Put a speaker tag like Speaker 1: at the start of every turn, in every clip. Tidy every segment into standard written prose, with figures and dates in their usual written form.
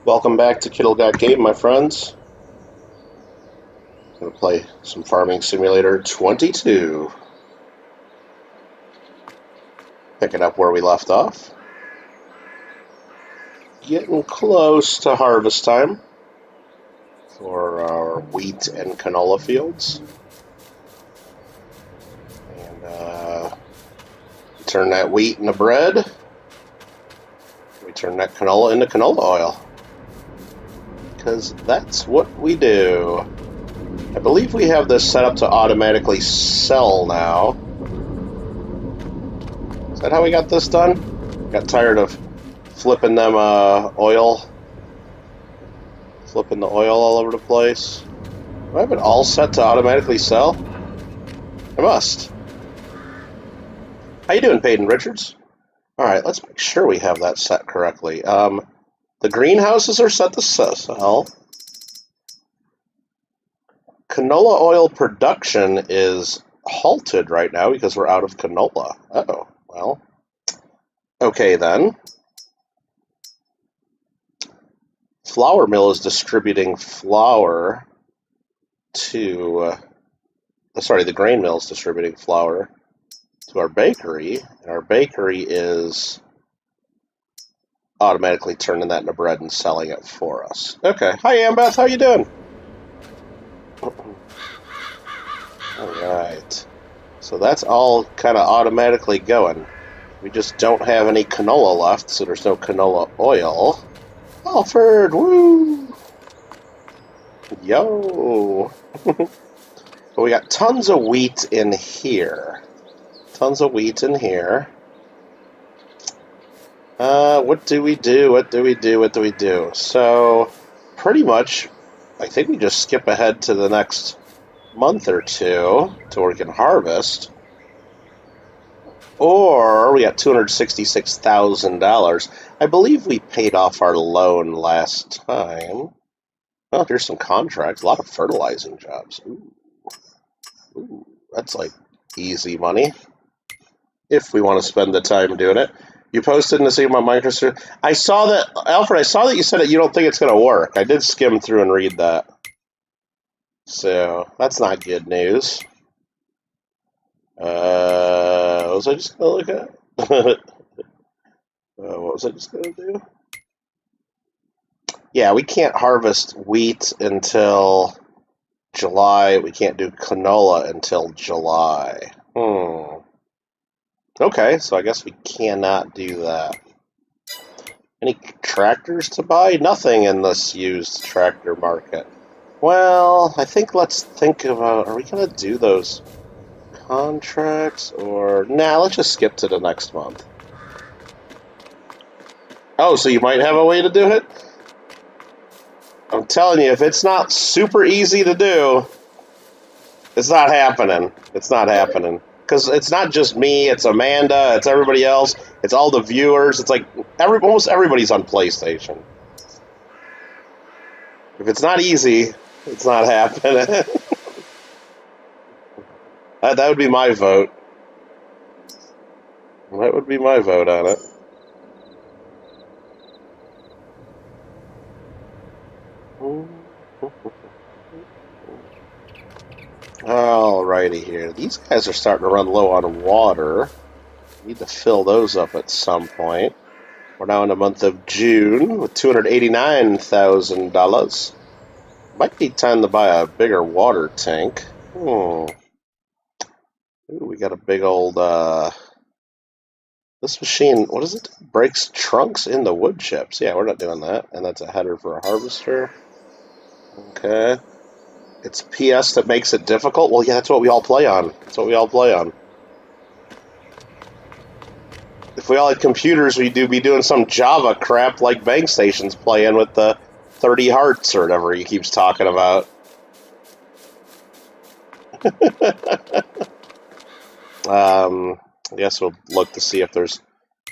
Speaker 1: Welcome back to Kittlegotgame, my friends. I'm going to play some Farming Simulator 22. Picking up where we left off. Getting close to harvest time for our wheat and canola fields. And turn that wheat into bread. We turn that canola into canola oil. Because that's what we do. I believe we have this set up to automatically sell now. Is that how we got this done? Got tired of flipping them flipping the oil all over the place. Do I have it all set to automatically sell? I must. How you doing, Peyton Richards? Alright, let's make sure we have that set correctly. The greenhouses are set to sell. Canola oil production is halted right now because we're out of canola. Oh, well. Okay, then. Flour mill is distributing flour to... the grain mill is distributing flour to our bakery. And our bakery is automatically turning that into bread and selling it for us. Okay. Hi, Ambeth. How you doing? Alright. So that's all kind of automatically going. We just don't have any canola left, so there's no canola oil. Alfred, woo! Yo! But we got tons of wheat in here. Tons of wheat in here. What do we do? So, pretty much, I think we just skip ahead to the next month or two till we can harvest. Or we got $266,000. I believe we paid off our loan last time. Well, here's some contracts. A lot of fertilizing jobs. Ooh, that's like easy money. If we want to spend the time doing it. You posted in the same on Microsoft. I saw that, Alfred, you said that you don't think it's going to work. I did skim through and read that. So, that's not good news. What was I just going to look at? What was I just going to do? Yeah, we can't harvest wheat until July. We can't do canola until July. Okay, so I guess we cannot do that. Any tractors to buy? Nothing in this used tractor market. Well, I think let's think about, are we going to do those contracts or... Nah, let's just skip to the next month. Oh, so you might have a way to do it? I'm telling you, if it's not super easy to do, it's not happening. It's not happening. Because it's not just me, it's Amanda, it's everybody else, it's all the viewers, it's like almost everybody's on PlayStation. If it's not easy, it's not happening. That would be my vote. That would be my vote on it. Alrighty here. These guys are starting to run low on water. Need to fill those up at some point. We're now in the month of June with $289,000. Might be time to buy a bigger water tank. Ooh, we got a big old, this machine, what is it? Breaks trunks into wood chips. Yeah, we're not doing that. And that's a header for a harvester. Okay. It's PS that makes it difficult? Well, yeah, that's what we all play on. If we all had computers, we'd be doing some Java crap like Bank Station's playing with the 30 hearts or whatever he keeps talking about. I guess we'll look to see if there's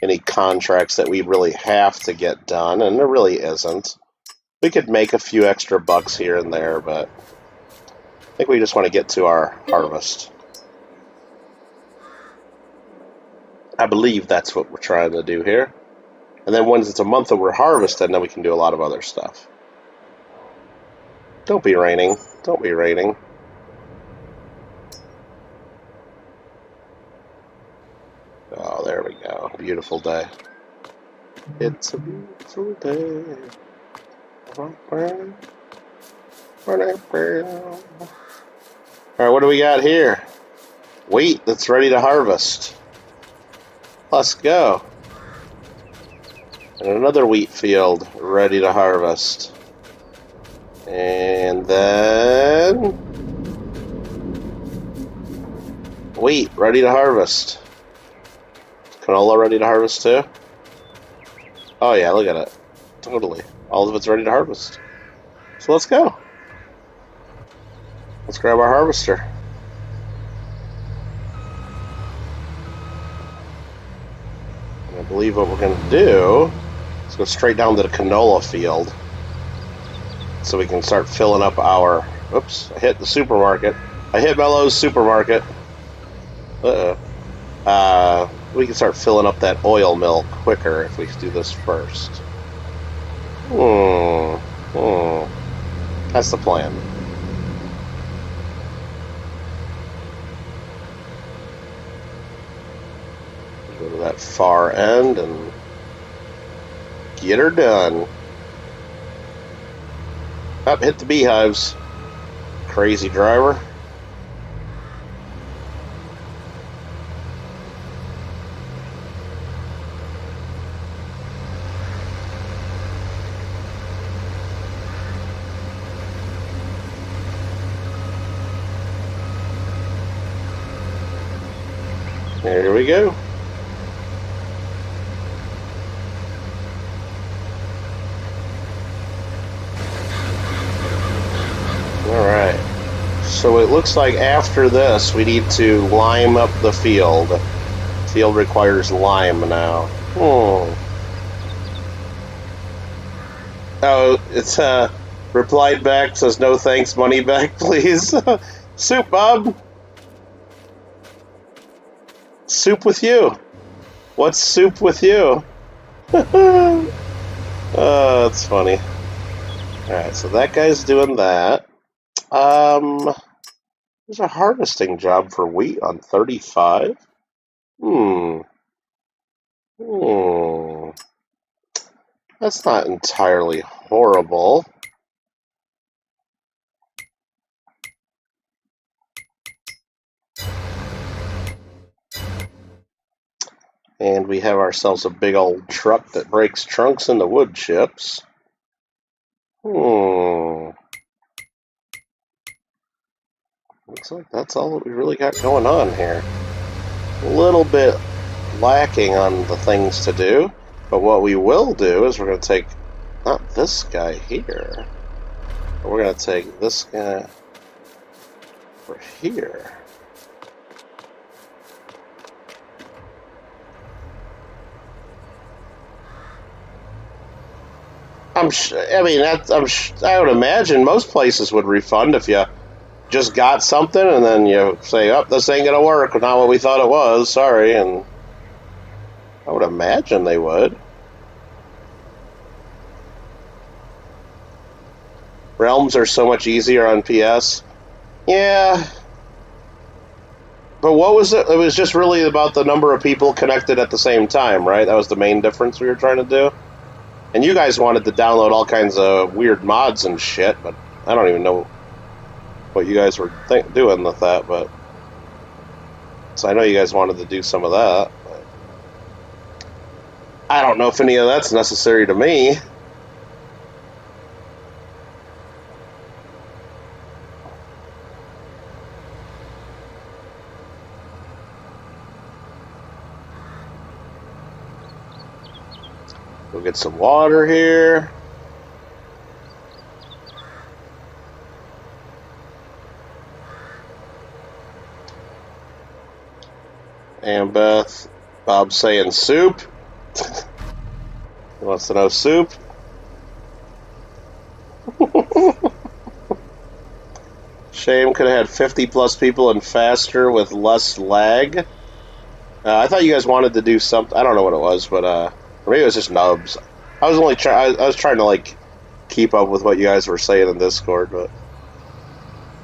Speaker 1: any contracts that we really have to get done, and there really isn't. We could make a few extra bucks here and there, but I think we just want to get to our harvest. I believe that's what we're trying to do here. And then once it's a month that we're harvested, then we can do a lot of other stuff. Don't be raining. Don't be raining. Oh, there we go. Beautiful day. It's a beautiful day. Alright, what do we got here? Wheat that's ready to harvest. Let's go. And another wheat field ready to harvest. And then wheat ready to harvest. Canola ready to harvest too? Oh yeah, look at it. Totally. All of it's ready to harvest. So let's go. Let's grab our harvester. And I believe what we're going to do is go straight down to the canola field so we can start filling up our... Oops, I hit the supermarket. I hit Mello's supermarket. Uh-oh. We can start filling up that oil mill quicker if we do this first. That's the plan. Go to that far end and get her done. Up, hit the beehives. Crazy driver. There we go. Alright. So it looks like after this we need to lime up the field. The field requires lime now. Oh, it's replied back, says no thanks, money back please. Soup, Bob. Soup with you. What's soup with you? Oh, that's funny. Alright, so that guy's doing that. There's a harvesting job for wheat on 35. That's not entirely horrible. And we have ourselves a big old truck that breaks trunks into wood chips. Looks like that's all that we really got going on here. A little bit lacking on the things to do, but what we will do is we're going to take, not this guy here, but we're going to take this guy over here. I would imagine most places would refund if you just got something and then you say, oh, this ain't gonna work, not what we thought it was, sorry, and I would imagine they would. Realms are so much easier on PS. Yeah. But what was it? It was just really about the number of people connected at the same time, right? That was the main difference we were trying to do. And you guys wanted to download all kinds of weird mods and shit, but I don't even know what you guys were doing with that, but... So I know you guys wanted to do some of that, but... I don't know if any of that's necessary to me. We'll get some water here. And Beth, Bob's saying soup. He wants to know soup. Shame, could have had 50 plus people and faster with less lag. I thought you guys wanted to do something. I don't know what it was, but Or maybe it was just nubs. I was only trying. I was trying to like keep up with what you guys were saying in Discord, but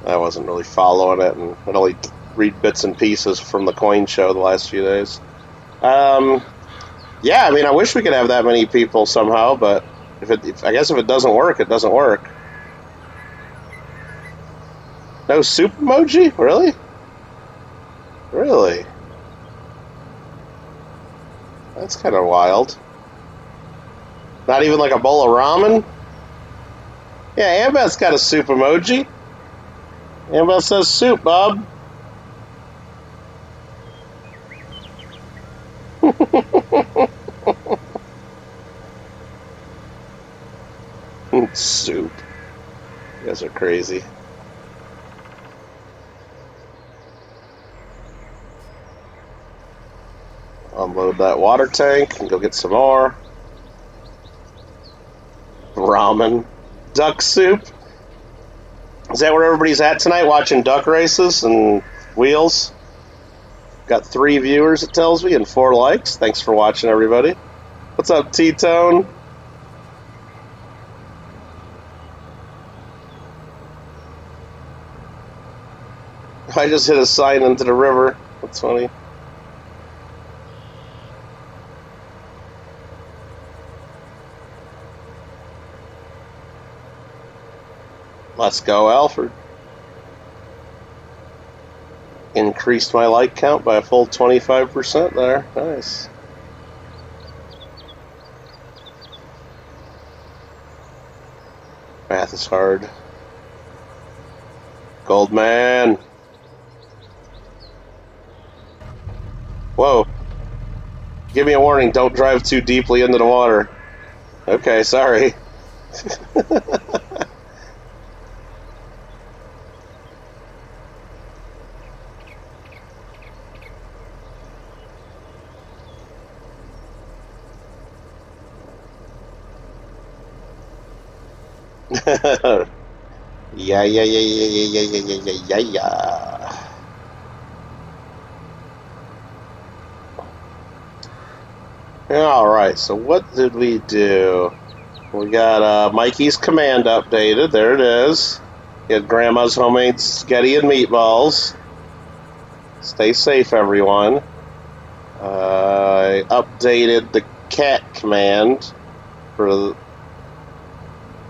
Speaker 1: I wasn't really following it, and I'd only read bits and pieces from the coin show the last few days. Yeah, I mean, I wish we could have that many people somehow, but I guess if it doesn't work, it doesn't work. No soup emoji? Really? Really? That's kind of wild. Not even like a bowl of ramen? Yeah, Ambeth's got a soup emoji. Ambeth says soup, Bob. Soup. You guys are crazy. Unload that water tank and go get some more. Ramen. Duck soup. Is that where everybody's at tonight, watching duck races and wheels? Got 3 viewers, it tells me, and 4 likes. Thanks for watching, everybody. What's up, T-Tone? I just hit a sign into the river. That's funny. Let's go, Alfred. Increased my like count by a full 25% there. Nice. Math is hard. Goldman. Whoa. Give me a warning, don't drive too deeply into the water. Okay, sorry. Yeah. Alright, so what did we do? We got Mikey's command updated. There it is. Get Grandma's homemade spaghetti and meatballs. Stay safe, everyone. I updated the cat command for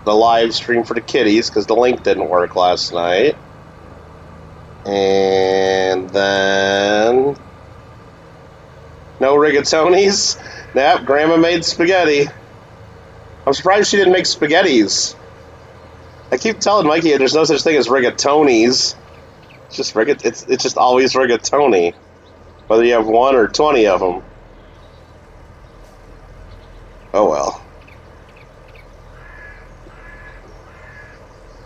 Speaker 1: the live stream for the kitties because the link didn't work last night. And then no rigatonis. Yep, Grandma made spaghetti. I'm surprised she didn't make spaghettis. I keep telling Mikey there's no such thing as rigatonis. It's just it's just always rigatoni, whether you have 1 or 20 of them. Oh well.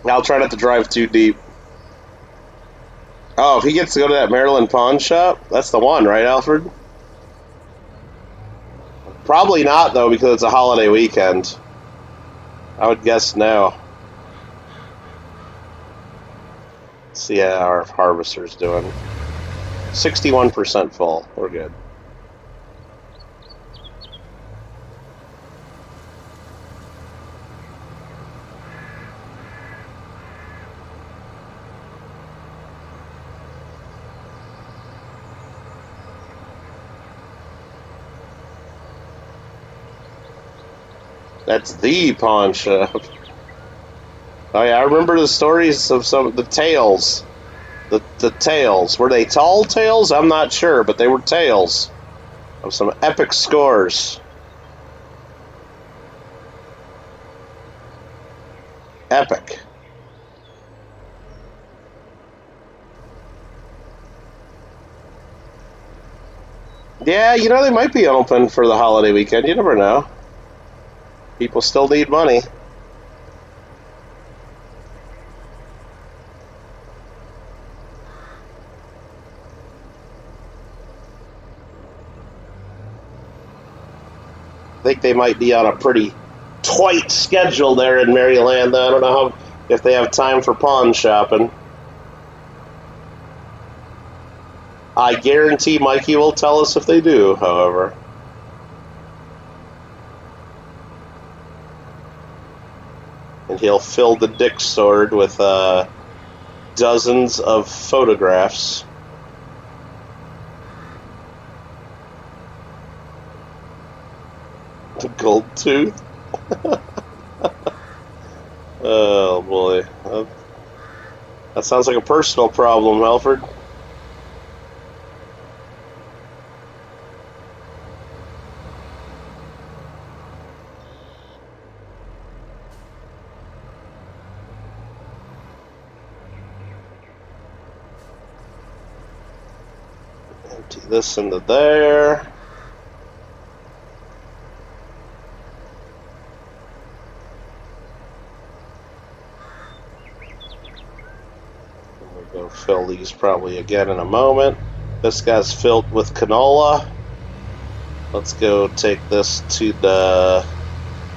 Speaker 1: I'll try not to drive too deep. Oh, if he gets to go to that Maryland pawn shop, that's the one, right, Alfred? Probably not, though, because it's a holiday weekend. I would guess no. Let's see how our harvester's doing. 61% full. We're good. That's the pawn shop. Oh yeah, I remember the stories of some of the tales. The tales. Were they tall tales? I'm not sure, but they were tales of some epic scores. Epic. Yeah, you know, they might be open for the holiday weekend. You never know. People still need money. I think they might be on a pretty tight schedule there in Maryland. I don't know if they have time for pawn shopping. I guarantee Mikey will tell us if they do, however. And he'll fill the dick sword with dozens of photographs. The gold tooth. Oh boy. That sounds like a personal problem, Alfred. Empty this into there. We'll fill these probably again in a moment. This guy's filled with canola. Let's go take this to the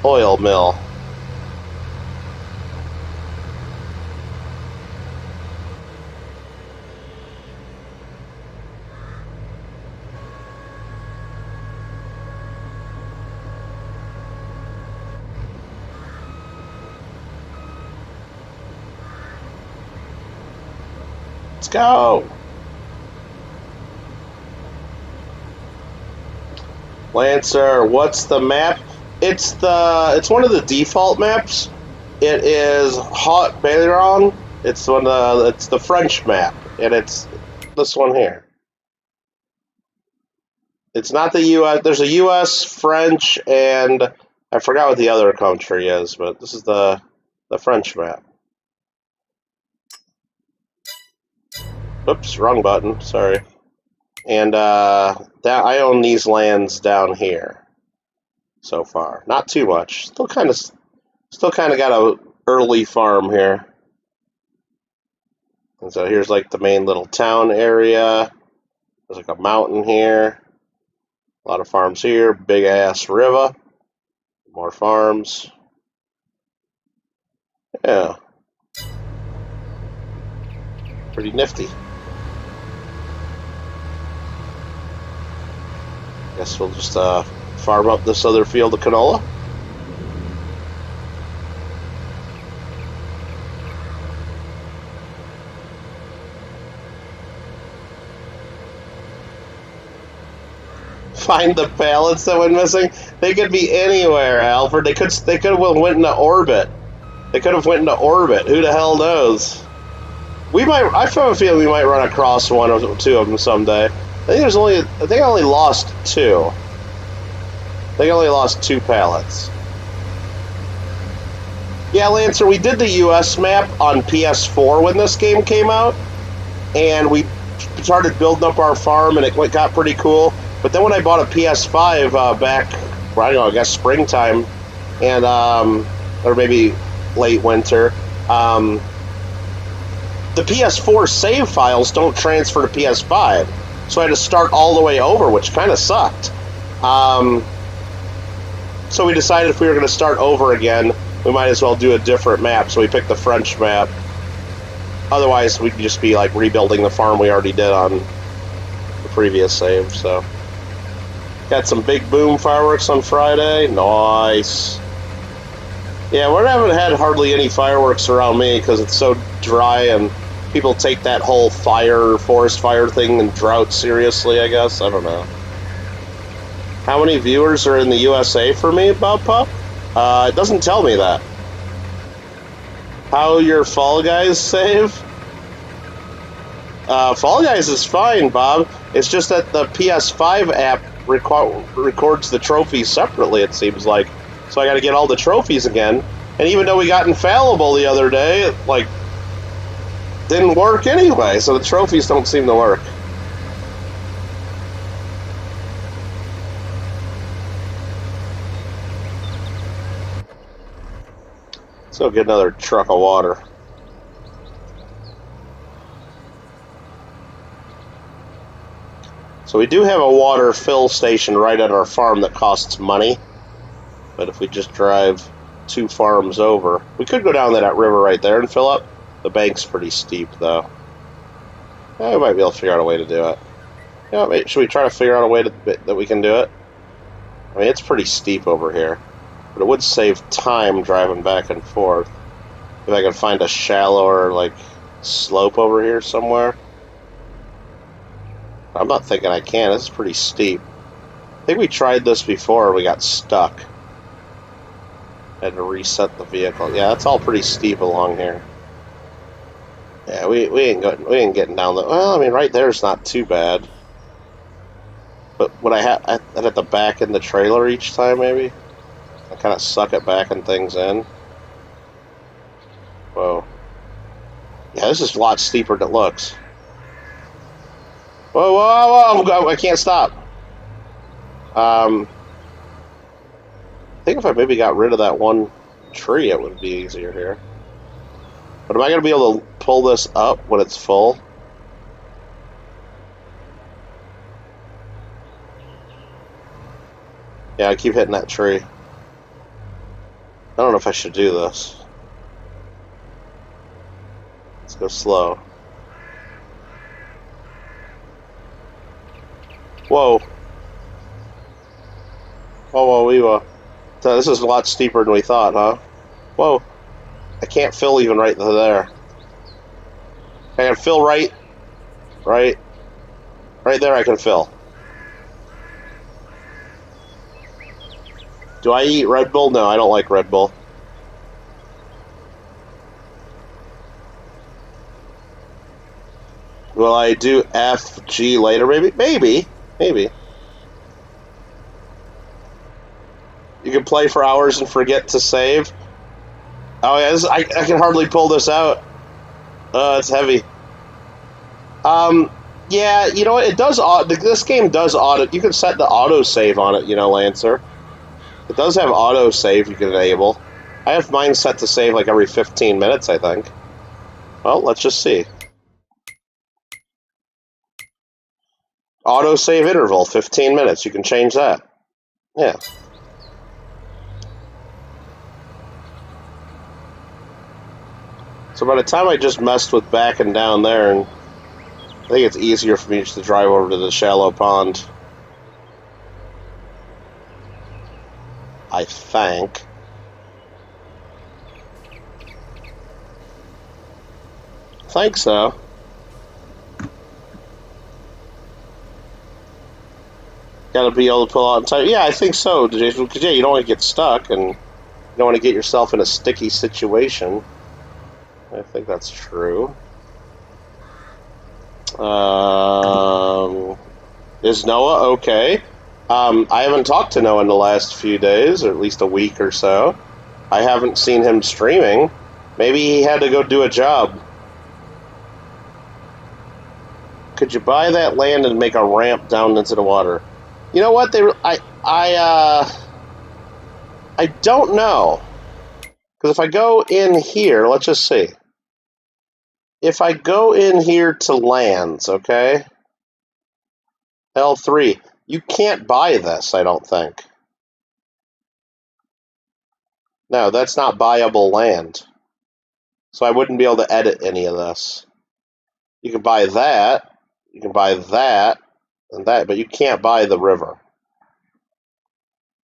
Speaker 1: oil mill. Let's go! Lancer, what's the map? It's one of the default maps. It is Haut Bayron. It's the French map, and it's this one here. It's not the U.S. There's a U.S., French, and I forgot what the other country is, but this is the French map. Oops, wrong button. Sorry. And that I own these lands down here so far. Not too much. Still kind of got a early farm here. And so here's like the main little town area. There's like a mountain here. A lot of farms here. Big ass river. More farms. Yeah. Pretty nifty. Guess we'll just farm up this other field of canola. Find the pallets that went missing. They could be anywhere, Alfred. They could have went into orbit. They could have went into orbit. Who the hell knows? We might. I have a feeling we might run across one or two of them someday. I think I only lost two. I think I only lost 2 pallets. Yeah, Lancer, we did the US map on PS4 when this game came out, and we started building up our farm, and it got pretty cool. But then when I bought a PS5 back, I don't know, I guess springtime, and or maybe late winter, the PS4 save files don't transfer to PS5. So I had to start all the way over, which kind of sucked. So we decided if we were going to start over again, we might as well do a different map. So we picked the French map. Otherwise, we'd just be like rebuilding the farm we already did on the previous save. So got some big boom fireworks on Friday. Nice. Yeah, we haven't had hardly any fireworks around me because it's so dry and people take that whole forest fire thing and drought seriously, I guess. I don't know. How many viewers are in the USA for me, Bob Pup? It doesn't tell me that. How your Fall Guys save? Fall Guys is fine, Bob. It's just that the PS5 app records the trophies separately, it seems like. So I gotta get all the trophies again. And even though we got Infallible the other day, it, didn't work anyway, so the trophies don't seem to work. Let's go get another truck of water. So we do have a water fill station right at our farm that costs money. But if we just drive 2 farms over, we could go down that river right there and fill up. The bank's pretty steep, though. We might be able to figure out a way to do it. Yeah, wait, should we try to figure out a way that we can do it? I mean, it's pretty steep over here, but it would save time driving back and forth. If I can find a shallower, like, slope over here somewhere. I'm not thinking I can. This is pretty steep. I think we tried this before. We got stuck. Had to reset the vehicle. Yeah, that's all pretty steep along here. Yeah, we ain't getting down the. Well, I mean, right there's not too bad. But would I'd have to back in the trailer each time, maybe? I kind of suck at backing things in. Whoa. Yeah, this is a lot steeper than it looks. Whoa, whoa, whoa! I can't stop. I think if I maybe got rid of that one tree, it would be easier here. But am I going to be able to pull this up when it's full? Yeah, I keep hitting that tree. I don't know if I should do this. Let's go slow. Whoa. Whoa, whoa, whoa. So this is a lot steeper than we thought, huh? Whoa. I can't fill even right there. I can fill right there I can fill. Do I eat Red Bull? No, I don't like Red Bull. Will I do FG later? Maybe. You can play for hours and forget to save. Oh yeah, I can hardly pull this out. It's heavy. Yeah, you know what? It does. This game does auto. You can set the auto save on it. You know, Lancer. It does have auto save you can enable. I have mine set to save like every 15 minutes, I think. Well, let's just see. Auto save interval, 15 minutes. You can change that. Yeah. So by the time I just messed with backing down there, and I think it's easier for me just to drive over to the shallow pond. I think. So. Gotta be able to pull out in time. Yeah, I think so, Jason. Because, yeah, you don't want to get stuck, and you don't want to get yourself in a sticky situation. I think that's true. Is Noah okay? I haven't talked to Noah in the last few days, or at least a week or so. I haven't seen him streaming. Maybe he had to go do a job. Could you buy that land and make a ramp down into the water? You know what? I don't know. Because if I go in here, let's just see. If I go in here to lands, okay? L3, you can't buy this, I don't think. No, that's not buyable land. So I wouldn't be able to edit any of this. You can buy that, and that, but you can't buy the river.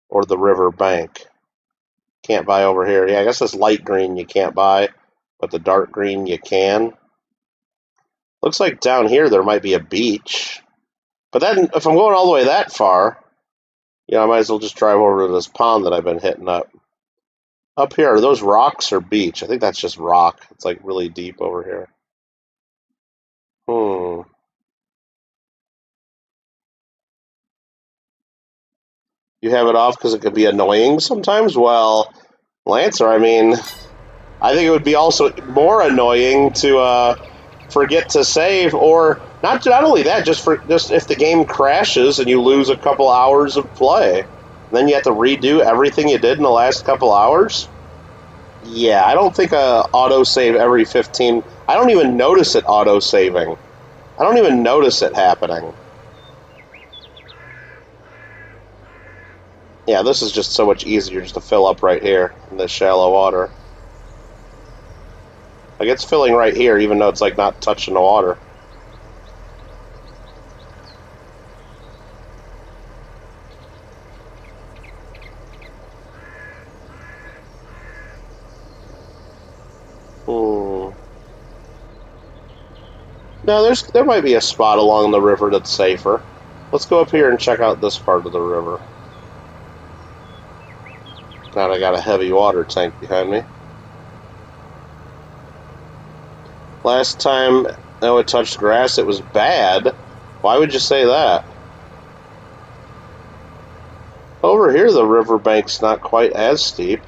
Speaker 1: Or the river bank. Can't buy over here. Yeah, I guess this light green you can't buy, but the dark green you can. Looks like down here there might be a beach. But then, if I'm going all the way that far, I might as well just drive over to this pond that I've been hitting up. Up here, are those rocks or beach? I think that's just rock. It's like really deep over here. You have it off because it could be annoying sometimes? Well, Lancer, I mean, I think it would be also more annoying to forget to save, or not only that, just if the game crashes and you lose a couple hours of play, then you have to redo everything you did in the last couple hours. Yeah, I don't think auto save every 15. I don't even notice it auto saving. I don't even notice it happening. Yeah, this is just so much easier just to fill up right here in this shallow water. Like, it's filling right here, even though it's, like, not touching the water. No, there might be a spot along the river that's safer. Let's go up here and check out this part of the river. God, I got a heavy water tank behind me. Last time it touched grass, it was bad. Why would you say that? Over here, the riverbank's not quite as steep.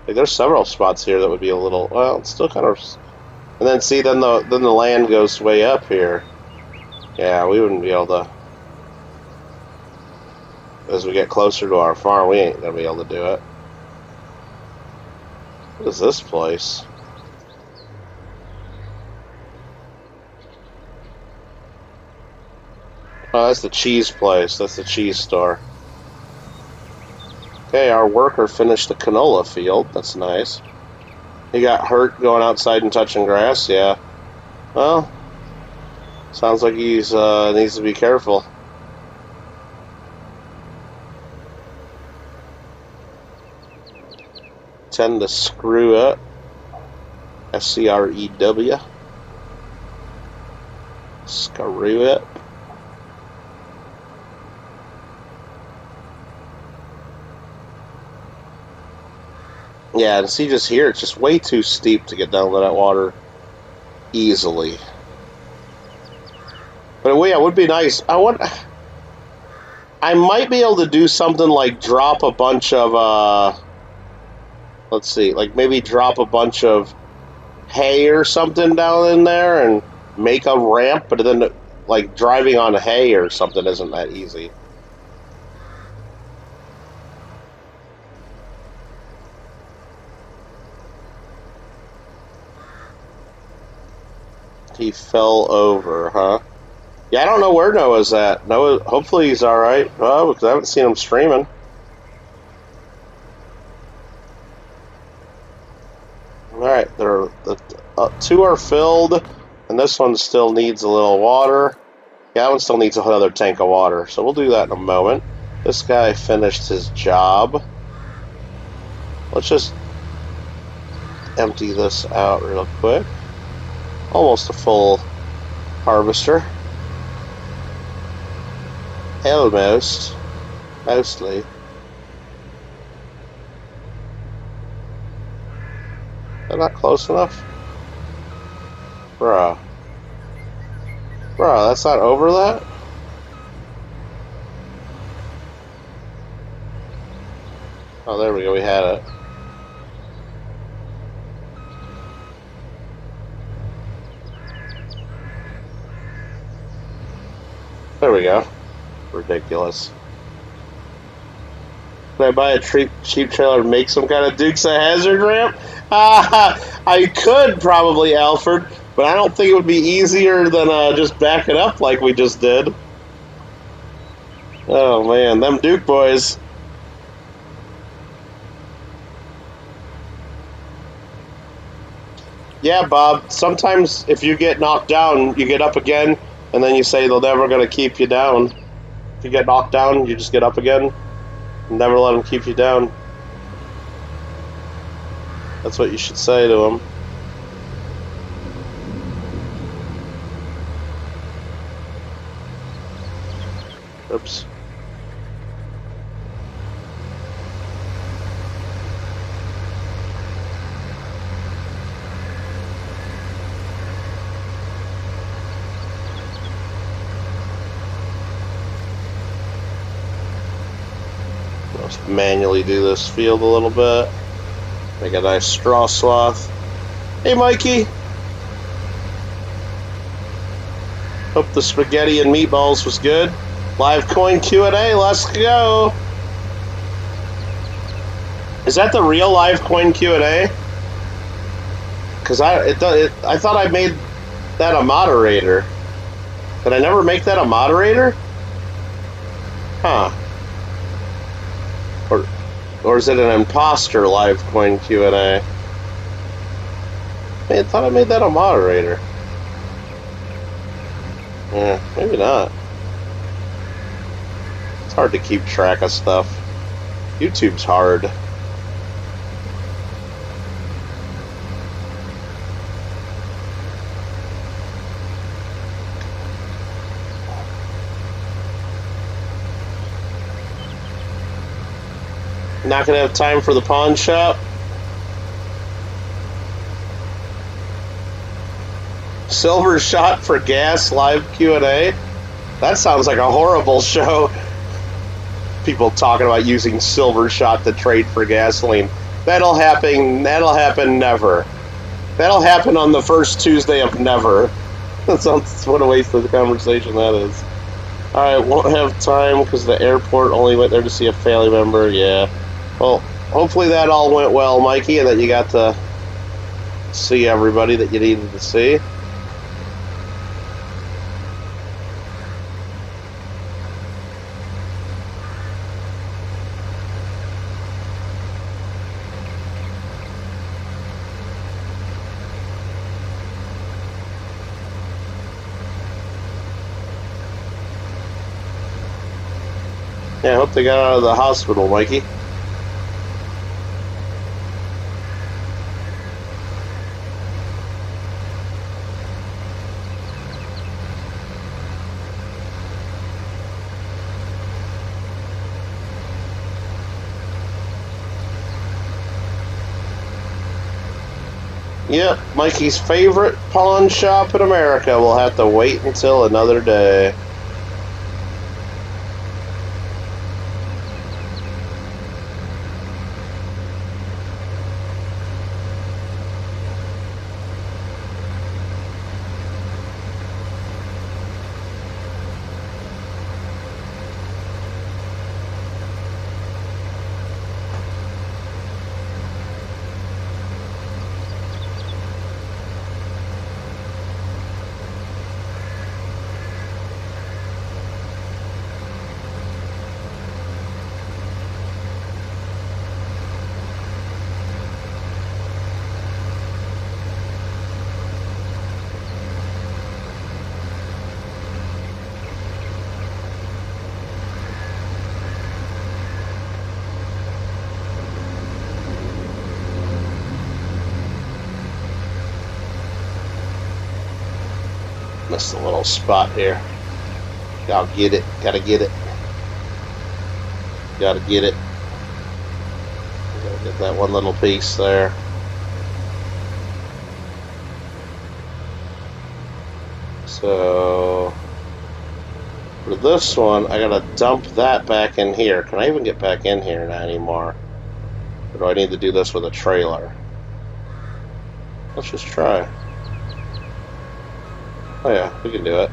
Speaker 1: Like, there's several spots here that would be a little, well, it's still kind of. And then see, then the land goes way up here. Yeah, we wouldn't be able to. As we get closer to our farm, we ain't gonna be able to do it. What is this place? Oh, that's the cheese place. That's the cheese store. Okay, our worker finished the canola field. That's nice. He got hurt going outside and touching grass. Yeah. Well, sounds like he's needs to be careful. Tend to screw up. S-C-R-E-W. Screw it. Yeah, and see, just here, it's just way too steep to get down to that water easily. But yeah, it would be nice. I might be able to do something like drop a bunch of, let's see, like maybe drop a bunch of hay or something down in there and make a ramp, but then, like, driving on hay or something isn't that easy. He fell over, huh? Yeah, I don't know where Noah's at. Noah, hopefully he's alright. Oh, because I haven't seen him streaming. Alright, two are filled, and this one still needs a little water. Yeah, that one still needs another tank of water, so we'll do that in a moment. This guy finished his job. Let's just empty this out real quick. Almost a full harvester. Almost. Mostly. They're not close enough? Bruh. Bruh, that's not over that? Oh, there we go, we had it. There we go. Ridiculous. Can I buy a cheap trailer and make some kind of Dukes of Hazzard ramp? I could probably, Alfred, but I don't think it would be easier than just back it up like we just did. Oh man, them Duke boys. Yeah, Bob, sometimes if you get knocked down, you get up again, and then you say they're never going to keep you down. If you get knocked down, you just get up again. Never let them keep you down. That's what you should say to them. Oops. Let's manually do this field a little bit. Make a nice straw swath. Hey, Mikey. Hope the spaghetti and meatballs was good. Live coin Q&A, let's go. Is that the real live coin Q&A? Because I thought I made that a moderator. Did I never make that a moderator? Huh. Or is it an imposter live coin Q&A? I thought I made that a moderator. Yeah, maybe not. It's hard to keep track of stuff. YouTube's hard. Not gonna have time for the pawn shop. Silver shot for gas live Q&A. That sounds like a horrible show. People talking about using silver shot to trade for gasoline. That'll happen never. That'll happen on the first Tuesday of never. That sounds, what a waste of the conversation that is. Alright, won't have time because the airport only went there to see a family member. Yeah. Well, hopefully that all went well, Mikey, and that you got to see everybody that you needed to see. Yeah, I hope they got out of the hospital, Mikey. Yep, Mikey's favorite pawn shop in America will have to wait until another day. Missed a little spot here. Gotta get it. Gotta get it. Gotta get it. Gotta get that one little piece there. So for this one, I gotta dump that back in here. Can I even get back in here not anymore? Or do I need to do this with a trailer? Let's just try. Oh yeah, we can do it.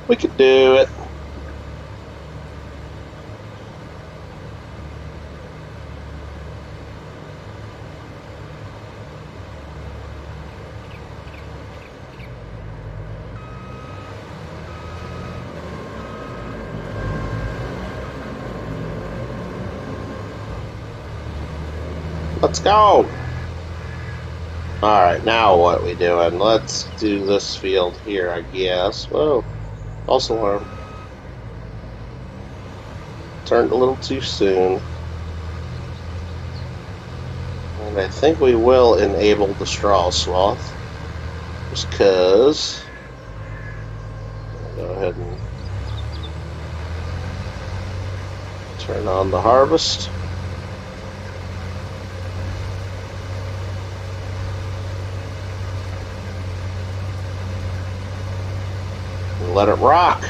Speaker 1: We can do it. Let's go. Alright, now what we doing? Let's do this field here, I guess. Whoa, false alarm. Turned a little too soon. And I think we will enable the straw swath. Just cause. Go ahead and turn on the harvest. Let it rock.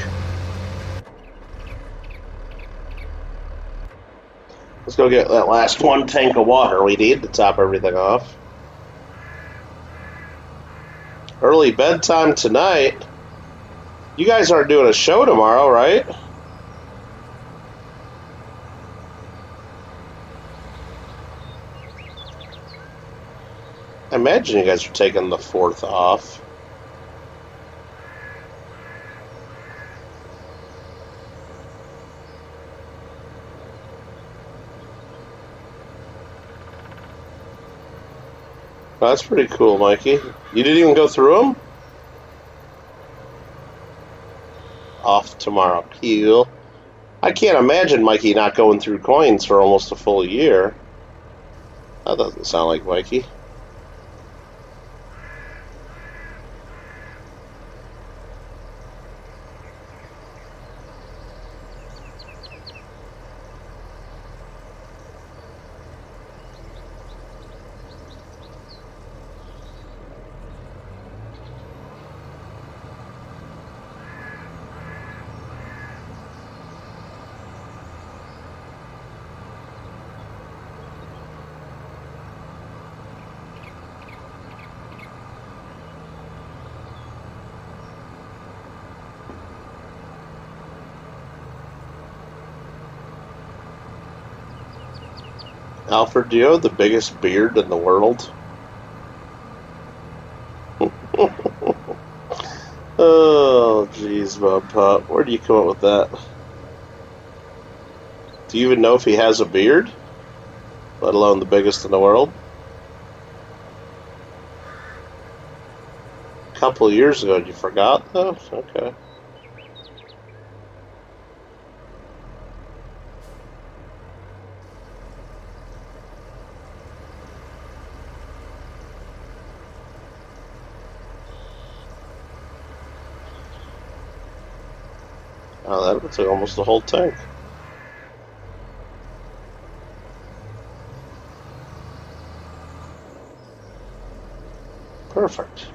Speaker 1: Let's go get that last one tank of water we need to top everything off. Early bedtime tonight. You guys aren't doing a show tomorrow, right? I imagine you guys are taking the 4th off. Oh, that's pretty cool, Mikey. You didn't even go through them? Off tomorrow. Cool. I can't imagine Mikey not going through coins for almost a full year. That doesn't sound like Mikey. Alfred, do you have the biggest beard in the world? Oh, jeez, Bob Pop. Where do you come up with that? Do you even know if he has a beard? Let alone the biggest in the world? A couple of years ago, you forgot, though? Okay. Oh, that looks like almost the whole tank. Perfect.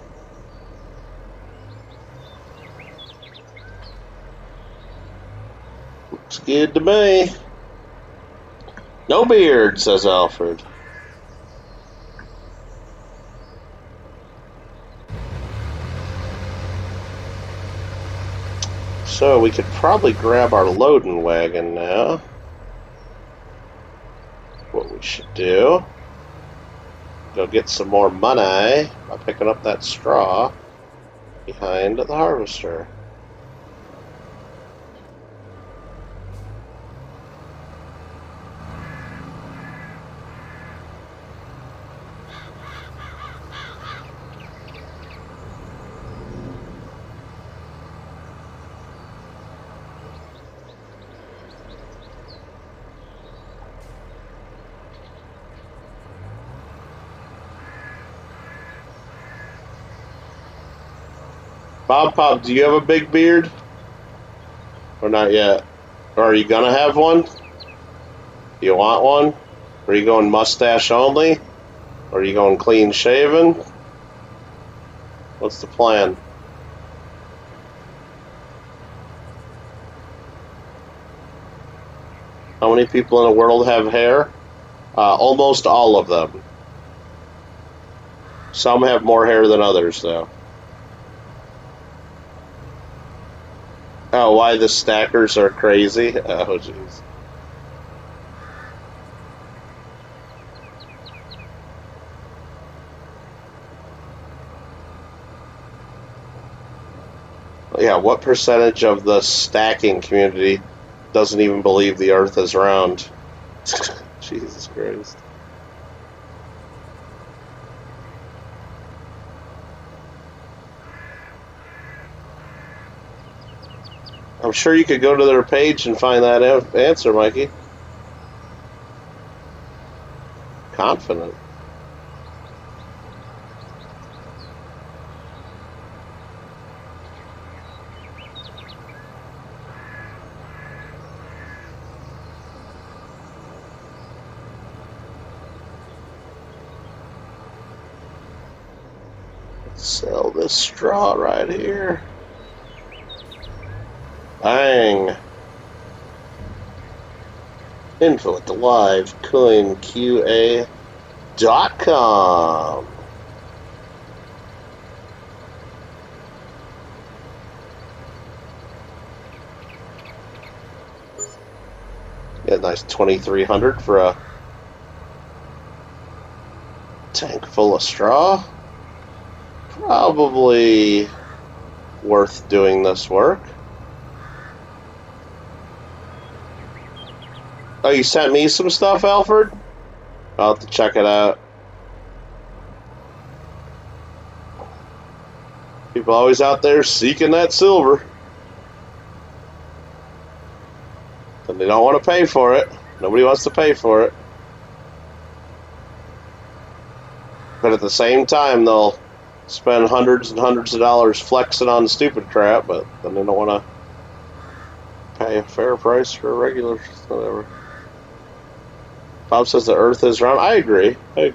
Speaker 1: Looks good to me. No beard, says Alfred. So we could probably grab our loading wagon now. What we should do, go get some more money by picking up that straw behind the harvester. Bob Pop, do you have a big beard? Or not yet? Or are you gonna have one? Do you want one? Are you going mustache only? Or are you going clean shaven? What's the plan? How many people in the world have hair? Almost all of them. Some have more hair than others, though. Oh, why the stackers are crazy? Oh, jeez. Yeah, what percentage of the stacking community doesn't even believe the Earth is round? Jesus Christ. I'm sure you could go to their page and find that answer, Mikey. Confident. Sell this straw right here. Bang. Info at the livecoinqa.com. Yeah, nice 2,300 for a tank full of straw. Probably worth doing this work. Oh, you sent me some stuff, Alfred? I'll have to check it out. People always out there seeking that silver. And they don't want to pay for it. Nobody wants to pay for it. But at the same time, they'll spend hundreds and hundreds of dollars flexing on stupid crap, but then they don't want to pay a fair price for a regular whatever. Bob says the Earth is round. I agree. I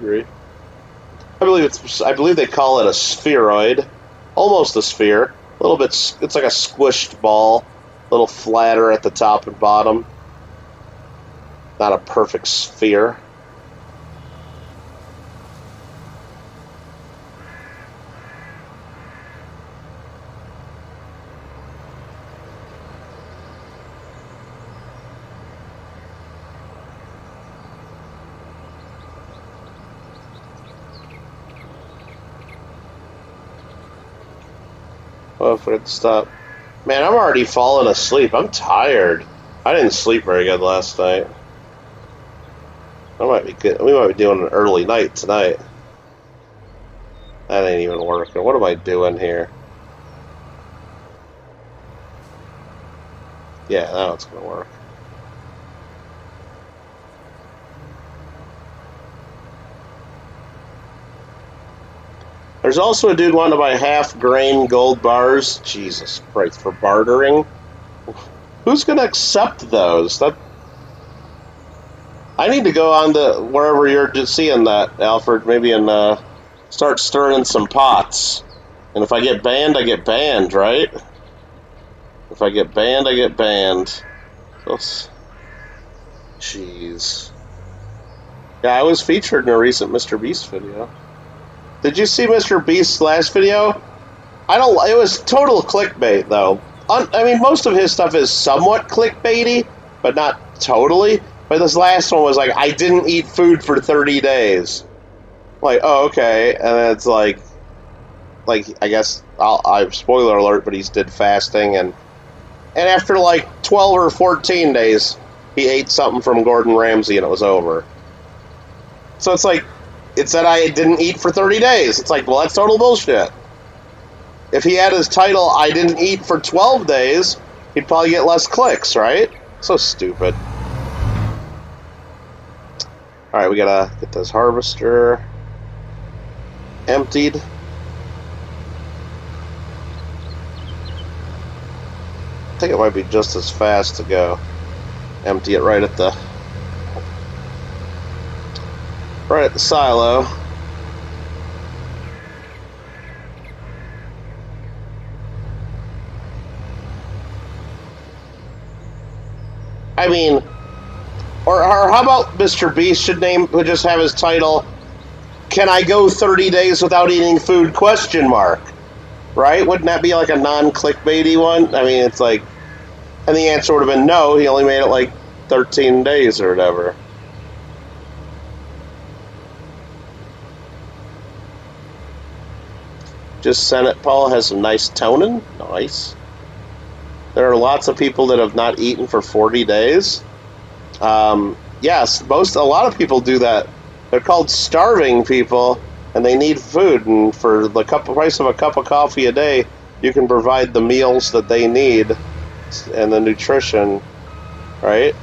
Speaker 1: believe they call it a spheroid, almost a sphere. A little bit. It's like a squished ball, a little flatter at the top and bottom. Not a perfect sphere. Oh, I forgot to stop. Man, I'm already falling asleep. I'm tired. I didn't sleep very good last night. I might be good. We might be doing an early night tonight. That ain't even working. What am I doing here? Yeah, now it's gonna work. There's also a dude wanting to buy half-grain gold bars. Jesus Christ, for bartering? Who's going to accept those? I need to go on to wherever you're just seeing that, Alfred, maybe, and start stirring some pots. And if I get banned, I get banned, right? If I get banned, I get banned. Jeez. Yeah, I was featured in a recent Mr. Beast video. Did you see Mr. Beast's last video? It was total clickbait, though. I mean, most of his stuff is somewhat clickbaity, but not totally. But this last one was like, I didn't eat food for 30 days. Like, oh, okay. And then it's like I guess, spoiler alert, but he did fasting. And after like 12 or 14 days, he ate something from Gordon Ramsay and it was over. So it's like, it said I didn't eat for 30 days. It's like, well, that's total bullshit. If he had his title, I didn't eat for 12 days, he'd probably get less clicks, right? So stupid. Alright, we gotta get this harvester emptied. I think it might be just as fast to go empty it right at the silo. I mean, or how about Mr. Beast would just have his title, "Can I go 30 days without eating food?" ? Right? Wouldn't that be like a non-clickbaity one? I mean, it's like, and the answer would have been no. He only made it like 13 days or whatever. Just Senate Paul has some nice toning. Nice. There are lots of people that have not eaten for 40 days. Yes, a lot of people do that. They're called starving people, and they need food. And for the price of a cup of coffee a day, you can provide the meals that they need and the nutrition, right?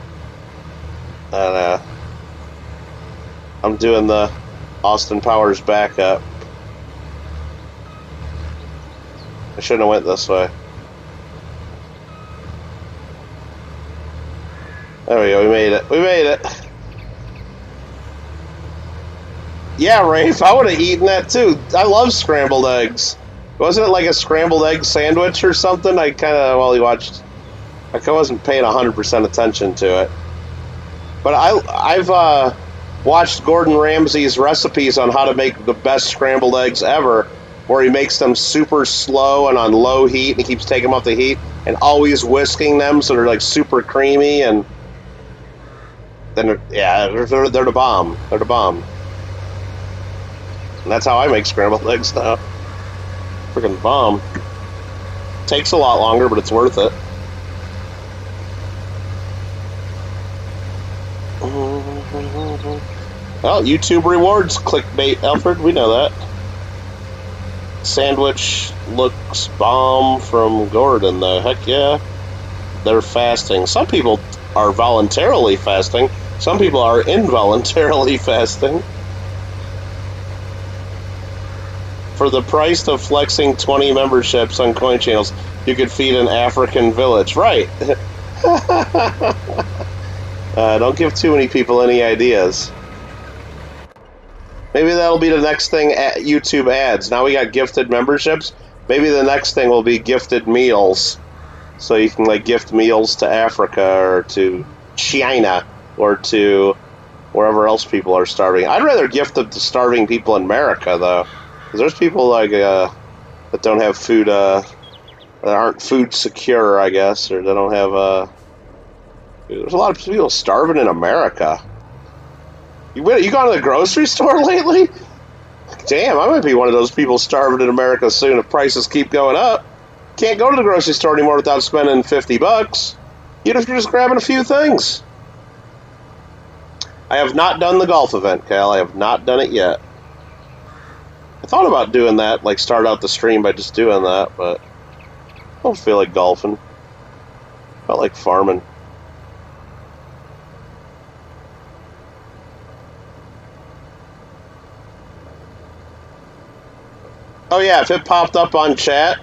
Speaker 1: And I'm doing the Austin Powers backup. I shouldn't have went this way. There we go, we made it. We made it. Yeah, Rafe, I would have eaten that too. I love scrambled eggs. Wasn't it like a scrambled egg sandwich or something? I wasn't paying 100% attention to it. But I've watched Gordon Ramsay's recipes on how to make the best scrambled eggs ever, where he makes them super slow and on low heat, and he keeps taking them off the heat and always whisking them so they're like super creamy, and then they're the bomb. They're the bomb. And that's how I make scrambled eggs now. Freaking bomb. Takes a lot longer, but it's worth it. Well, YouTube rewards clickbait, Alfred. We know that. Sandwich looks bomb from Gordon, though. Heck yeah. They're fasting. Some people are voluntarily fasting. Some people are involuntarily fasting. For the price of flexing 20 memberships on coin channels, you could feed an African village. Right. Don't give too many people any ideas. Maybe that'll be the next thing at YouTube ads. Now we got gifted memberships. Maybe the next thing will be gifted meals. So you can like gift meals to Africa or to China or to wherever else people are starving. I'd rather gift them to starving people in America, though. Because there's people like that don't have food, that aren't food secure, I guess, or they don't have, there's a lot of people starving in America. You gone to the grocery store lately? Damn, I might be one of those people starving in America soon if prices keep going up. can't go to the grocery store anymore without spending $50. Even if you're just grabbing a few things. I have not done the golf event, Cal. I have not done it yet. I thought about doing that, like start out the stream by just doing that, but I don't feel like golfing. I felt like farming. Oh yeah, if it popped up on chat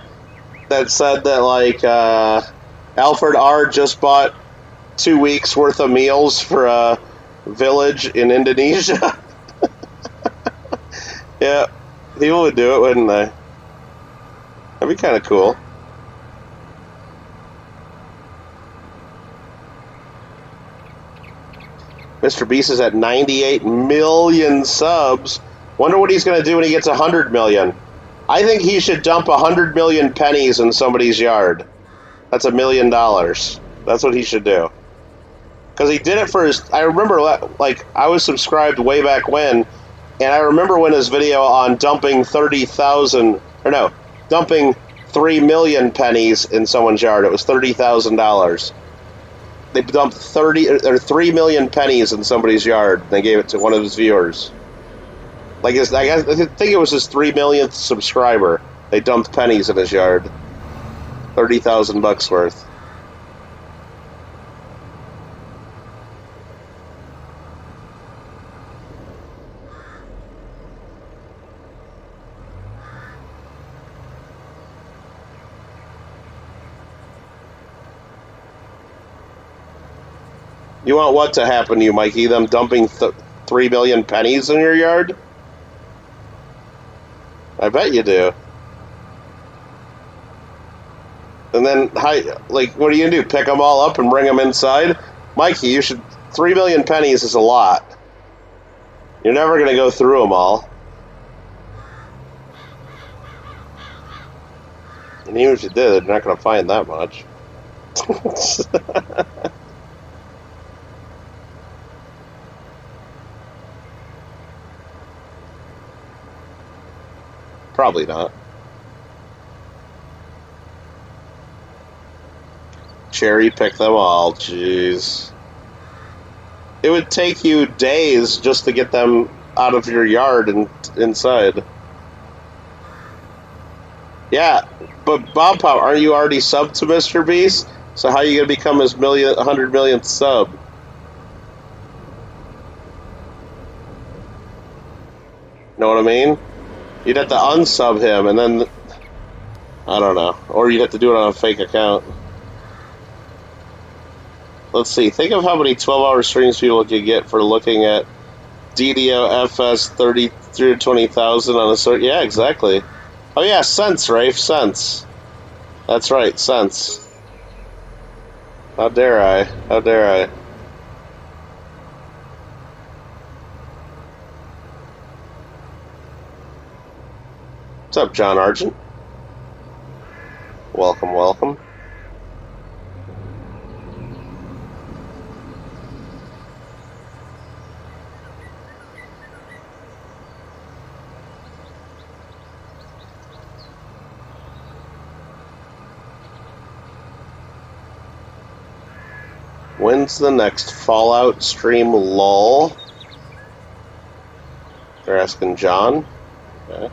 Speaker 1: that said that like Alfred R just bought 2 weeks worth of meals for a village in Indonesia. Yeah, people would do it, wouldn't they? That'd be kind of cool. Mr. Beast is at 98 million subs. Wonder what he's going to do when he gets 100 million. I think he should dump 100 million pennies in somebody's yard. That's $1 million. That's what he should do. Because he did it for his... I remember, like, I was subscribed way back when, and I remember when his video on dumping 30,000... Or no, dumping 3 million pennies in someone's yard. It was $30,000. They dumped 3 million pennies in somebody's yard. And they gave it to one of his viewers. Like, I think it was his 3 millionth subscriber. They dumped pennies in his yard. $30,000 worth. You want what to happen to you, Mikey? Them dumping 3 million pennies in your yard? I bet you do. And then, like, what are you gonna do? Pick them all up and bring them inside? Mikey, you should... 3 million pennies is a lot. You're never gonna go through them all. And even if you did, you're not gonna find that much. Probably not. Cherry pick them all, jeez. It would take you days just to get them out of your yard and inside. Yeah, but Bob Pop, aren't you already subbed to Mr. Beast? So how are you gonna become his 100 millionth sub? Know what I mean? You'd have to unsub him, and then... I don't know. Or you'd have to do it on a fake account. Let's see. Think of how many 12-hour streams people could get for looking at DDO FS 20,000 on a sort. Yeah, exactly. Oh yeah, cents, Rafe, cents. That's right, cents. How dare I? How dare I? What's up, John Argent? Welcome, welcome. When's the next Fallout stream, lol? They're asking John. Okay.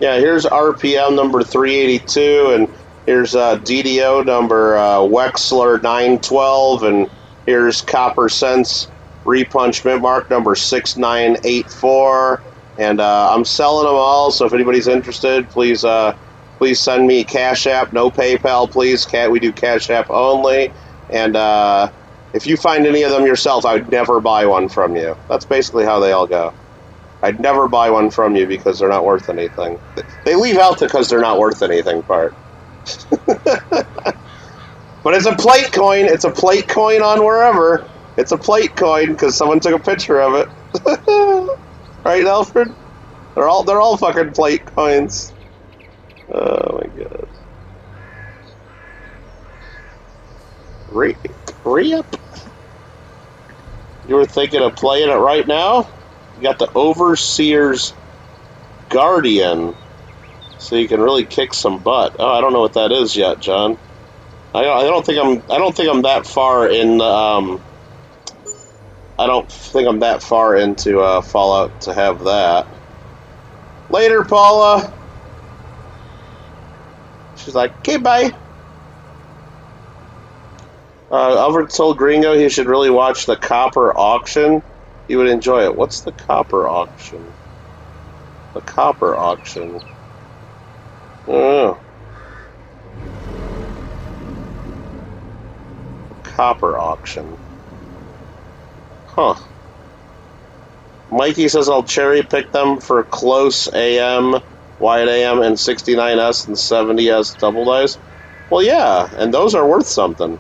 Speaker 1: Yeah, here's RPM number 382, and here's DDO number Wexler 912, and here's Copper Sense Repunch Mint Mark number 6984, and I'm selling them all. So if anybody's interested, please send me Cash App, no PayPal, please. We do Cash App only, and if you find any of them yourself, I would never buy one from you. That's basically how they all go. I'd never buy one from you because they're not worth anything. They leave out the because they're not worth anything part. But it's a plate coin. It's a plate coin on wherever. It's a plate coin because someone took a picture of it. Right, Alfred? They're all fucking plate coins. Oh my god. Re-up? You were thinking of playing it right now? You got the Overseer's Guardian, so you can really kick some butt. Oh, I don't know what that is yet, John. I don't think I'm that far in. I don't think I'm that far into Fallout to have that. Later, Paula. She's like, okay, bye. Albert told Gringo he should really watch the copper auction. He would enjoy it. What's the copper auction? The copper auction. I don't know. Copper auction. Huh. Mikey says I'll cherry pick them for close AM, wide AM, and 69S and 70S double dice. Well, yeah, and those are worth something.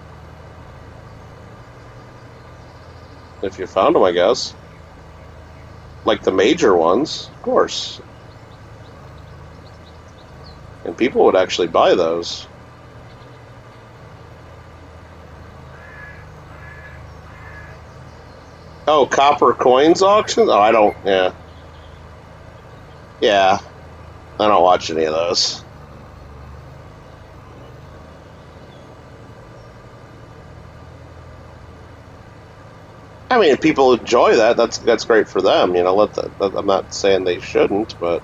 Speaker 1: If you found them, I guess. Like the major ones, of course. And people would actually buy those. Oh, copper coins auctions? Oh, I don't, yeah. Yeah. I don't watch any of those. I mean, if people enjoy that, that's great for them. You know, I'm not saying they shouldn't, but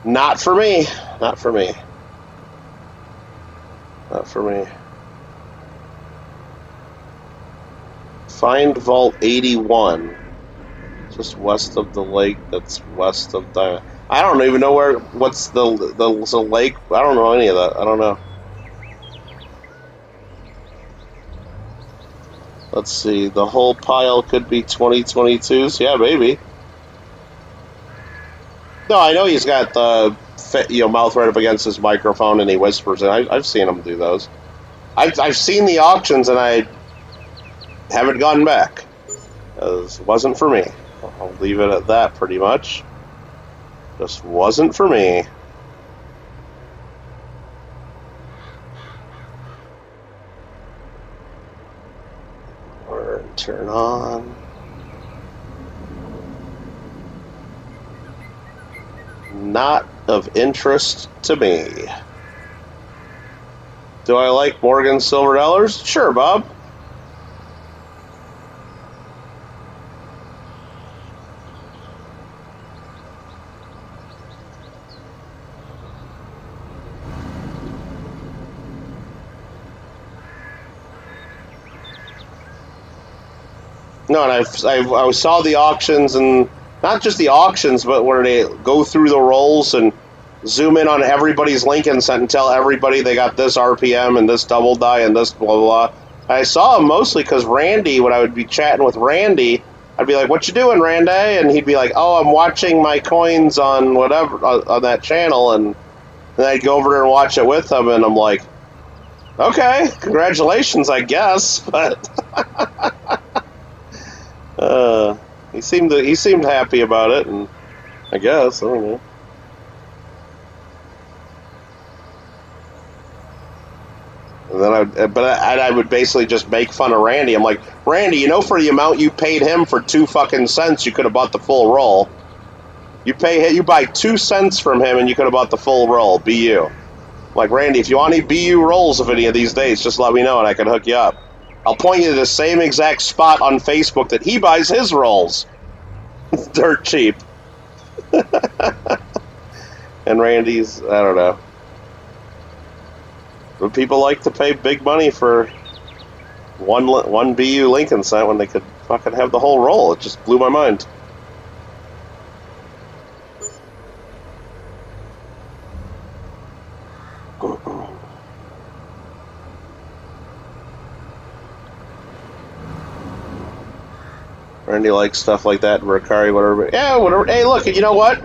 Speaker 1: not for me. Not for me. Not for me. Find Vault 81. Just west of the lake. That's west of the. I don't even know what's the lake. I don't know any of that. I don't know. Let's see, the whole pile could be 2022s. Yeah, maybe. No, I know he's got the mouth right up against his microphone and he whispers. And I've seen him do those. I've seen the auctions and I haven't gone back. It wasn't for me. I'll leave it at that pretty much. Just wasn't for me. Turn on. Not of interest to me. Do I like Morgan Silver Dollars? Sure, Bob. No, and I saw the auctions, and not just the auctions, but where they go through the rolls and zoom in on everybody's Lincoln set and tell everybody they got this RPM and this double die and this blah, blah, blah. I saw them mostly because Randy, when I would be chatting with Randy, I'd be like, what you doing, Randy? And he'd be like, oh, I'm watching my coins on whatever, on that channel, and then I'd go over there and watch it with him, and I'm like, okay, congratulations, I guess, but... he seemed happy about it, and I guess I don't know. And then I would basically just make fun of Randy. I'm like, Randy, you know, for the amount you paid him for 2 fucking cents, you could have bought the full roll. You buy 2 cents from him, and you could have bought the full roll. BU. I'm like, Randy, if you want any BU rolls of any of these days, just let me know, and I can hook you up. I'll point you to the same exact spot on Facebook that he buys his rolls. Dirt cheap. And Randy's, I don't know. But people like to pay big money for one BU Lincoln set when they could fucking have the whole roll. It just blew my mind. Randy likes stuff like that, Ricari, whatever. Yeah, whatever. Hey, look, you know what?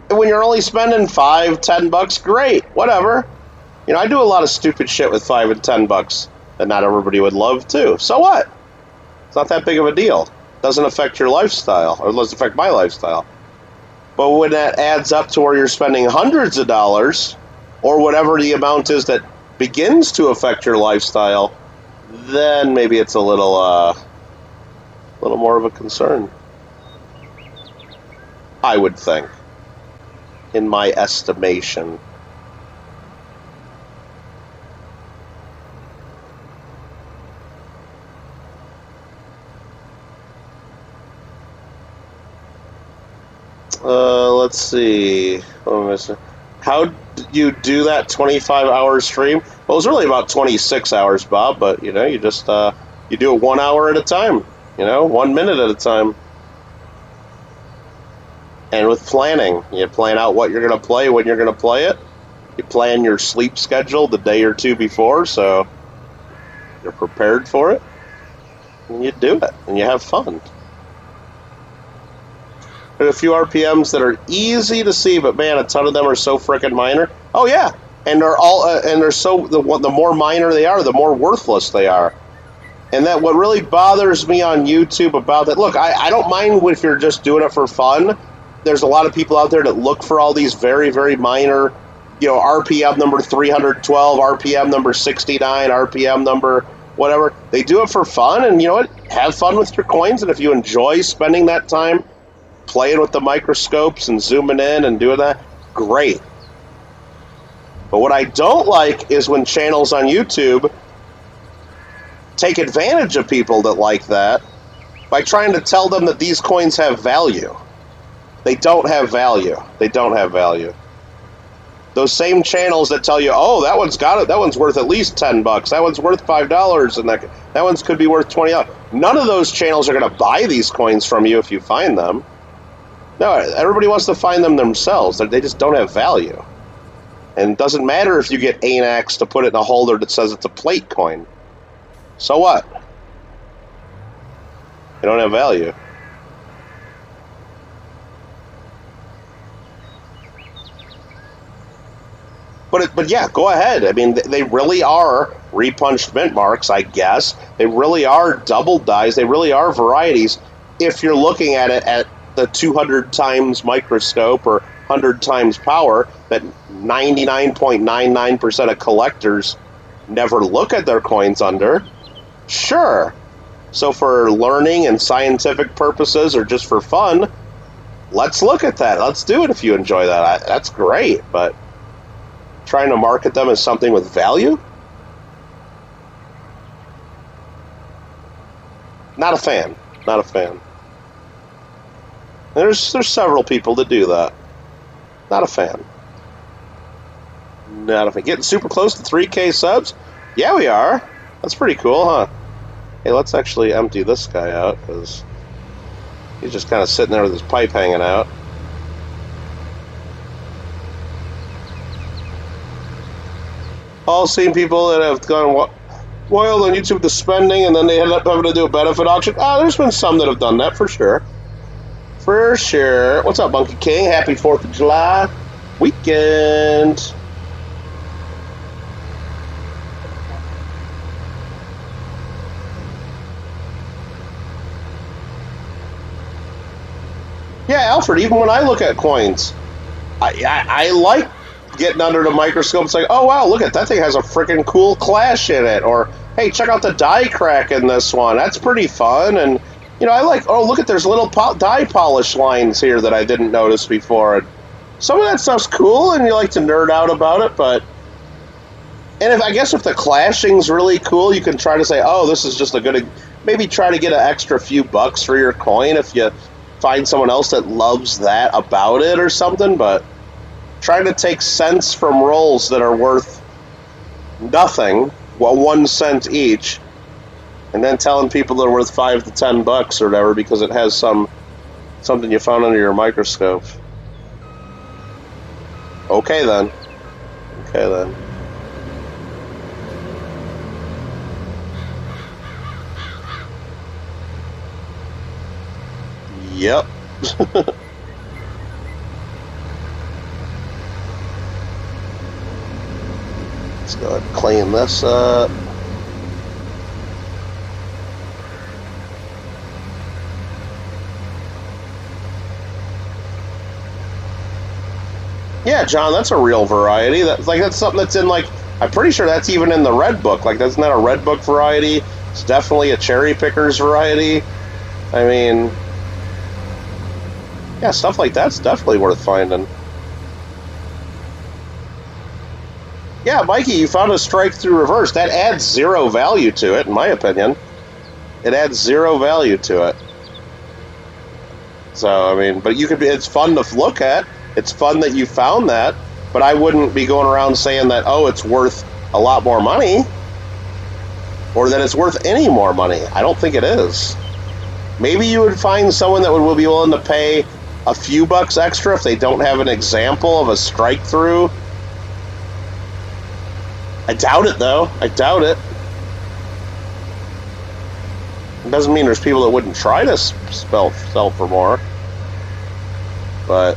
Speaker 1: When you're only spending $5-10, great, whatever. You know, I do a lot of stupid shit with $5 and $10 that not everybody would love too. So what? It's not that big of a deal. It doesn't affect your lifestyle, or it doesn't affect my lifestyle. But when that adds up to where you're spending hundreds of dollars, or whatever the amount is that begins to affect your lifestyle, then maybe it's a little more of a concern. I would think, in my estimation. Let's see. How did you do that 25-hour stream? Well, it was really about 26 hours, Bob, but, you know, you just, you do it 1 hour at a time, you know, 1 minute at a time. And with planning, you plan out what you're going to play, when you're going to play it. You plan your sleep schedule the day or two before, so you're prepared for it. And you do it, and you have fun. There's a few RPMs that are easy to see, but man, a ton of them are so frickin' minor. Oh yeah, and they're all and they're so the more minor they are, the more worthless they are. And that what really bothers me on YouTube about that. Look, I don't mind if you're just doing it for fun. There's a lot of people out there that look for all these very, very minor, you know, RPM number 312, RPM number 69, RPM number whatever. They do it for fun, and you know what? Have fun with your coins, and if you enjoy spending that time playing with the microscopes and zooming in and doing that, great. But what I don't like is when channels on YouTube take advantage of people that like that by trying to tell them that these coins have value. They don't have value. They don't have value. Those same channels that tell you, oh, that one's got it, that one's worth at least $10, that one's worth $5, and that one's could be worth $20. None of those channels are going to buy these coins from you if you find them. No, everybody wants to find them themselves. They just don't have value. And it doesn't matter if you get ANAX to put it in a holder that says it's a plate coin. So what? They don't have value. But yeah, go ahead. I mean, they really are repunched mint marks, I guess. They really are double dies. They really are varieties. If you're looking at it at the 200 times microscope or 100 times power that 99.99% of collectors never look at their coins under, sure. So for learning and scientific purposes or just for fun, let's look at that. Let's do it if you enjoy that. That's great, but trying to market them as something with value? Not a fan. Not a fan. There's several people that do that. Not a fan. Not a fan. Getting super close to 3K subs? Yeah, we are. That's pretty cool, huh? Hey, let's actually empty this guy out, because he's just kind of sitting there with his pipe hanging out. All seen people that have gone wild on YouTube with the spending, and then they end up having to do a benefit auction. Oh, there's been some that have done that, for sure. For sure. What's up, Monkey King? Happy 4th of July weekend. Yeah, Alfred, even when I look at coins, I like getting under the microscope. It's like, oh, wow, look at that thing has a freaking cool clash in it. Or, hey, check out the die crack in this one. That's pretty fun. And you know, I like, oh, look at, there's little die polish lines here that I didn't notice before. And some of that stuff's cool, and you like to nerd out about it, but... And I guess if the clashing's really cool, you can try to say, oh, this is just a good... Maybe try to get an extra few bucks for your coin if you find someone else that loves that about it or something, but trying to take cents from rolls that are worth nothing, well, 1 cent each, and then telling people they're worth $5 to $10 or whatever because it has something you found under your microscope. Okay then. Okay then. Yep. Let's go ahead and clean this up. Yeah, John, that's a real variety. That's something that's in like I'm pretty sure that's even in the red book. Like, that's not a red book variety. It's definitely a cherry pickers variety. I mean, yeah, stuff like that's definitely worth finding. Yeah, Mikey, you found a strike through reverse. That adds zero value to it, in my opinion. It adds zero value to it. So, I mean, but you could be, it's fun to look at. It's fun that you found that, but I wouldn't be going around saying that, oh, it's worth a lot more money, or that it's worth any more money. I don't think it is. Maybe you would find someone that would be willing to pay a few bucks extra if they don't have an example of a strike through. I doubt it, though. I doubt it. It doesn't mean there's people that wouldn't try to sell for more. But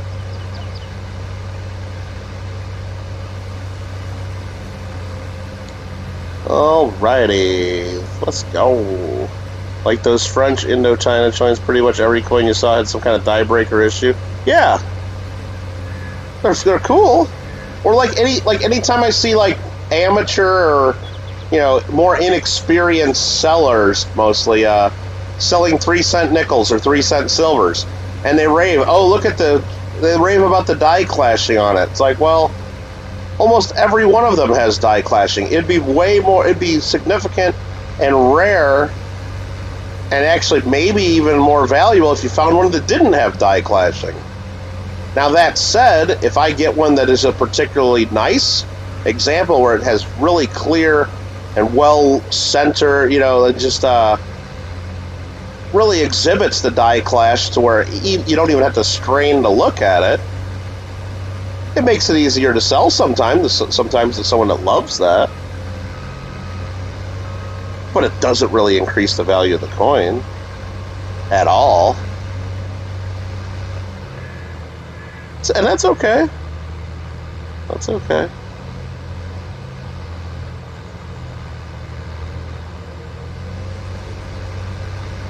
Speaker 1: alrighty, let's go. Like those French Indochina coins, pretty much every coin you saw had some kind of die breaker issue. Yeah, they're cool. Or like anytime I see like amateur or more inexperienced sellers, mostly selling 3-cent nickels or 3-cent silvers, and they rave. Oh, look at they rave about the die clashing on it. It's like, well, almost every one of them has die clashing. It'd be significant and rare, and actually maybe even more valuable if you found one that didn't have die clashing. Now that said, if I get one that is a particularly nice example where it has really clear and well center, just really exhibits the die clash to where you don't even have to strain to look at it, it makes it easier to sell sometimes to someone that loves that. But it doesn't really increase the value of the coin at all. And that's okay. That's okay.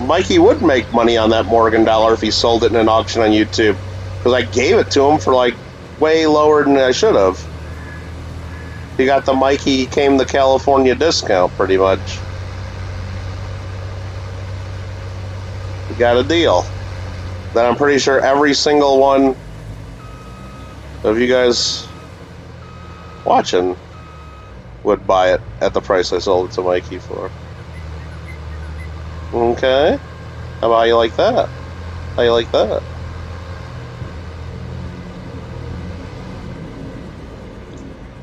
Speaker 1: Mikey would make money on that Morgan dollar if he sold it in an auction on YouTube, because I gave it to him for like way lower than I should have. He got the Mikey came to California discount, pretty much. We got a deal that I'm pretty sure every single one of you guys watching would buy it at the price I sold it to Mikey for. Okay. How about you like that? How you like that?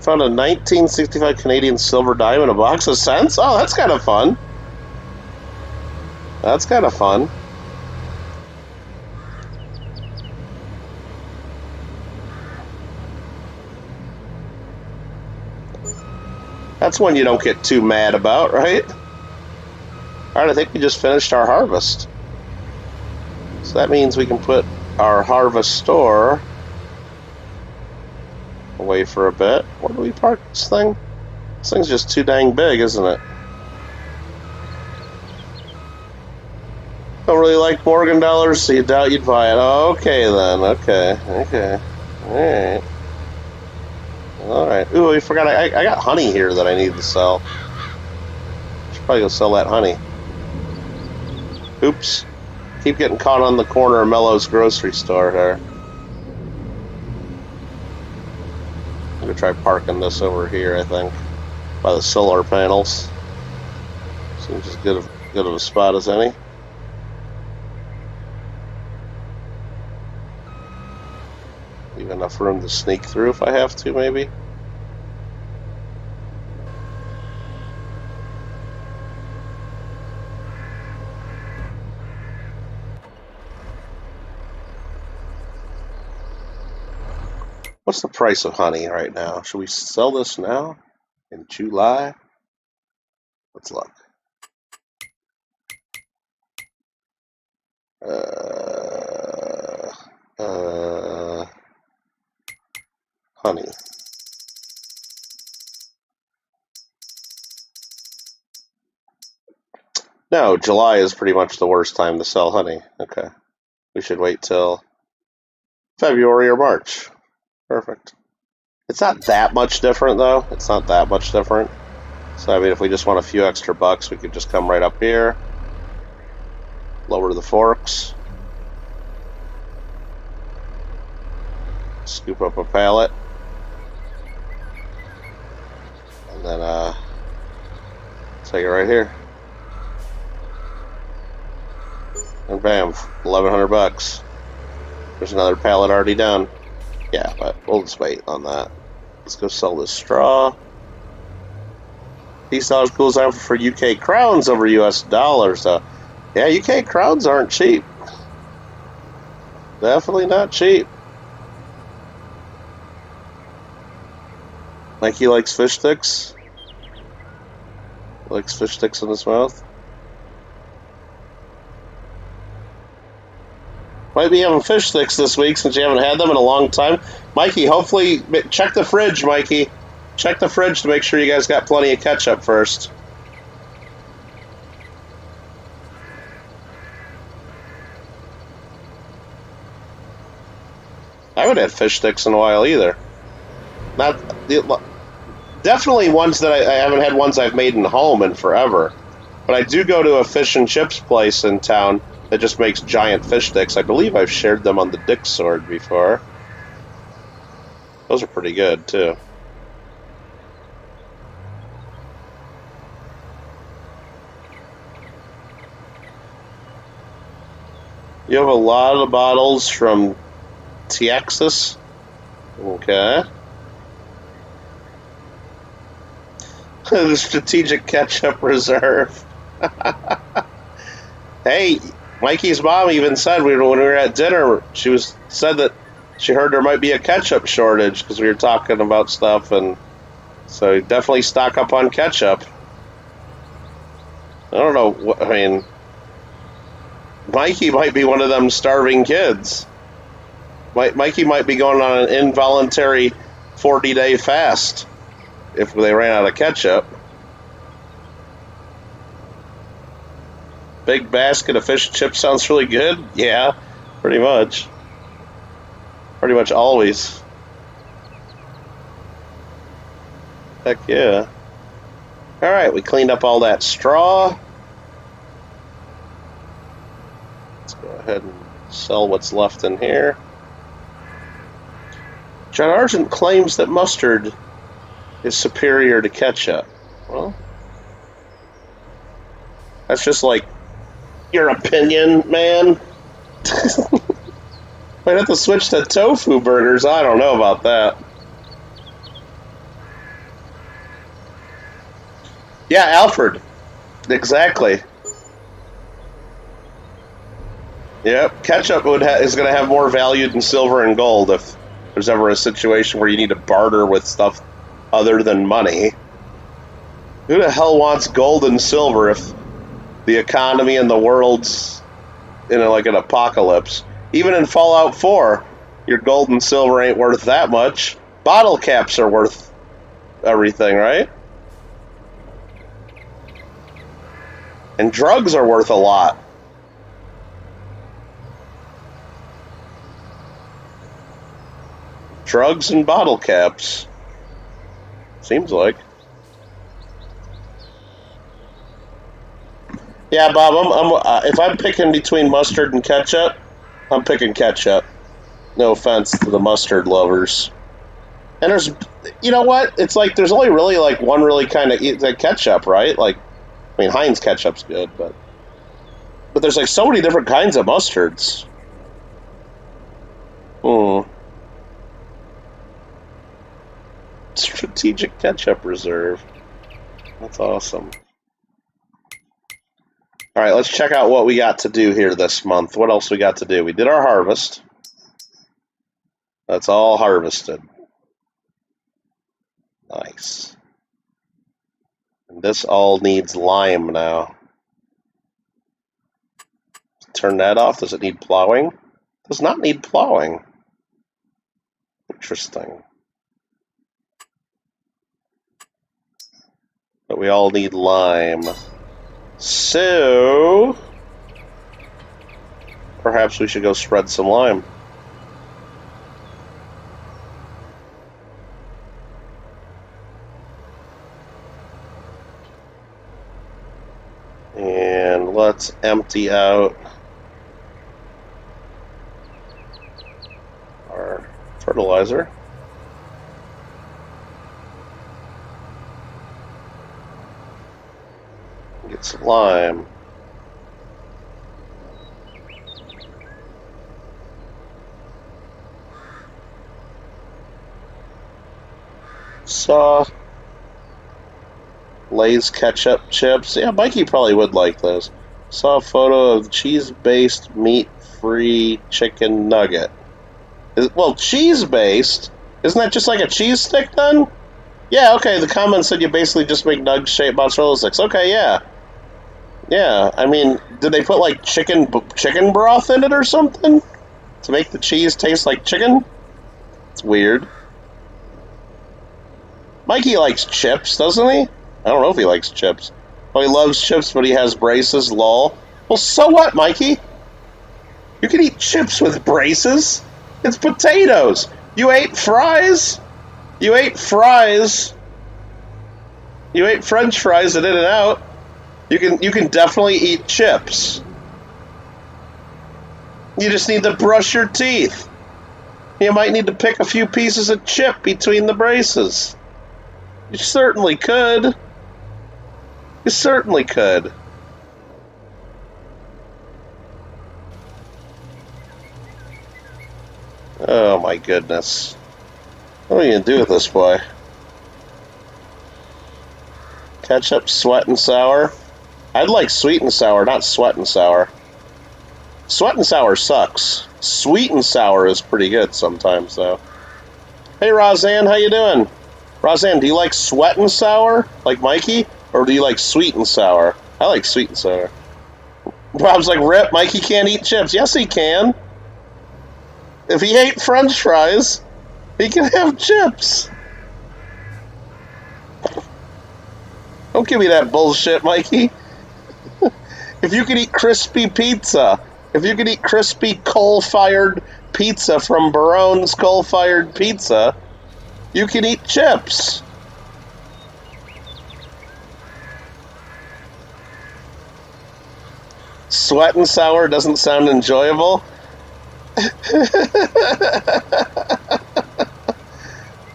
Speaker 1: Found a 1965 Canadian silver dime in a box of cents? Oh, that's kind of fun. That's kind of fun. That's one you don't get too mad about, right? Alright, I think we just finished our harvest. So that means we can put our harvest store away for a bit. Where do we park this thing? This thing's just too dang big, isn't it? Don't really like Morgan dollars, so you doubt you'd buy it. Okay then, okay. Alright. Alright. Ooh, I forgot, I got honey here that I need to sell. Should probably go sell that honey. Oops. Keep getting caught on the corner of Mello's grocery store here. I'm gonna try parking this over here, I think, by the solar panels. Seems as good of a spot as any. Leave enough room to sneak through if I have to, maybe. What's the price of honey right now? Should we sell this now? In July? Let's look. Honey. No, July is pretty much the worst time to sell honey. Okay. We should wait till February or March. Perfect. It's not that much different, though. It's not that much different. So, I mean, if we just want a few extra bucks, we could just come right up here. Lower the forks. Scoop up a pallet. And then, take it right here. And bam, 1,100 bucks. There's another pallet already done. Yeah, but we'll just wait on that. Let's go sell this straw. These dollars cools down for UK crowns over US dollars. Yeah, UK crowns aren't cheap. Definitely not cheap. Mikey likes fish sticks. Likes fish sticks in his mouth. Might be having fish sticks this week since you haven't had them in a long time. Mikey, hopefully, check the fridge, Mikey. Check the fridge to make sure you guys got plenty of ketchup first. I haven't had fish sticks in a while either. Definitely ones that I haven't had ones I've made in home in forever. But I do go to a fish and chips place in town that just makes giant fish sticks. I believe I've shared them on the Dick Sword before. Those are pretty good, too. You have a lot of bottles from Texas. Okay. The strategic ketchup reserve. Hey, Mikey's mom even said when we were at dinner, said that she heard there might be a ketchup shortage because we were talking about stuff, and so definitely stock up on ketchup. I don't know. I mean, Mikey might be one of them starving kids. Mikey might be going on an involuntary 40-day fast if they ran out of ketchup. Big basket of fish and chips sounds really good. Yeah, pretty much. Pretty much always. Heck yeah. Alright, we cleaned up all that straw. Let's go ahead and sell what's left in here. John Argent claims that mustard is superior to ketchup. Well, that's just like your opinion, man. Might have to switch to tofu burgers. I don't know about that. Yeah, Alfred. Exactly. Yep, ketchup is going to have more value than silver and gold if there's ever a situation where you need to barter with stuff other than money. Who the hell wants gold and silver if the economy and the world's in like an apocalypse? Even in Fallout 4, your gold and silver ain't worth that much. Bottle caps are worth everything, right? And drugs are worth a lot. Drugs and bottle caps. Seems like. Yeah, Bob, if I'm picking between mustard and ketchup, I'm picking ketchup. No offense to the mustard lovers. And there's, you know what? It's like there's only really like one really kind of like ketchup, right? Like, I mean, Heinz ketchup's good, but there's like so many different kinds of mustards. Strategic ketchup reserve. That's awesome. All right, let's check out what we got to do here this month. What else we got to do? We did our harvest. That's all harvested. Nice. And this all needs lime now. Turn that off. Does it need plowing? Does not need plowing. Interesting. But we all need lime. So, perhaps we should go spread some lime. let's empty out our fertilizer. Get some lime. Saw Lay's ketchup chips. Yeah, Mikey probably would like those. Saw a photo of cheese-based, meat-free chicken nugget. Well, cheese-based? Isn't that just like a cheese stick then? Yeah, okay, the comment said you basically just make nug-shaped mozzarella sticks. Okay, yeah. Yeah, I mean, did they put like chicken broth in it or something? To make the cheese taste like chicken? It's weird. Mikey likes chips, doesn't he? I don't know if he likes chips. Oh, he loves chips, but he has braces, lol. Well, so what, Mikey? You can eat chips with braces. It's potatoes. You ate fries. You ate fries. You ate French fries at In-N-Out. You can definitely eat chips. You just need to brush your teeth. You might need to pick a few pieces of chip between the braces. You certainly could. You certainly could. Oh my goodness. What are you gonna do with this boy? Ketchup, sweet and sour? I'd like sweet and sour, not sweat and sour. Sweat and sour sucks. Sweet and sour is pretty good sometimes, though. Hey, Roseanne, how you doing? Roseanne, do you like sweat and sour, like Mikey, or do you like sweet and sour? I like sweet and sour. Rob's like, rip, Mikey can't eat chips. Yes, he can. If he ate French fries, he can have chips. Don't give me that bullshit, Mikey. If you can eat crispy pizza, if you can eat crispy coal-fired pizza from Barone's coal-fired pizza, you can eat chips. Sweat and sour doesn't sound enjoyable.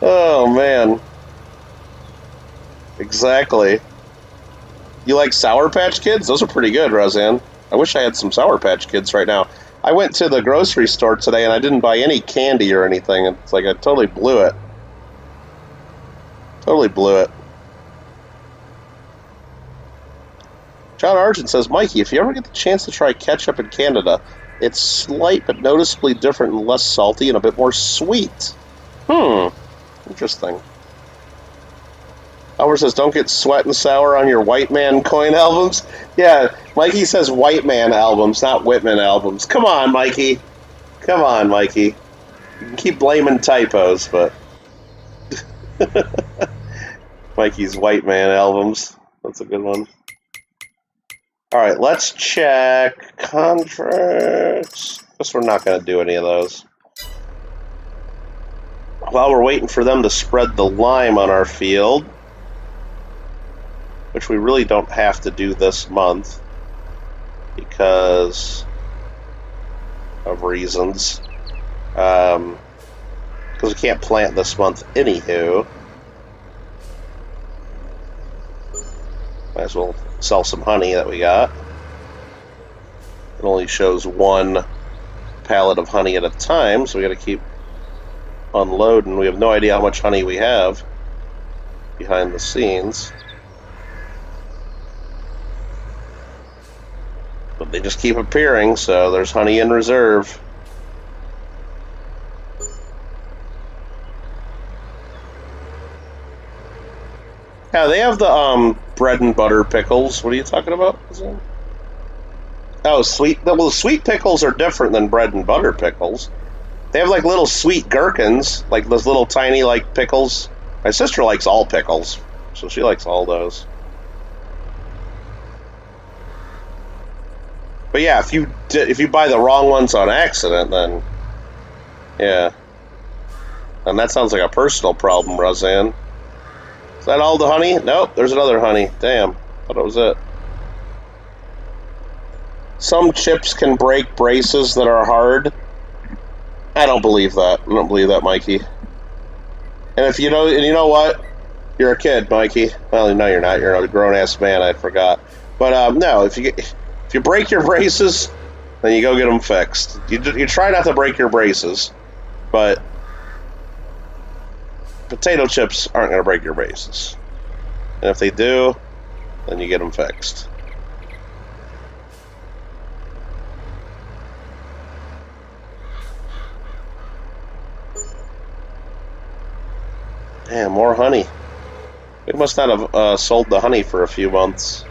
Speaker 1: Oh, man. Exactly. You like Sour Patch Kids? Those are pretty good, Roseanne. I wish I had some Sour Patch Kids right now. I went to the grocery store today and I didn't buy any candy or anything. It's like I totally blew it. Totally blew it. John Argent says, Mikey, if you ever get the chance to try ketchup in Canada, it's slight but noticeably different and less salty and a bit more sweet. Interesting. Albert says, don't get sweat and sour on your white man coin albums. Yeah, Mikey says white man albums, not Whitman albums. Come on, Mikey. Come on, Mikey. You can keep blaming typos, but... Mikey's white man albums. That's a good one. Alright, let's check contracts. Guess we're not going to do any of those. While we're waiting for them to spread the lime on our field, which we really don't have to do this month because of reasons. Because we can't plant this month anywho. Might as well sell some honey that we got. It only shows one pallet of honey at a time, so we gotta keep unloading. We have no idea how much honey we have behind the scenes. But they just keep appearing, so there's honey in reserve. Yeah, they have the bread and butter pickles. What are you talking about? Oh, sweet. Well, sweet pickles are different than bread and butter pickles. They have like little sweet gherkins, like those little tiny like pickles. My sister likes all pickles, so she likes all those. But yeah, if you buy the wrong ones on accident, then yeah, and that sounds like a personal problem, Roseanne. Is that all the honey? Nope, there's another honey. Damn, thought it was it. some chips can break braces that are hard. I don't believe that. I don't believe that, Mikey. And if you know, and you know what? You're a kid, Mikey. Well, no, you're not. You're a grown-ass man. I forgot. But no, if you break your braces, then you go get them fixed. You try not to break your braces, but potato chips aren't going to break your braces. And if they do, then you get them fixed. Damn, more honey. We must not have sold the honey for a few months.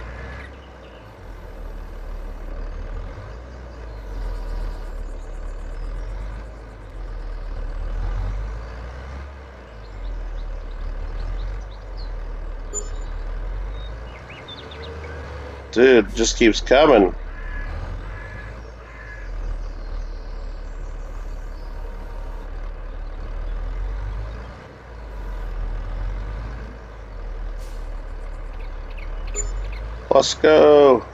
Speaker 1: Dude, just keeps coming. Let's go.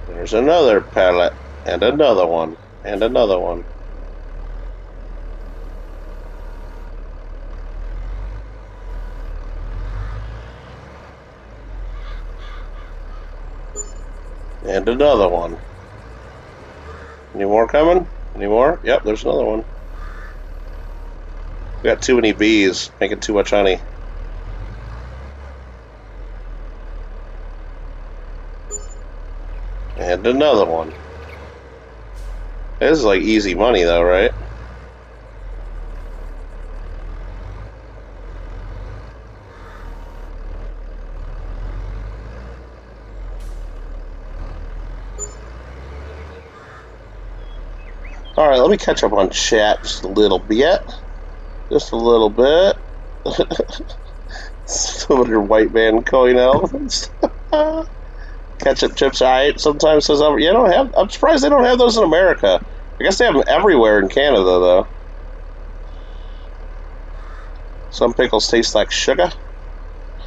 Speaker 1: There's another pallet, and another one, and another one. And another one. Any more coming? Any more? Yep, there's another one. We got too many bees, making too much honey. And another one. This is like easy money though, right? Alright, let me catch up on chat just a little bit. Just a little bit. Some of your white man coin elephants. Ketchup chips, alright. Sometimes says, you don't have. I'm surprised they don't have those in America. I guess they have them everywhere in Canada, though. Some pickles taste like sugar.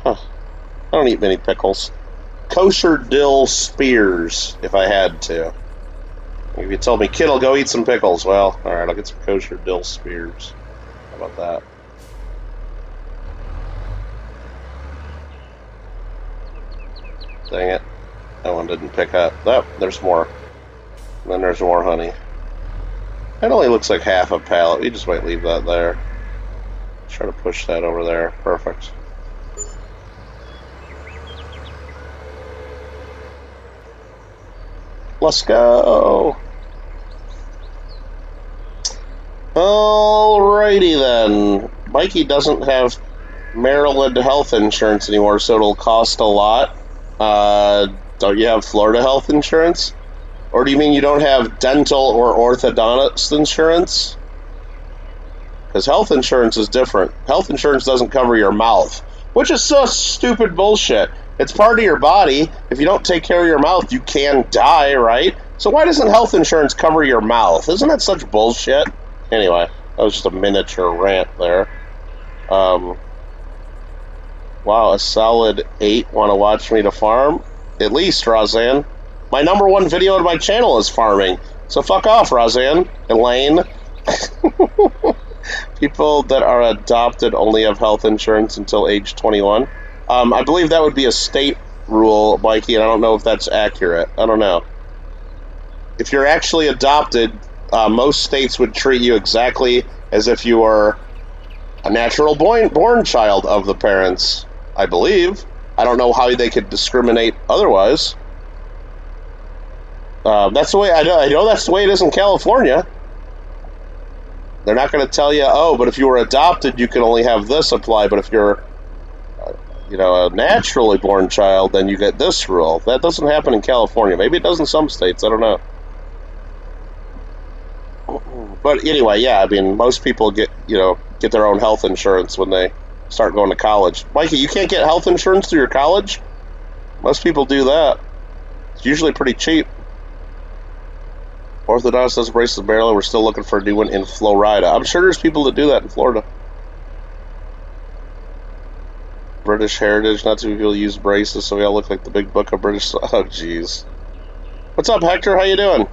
Speaker 1: Huh. I don't eat many pickles. Kosher dill spears, if I had to. If you told me, Kittle, go eat some pickles. Well, alright, I'll get some kosher dill spears. How about that? Dang it. That one didn't pick up. Oh, there's more. And then there's more honey. It only looks like half a pallet. We just might leave that there. Try to push that over there. Perfect. Let's go. Alrighty then. Mikey doesn't have Maryland health insurance anymore, so it'll cost a lot. Don't you have Florida health insurance? Or do you mean you don't have dental or orthodontist insurance? Because health insurance is different. Health insurance doesn't cover your mouth, which is so stupid bullshit. It's part of your body. If you don't take care of your mouth, you can die, right? So why doesn't health insurance cover your mouth? Isn't that such bullshit? Anyway, that was just a miniature rant there. Wow, a solid 8 want to watch me to farm? At least, Roseanne. My #1 video on my channel is farming. So fuck off, Roseanne. Elaine. People that are adopted only have health insurance until age 21. I believe that would be a state rule, Mikey, and I don't know if that's accurate. I don't know. If you're actually adopted, most states would treat you exactly as if you were a natural born child of the parents, I believe. I don't know how they could discriminate otherwise. That's the way I know that's the way it is in California. They're not going to tell you, oh, but if you were adopted, you can only have this apply. But if you're, a naturally born child, then you get this rule. That doesn't happen in California. Maybe it does in some states. I don't know. But anyway, yeah, I mean, most people get their own health insurance when they start going to college. Mikey, you can't get health insurance through your college? Most people do that. It's usually pretty cheap. Orthodox does braces in Maryland. We're still looking for a new one in Florida. I'm sure there's people that do that in Florida. British heritage. Not too many people use braces, so we all look like the big book of British... Oh, jeez. What's up, Hector? How you doing?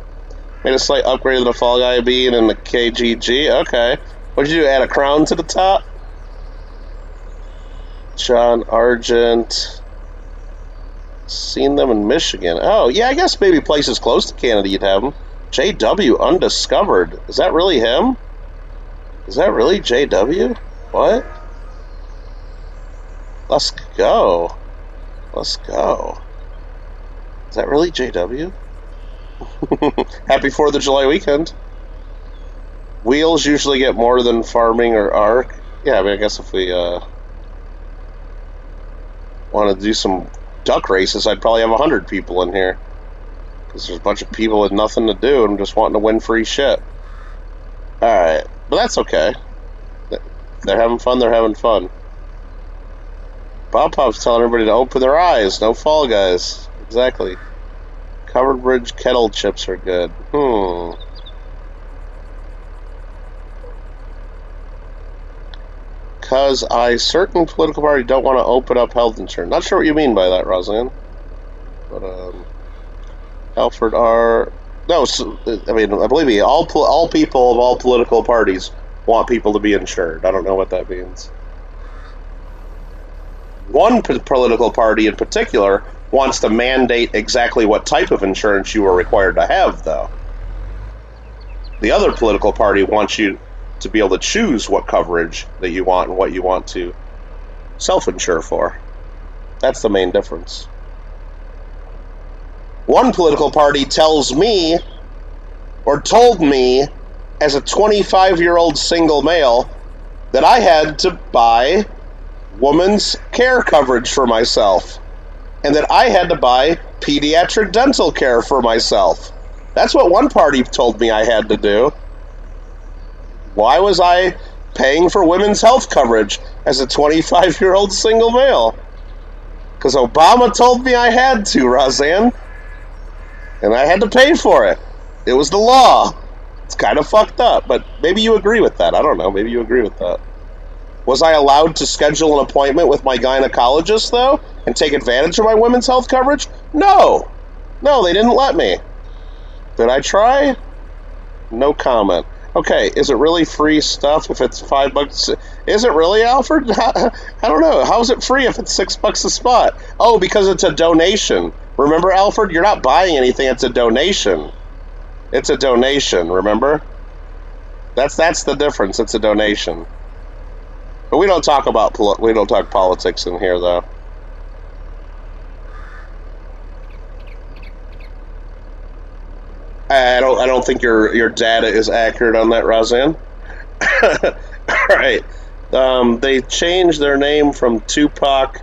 Speaker 1: Made a slight upgrade to the Fall Guy bean and the KGG. Okay. What'd you do? Add a crown to the top? John Argent. Seen them in Michigan. Oh, yeah, I guess maybe places close to Canada you'd have them. JW Undiscovered. Is that really him? Is that really JW? What? Let's go. Let's go. Is that really JW? Happy 4th of July weekend. Wheels usually get more than farming or ARC. Yeah, I mean, I guess if we want to do some duck races, I'd probably have 100 people in here. Because there's a bunch of people with nothing to do and just wanting to win free shit. Alright, but that's okay. They're having fun, they're having fun. Bob Pop's telling everybody to open their eyes. No Fall Guys. Exactly. Covered Bridge kettle chips are good. Because certain political party don't want to open up health insurance. Not sure what you mean by that, Roseanne. But, Alfred R. No, I mean, I believe me, all people of all political parties want people to be insured. I don't know what that means. One political party in particular wants to mandate exactly what type of insurance you are required to have, though. The other political party wants you to be able to choose what coverage that you want and what you want to self-insure for. That's the main difference. One political party tells me, or told me, as a 25-year-old single male, that I had to buy woman's care coverage for myself, and that I had to buy pediatric dental care for myself. That's what one party told me I had to do. Why was I paying for women's health coverage as a 25-year-old single male? Because Obama told me I had to, Roseanne. And I had to pay for it. It was the law. It's kind of fucked up, but maybe you agree with that. I don't know. Maybe you agree with that. Was I allowed to schedule an appointment with my gynecologist, though, and take advantage of my women's health coverage? No. No, they didn't let me. Did I try? No comment. Okay, is it really free stuff if it's $5? Is it really, Alfred? I don't know. How is it free if it's $6 a spot? Oh, because it's a donation. Remember, Alfred? You're not buying anything. It's a donation. It's a donation, remember? That's the difference. It's a donation. But we don't talk politics in here, though. I don't think your data is accurate on that, Roseanne. Alright. They changed their name from Tupac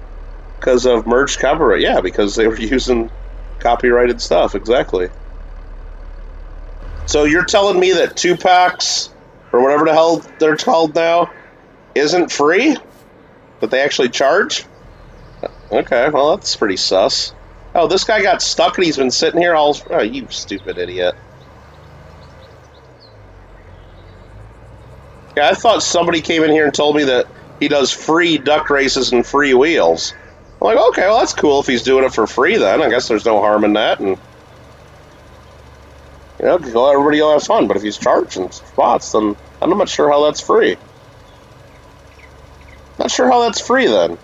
Speaker 1: because of merged copyright. Yeah, because they were using copyrighted stuff, exactly. So you're telling me that Tupac's, or whatever the hell they're called now, isn't free? That they actually charge? Okay, well that's pretty sus. Oh, this guy got stuck and he's been sitting here all... Oh, you stupid idiot. Yeah, I thought somebody came in here and told me that he does free duck races and free wheels. I'm like, okay, well that's cool if he's doing it for free then. I guess there's no harm in that. And, you know, everybody will have fun. But if he's charging spots, then I'm not sure how that's free. Not sure how that's free then.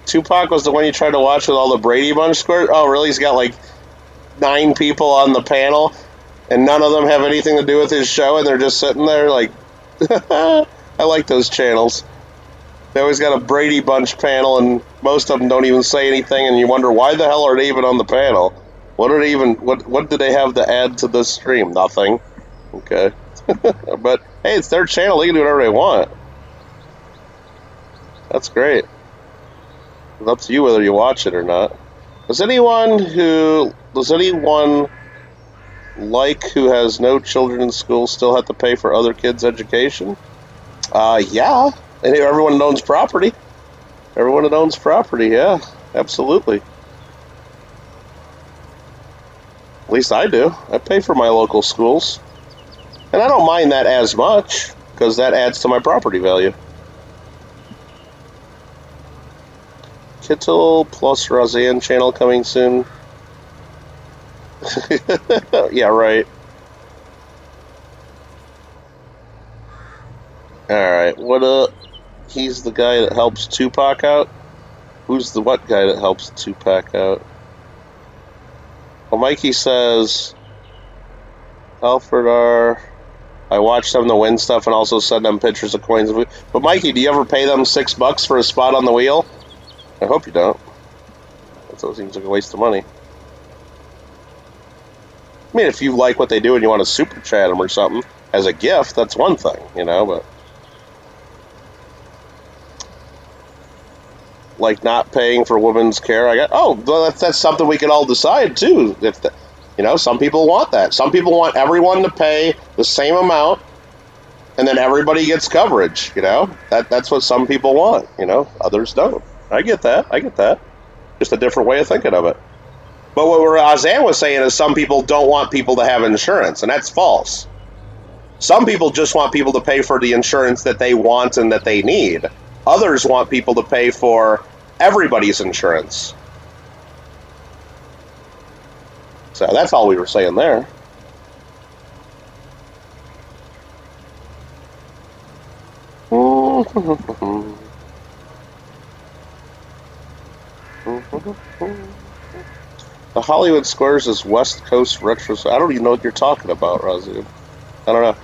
Speaker 1: Tupac was the one you tried to watch with all the Brady Bunch squares? Oh, really? He's got like 9 people on the panel, and none of them have anything to do with his show, and they're just sitting there like... I like those channels. They always got a Brady Bunch panel, and most of them don't even say anything, and you wonder, why the hell are they even on the panel? What did they have to add to this stream? Nothing. Okay. But, hey, it's their channel. They can do whatever they want. That's great. It's up to you whether you watch it or not. Does anyone who has no children in school still have to pay for other kids' education? Yeah. And everyone that owns property. Everyone that owns property, yeah. Absolutely. At least I do. I pay for my local schools. And I don't mind that as much, because that adds to my property value. Kittle plus Roseanne channel coming soon. Yeah, right. Alright, what he's the guy that helps Tupac out? Who's the what guy that helps Tupac out? Well, Mikey says, Alfred R. I watch them to win stuff and also send them pictures of coins. But Mikey, do you ever pay them $6 for a spot on the wheel? I hope you don't. That seems like a waste of money. I mean, if you like what they do and you want to super chat them or something as a gift, that's one thing, you know, but like not paying for women's care, well, that's something we could all decide too. If some people want that. Some people want everyone to pay the same amount, and then everybody gets coverage. That's what some people want. Others don't. I get that. Just a different way of thinking of it. But what Roseanne was saying is some people don't want people to have insurance, and that's false. Some people just want people to pay for the insurance that they want and that they need. Others want people to pay for everybody's insurance. So that's all we were saying there. The Hollywood Squares is West Coast Retro. I don't even know what you're talking about, Razoo. I don't know.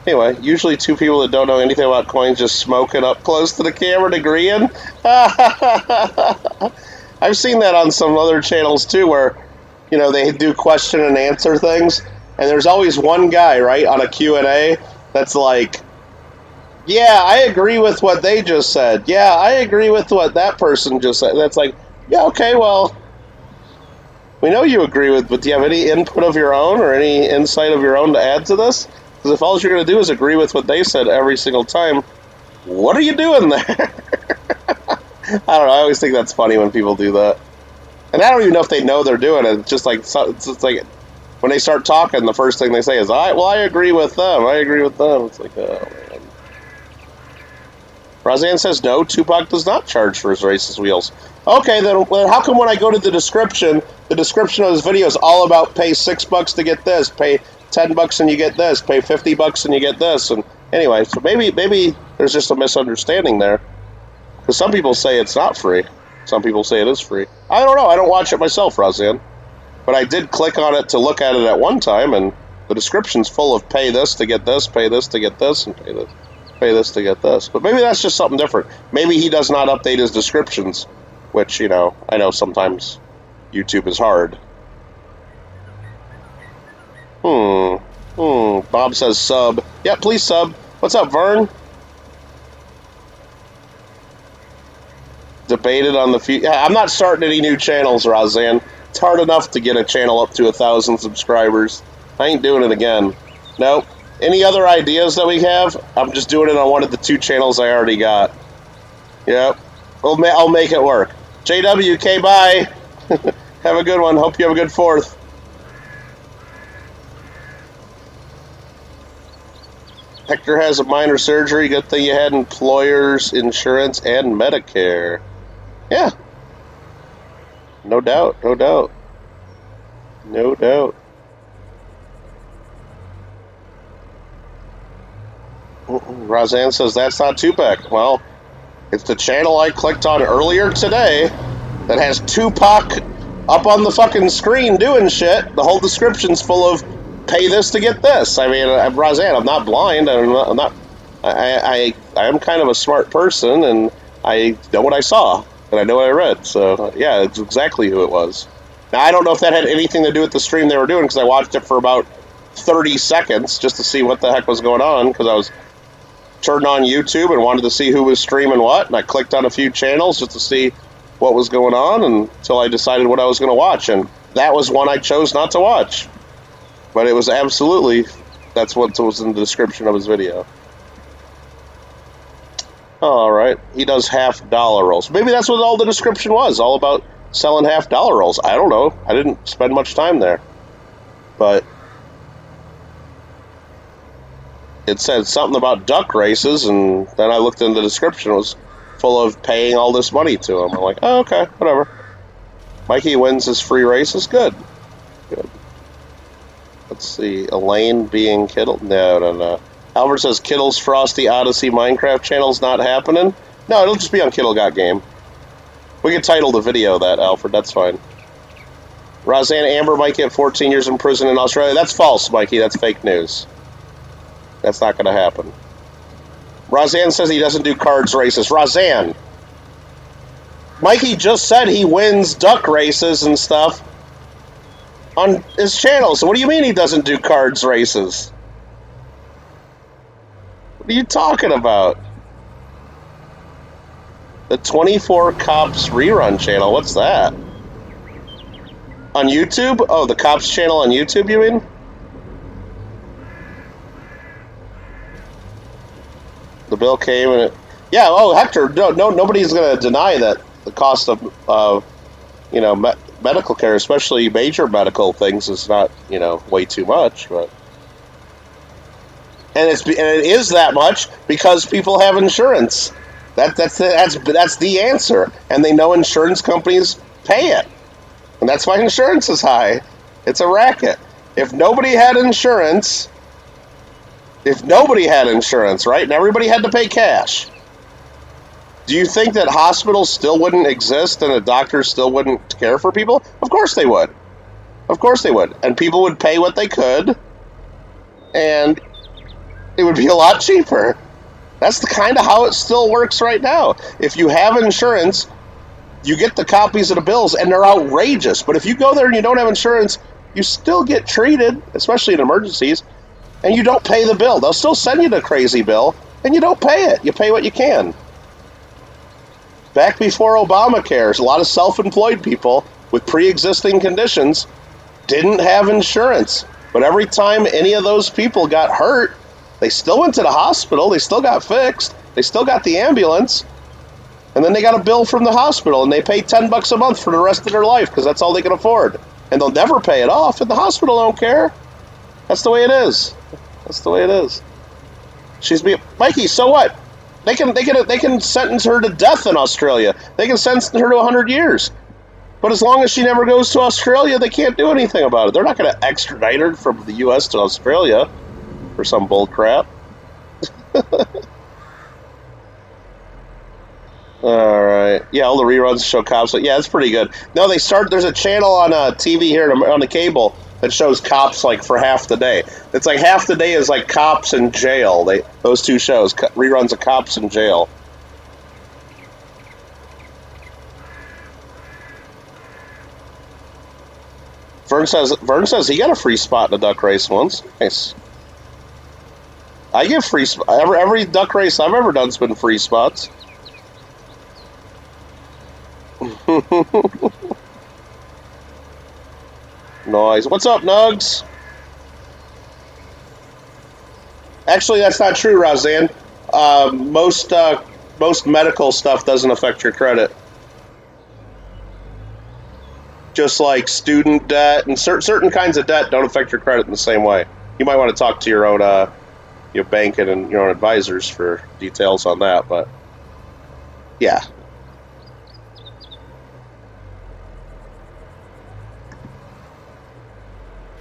Speaker 1: Anyway, usually two people that don't know anything about coins just smoking up close to the camera and agreeing. I've seen that on some other channels too, where they do question and answer things, and there's always one guy, right, on a Q&A that's like, yeah, I agree with what they just said. Yeah, I agree with what that person just said. That's like, yeah, okay, well, we know you agree with, but do you have any input of your own or any insight of your own to add to this? Because if all you're going to do is agree with what they said every single time, what are you doing there? I don't know. I always think that's funny when people do that. And I don't even know if they know they're doing it. It's just like when they start talking, the first thing they say is, I agree with them. I agree with them. It's like, oh, man. Roseanne says, no, Tupac does not charge for his racist wheels. Okay, then how come when I go to the description of his video is all about pay $6 to get this, pay $10 and you get this, pay $50 and you get this? And anyway, so maybe there's just a misunderstanding there. Because some people say it's not free. Some people say it is free. I don't know. I don't watch it myself, Roseanne. But I did click on it to look at it at one time, and the description's full of pay this to get this, pay this to get this, and pay this to get this. But maybe that's just something different. Maybe he does not update his descriptions, which, I know sometimes YouTube is hard. Bob says sub. Yeah, please sub. What's up, Vern? Debated on the future. I'm not starting any new channels, Roseanne. It's hard enough to get a channel up to 1,000 subscribers. I ain't doing it again. Nope. Any other ideas that we have? I'm just doing it on one of the 2 channels I already got. Yep. I'll make it work. JWK, bye. Have a good one. Hope you have a good 4th. Hector has a minor surgery. Good thing you had employer's insurance and Medicare. Yeah. No doubt. Roseanne says that's not Tupac. Well, it's the channel I clicked on earlier today that has Tupac up on the fucking screen doing shit. The whole description's full of pay this to get this. I mean, Roseanne, I'm not blind. I am kind of a smart person, and I know what I saw, and I know what I read. So, yeah, it's exactly who it was. Now, I don't know if that had anything to do with the stream they were doing, because I watched it for about 30 seconds just to see what the heck was going on, because I was turned on YouTube and wanted to see who was streaming what, and I clicked on a few channels just to see what was going on until I decided what I was going to watch, and that was one I chose not to watch. But it was absolutely, that's what was in the description of his video. Alright, he does half-dollar rolls. Maybe that's what all the description was, all about selling half-dollar rolls. I don't know. I didn't spend much time there. But it said something about duck races, and then I looked in the description. It was full of paying all this money to him. I'm like, oh, okay, whatever. Mikey wins his free races. Good. Good. Let's see. Elaine being Kittle. No. Albert says Kittle's Frosty Odyssey Minecraft channel's not happening. No, it'll just be on kittlegotgame. We can title the video that, Alfred. That's fine. Roseanne Amber might get 14 years in prison in Australia. That's false, Mikey. That's fake news. That's not going to happen. Roseanne says he doesn't do cards races. Roseanne! Mikey just said he wins duck races and stuff on his channel. So what do you mean he doesn't do cards races? What are you talking about? The 24 Cops rerun channel. What's that? On YouTube? Oh, the Cops channel on YouTube, you mean? The bill came and it... Yeah, oh, Hector, nobody's going to deny that the cost of, medical care, especially major medical things, is not, way too much, but... And it is that much because people have insurance. That's the answer. And they know insurance companies pay it. And that's why insurance is high. It's a racket. If nobody had insurance, right, and everybody had to pay cash, do you think that hospitals still wouldn't exist and that doctors still wouldn't care for people? Of course they would. Of course they would. And people would pay what they could, and it would be a lot cheaper. That's the kind of how it still works right now. If you have insurance, you get the copies of the bills, and they're outrageous. But if you go there and you don't have insurance, you still get treated, especially in emergencies, and you don't pay the bill. They'll still send you the crazy bill, and you don't pay it. You pay what you can. Back before Obamacare, a lot of self-employed people with pre-existing conditions didn't have insurance. But every time any of those people got hurt, they still went to the hospital, they still got fixed, they still got the ambulance, and then they got a bill from the hospital, and they pay $10 a month for the rest of their life because that's all they can afford. And they'll never pay it off, and the hospital don't care. That's the way it is. That's the way it is. Mikey, so what? They can sentence her to death in Australia. They can sentence her to 100 years. But as long as she never goes to Australia, they can't do anything about it. They're not going to extradite her from the U.S. to Australia for some bull crap. Alright. Yeah, all the reruns show cops. Yeah, it's pretty good. No, there's a channel on TV here on the cable that shows cops like for half the day. It's like half the day is like cops in jail. Those two shows, reruns of cops in jail. Vern says he got a free spot in a duck race once. Nice. I give free every duck race I've ever done's been free spots. Noise. What's up, Nugs? Actually, that's not true, Roseanne. Most medical stuff doesn't affect your credit. Just like student debt and certain kinds of debt don't affect your credit in the same way. You might want to talk to your own your bank and your own advisors for details on that, but yeah.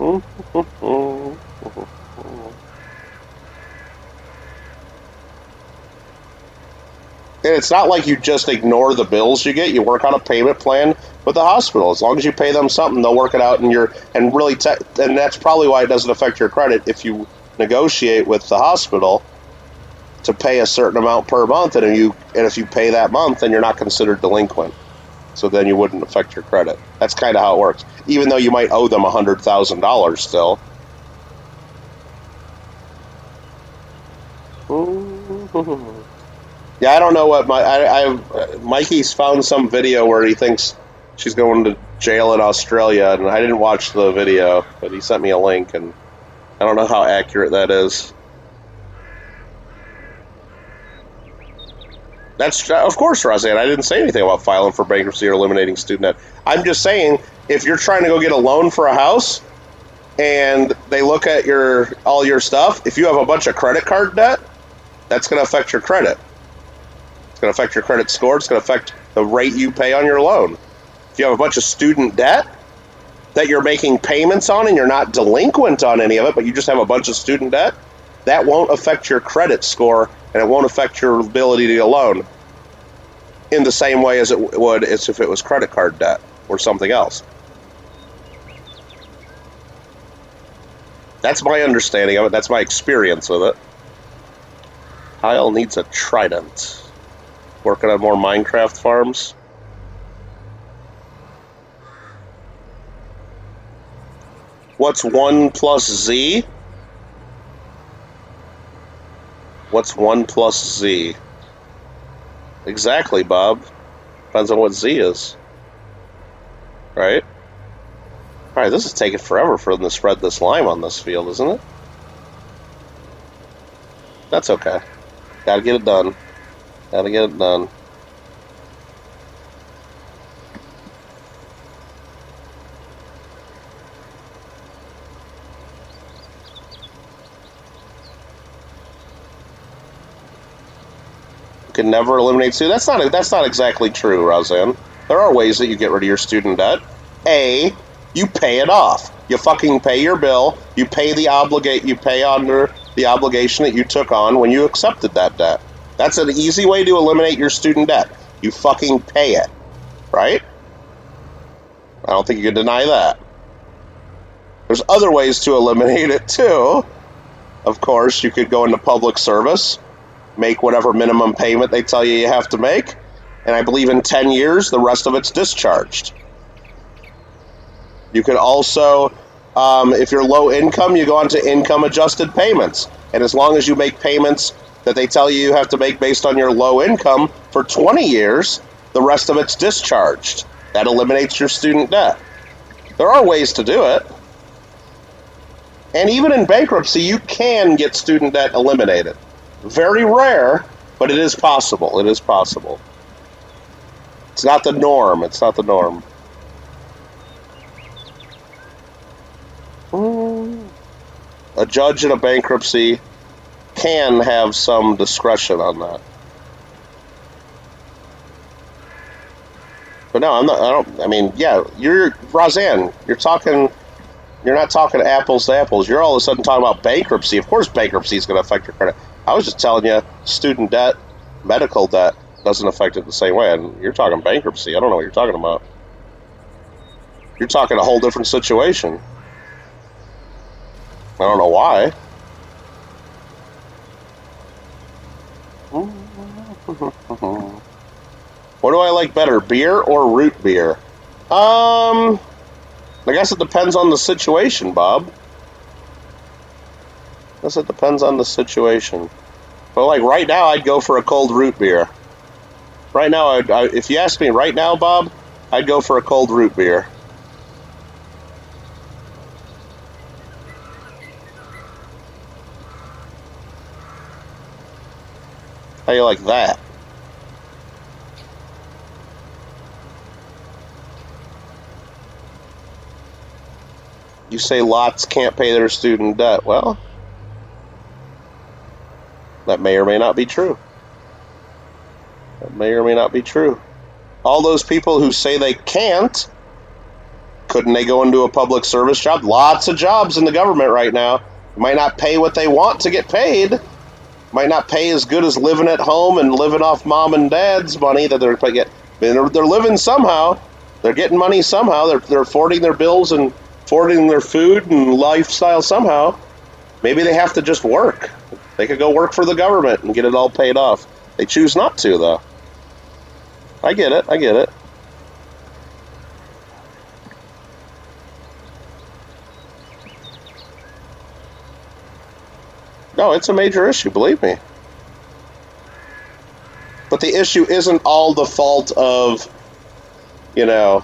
Speaker 1: And it's not like you just ignore the bills you get. You work on a payment plan with the hospital. As long as you pay them something, they'll work it out and that's probably why it doesn't affect your credit if you negotiate with the hospital to pay a certain amount per month, and if you pay that month, then you're not considered delinquent. So then you wouldn't affect your credit. That's kind of how it works. Even though you might owe them $100,000 still. Yeah, I don't know what Mikey's found some video where he thinks she's going to jail in Australia, and I didn't watch the video, but he sent me a link, and I don't know how accurate that is. That's, of course, Roseanne. I didn't say anything about filing for bankruptcy or eliminating student debt. I'm just saying, if you're trying to go get a loan for a house, and they look at all your stuff, if you have a bunch of credit card debt, that's going to affect your credit. It's going to affect your credit score. It's going to affect the rate you pay on your loan. If you have a bunch of student debt that you're making payments on and you're not delinquent on any of it, but you just have a bunch of student debt, that won't affect your credit score and it won't affect your ability to get a loan in the same way as it would as if it was credit card debt or something else. That's my understanding of it. That's my experience with it. Kyle needs a trident. Working on more Minecraft farms. What's 1 plus Z? What's 1 plus Z? Exactly, Bob. Depends on what Z is. Right? Alright, this is taking forever for them to spread this lime on this field, isn't it? That's okay. Gotta get it done. Gotta get it done. Can never eliminate student. That's not exactly true, Roseanne. There are ways that you get rid of your student debt. A, you pay it off. You fucking pay your bill. You pay you pay under the obligation that you took on when you accepted that debt. That's an easy way to eliminate your student debt. You fucking pay it, right? I don't think you can deny that. There's other ways to eliminate it too. Of course, you could go into public service. Make whatever minimum payment they tell you have to make, and I believe in 10 years, the rest of it's discharged. You could also, if you're low income, you go on to income-adjusted payments, and as long as you make payments that they tell you have to make based on your low income for 20 years, the rest of it's discharged. That eliminates your student debt. There are ways to do it. And even in bankruptcy, you can get student debt eliminated. Very rare, but it is possible. It is possible. It's not the norm. It's not the norm. A judge in a bankruptcy can have some discretion on that. But no, Roseanne, you're not talking apples to apples. You're all of a sudden talking about bankruptcy. Of course bankruptcy is going to affect your credit. I was just telling you, student debt, medical debt doesn't affect it the same way. And you're talking bankruptcy. I don't know what you're talking about. You're talking a whole different situation. I don't know why. What do I like better, beer or root beer? I guess it depends on the situation, Bob. I guess it depends on the situation. But like right now, I'd go for a cold root beer. Right now, if you ask me right now, Bob, I'd go for a cold root beer. How you like that? You say lots can't pay their student debt. Well, that may or may not be true. That may or may not be true. All those people who say they can't, couldn't they go into a public service job? Lots of jobs in the government right now. Might not pay what they want to get paid. Might not pay as good as living at home and living off mom and dad's money that they're getting. They're living somehow. They're getting money somehow. They're affording their bills and affording their food and lifestyle somehow. Maybe they have to just work. They could go work for the government and get it all paid off. They choose not to, though. I get it. I get it. No, it's a major issue, believe me. But the issue isn't all the fault of, a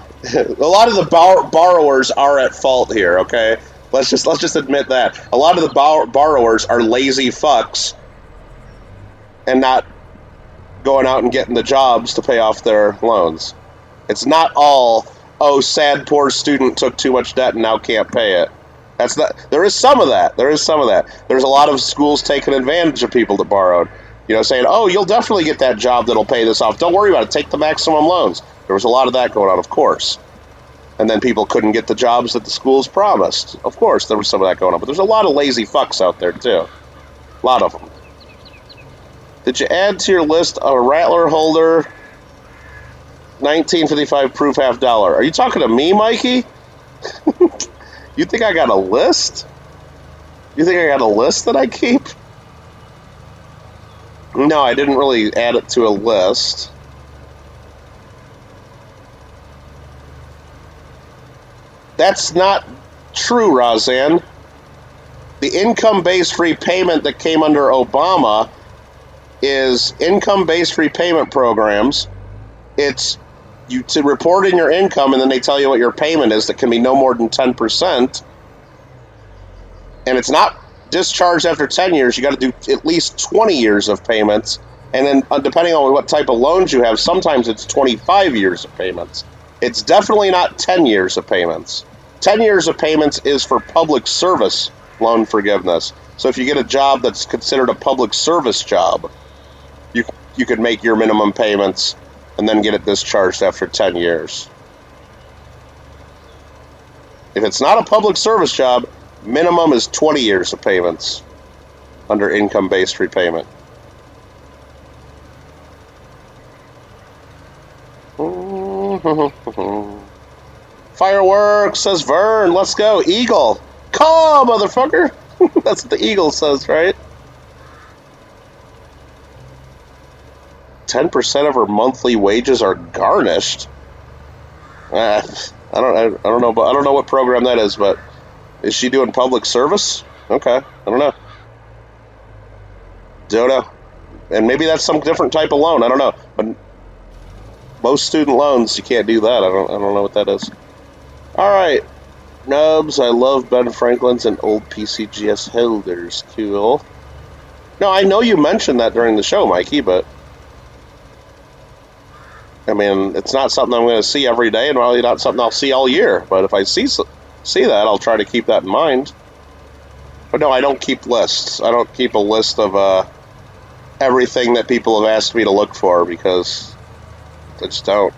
Speaker 1: lot of the borrowers are at fault here, okay? Let's just admit that. A lot of the borrowers are lazy fucks and not going out and getting the jobs to pay off their loans. It's not all, sad poor student took too much debt and now can't pay it. There is some of that. There's a lot of schools taking advantage of people that borrowed. You know, saying, oh, you'll definitely get that job that'll pay this off. Don't worry about it. Take the maximum loans. There was a lot of that going on, of course. And then people couldn't get the jobs that the schools promised. Of course, there was some of that going on. But there's a lot of lazy fucks out there, too. A lot of them. Did you add to your list a Rattler holder 1955 proof $50? Are you talking to me, Mikey? You think I got a list? You think I got a list that I keep? No, I didn't really add it to a list. That's not true, Roseanne. The income-based repayment that came under Obama is income-based repayment programs. It's you to report in your income, and then they tell you what your payment is that can be no more than 10%. And it's not discharged after 10 years. You got to do at least 20 years of payments. And then depending on what type of loans you have, sometimes it's 25 years of payments. It's definitely not 10 years of payments. 10 years of payments is for public service loan forgiveness. So if you get a job that's considered a public service job, you could make your minimum payments and then get it discharged after 10 years. If it's not a public service job, minimum is 20 years of payments under income-based repayment. Fireworks, says Vern. Let's go. Eagle. Call, motherfucker. That's what the eagle says, right? 10% of her monthly wages are garnished. I don't know, but I don't know what program that is. But is she doing public service? Okay, I don't know. Don't know. And maybe that's some different type of loan. I don't know. But most student loans, you can't do that. I don't know what that is. All right, Nubs. I love Ben Franklin's and old PCGS holders. Cool. No, I know you mentioned that during the show, Mikey, but I mean, it's not something I'm going to see every day, and probably not something I'll see all year. But if I see that, I'll try to keep that in mind. But no, I don't keep lists. I don't keep a list of everything that people have asked me to look for, because I just don't.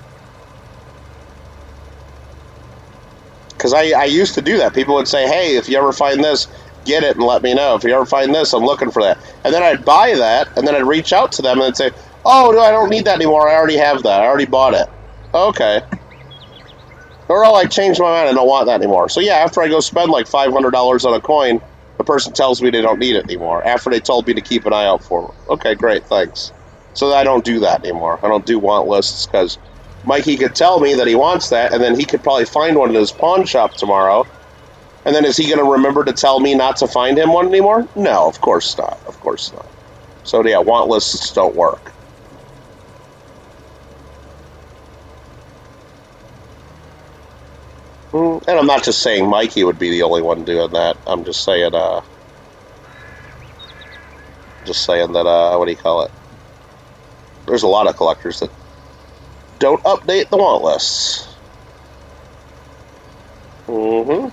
Speaker 1: Because I used to do that. People would say, hey, if you ever find this, get it and let me know. If you ever find this, I'm looking for that. And then I'd buy that, and then I'd reach out to them and say, oh, no, I don't need that anymore. I already have that. I already bought it. Okay. Or, oh, I changed my mind. I don't want that anymore. So, yeah, after I go spend like $500 on a coin, the person tells me they don't need it anymore. After they told me to keep an eye out for them. Okay, great, thanks. So I don't do that anymore. I don't do want lists, because Mikey could tell me that he wants that, and then he could probably find one in his pawn shop tomorrow. And then is he going to remember to tell me not to find him one anymore? No, of course not. Of course not. So, yeah, want lists don't work. And I'm not just saying Mikey would be the only one doing that. I'm just saying, that, what do you call it? There's a lot of collectors that don't update the want lists. Mm-hmm.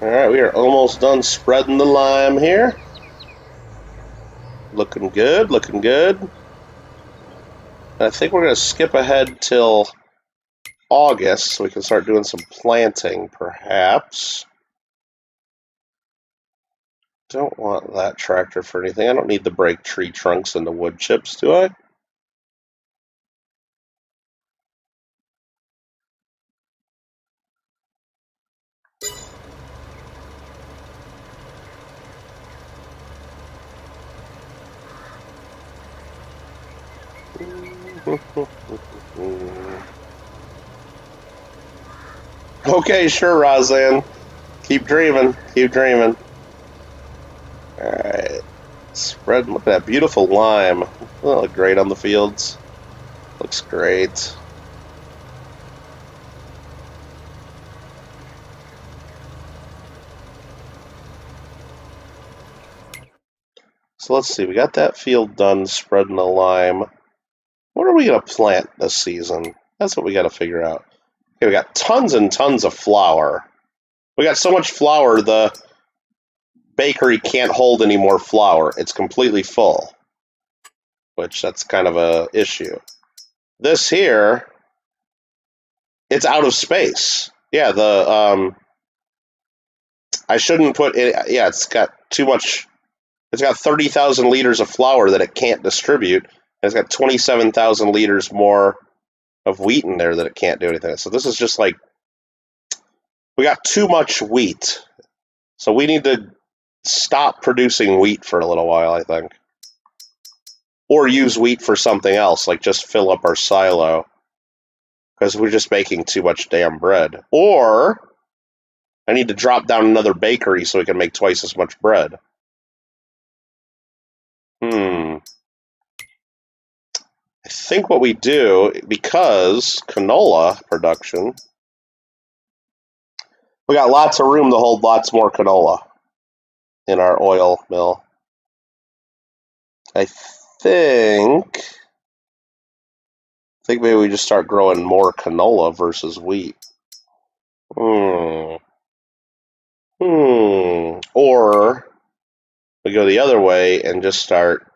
Speaker 1: Alright, we are almost done spreading the lime here. Looking good, looking good. I think we're going to skip ahead till August so we can start doing some planting, perhaps. Don't want that tractor for anything. I don't need to break tree trunks into wood chips, do I? Okay, sure, Roseanne. Keep dreaming. Keep dreaming. Alright. Spread. Look at that beautiful lime. Doesn't that look great on the fields? Looks great. So let's see. We got that field done spreading the lime. What are we going to plant this season? That's what we got to figure out. Okay, we got tons and tons of flour. We got so much flour, the bakery can't hold any more flour. It's completely full, which that's kind of a issue. This here, it's out of space. Yeah, I shouldn't put it. Yeah, it's got too much. It's got 30,000 liters of flour that it can't distribute. And it's got 27,000 liters more of wheat in there that it can't do anything. So this is just like, we got too much wheat. So we need to stop producing wheat for a little while, I think. Or use wheat for something else, like just fill up our silo. Because we're just making too much damn bread. Or I need to drop down another bakery so we can make twice as much bread. I think what we do, because canola production, we got lots of room to hold lots more canola in our oil mill. I think maybe we just start growing more canola versus wheat. Or we go the other way and just start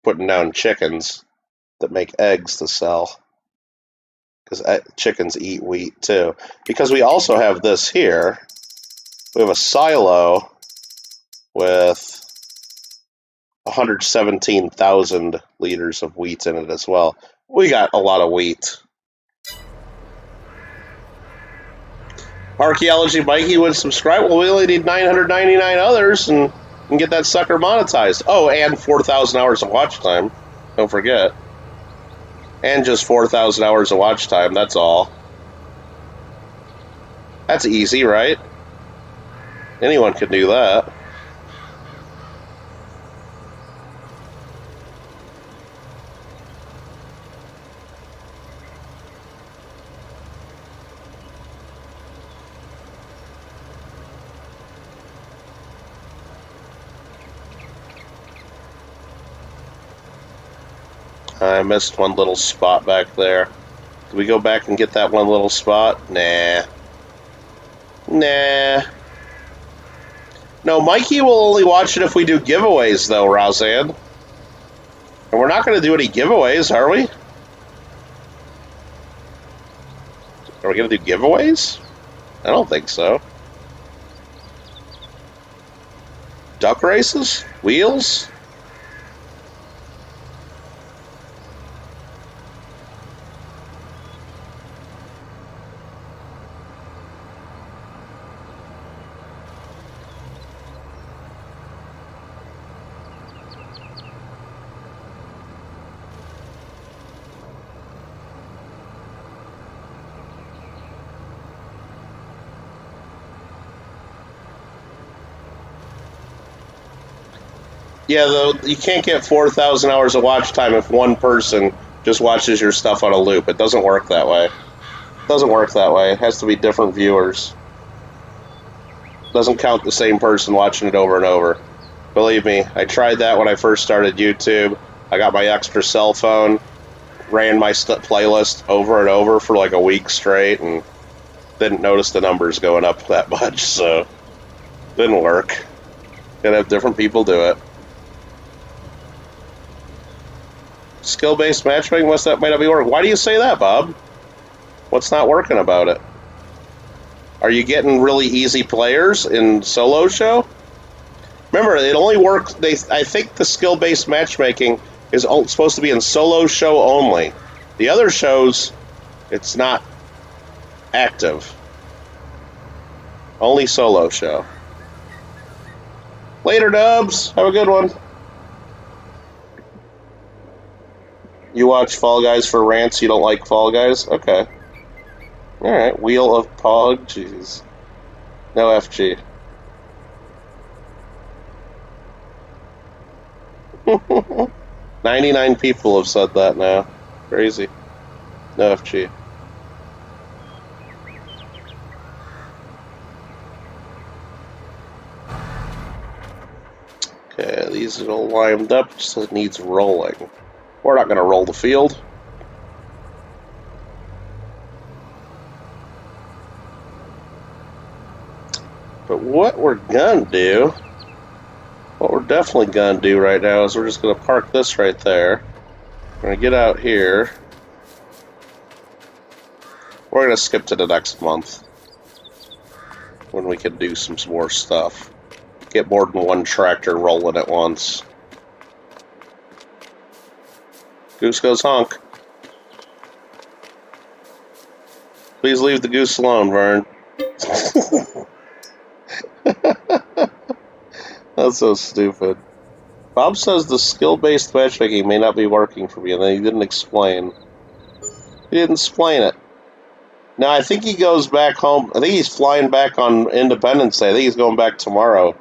Speaker 1: putting down chickens that make eggs to sell. Because chickens eat wheat too. Because we also have this here. We have a silo with 117,000 liters of wheat in it as well. We got a lot of wheat. Archaeology Mikey would subscribe. Well, we only need 999 others and get that sucker monetized. Oh, and 4,000 hours of watch time. Don't forget. And just 4,000 hours of watch time, that's all. That's easy, right? Anyone can do that. I missed one little spot back there. Did we go back and get that one little spot? Nah. No, Mikey will only watch it if we do giveaways, though, Roseanne. And we're not going to do any giveaways, are we? Are we going to do giveaways? I don't think so. Duck races? Wheels? Yeah, though, you can't get 4,000 hours of watch time if one person just watches your stuff on a loop. It doesn't work that way. It doesn't work that way. It has to be different viewers. It doesn't count the same person watching it over and over. Believe me, I tried that when I first started YouTube. I got my extra cell phone, ran my playlist over and over for like a week straight, and didn't notice the numbers going up that much, so didn't work. Gotta have different people do it. Skill-based matchmaking, might not be working. Why do you say that, Bob? What's not working about it? Are you getting really easy players in solo show? Remember, it only works. I think the skill-based matchmaking is supposed to be in solo show only. The other shows, it's not active. Only solo show. Later, Dubs. Have a good one. You watch Fall Guys for rants, you don't like Fall Guys? Okay. Alright, Wheel of Pog, jeez. No FG. 99 people have said that now. Crazy. No FG. Okay, these are all lined up, just it needs rolling. We're not going to roll the field. But what we're gonna do, what we're definitely gonna do right now is we're just gonna park this right there. We're gonna get out here. We're gonna skip to the next month when we can do some more stuff. Get more than one tractor rolling at once. Goose goes honk. Please leave the goose alone, Vern. That's so stupid. Bob says the skill-based matchmaking may not be working for me, and then he didn't explain. He didn't explain it. Now, I think he goes back home. I think he's flying back on Independence Day. I think he's going back tomorrow,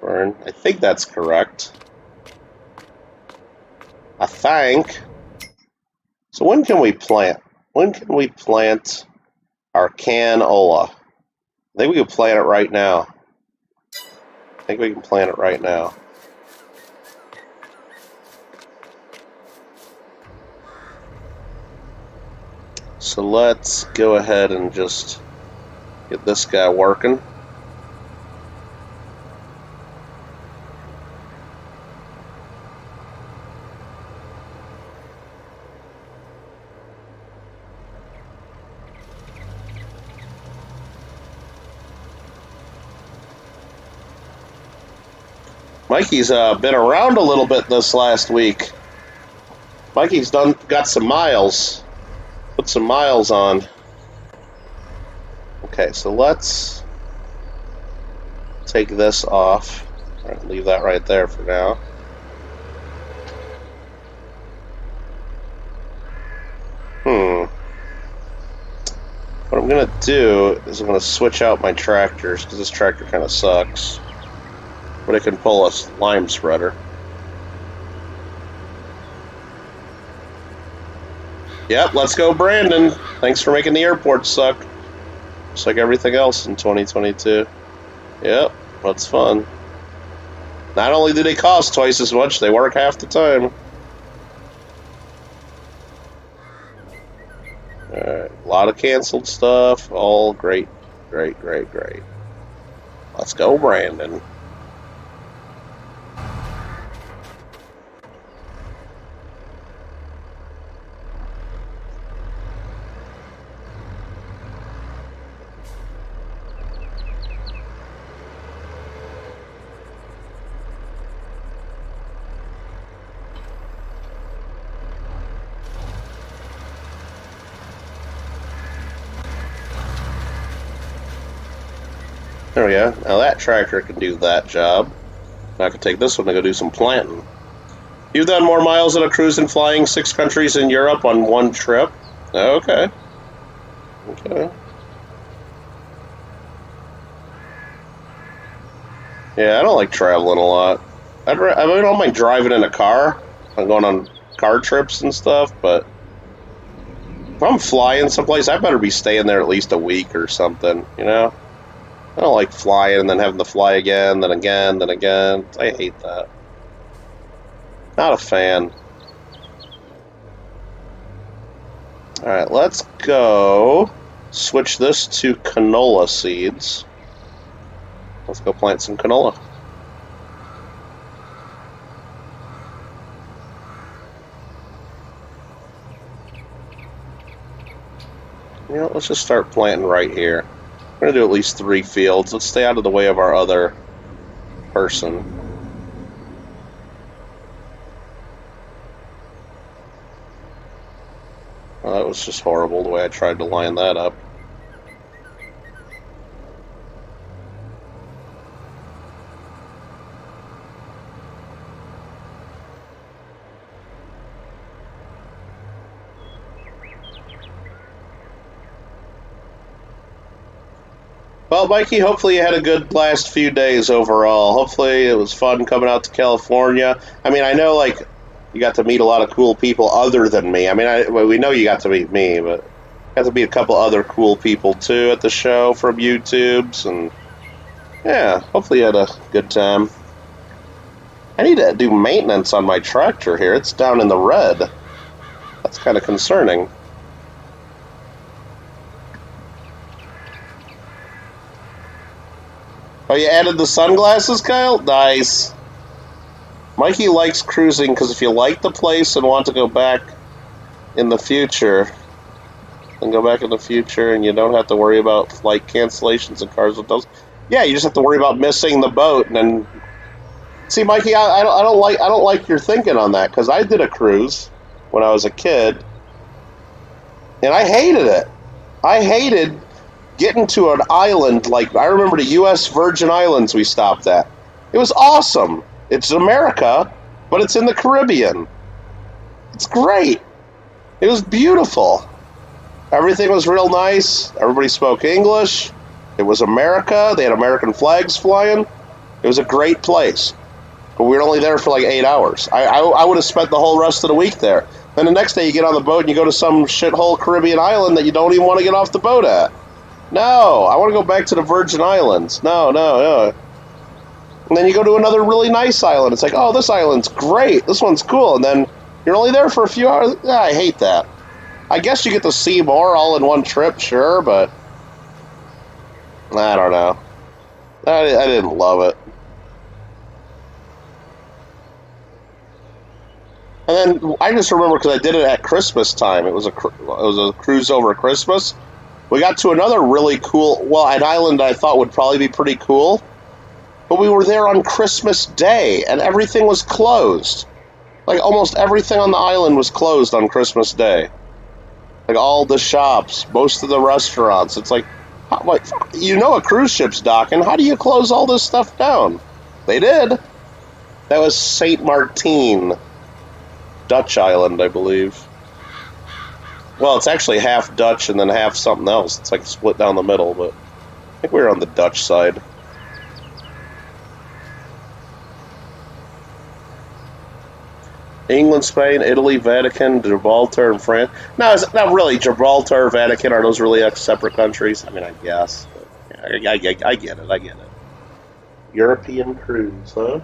Speaker 1: Vern. I think that's correct. I think. So when can we plant? When can we plant our canola? I think we can plant it right now. I think we can plant it right now. So let's go ahead and just get this guy working. Mikey's been around a little bit this last week. Mikey's got some miles. Put some miles on. Okay, so let's take this off. All right, leave that right there for now. What I'm gonna do is I'm gonna switch out my tractors because this tractor kind of sucks. But it can pull a lime spreader. Yep, let's go, Brandon. Thanks for making the airport suck. Just like everything else in 2022. Yep, that's fun. Not only do they cost twice as much, they work half the time. Alright, a lot of canceled stuff. All great, great, great, great. Let's go, Brandon. There we go. Now that tractor can do that job. Now I can take this one to go do some planting. You've done more miles than a cruise and flying 6 countries in Europe on one trip? Okay. Okay. Yeah, I don't like traveling a lot. I don't mind driving in a car. I'm going on car trips and stuff, but if I'm flying someplace, I better be staying there at least a week or something, you know? I don't like flying and then having to fly again, then again, then again. I hate that. Not a fan. Alright, let's go switch this to canola seeds. Let's go plant some canola. You know, let's just start planting right here. We're going to do at least 3 fields. Let's stay out of the way of our other person. Well, that was just horrible the way I tried to line that up. Well, Mikey, hopefully you had a good last few days overall. Hopefully it was fun coming out to California. I mean, I know, like, you got to meet a lot of cool people other than me. I mean, we know you got to meet me, but you got to meet a couple other cool people, too, at the show from YouTubes. And, yeah, hopefully you had a good time. I need to do maintenance on my tractor here. It's down in the red. That's kind of concerning. Oh, you added the sunglasses, Kyle? Nice. Mikey likes cruising because if you like the place and want to go back in the future, then go back in the future and you don't have to worry about flight cancellations and cars with those. Yeah, you just have to worry about missing the boat and then. See, Mikey, I don't like your thinking on that because I did a cruise when I was a kid, and I hated it. I hated getting to an island like I remember the U.S. Virgin Islands we stopped at. It was awesome. It's America, but it's in the Caribbean. It's great. It was beautiful. Everything was real nice. Everybody spoke English. It was America. They had American flags flying. It was a great place. But we were only there for like 8 hours. I would have spent the whole rest of the week there. Then the next day you get on the boat and you go to some shithole Caribbean island that you don't even want to get off the boat at. No, I want to go back to the Virgin Islands. No. And then you go to another really nice island. It's like, oh, this island's great. This one's cool. And then you're only there for a few hours. I hate that. I guess you get to see more all in one trip, sure, but I don't know. I didn't love it. And then I just remember because I did it at Christmas time. It was a cruise over Christmas. We got to another really cool, an island I thought would probably be pretty cool. But we were there on Christmas Day, and everything was closed. Like, almost everything on the island was closed on Christmas Day. Like, all the shops, most of the restaurants. It's like, a cruise ship's docking. How do you close all this stuff down? They did. That was St. Martin. Dutch island, I believe. Well, it's actually half Dutch and then half something else. It's like split down the middle, but I think we were on the Dutch side. England, Spain, Italy, Vatican, Gibraltar, and France. No, it's not really. Gibraltar, Vatican, are those really separate countries? I mean, I guess. But I get it. European cruise, huh?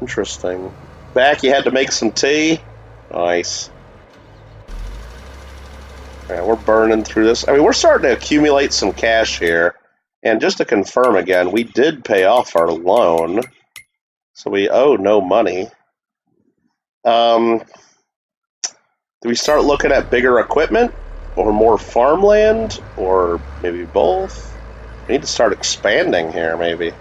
Speaker 1: Interesting. Back, you had to make some tea. Nice. Alright, we're burning through this. I mean, we're starting to accumulate some cash here. And just to confirm again, we did pay off our loan. So we owe no money. Do we start looking at bigger equipment? Or more farmland? Or maybe both? We need to start expanding here, maybe.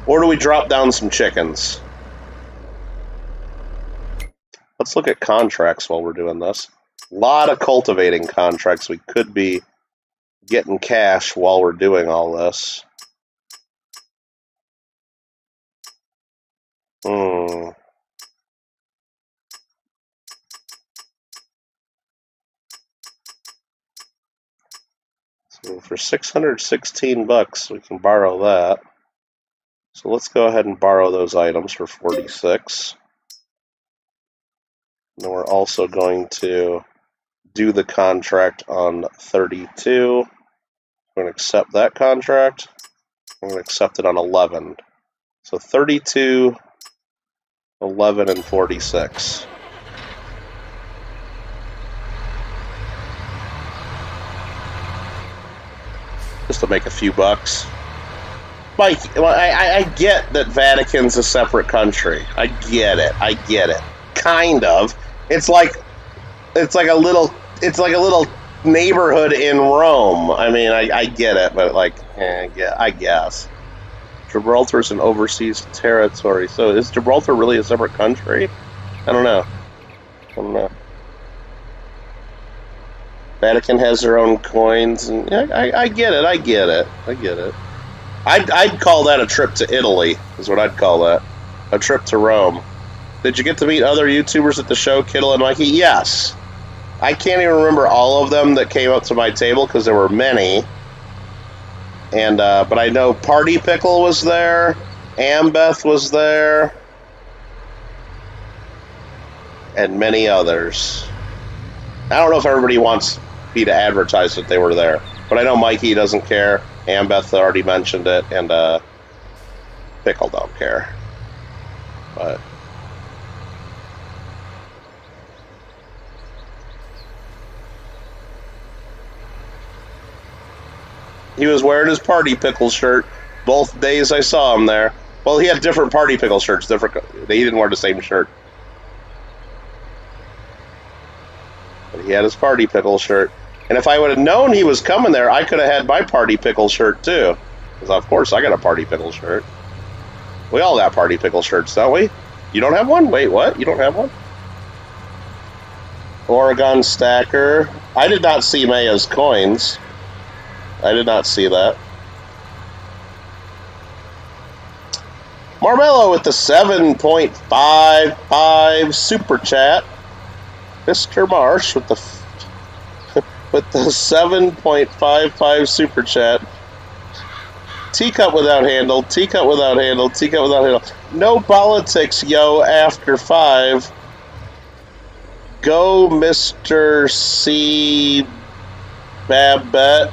Speaker 1: Or do we drop down some chickens? Let's look at contracts while we're doing this. A lot of cultivating contracts. We could be getting cash while we're doing all this. So for $616, we can borrow that. So let's go ahead and borrow those items for 46. And then we're also going to do the contract on 32. We're going to accept that contract. We're going to accept it on 11. So 32, 11, and 46. Just to make a few bucks. Mike, I get that Vatican's a separate country. I get it. Kind of. It's like a little neighborhood in Rome. I mean, I get it, but I guess. Gibraltar's an overseas territory. So is Gibraltar really a separate country? I don't know. Vatican has their own coins, and I get it. I'd call that a trip to Italy, is what I'd call that. A trip to Rome. Did you get to meet other YouTubers at the show, Kittle and Mikey? Yes. I can't even remember all of them that came up to my table, because there were many. And but I know Party Pickle was there, Ambeth was there, and many others. I don't know if everybody wants me to advertise that they were there, but I know Mikey doesn't care. Ambeth already mentioned it, and Pickle don't care. But He was wearing his Party Pickle shirt both days I saw him there. Well, he had different Party Pickle shirts. He didn't wear the same shirt. But he had his Party Pickle shirt. And if I would have known he was coming there, I could have had my Party Pickle shirt too. Because, of course, I got a Party Pickle shirt. We all got Party Pickle shirts, don't we? You don't have one? Wait, what? You don't have one? Oregon Stacker. I did not see Maya's coins. I did not see that. Marmello with the 7.55 super chat. Mr. Marsh with the 7.55 super chat. Teacup without handle, teacup without handle, teacup without handle. No politics, yo, after 5. Go, Mr. C. Babette.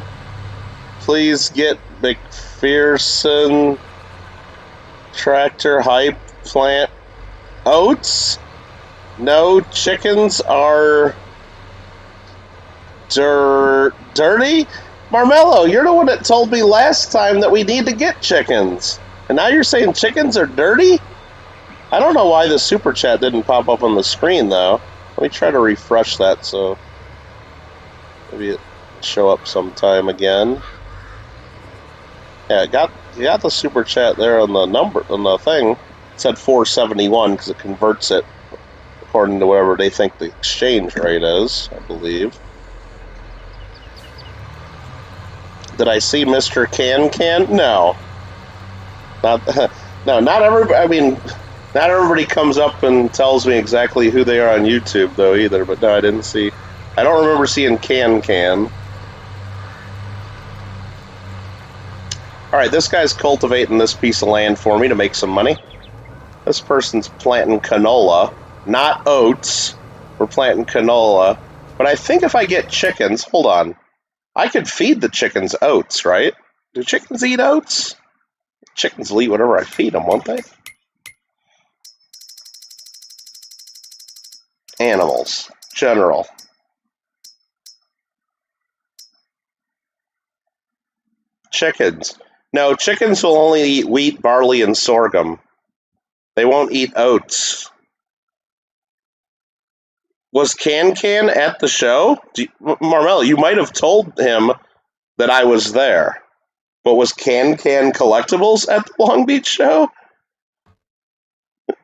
Speaker 1: Please get McPherson tractor hype plant oats. No, chickens are dirty. Marmello, you're the one that told me last time that we need to get chickens. And now you're saying chickens are dirty? I don't know why the super chat didn't pop up on the screen, though. Let me try to refresh that so maybe it show up sometime again. Yeah, you got the super chat there on the number on the thing. It said 471 because it converts it according to whatever they think the exchange rate is, I believe. Did I see Mr. Can? No. Not everybody. I mean, not everybody comes up and tells me exactly who they are on YouTube, though, either. But no, I didn't see. I don't remember seeing Can. All right, this guy's cultivating this piece of land for me to make some money. This person's planting canola, not oats. We're planting canola. But I think if I get chickens, hold on. I could feed the chickens oats, right? Do chickens eat oats? Chickens will eat whatever I feed them, won't they? Animals. General. Chickens. No, chickens will only eat wheat, barley, and sorghum. They won't eat oats. Was Can at the show? Marmel, you might have told him that I was there. But was Can Collectibles at the Long Beach show?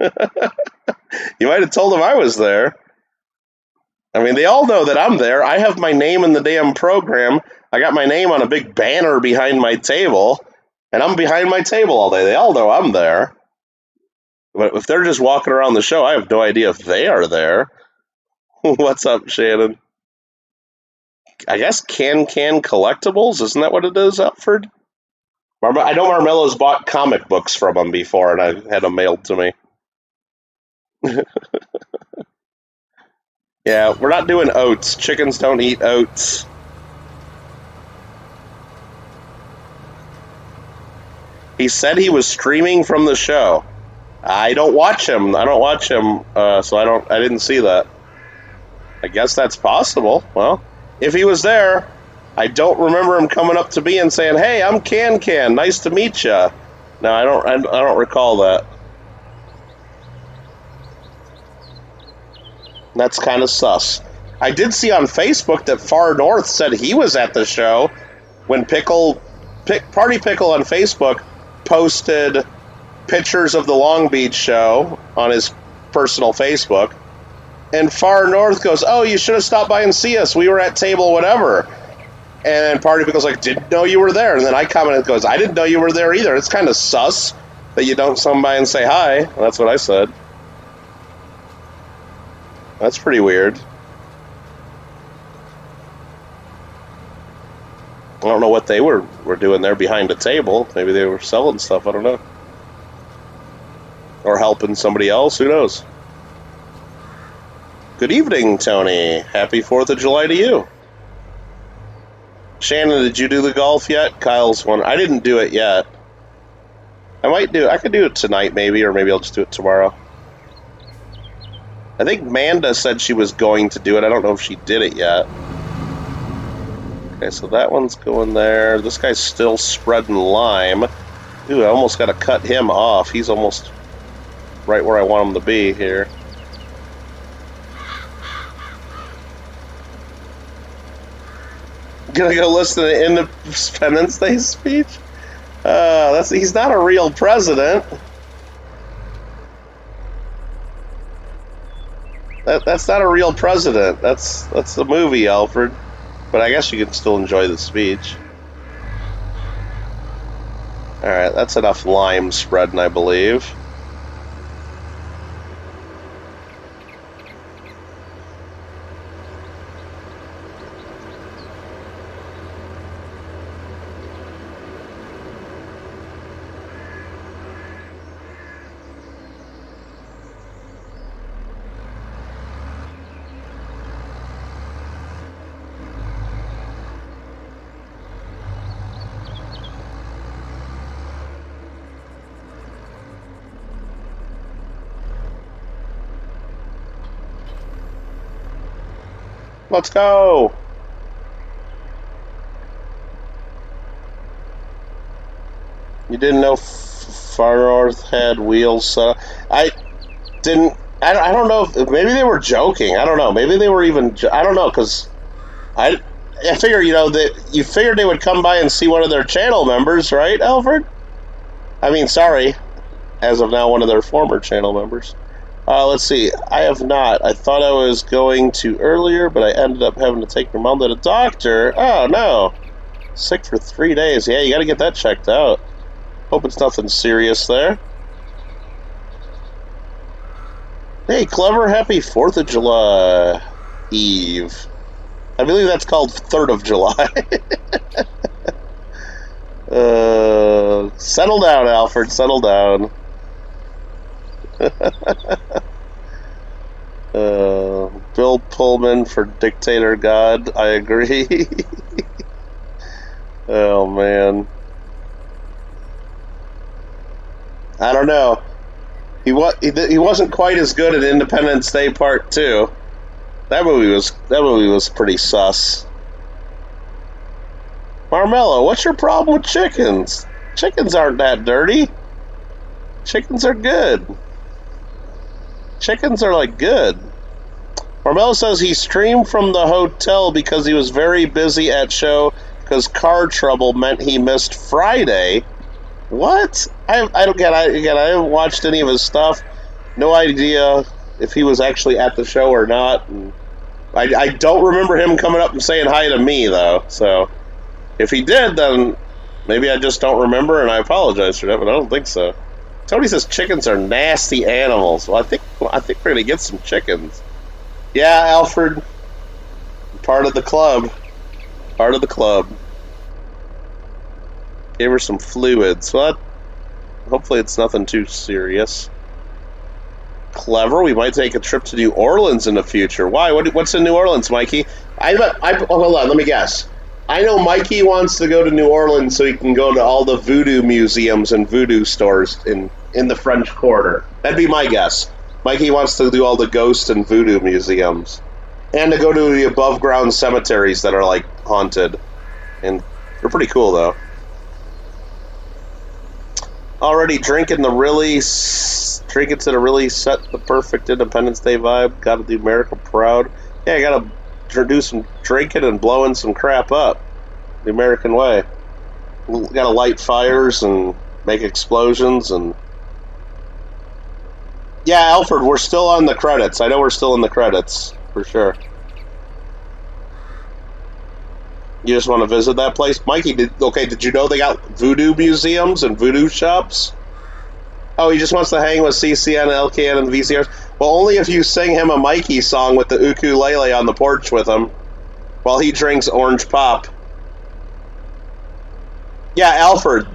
Speaker 1: You might have told him I was there. I mean, they all know that I'm there. I have my name in the damn program. I got my name on a big banner behind my table. And I'm behind my table all day. They all know I'm there. But if they're just walking around the show, I have no idea if they are there. What's up, Shannon? I guess Can Collectibles? Isn't that what it is, Upford? I know Marmello's bought comic books from him before, and I had them mailed to me. Yeah, we're not doing oats. Chickens don't eat oats. He said he was streaming from the show. I don't watch him. So I didn't see that. I guess that's possible. Well, if he was there, I don't remember him coming up to me and saying, "Hey, I'm Can. Nice to meet you." No, I don't recall that. That's kind of sus. I did see on Facebook that Far North said he was at the show when Party Pickle on Facebook posted pictures of the Long Beach show on his personal Facebook. And Far North goes, "Oh, you should have stopped by and see us. We were at table whatever." And Party Pickle's like, "Didn't know you were there." And then I commented, goes, "I didn't know you were there either." It's kind of sus that you don't come by and say hi. Well, that's what I said. That's pretty weird. I don't know what they were doing there behind the table. Maybe they were selling stuff. I don't know. Or helping somebody else. Who knows? Good evening, Tony. Happy 4th of July to you. Shannon, did you do the golf yet? Kyle's one. I didn't do it yet. I could do it tonight maybe, or maybe I'll just do it tomorrow. I think Manda said she was going to do it. I don't know if she did it yet. Okay, so that one's going there. This guy's still spreading lime. Ooh, I almost got to cut him off. He's almost right where I want him to be here. Gonna go listen to Independence Day speech? He's not a real president. That's not a real president. That's the movie, Alfred. But I guess you can still enjoy the speech. Alright, that's enough lime spreading, I believe. Let's go! You didn't know Far North had wheels set up? I don't know if maybe they were joking. I don't know. Maybe they were even. I don't know, because I figure, that you figured they would come by and see one of their channel members, right, Alfred? I mean, sorry, as of now, one of their former channel members. Let's see. I have not. I thought I was going to earlier, but I ended up having to take your mom to the doctor. Oh, no. Sick for 3 days. Yeah, you got to get that checked out. Hope it's nothing serious there. Hey, Clever, happy 4th of July Eve. I believe that's called 3rd of July. Settle down, Alfred. Settle down. Bill Pullman for Dictator God. I agree. Oh, man. I don't know. He wasn't quite as good at Independence Day Part 2. That movie was pretty sus. Marmello, what's your problem with chickens? Chickens aren't that dirty. Chickens are good. Chickens are, like, good. Marmello says he streamed from the hotel because he was very busy at show because car trouble meant he missed Friday. What? I don't get. I haven't watched any of his stuff. No idea if he was actually at the show or not. And I don't remember him coming up and saying hi to me, though. So if he did, then maybe I just don't remember, and I apologize for that. But I don't think so. Tony says chickens are nasty animals. Well, I think we're gonna get some chickens. Yeah, Alfred. Part of the club. Part of the club. Gave her some fluids. Well, hopefully it's nothing too serious. Clever. We might take a trip to New Orleans in the future. Why? What's in New Orleans, Mikey? Hold on. Let me guess. I know Mikey wants to go to New Orleans so he can go to all the voodoo museums and voodoo stores in the French Quarter. That'd be my guess. Mikey wants to do all the ghost and voodoo museums. And to go to the above-ground cemeteries that are, like, haunted. And they're pretty cool, though. Already drinking to really set the perfect Independence Day vibe. Gotta do America proud. Yeah, I gotta do some drinking and blowing some crap up the American way. Gotta light fires and make explosions and... Yeah, Alfred, we're still on the credits. I know we're still in the credits, for sure. You just want to visit that place? Mikey, did you know they got voodoo museums and voodoo shops? Oh, he just wants to hang with CCN, LKN, and the VCRs? Well, only if you sing him a Mikey song with the ukulele on the porch with him while he drinks orange pop. Yeah, Alfred,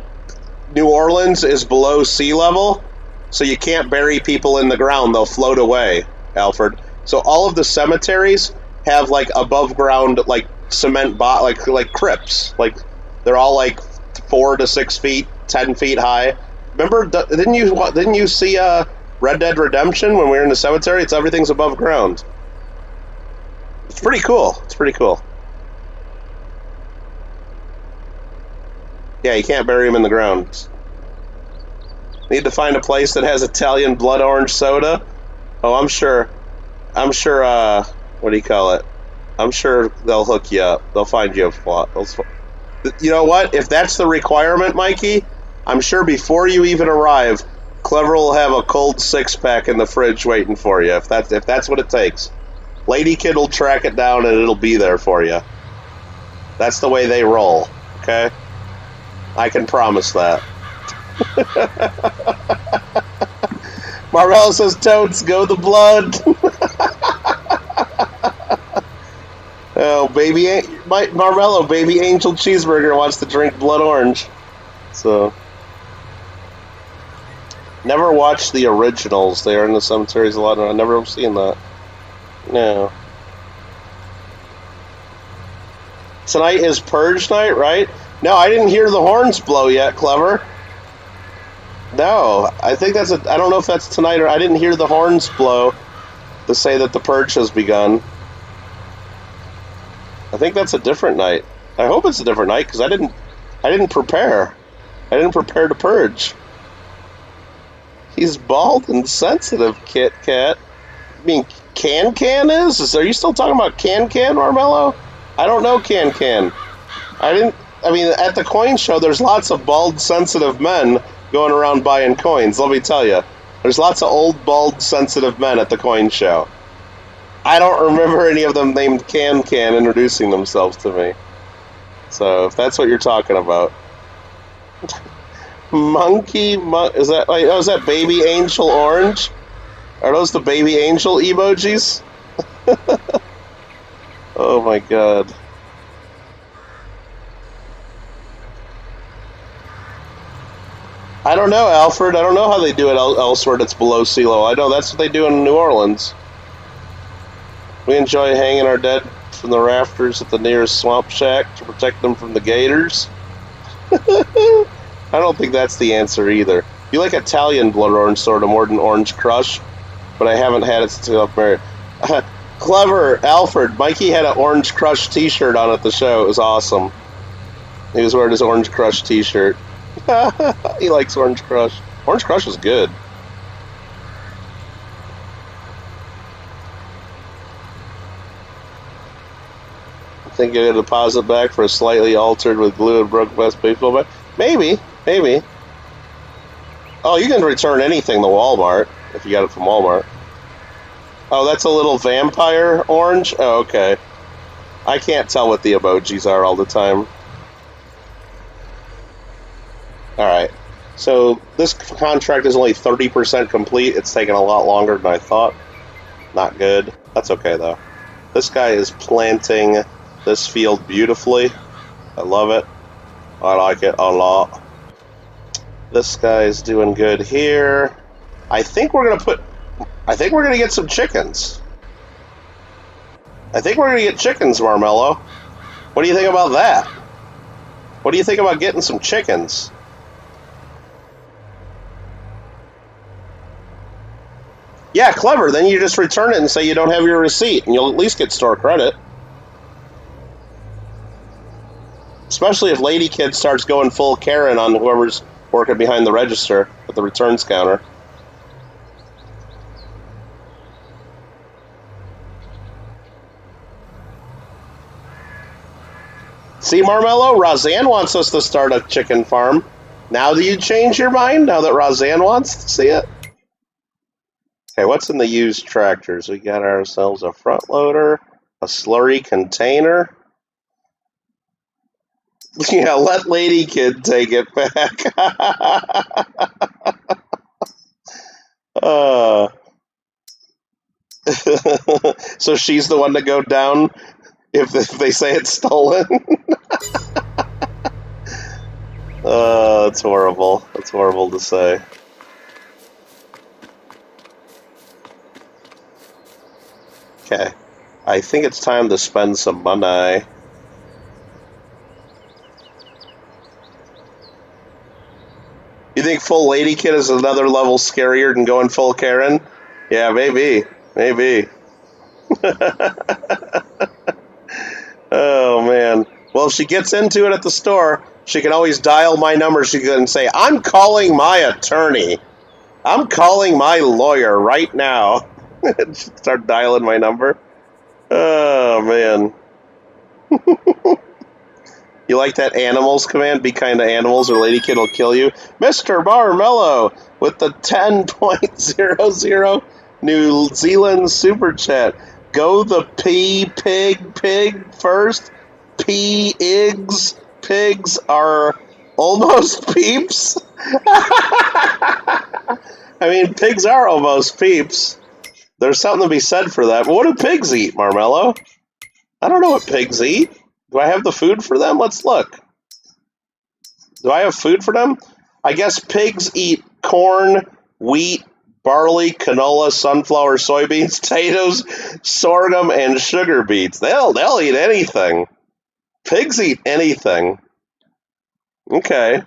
Speaker 1: New Orleans is below sea level, so you can't bury people in the ground. They'll float away, Alfred. So all of the cemeteries have, like, above ground, like, cement like crypts. Like, they're all, like, 4 to 6 feet, 10 feet high. Remember, didn't you see Red Dead Redemption when we were in the cemetery? Everything's above ground. It's pretty cool. It's pretty cool. Yeah, you can't bury them in the ground. Need to find a place that has Italian blood orange soda. Oh, I'm sure, what do you call it? I'm sure they'll hook you up. They'll find you a spot. You know what? If that's the requirement, Mikey, I'm sure before you even arrive, Clever will have a cold 6-pack in the fridge waiting for you. If that's what it takes, Lady Kid will track it down and it'll be there for you. That's the way they roll. Okay, I can promise that. Marvell says, "Toads, go the blood." Oh, Marvello, baby Angel Cheeseburger wants to drink blood orange. So, never watched the originals. They are in the cemeteries a lot, and I've never seen that. No. Tonight is Purge night, right? No, I didn't hear the horns blow yet, Clever. No, I think I don't know if that's tonight or I didn't hear the horns blow to say that the Purge has begun. I think that's a different night. I hope it's a different night because I didn't prepare. I didn't prepare to purge. He's bald and sensitive, Kit Kat. I mean, Can is? Are you still talking about Can, Marmello? I don't know Can. I mean, at the coin show, there's lots of bald, sensitive men going around buying coins. Let me tell you, there's lots of old, bald, sensitive men at the coin show. I don't remember any of them named Can introducing themselves to me. So, if that's what you're talking about. Is that Baby Angel Orange? Are those the Baby Angel emojis? Oh my god. I don't know, Alfred. I don't know how they do it elsewhere that's below sea level. I know that's what they do in New Orleans. We enjoy hanging our dead from the rafters at the nearest swamp shack to protect them from the gators. I don't think that's the answer either. You like Italian blood orange soda more than Orange Crush, but I haven't had it since I got married. Clever, Alfred. Mikey had an Orange Crush t-shirt on at the show. It was awesome. He was wearing his Orange Crush t-shirt. He likes Orange Crush. Orange Crush is good. Think you'll get a deposit back for a slightly altered with glue and broken glass baseball bat? Maybe. Oh, you can return anything to Walmart if you got it from Walmart. Oh, that's a little vampire orange? Oh, okay. I can't tell what the emojis are all the time. Alright. So, this contract is only 30% complete. It's taking a lot longer than I thought. Not good. That's okay, though. This guy is planting this field beautifully. I love it. I like it a lot. This guy's doing good here. I think we're gonna get some chickens. I think we're gonna get chickens, Marmello. What do you think about that? What do you think about getting some chickens? Yeah, clever. Then you just return it and say you don't have your receipt, and you'll at least get store credit. Especially if Lady Kid starts going full Karen on whoever's working behind the register at the returns counter. See, Marmello? Roseanne wants us to start a chicken farm. Now do you change your mind, now that Roseanne wants to see it? Okay, what's in the used tractors? We got ourselves a front loader, a slurry container. Yeah, let Lady Kid take it back. So she's the one to go down if they say it's stolen? That's horrible. That's horrible to say. Okay. I think it's time to spend some money. You think full Lady Kid is another level scarier than going full Karen? Yeah, maybe. Maybe. Oh, man. Well, if she gets into it at the store, She can always dial my number. She can say, I'm calling my attorney. I'm calling my lawyer right now. Start dialing my number. Oh, man. You like that animals command? Be kind to animals or Lady Kid will kill you. Mr. Barmello with the 10.00 New Zealand Super Chat. Go the pig first. Pigs. Pigs are almost peeps. I mean, pigs are almost peeps. There's something to be said for that. But what do pigs eat, Marmello? I don't know what pigs eat. Do I have the food for them? Let's look. Do I have food for them? I guess pigs eat corn, wheat, barley, canola, sunflower, soybeans, potatoes, sorghum, and sugar beets. They'll eat anything. Pigs eat anything. Okay.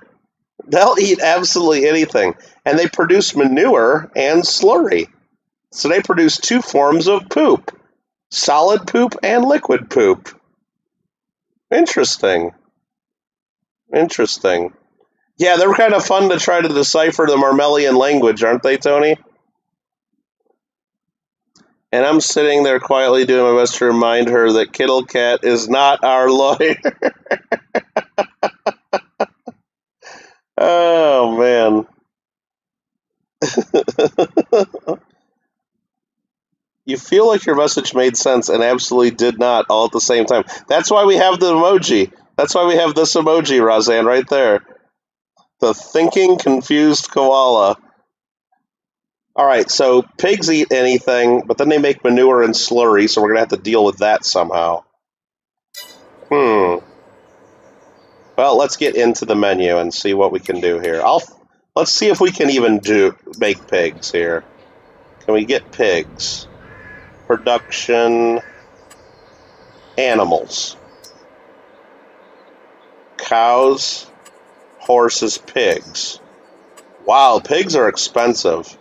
Speaker 1: They'll eat absolutely anything. And they produce manure and slurry. So they produce two forms of poop. Solid poop and liquid poop. Interesting. Interesting. Yeah, they're kind of fun to try to decipher the Marmelian language, aren't they, Tony? And I'm sitting there quietly doing my best to remind her that Kittle Cat is not our lawyer. Oh, man. You feel like your message made sense and absolutely did not all at the same time. That's why we have the emoji. That's why we have this emoji, Roseanne, right there. The thinking, confused koala. All right, so pigs eat anything, but then they make manure and slurry, so we're going to have to deal with that somehow. Well, let's get into the menu and see what we can do here. Let's see if we can even make pigs here. Can we get pigs? Production, animals, cows, horses, pigs. Wow, pigs are expensive.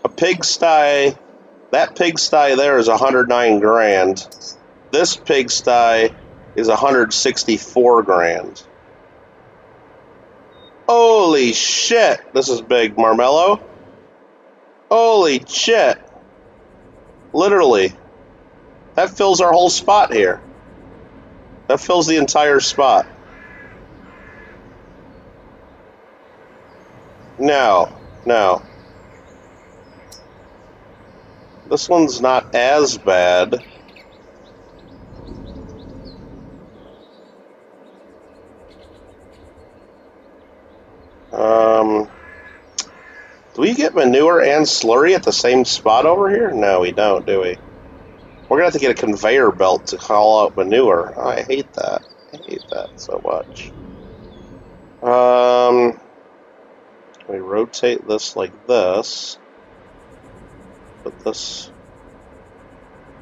Speaker 1: A pigsty, that pigsty there is 109 grand. This pigsty is 164 grand. Holy shit, this is big, Marmello. Holy shit. Literally. That fills our whole spot here. That fills the entire spot. No. This one's not as bad. Do we get manure and slurry at the same spot over here? No, we don't, do we? We're going to have to get a conveyor belt to haul out manure. Oh, I hate that. I hate that so much. We rotate this like this. Put this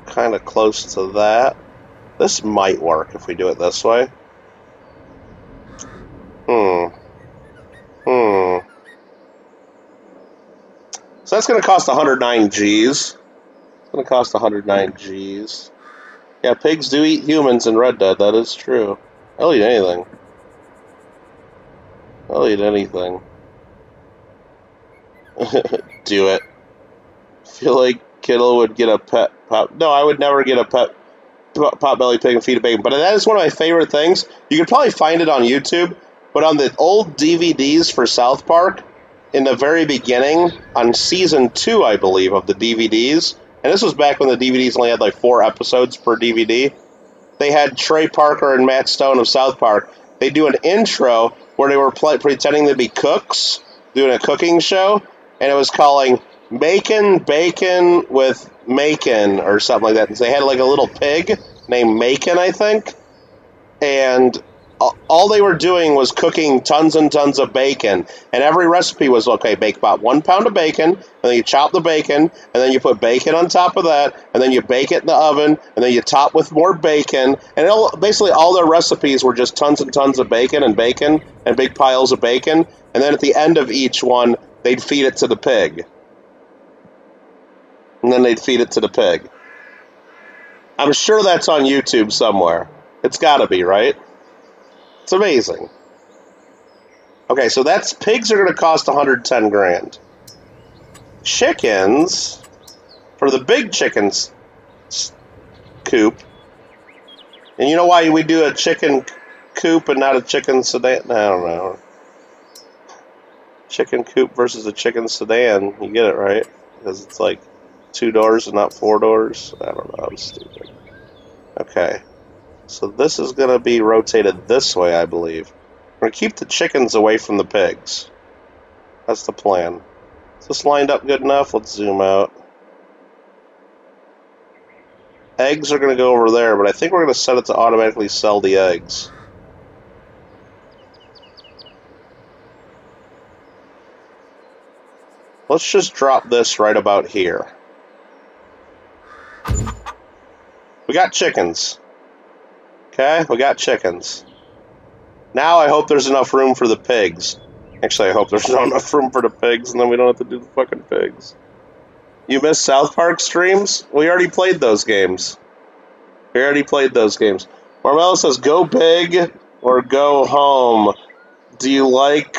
Speaker 1: kind of close to that. This might work if we do it this way. So that's going to cost 109 Gs. It's going to cost 109 Gs. Yeah, pigs do eat humans in Red Dead. That is true. I'll eat anything. I'll eat anything. Do it. I feel like Kittle would get a pet pop. No, I would never get a pet potbelly pig and feed a bacon. But that is one of my favorite things. You could probably find it on YouTube. But on the old DVDs for South Park, in the very beginning, on Season 2, I believe, of the DVDs, and this was back when the DVDs only had like 4 episodes per DVD, they had Trey Parker and Matt Stone of South Park. They do an intro where they were pretending to be cooks, doing a cooking show, and it was calling Bacon with Macon or something like that. And they had like a little pig named Macon, I think, and all they were doing was cooking tons and tons of bacon, and every recipe was, okay, bake about 1 pound of bacon, and then you chop the bacon, and then you put bacon on top of that, and then you bake it in the oven, and then you top with more bacon, and basically all their recipes were just tons and tons of bacon, and big piles of bacon, and then at the end of each one, they'd feed it to the pig. And then they'd feed it to the pig. I'm sure that's on YouTube somewhere. It's gotta be, right? It's amazing. Okay, so that's pigs are going to cost 110 grand. Chickens, for the big chickens coop, and you know why we do a chicken coop and not a chicken sedan? I don't know. Chicken coop versus a chicken sedan. You get it, right? Because it's like 2 doors and not 4 doors. I don't know. I'm stupid. Okay. So this is going to be rotated this way, I believe. We're going to keep the chickens away from the pigs. That's the plan. Is this lined up good enough? Let's zoom out. Eggs are going to go over there, but I think we're going to set it to automatically sell the eggs. Let's just drop this right about here. We got chickens. Okay, we got chickens. Now I hope there's enough room for the pigs. Actually, I hope there's not enough room for the pigs, and then we don't have to do the fucking pigs. You missed South Park streams? We already played those games. Marmella says, go big or go home. Do you like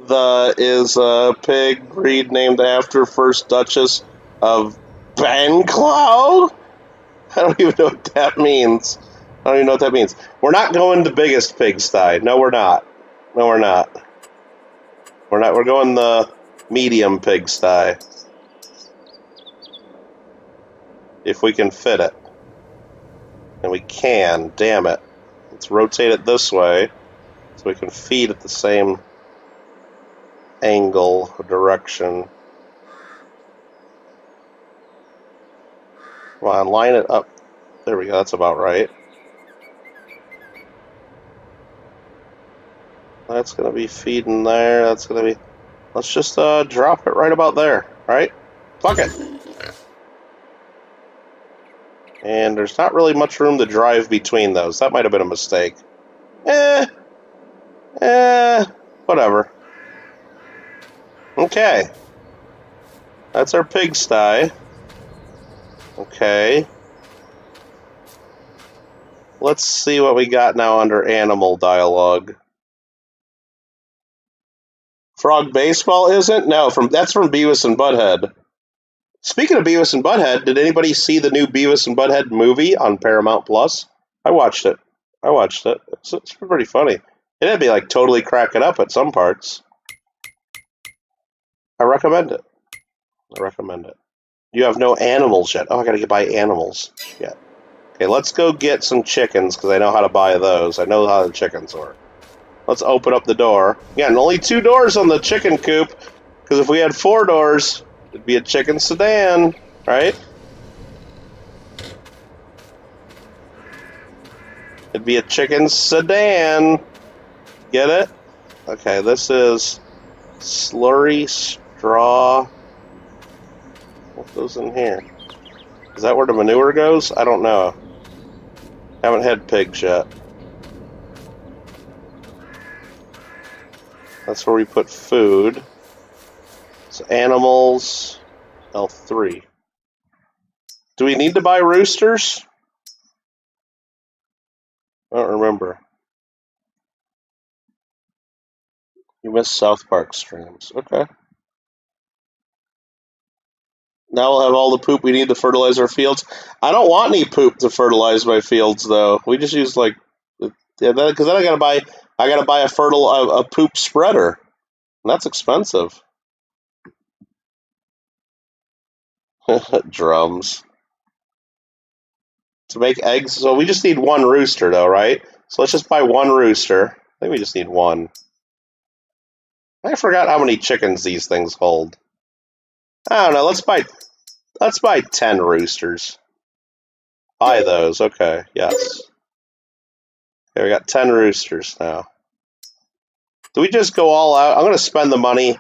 Speaker 1: is a pig breed named after first Duchess of Banclow? I don't even know what that means. We're not going the biggest pigsty. No, we're not. We're going the medium pigsty. If we can fit it. And we can, damn it. Let's rotate it this way so we can feed at the same angle or direction. Come on, line it up. There we go, that's about right. That's going to be feeding there. That's going to be... Let's just drop it right about there, right? Fuck it. And there's not really much room to drive between those. That might have been a mistake. Whatever. Okay. That's our pigsty. Okay. Let's see what we got now under animal dialogue. Frog baseball isn't? No, that's from Beavis and Butthead. Speaking of Beavis and Butthead, did anybody see the new Beavis and Butthead movie on Paramount Plus? I watched it. It's pretty funny. It had me like totally cracking up at some parts. I recommend it. You have no animals yet. Oh, I gotta buy animals. Yeah. Okay, let's go get some chickens because I know how to buy those. I know how the chickens work. Let's open up the door. Yeah, and only 2 doors on the chicken coop, because if we had 4 doors, it'd be a chicken sedan, right? It'd be a chicken sedan. Get it? Okay, this is slurry straw. What goes in here? Is that where the manure goes? I don't know. Haven't had pigs yet. That's where we put food. So animals, L3. Do we need to buy roosters? I don't remember. You missed South Park streams. Okay. Now we'll have all the poop we need to fertilize our fields. I don't want any poop to fertilize my fields, though. We just use because then I gotta buy a poop spreader, and that's expensive. Drums to make eggs. So we just need 1 rooster, though, right? So let's just buy 1 rooster. I think we just need 1. I forgot how many chickens these things hold. I don't know. Let's buy 10 roosters. Buy those. Okay. Yes. Okay, we got 10 roosters now. Do we just go all out? I'm going to spend the money.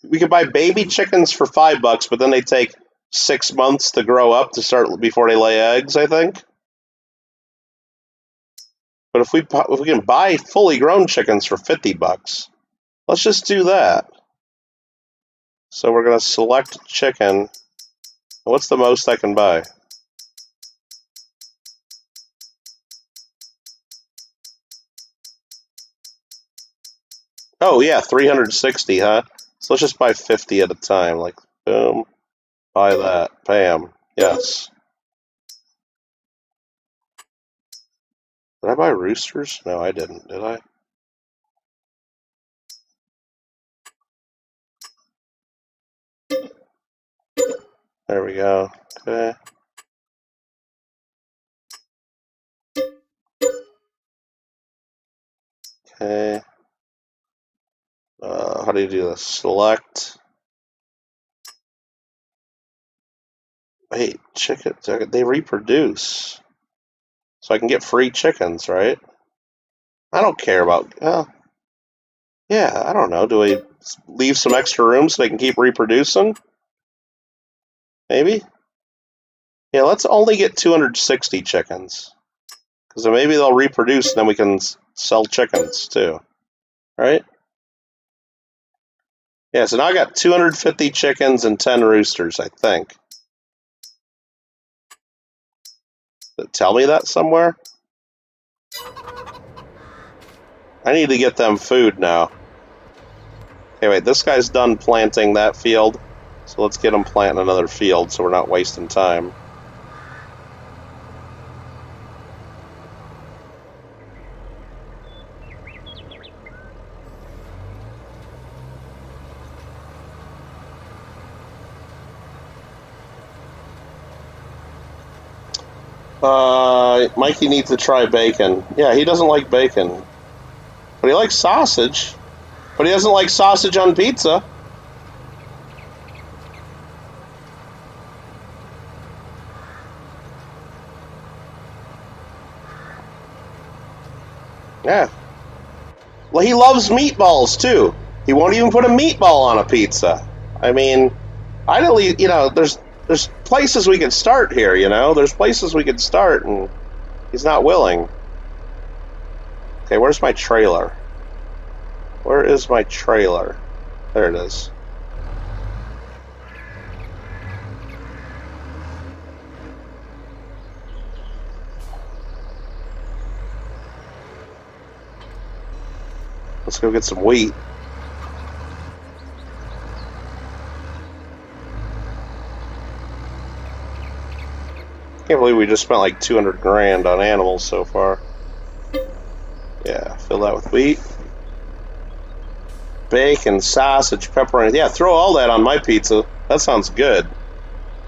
Speaker 1: We could buy baby chickens for $5, but then they take 6 months to grow up to start before they lay eggs, I think. But if we can buy fully grown chickens for $50, let's just do that. So we're going to select chicken. What's the most I can buy? Oh, yeah, 360, huh? So let's just buy 50 at a time. Like, boom, buy that, bam, yes. Did I buy roosters? No, I didn't, did I? There we go. Okay. Okay. How do you do this? Select. Wait, chicken. They reproduce. So I can get free chickens, right? I don't care about. Yeah, I don't know. Do we leave some extra room so they can keep reproducing? Maybe? Yeah, let's only get 260 chickens. Because then maybe they'll reproduce and then we can sell chickens too. Right? Yeah, so now I got 250 chickens and 10 roosters, I think. Did it tell me that somewhere? I need to get them food now. Okay, wait, this guy's done planting that field. So let's get him planting another field so we're not wasting time. Mikey needs to try bacon. Yeah, he doesn't like bacon. But he likes sausage. But he doesn't like sausage on pizza. Yeah. Well, he loves meatballs, too. He won't even put a meatball on a pizza. I mean, I'd at least, there's places we could start here, There's places we could start, and he's not willing. Okay, where's my trailer? Where is my trailer? There it is. Let's go get some wheat. Can't believe we just spent like 200 grand on animals so far. Yeah, fill that with wheat. Bacon, sausage, pepperoni. Yeah, throw all that on my pizza. That sounds good.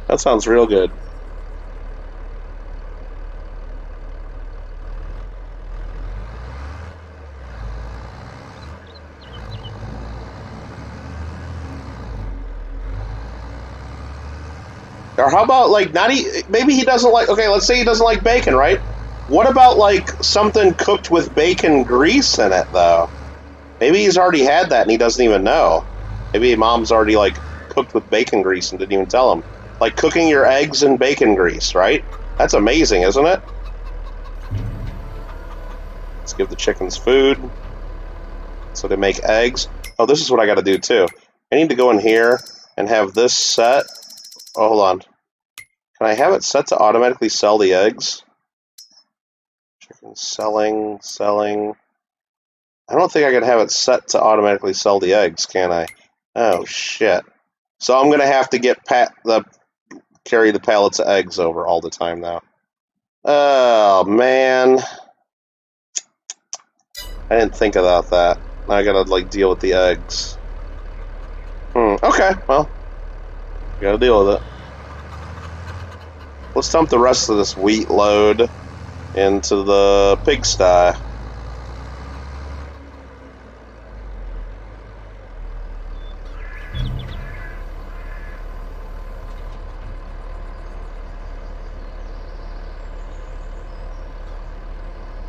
Speaker 1: That sounds real good. Or how about like maybe he doesn't like. Okay, let's say he doesn't like bacon, right? What about like something cooked with bacon grease in it, though? Maybe he's already had that and he doesn't even know. Maybe mom's already like cooked with bacon grease and didn't even tell him. Like cooking your eggs in bacon grease, right? That's amazing, isn't it? Let's give the chickens food so they make eggs. Oh, this is what I got to do too. I need to go in here and have this set. Oh, hold on. Can I have it set to automatically sell the eggs? Chicken selling. I don't think I can have it set to automatically sell the eggs, can I? Oh, shit. So I'm going to have to carry the pallets of eggs over all the time now. Oh, man. I didn't think about that. Now I got to, like, deal with the eggs. Okay, well. Got to deal with it. Let's dump the rest of this wheat load into the pigsty.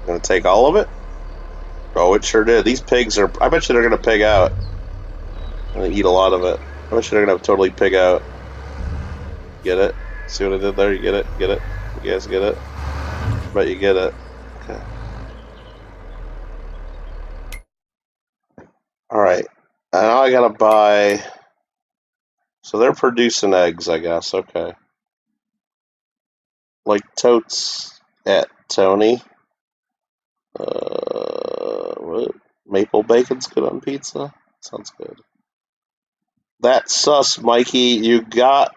Speaker 1: Gonna take all of it? Oh, it sure did. These pigs are... I bet you they're gonna pig out. I'm gonna eat a lot of it. I bet you they're gonna totally pig out. Get it? See what I did there? You get it? Get it? You guys get it? I bet you get it. Okay. Alright. Now I gotta buy... So they're producing eggs, I guess. Okay. Like totes at Tony. What? Maple bacon's good on pizza. Sounds good. That's sus, Mikey. You got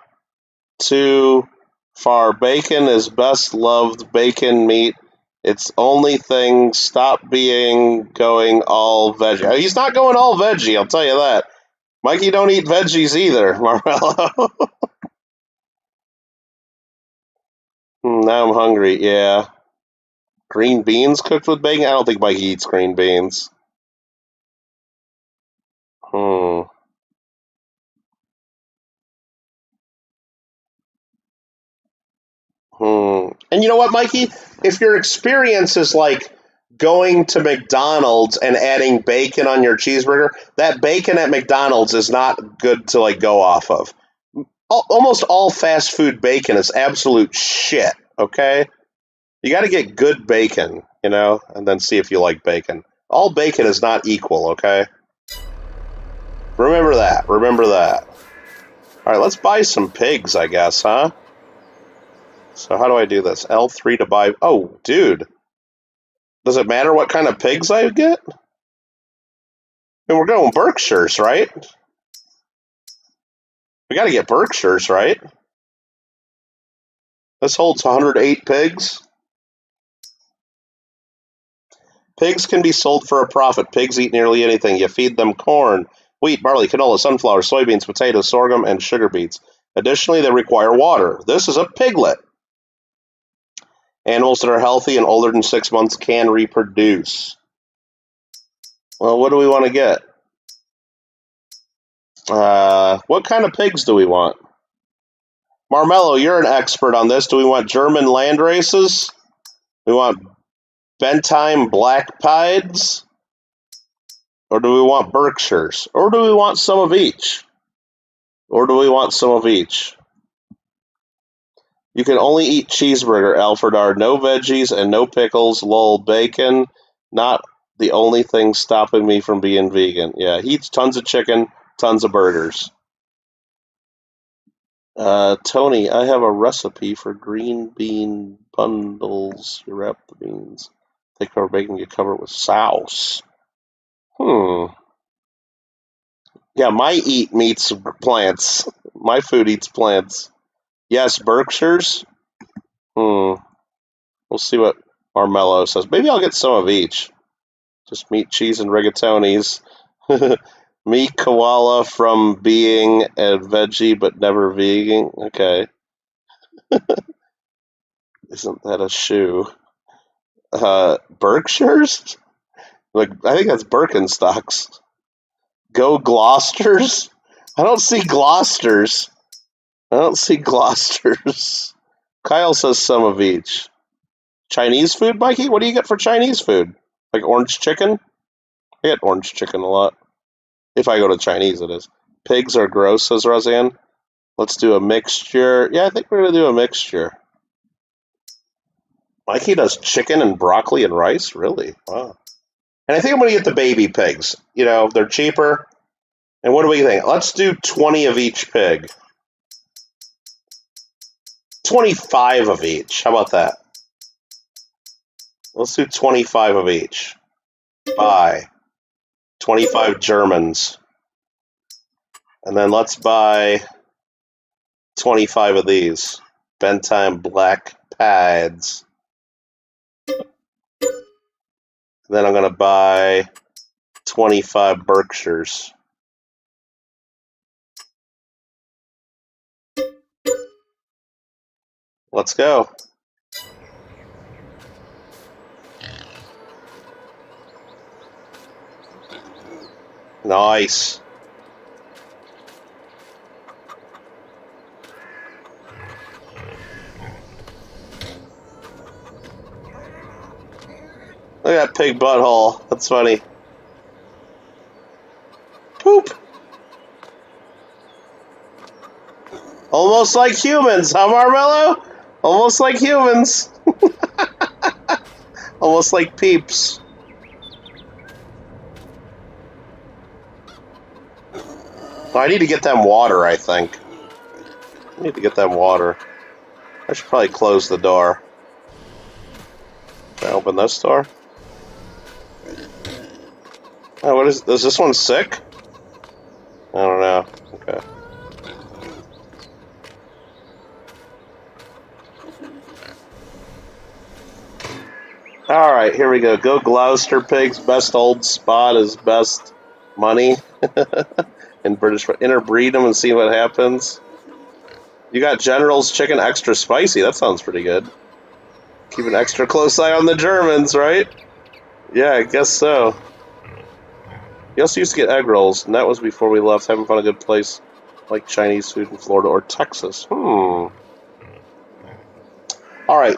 Speaker 1: too far. Bacon is best loved bacon meat. It's only thing. Stop being going all veggie. He's not going all veggie, I'll tell you that. Mikey don't eat veggies either, Marmello. Now I'm hungry, yeah. Green beans cooked with bacon? I don't think Mikey eats green beans. And you know what, Mikey? If your experience is like going to McDonald's and adding bacon on your cheeseburger, that bacon at McDonald's is not good to like go off of. Almost all fast food bacon is absolute shit, okay? You got to get good bacon, you know, and then see if you like bacon. All bacon is not equal, okay? Remember that. Remember that. All right, let's buy some pigs, I guess, huh? So how do I do this? L3 to buy... Oh, dude. Does it matter what kind of pigs I get? I mean, we're going Berkshires, right? We got to get Berkshires, right? This holds 108 pigs. Pigs can be sold for a profit. Pigs eat nearly anything. You feed them corn, wheat, barley, canola, sunflower, soybeans, potatoes, sorghum, and sugar beets. Additionally, they require water. This is a piglet. Animals that are healthy and older than 6 months can reproduce. Well, what do we want to get? What kind of pigs do we want? Marmello, you're an expert on this. Do we want German land races? We want Bentheim black pieds? Or do we want Berkshires? Or do we want some of each? Or do we want some of each? You can only eat cheeseburger, Alfredar. No veggies and no pickles. Lol, bacon. Not the only thing stopping me from being vegan. Yeah, he eats tons of chicken, tons of burgers. Tony, I have a recipe for green bean bundles. You wrap the beans. They cover bacon, you cover it with sauce. Yeah, my eat meats plants. My food eats plants. Yes, Berkshires. We'll see what Marmello says. Maybe I'll get some of each. Just meat, cheese, and rigatonis. Me, koala, from being a veggie but never vegan. Okay. Isn't that a shoe? Berkshires? Like, I think that's Birkenstocks. Go Gloucesters? I don't see Gloucesters. I don't see Gloucesters. Kyle says some of each. Chinese food, Mikey? What do you get for Chinese food? Like orange chicken? I get orange chicken a lot. If I go to Chinese, it is. Pigs are gross, says Roseanne. Let's do a mixture. Yeah, I think we're going to do a mixture. Mikey does chicken and broccoli and rice? Really? Wow. And I think I'm going to get the baby pigs. You know, they're cheaper. And what do we think? Let's do 20 of each pig. 25 of each. How about that? Let's do 25 of each. Buy 25 Germans. And then let's buy 25 of these. Bentheim black pads. Then I'm going to buy 25 Berkshires. Let's go. Nice. Look at that pig butthole. That's funny. Poop. Almost like humans, huh, Marmello? Almost like humans. Almost like peeps. Oh, I need to get them water, I think. I need to get them water. I should probably close the door. Can I open this door? Oh, what is this one sick? I don't know. Okay. Alright, here we go. Go Gloucester pigs. Best old spot is best money. In British. Interbreed them and see what happens. You got General's chicken extra spicy. That sounds pretty good. Keep an extra close eye on the Germans, right? Yeah, I guess so. We also used to get egg rolls, and that was before we left. Haven't found a good place like Chinese food in Florida or Texas. Alright,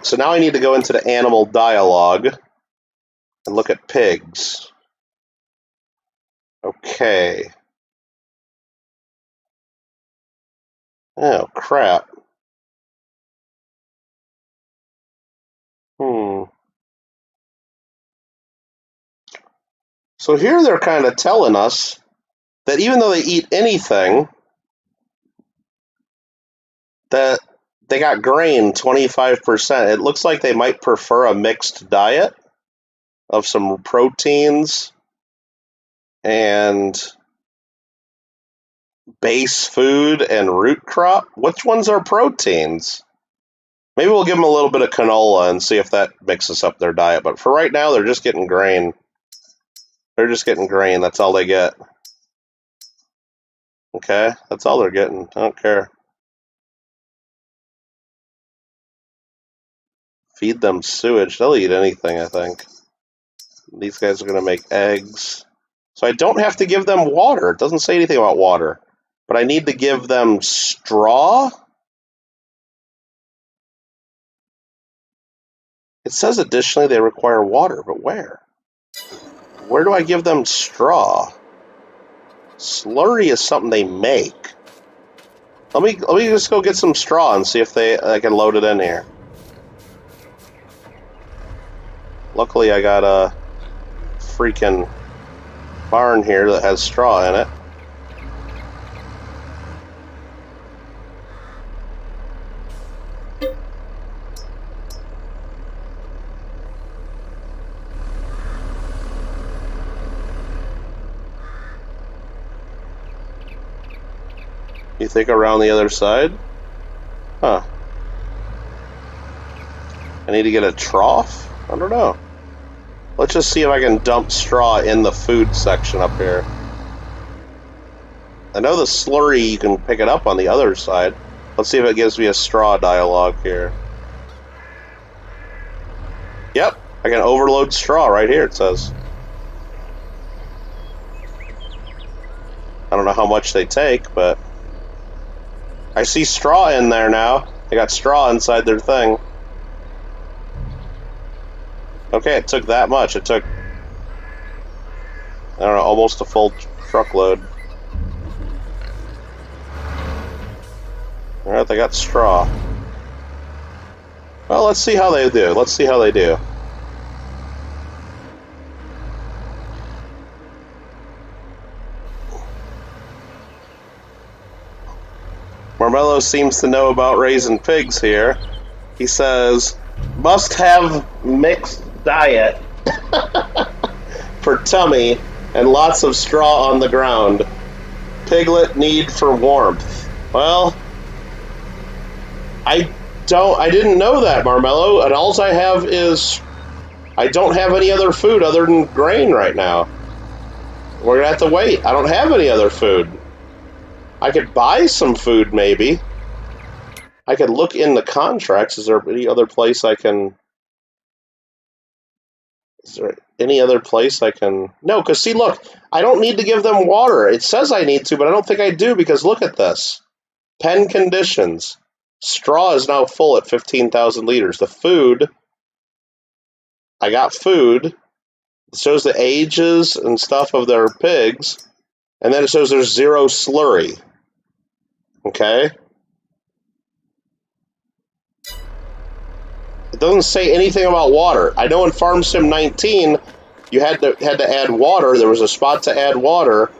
Speaker 1: so now I need to go into the animal dialogue and look at pigs. Okay. Oh, crap. So here they're kind of telling us that even though they eat anything, that they got grain 25%. It looks like they might prefer a mixed diet of some proteins and base food and root crop. Which ones are proteins? Maybe we'll give them a little bit of canola and see if that mixes up their diet. But for right now, they're just getting grain. They're just getting grain. That's all they get. Okay, that's all they're getting. I don't care. Feed them sewage. They'll eat anything, I think. These guys are going to make eggs. So I don't have to give them water. It doesn't say anything about water. But I need to give them straw? It says additionally they require water, but where? Where do I give them straw? Slurry is something they make. Let me just go get some straw and see if I can load it in here. Luckily I got a freaking barn here that has straw in it. You think around the other side? Huh. I need to get a trough? I don't know. Let's just see if I can dump straw in the food section up here. I know the slurry, you can pick it up on the other side. Let's see if it gives me a straw dialogue here. Yep, I can overload straw right here, it says. I don't know how much they take, but I see straw in there now. They got straw inside their thing. Okay, it took that much. It took, I don't know, almost a full truckload. Alright, they got straw. Well, let's see how they do. Let's see how they do. Marmello seems to know about raising pigs here. He says, must have mixed diet for tummy and lots of straw on the ground. Piglet need for warmth. Well, I didn't know that, Marmello, and all I have is I don't have any other food other than grain right now. We're gonna have to wait. I don't have any other food. I could buy some food, maybe. I could look in the contracts. Is there any other place I can... Is there any other place I can... No, because see, look, I don't need to give them water. It says I need to, but I don't think I do, because look at this. Pen conditions. Straw is now full at 15,000 liters. The food... I got food. It shows the ages and stuff of their pigs. And then it shows there's 0 slurry. Okay? It doesn't say anything about water. I know in Farm Sim 19, you had to add water. There was a spot to add water,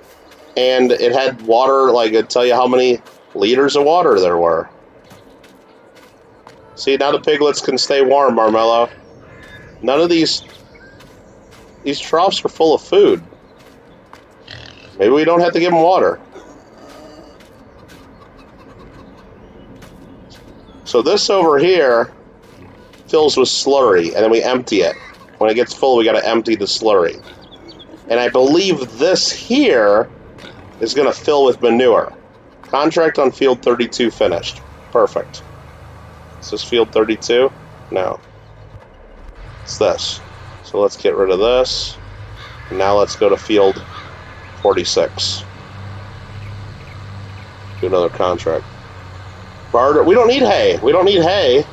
Speaker 1: and it had water, like it'd tell you how many liters of water there were. See, now the piglets can stay warm, Marmello. None of these troughs are full of food. Maybe we don't have to give them water. So this over here fills with slurry, and then we empty it. When it gets full, we got to empty the slurry. And I believe this here is going to fill with manure. Contract on field 32 finished. Perfect. Is this field 32? No. It's this. So let's get rid of this. And now let's go to field 46. Do another contract. Barter. We don't need hay. We don't need hay.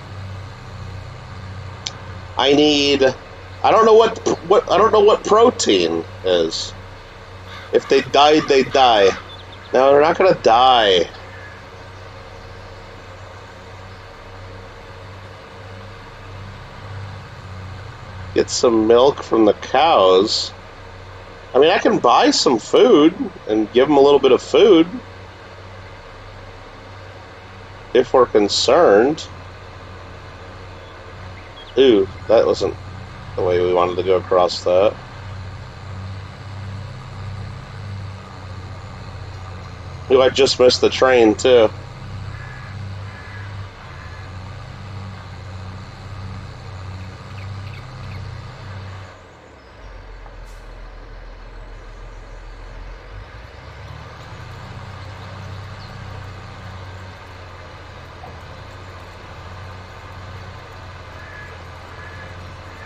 Speaker 1: I need. I don't know what. I don't know what protein is. If they died, they die. No, they're not gonna die. Get some milk from the cows. I mean, I can buy some food and give them a little bit of food. If we're concerned. Ooh, that wasn't the way we wanted to go across that. Ooh, I just missed the train, too.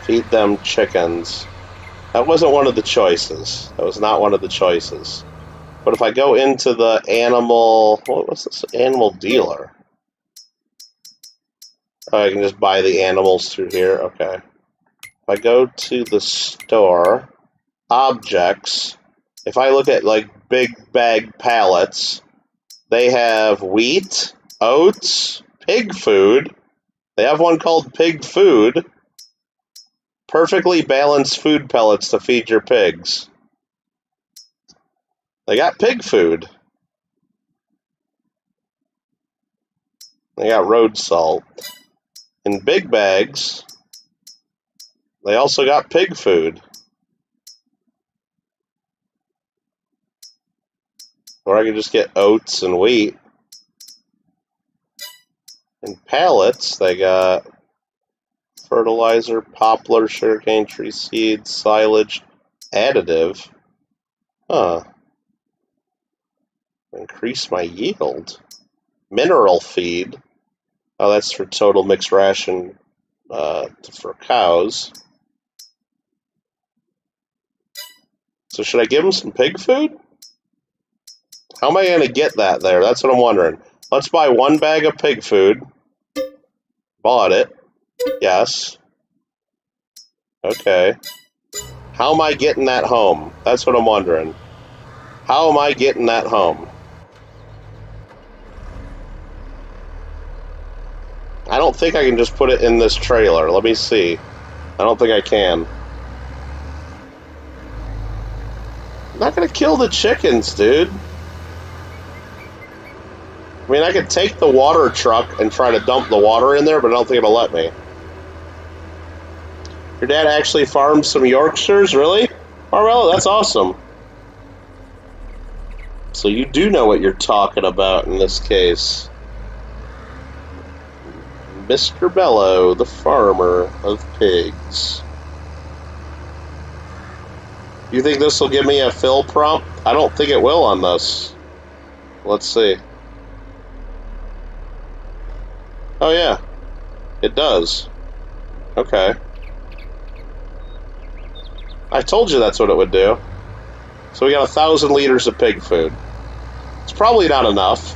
Speaker 1: Feed them chickens. That wasn't one of the choices. That was not one of the choices. But if I go into the animal... What was this? Animal dealer. Oh, I can just buy the animals through here? Okay. If I go to the store... Objects... If I look at, like, big bag pallets... They have wheat, oats, pig food. They have one called pig food. Perfectly balanced food pellets to feed your pigs. They got pig food. They got road salt. In big bags, they also got pig food. Or I can just get oats and wheat. In pallets, they got fertilizer, poplar, sugarcane tree seeds, silage, additive. Huh. Increase my yield. Mineral feed. Oh, that's for total mixed ration for cows. So should I give them some pig food? How am I going to get that there? That's what I'm wondering. Let's buy one bag of pig food. Bought it. Yes. Okay. How am I getting that home? That's what I'm wondering. How am I getting that home? I don't think I can just put it in this trailer. Let me see. I don't think I can. I'm not gonna kill the chickens, dude. I mean, I could take the water truck and try to dump the water in there, but I don't think it'll let me. Your dad actually farmed some Yorkshires? Really? Marvello, that's awesome. So you do know what you're talking about in this case. Mr. Bello, the farmer of pigs. You think this will give me a fill prompt? I don't think it will on this. Let's see. Oh yeah, it does. Okay. I told you that's what it would do. So we got 1,000 liters of pig food. It's probably not enough.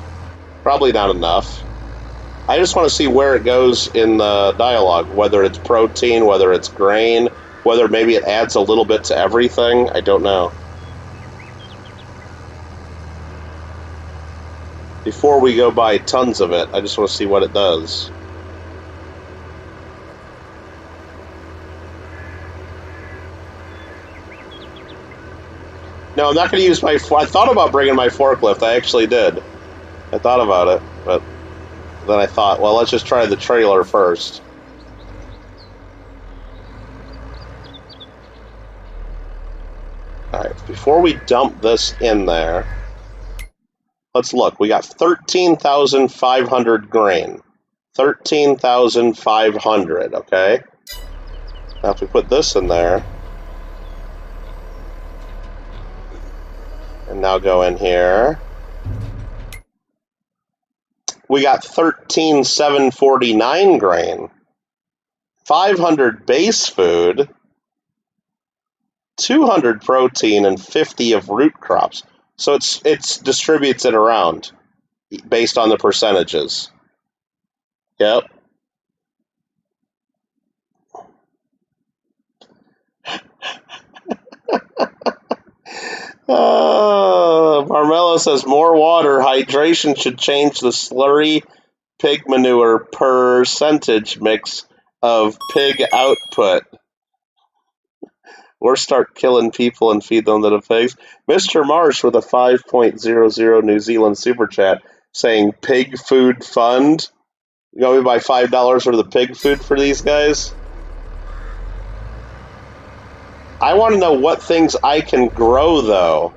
Speaker 1: Probably not enough. I just want to see where it goes in the dialogue, whether it's protein, whether it's grain, whether maybe it adds a little bit to everything. I don't know. Before we go buy tons of it, I just want to see what it does. No, I'm not going to use my... I thought about bringing my forklift. I actually did. I thought about it, but then I thought, well, let's just try the trailer first. Alright, before we dump this in there, let's look. We got 13,500 grain. 13,500, okay? Now if we put this in there, and now go in here, we got 13,749 grain. 500 base food, 200 protein, and 50 of root crops. So it distributes it around based on the percentages. Yep. Marmello says more water. Hydration should change the slurry pig manure percentage mix of pig output. Or start killing people and feed them to the pigs. Mr. Marsh with a 5.00 New Zealand super chat saying pig food fund. You want me to buy $5 for the pig food for these guys? I want to know what things I can grow, though.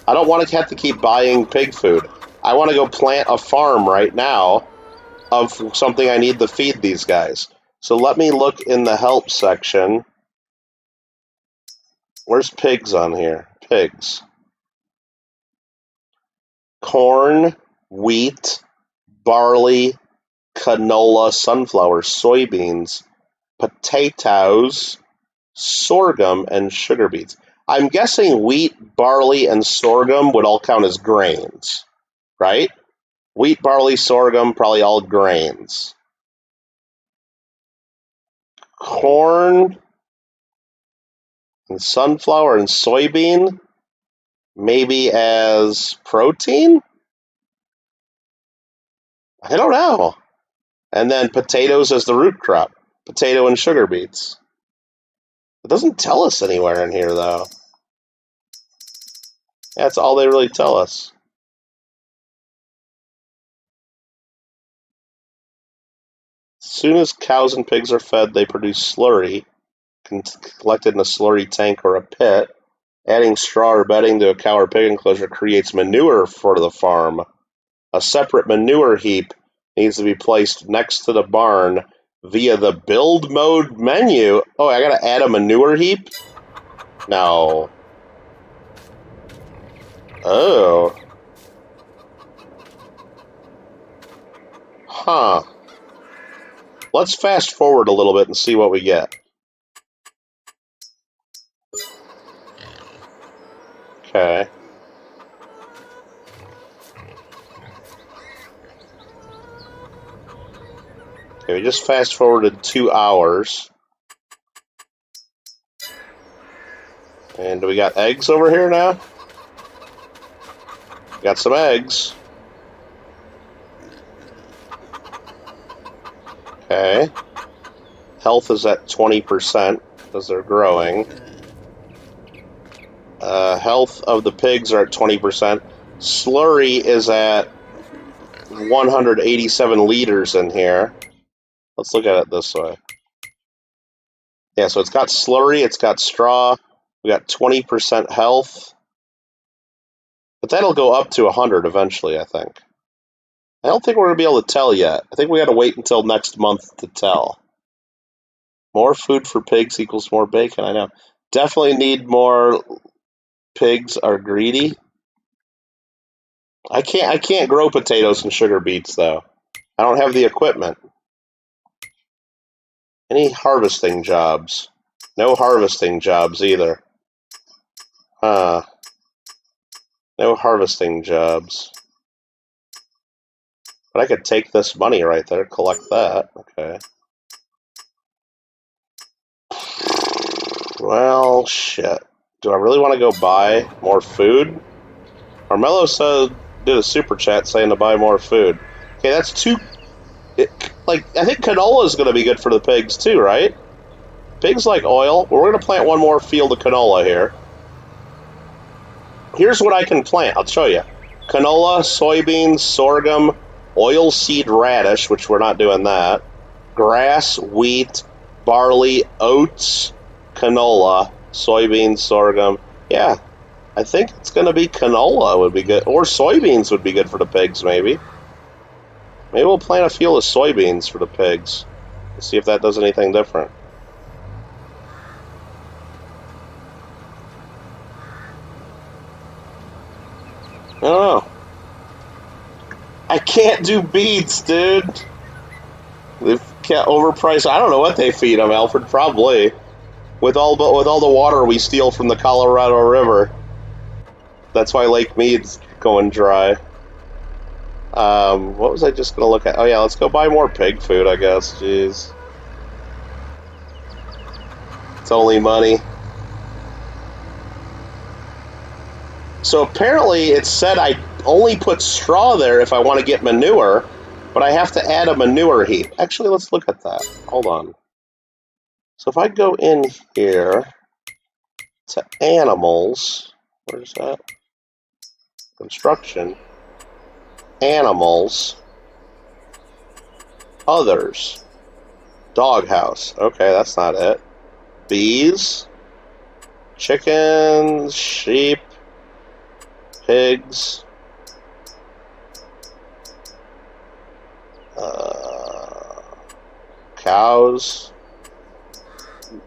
Speaker 1: I don't want to have to keep buying pig food. I want to go plant a farm right now of something I need to feed these guys. So let me look in the help section. Where's pigs on here? Pigs. Corn, wheat, barley, canola, sunflower, soybeans, potatoes, sorghum, and sugar beets. I'm guessing wheat, barley, and sorghum would all count as grains, right? Wheat, barley, sorghum, probably all grains. Corn and sunflower and soybean, maybe as protein? I don't know. And then potatoes as the root crop. Potato and sugar beets. It doesn't tell us anywhere in here, though. That's all they really tell us. As soon as cows and pigs are fed, they produce slurry, collected in a slurry tank or a pit. Adding straw or bedding to a cow or pig enclosure creates manure for the farm. A separate manure heap needs to be placed next to the barn via the build mode menu. Oh, I gotta add a manure heap? No. Oh. Huh. Let's fast forward a little bit and see what we get. Okay. Okay, we just fast forwarded 2 hours. And we got eggs over here now? Got some eggs. Okay. Health is at 20% because they're growing. Health of the pigs are at 20%. Slurry is at 187 liters in here. Let's look at it this way. Yeah, so it's got slurry, it's got straw, we got 20% health. But that'll go up to 100 eventually, I think. I don't think we're going to be able to tell yet. I think we got to wait until next month to tell. More food for pigs equals more bacon, I know. Definitely need more. Pigs are greedy. I can't grow potatoes and sugar beets, though. I don't have the equipment. Any harvesting jobs? No harvesting jobs either. No harvesting jobs. But I could take this money right there, collect that. Okay. Well, shit. Do I really want to go buy more food? Armello did a super chat saying to buy more food. Okay, that's two. I think canola is going to be good for the pigs too, right? Pigs like oil. Well, we're going to plant one more field of canola here. Here's what I can plant. I'll show you. Canola, soybeans, sorghum, oilseed radish, which we're not doing that. Grass, wheat, barley, oats, canola, soybeans, sorghum, Yeah, I think it's going to be canola would be good, or soybeans would be good for the pigs. Maybe we'll plant a field of soybeans for the pigs. See if that does anything different. I don't know. I can't do beets, dude. They've kept overpriced. I don't know what they feed them, Alfred. Probably with all the water we steal from the Colorado River. That's why Lake Mead's going dry. What was I just gonna look at? Oh yeah, let's go buy more pig food. I guess. Jeez, it's only money. So apparently, it said I only put straw there if I want to get manure, but I have to add a manure heap. Actually, let's look at that. Hold on. So if I go in here to animals, where's that? Construction, animals, others, doghouse. Okay, that's not it. Bees, chickens, sheep, pigs, cows.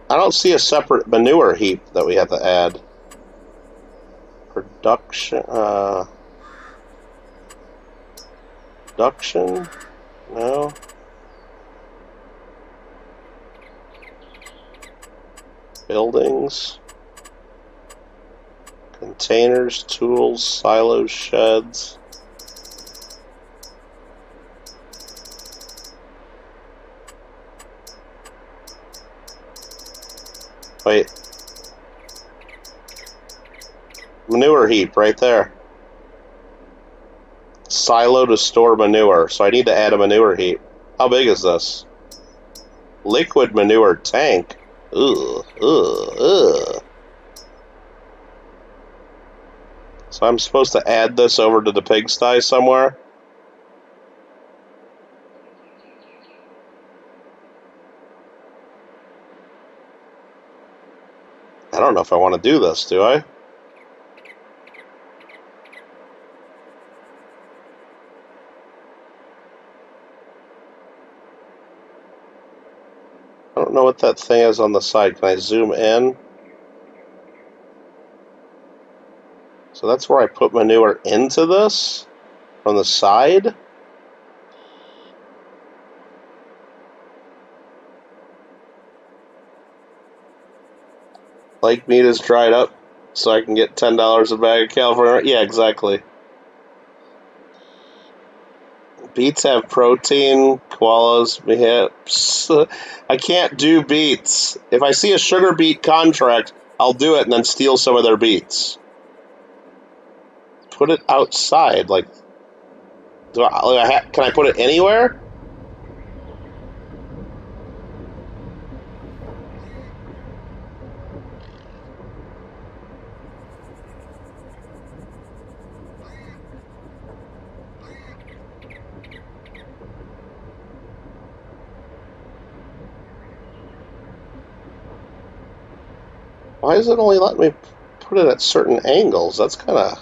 Speaker 1: I don't see a separate manure heap that we have to add. Production, production, no. Buildings, containers, tools, silos, sheds. Wait. Manure heap right there. Silo to store manure. So I need to add a manure heap. How big is this? Liquid manure tank. Ugh, ugh, ugh. So I'm supposed to add this over to the pigsty somewhere? I don't know if I want to do this, do I? I don't know what that thing is on the side. Can I zoom in? So that's where I put manure into this? From the side? Lake meat is dried up, so I can get $10 a bag of California. Yeah, exactly. Beets have protein, koalas, hips. I can't do beets. If I see a sugar beet contract, I'll do it and then steal some of their beets. Put it outside, like, can I put it anywhere? Why is it only letting me put it at certain angles? That's kind of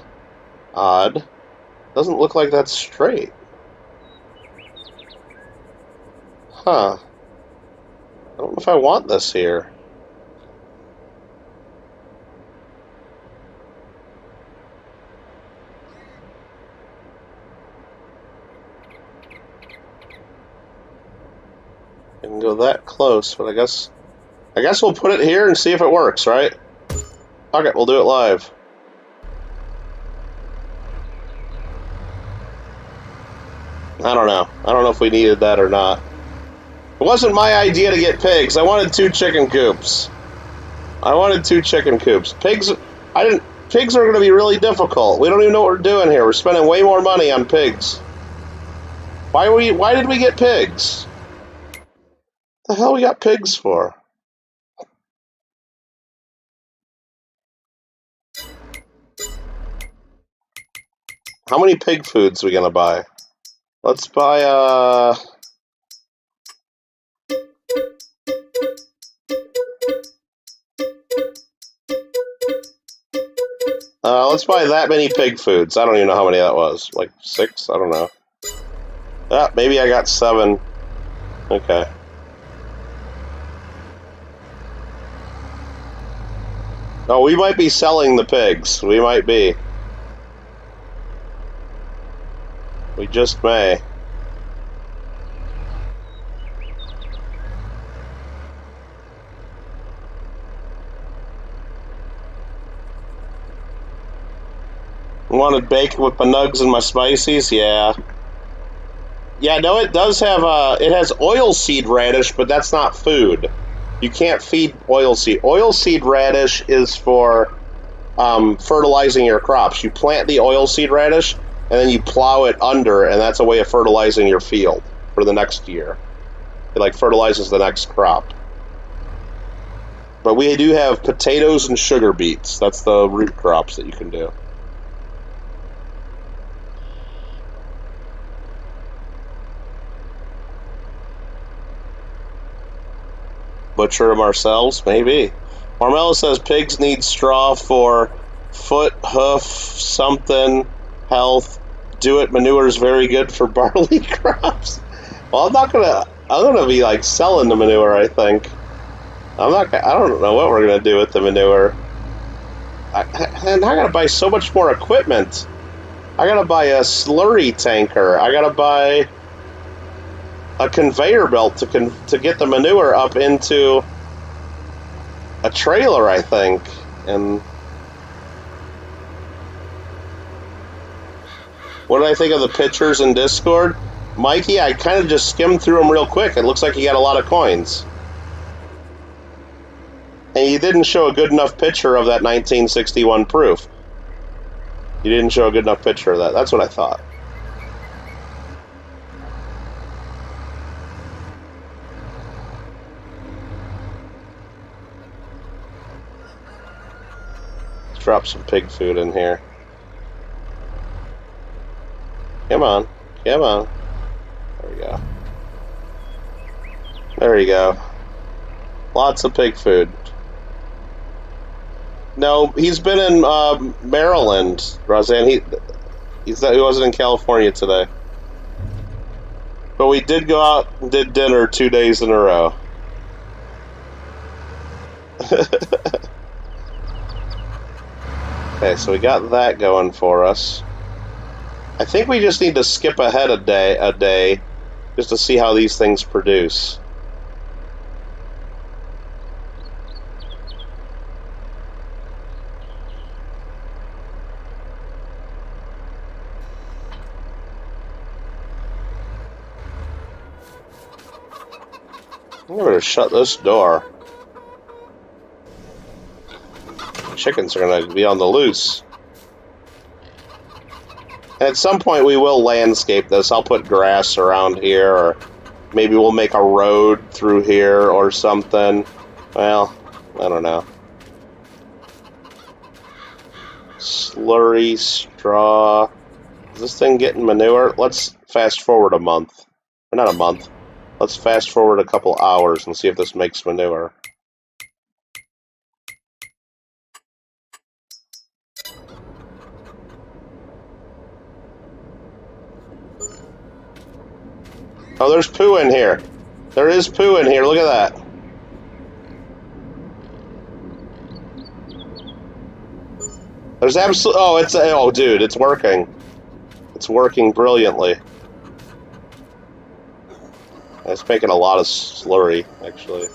Speaker 1: odd. Doesn't look like that's straight. Huh. I don't know if I want this here. I can go that close, but I guess we'll put it here and see if it works, right? Okay, we'll do it live. I don't know. I don't know if we needed that or not. It wasn't my idea to get pigs. I wanted 2 chicken coops. Pigs, pigs are going to be really difficult. We don't even know what we're doing here. We're spending way more money on pigs. Why did we get pigs? What the hell we got pigs for? How many pig foods are we going to buy? Let's buy, Let's buy that many pig foods. I don't even know how many that was. Like 6? I don't know. Ah, maybe I got 7. Okay. Oh, we might be selling the pigs. We might be. We just may. Wanted bacon with my nugs and my spices? Yeah. Yeah, no, it does have, it has oilseed radish, but that's not food. You can't feed oilseed. Oilseed radish is for fertilizing your crops. You plant the oilseed radish, and then you plow it under, and that's a way of fertilizing your field for the next year. It, like, fertilizes the next crop. But we do have potatoes and sugar beets. That's the root crops that you can do. Butcher them ourselves? Maybe. Marmelo says pigs need straw for foot, hoof, something, health. Do it manure is very good for barley crops. Well, I'm gonna be like selling the manure, I think. I don't know what we're gonna do with the manure. And I gotta buy so much more equipment. I gotta buy a slurry tanker. I gotta buy a conveyor belt to get the manure up into a trailer, I think. And what did I think of the pictures in Discord? Mikey, I kind of just skimmed through them real quick. It looks like you got a lot of coins. And you didn't show a good enough picture of that 1961 proof. You didn't show a good enough picture of that. That's what I thought. Drop some pig food in here. Come on. Come on. There we go. There you go. Lots of pig food. No, he's been in Maryland, Roseanne. He wasn't in California today. But we did go out and did dinner 2 days in a row. Okay, so we got that going for us. I think we just need to skip ahead a day, just to see how these things produce. I'm gonna shut this door. Chickens are going to be on the loose. At some point we will landscape this. I'll put grass around here, or maybe we'll make a road through here or something. Well, I don't know. Slurry, straw. Is this thing getting manure? Let's fast forward a month. Or not a month. Let's fast forward a couple hours and see if this makes manure. Oh, there's poo in here. There is poo in here. Look at that. There's absolutely... Oh, oh, dude, it's working. It's working brilliantly. It's making a lot of slurry, actually.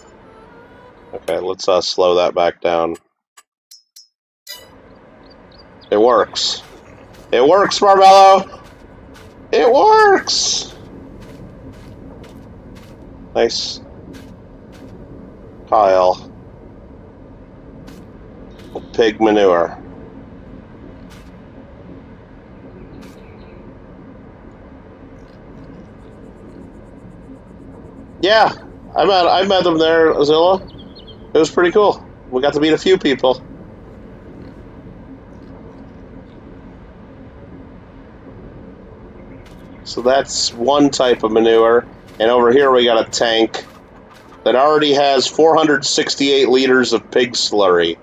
Speaker 1: Okay, let's slow that back down. It works. It works, Marmello! It works! Nice pile of pig manure. Yeah, I met them there, Azilla. It was pretty cool. We got to meet a few people. So that's one type of manure. And over here we got a tank that already has 468 liters of pig slurry.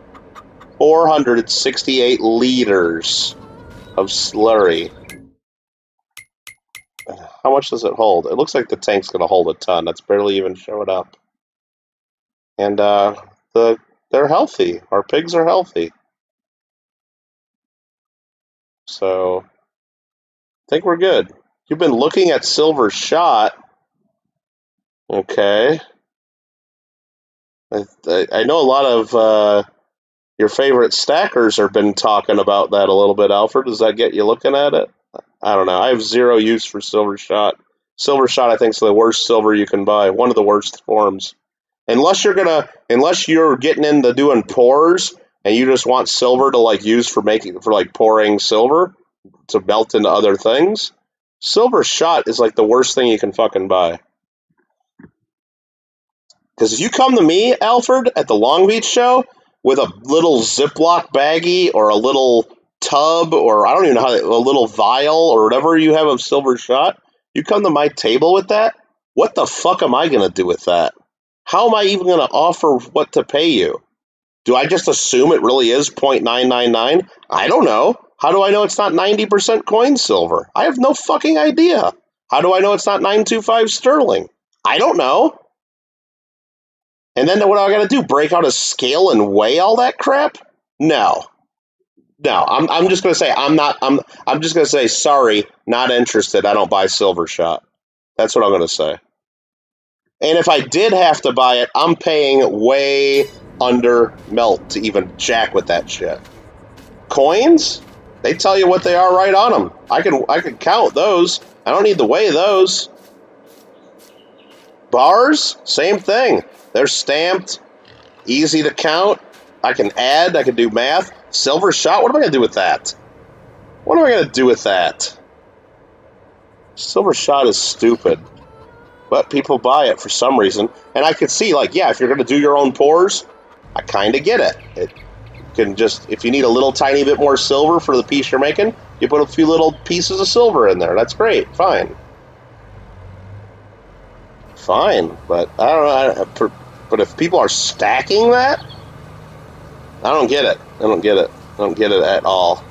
Speaker 1: 468 liters of slurry. How much does it hold? It looks like the tank's going to hold a ton. That's barely even showing up. And they're healthy. Our pigs are healthy. So I think we're good. You've been looking at silver shot. Okay. I know a lot of your favorite stackers have been talking about that a little bit, Alfred. Does that get you looking at it? I don't know. I have zero use for silver shot. Silver shot, I think, is the worst silver you can buy. One of the worst forms. Unless you're getting into doing pours and you just want silver to like use for pouring silver to melt into other things. Silver shot is like the worst thing you can fucking buy. Because if you come to me, Alfred, at the Long Beach show with a little Ziploc baggie or a little tub or I don't even know a little vial or whatever you have of silver shot, you come to my table with that, what the fuck am I going to do with that? How am I even going to offer what to pay you? Do I just assume it really is 0.999? I don't know. How do I know it's not 90% coin silver? I have no fucking idea. How do I know it's not 925 sterling? I don't know. And then what do I got to do? Break out a scale and weigh all that crap? No. I'm just going to say I'm just going to say sorry, not interested. I don't buy silver shot. That's what I'm going to say. And if I did have to buy it, I'm paying way under melt to even jack with that shit. Coins? They tell you what they are right on them. I can count those. I don't need to weigh those. Bars? Same thing. They're stamped, easy to count. I can add, I can do math. Silver shot? What am I going to do with that? What am I going to do with that? Silver shot is stupid. But people buy it for some reason. And I could see, like, yeah, if you're going to do your own pours, I kind of get it. It can just, if you need a little tiny bit more silver for the piece you're making, you put a few little pieces of silver in there. That's great. Fine. But I don't know. But if people are stacking that, I don't get it. I don't get it at all.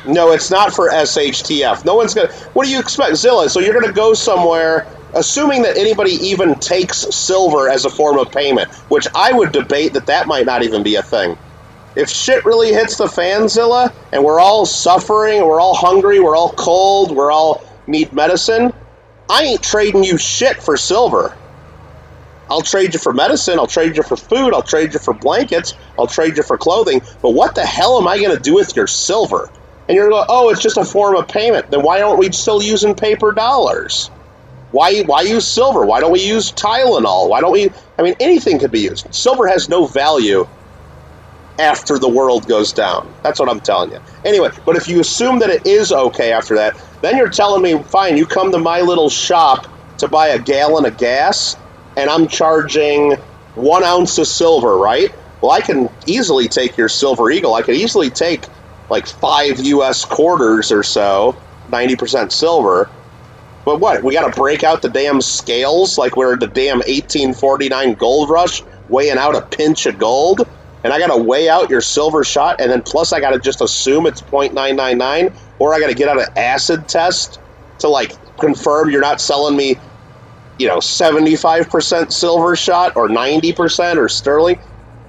Speaker 1: No, it's not for SHTF. No one's going to... What do you expect? Zilla, so you're going to go somewhere, assuming that anybody even takes silver as a form of payment, which I would debate that might not even be a thing. If shit really hits the fan, Zilla, and we're all suffering, we're all hungry, we're all cold, we're all need medicine, I ain't trading you shit for silver. I'll trade you for medicine, I'll trade you for food, I'll trade you for blankets, I'll trade you for clothing, but what the hell am I going to do with your silver? And you're going, oh, it's just a form of payment. Then why aren't we still using paper dollars? Why use silver? Why don't we use Tylenol? Why don't we... I mean, anything could be used. Silver has no value after the world goes down. That's what I'm telling you. Anyway, but if you assume that it is okay after that, then you're telling me, fine, you come to my little shop to buy a gallon of gas, and I'm charging 1 ounce of silver, right? Well, I can easily take your Silver Eagle. I could easily take like 5 U.S. quarters or so, 90% silver. But what? We got to break out the damn scales like we're the damn 1849 gold rush, weighing out a pinch of gold? And I got to weigh out your silver shot, and then plus I got to just assume it's 0.999, or I got to get out an acid test to like confirm you're not selling me, 75% silver shot or 90% or sterling.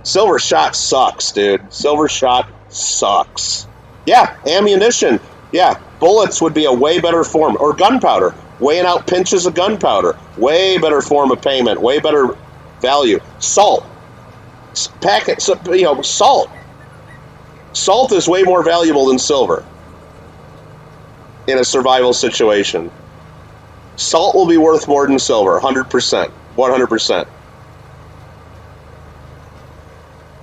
Speaker 1: Silver shot sucks, dude. Silver shot sucks. Yeah, ammunition. Yeah, bullets would be a way better form. Or gunpowder. Weighing out pinches of gunpowder. Way better form of payment. Way better value. Salt. Packets of, salt. Salt is way more valuable than silver in a survival situation. Salt will be worth more than silver. 100%. 100%.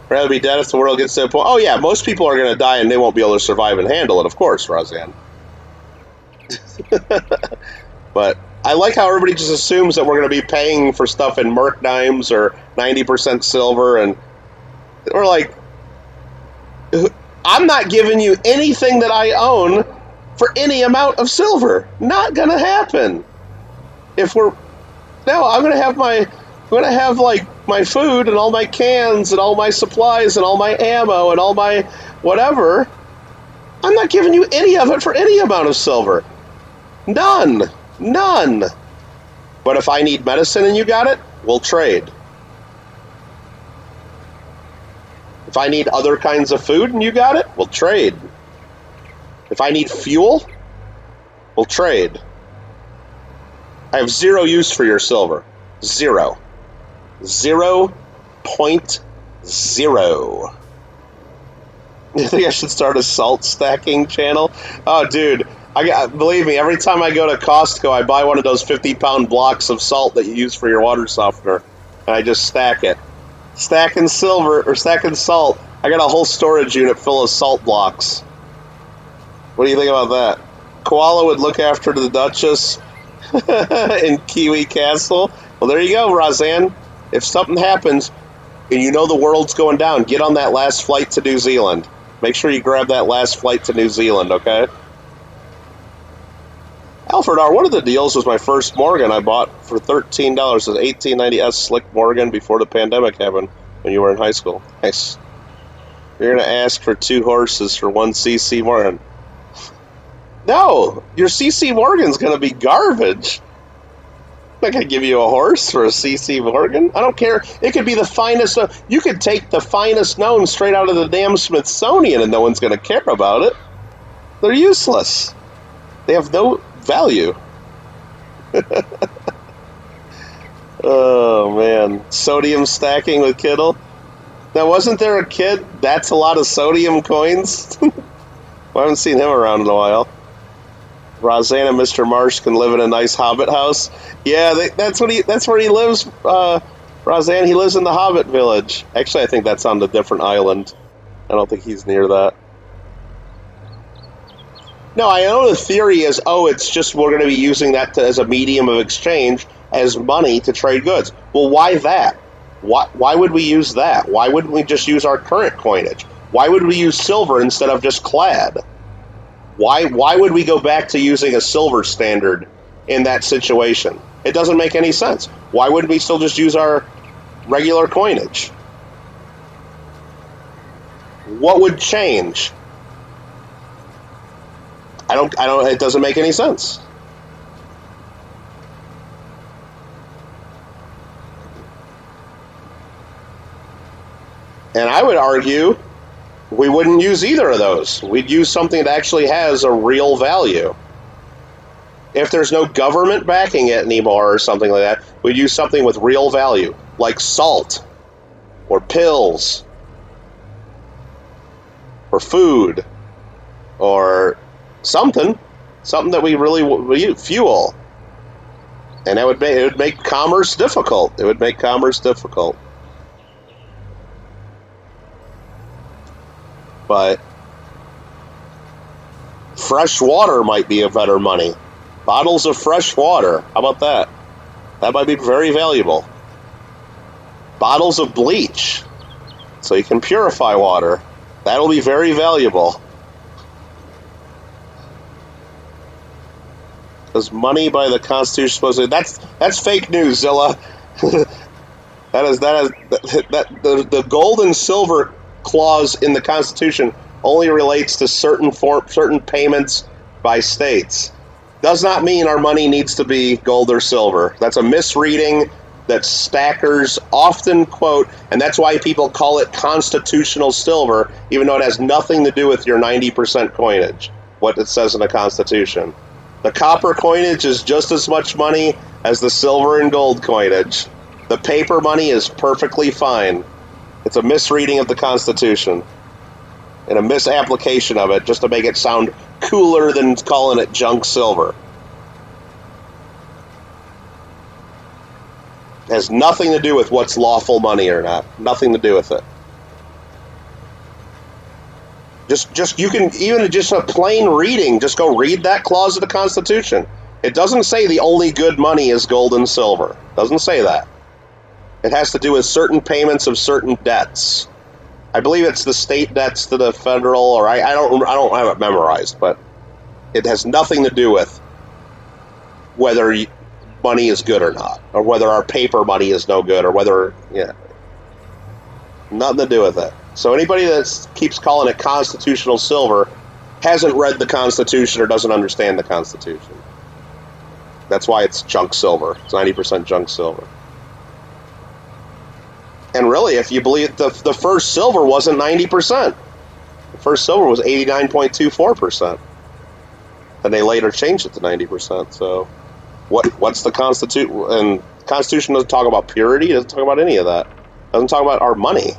Speaker 1: Rather be dead if the world gets to the point. Oh, yeah, most people are going to die and they won't be able to survive and handle it, of course, Roseanne. But I like how everybody just assumes that we're going to be paying for stuff in Merc dimes or 90% silver, and we're like, I'm not giving you anything that I own for any amount of silver. Not going to happen. I'm going to have my food and all my cans and all my supplies and all my ammo and all my whatever, I'm not giving you any of it for any amount of silver. None. None. But if I need medicine and you got it, we'll trade. If I need other kinds of food and you got it, we'll trade. If I need fuel, we'll trade. I have zero use for your silver. Zero. 0.0. You think I should start a salt stacking channel? Oh, dude. Believe me, every time I go to Costco, I buy one of those 50-pound blocks of salt that you use for your water softener, and I just stack it. Stacking silver, or stacking salt. I got a whole storage unit full of salt blocks. What do you think about that? Koala would look after the Duchess in Kiwi Castle. Well, there you go, Roseanne. If something happens, and you know the world's going down, get on that last flight to New Zealand. Make sure you grab that last flight to New Zealand, okay? Alfred R., one of the deals was my first Morgan I bought for $13. It was an 1890S Slick Morgan before the pandemic happened when you were in high school. Nice. You're going to ask for 2 horses for 1 CC Morgan. No, your CC Morgan's going to be garbage. I'm not going to give you a horse for a CC Morgan. I don't care. It could be the finest. You could take the finest known straight out of the damn Smithsonian and no one's going to care about it. They're useless. They have no value. Oh, man. Sodium stacking with Kittle. Now, wasn't there a kid? That's a lot of sodium coins. I haven't seen him around in a while. Roseanne and Mr. Marsh can live in a nice hobbit house. Yeah, that's where he lives. Roseanne, he lives in the Hobbit village. Actually, I think that's on a different island. I don't think he's near that. No, I know the theory is, it's just we're going to be using that as a medium of exchange, as money to trade goods. Well, why that? Why would we use that? Why wouldn't we just use our current coinage? Why would we use silver instead of just clad? Why would we go back to using a silver standard in that situation? It doesn't make any sense. Why wouldn't we still just use our regular coinage? What would change? I don't, it doesn't make any sense. And I would argue we wouldn't use either of those. We'd use something that actually has a real value. If there's no government backing it anymore or something like that, we'd use something with real value, like salt, or pills, or food, or something that we really fuel. And it would make commerce difficult. It would make commerce difficult. But fresh water might be a better money. Bottles of fresh water. How about that? That might be very valuable. Bottles of bleach, so you can purify water. That'll be very valuable. Because money by the Constitution supposedly that's fake news, Zilla. The gold and silver clause in the Constitution only relates to certain payments by states. Does not mean our money needs to be gold or silver. That's a misreading that stackers often quote, and that's why people call it constitutional silver, even though it has nothing to do with your 90% coinage, what it says in the Constitution. The copper coinage is just as much money as the silver and gold coinage. The paper money is perfectly fine. It's a misreading of the Constitution and a misapplication of it just to make it sound cooler than calling it junk silver. It has nothing to do with what's lawful money or not. Nothing to do with it. You can, even just a plain reading, just go read that clause of the Constitution. It doesn't say the only good money is gold and silver. It doesn't say that. It has to do with certain payments of certain debts. I believe it's the state debts to the federal, or I don't have it memorized, but it has nothing to do with whether money is good or not, or whether our paper money is no good, or whether, yeah, nothing to do with it. So anybody that keeps calling it constitutional silver hasn't read the Constitution or doesn't understand the Constitution. That's why it's junk silver. It's 90% junk silver. And really, if you believe the first silver wasn't 90%. The first silver was 89.24%. And they later changed it to 90%. So what's the Constitution? And the Constitution doesn't talk about purity. It doesn't talk about any of that. It doesn't talk about our money. It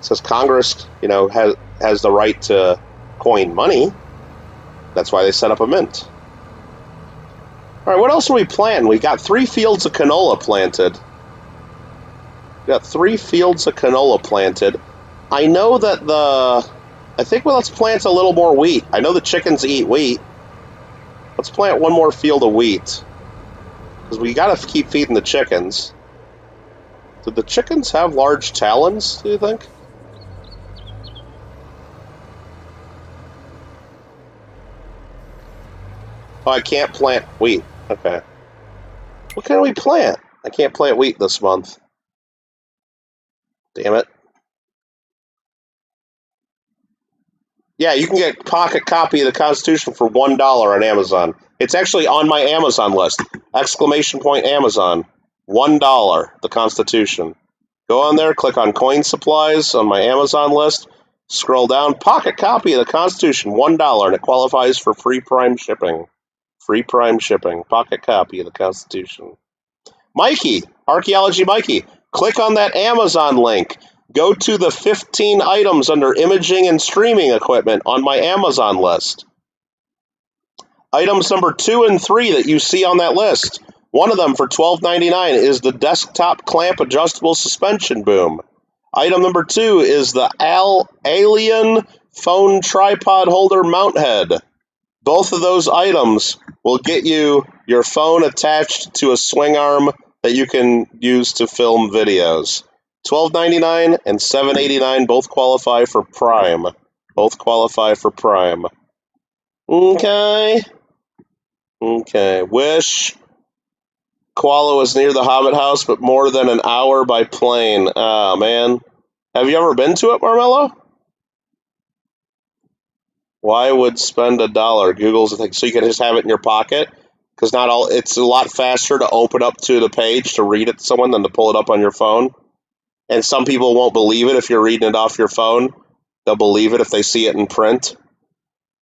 Speaker 1: says Congress, has the right to coin money. That's why they set up a mint. All right, what else are we planting? We got 3 fields of canola planted. I know that let's plant a little more wheat. I know the chickens eat wheat. Let's plant one more field of wheat. Because we got to keep feeding the chickens. Did the chickens have large talons, do you think? Oh, I can't plant wheat. Okay. What can we plant? I can't plant wheat this month. Damn it. Yeah, you can get a pocket copy of the Constitution for $1 on Amazon. It's actually on my Amazon list. ! Amazon. $1, the Constitution. Go on there, click on coin supplies on my Amazon list. Scroll down, pocket copy of the Constitution, $1, and it qualifies for free Prime shipping. Free Prime shipping. Pocket copy of the Constitution. Mikey, Archaeology Mikey, click on that Amazon link. Go to the 15 items under imaging and streaming equipment on my Amazon list. Items number 2 and 3 that you see on that list. One of them for $12.99 is the desktop clamp adjustable suspension boom. Item number 2 is the Alien phone tripod holder mount head. Both of those items will get you your phone attached to a swing arm that you can use to film videos. $12.99 and $7.89 both qualify for Prime. Okay. Wish Koala was near the Hobbit house, but more than an hour by plane. Oh, man. Have you ever been to it, Marmello? Why would spend $1? Google's a thing. So you can just have it in your pocket? Because it's a lot faster to open up to the page to read it to someone than to pull it up on your phone. And some people won't believe it if you're reading it off your phone. They'll believe it if they see it in print.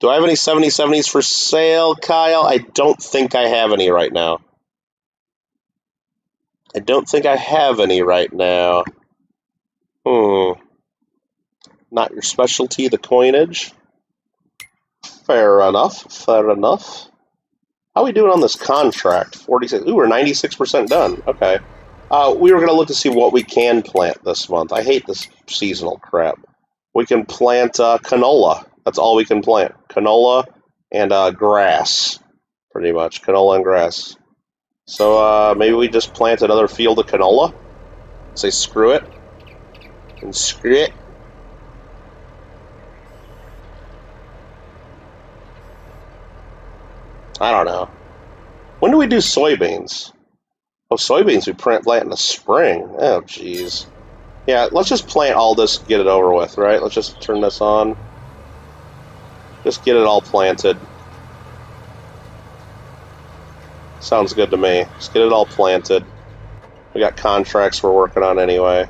Speaker 1: Do I have any 7070s for sale, Kyle? I don't think I have any right now. Not your specialty, the coinage. Fair enough. How are we doing on this contract? 46. Ooh, we're 96% done. Okay. We were going to look to see what we can plant this month. I hate this seasonal crap. We can plant canola. That's all we can plant. Canola and grass, pretty much. Canola and grass. So maybe we just plant another field of canola. Say screw it. And screw it. I don't know. When do we do soybeans? Oh, soybeans we plant in the spring. Oh, jeez. Yeah, let's just plant all this and get it over with, right? Let's just turn this on. Just get it all planted. Sounds good to me. Just get it all planted. We got contracts we're working on anyway.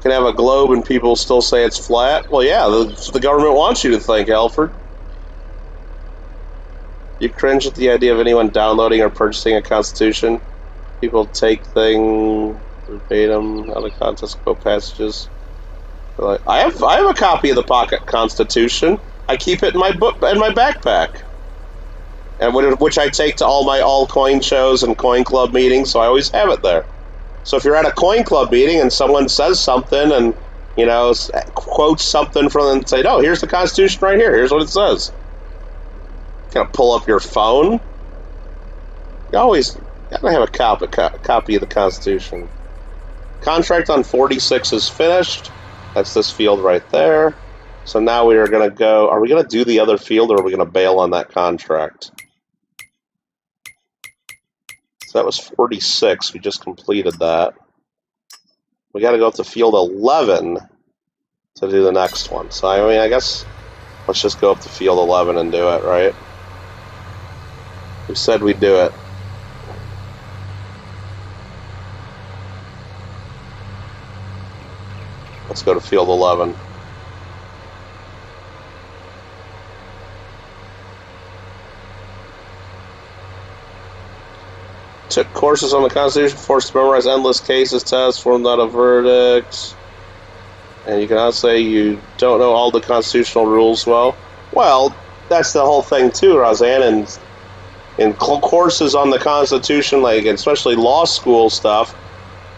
Speaker 1: Can have a globe and people still say it's flat? Well, yeah, the government wants you to think, Alfred. You cringe at the idea of anyone downloading or purchasing a Constitution. People take things verbatim out of context, quote passages. Like, I have a copy of the Pocket Constitution. I keep it in my backpack, and which I take to all my coin shows and coin club meetings. So I always have it there. So if you're at a coin club meeting and someone says something and quotes something from them and say, "No, here's the Constitution right here. Here's what it says." Kind of pull up your phone. You always gotta have a copy of the Constitution. Contract on 46 is finished. That's this field right there. So now we are going to go. Are we going to do the other field, or are we going to bail on that contract? So that was 46. We just completed that. We got to go up to field 11 to do the next one. So, I mean, I guess let's just go up to field 11 and do it, right? We said we'd do it. Let's go to field 11. Took courses on the Constitution, forced to memorize endless cases, tests, formed out a verdict. And you cannot say you don't know all the constitutional rules well. Well, that's the whole thing too, Roseanne. And in courses on the Constitution, like especially law school stuff,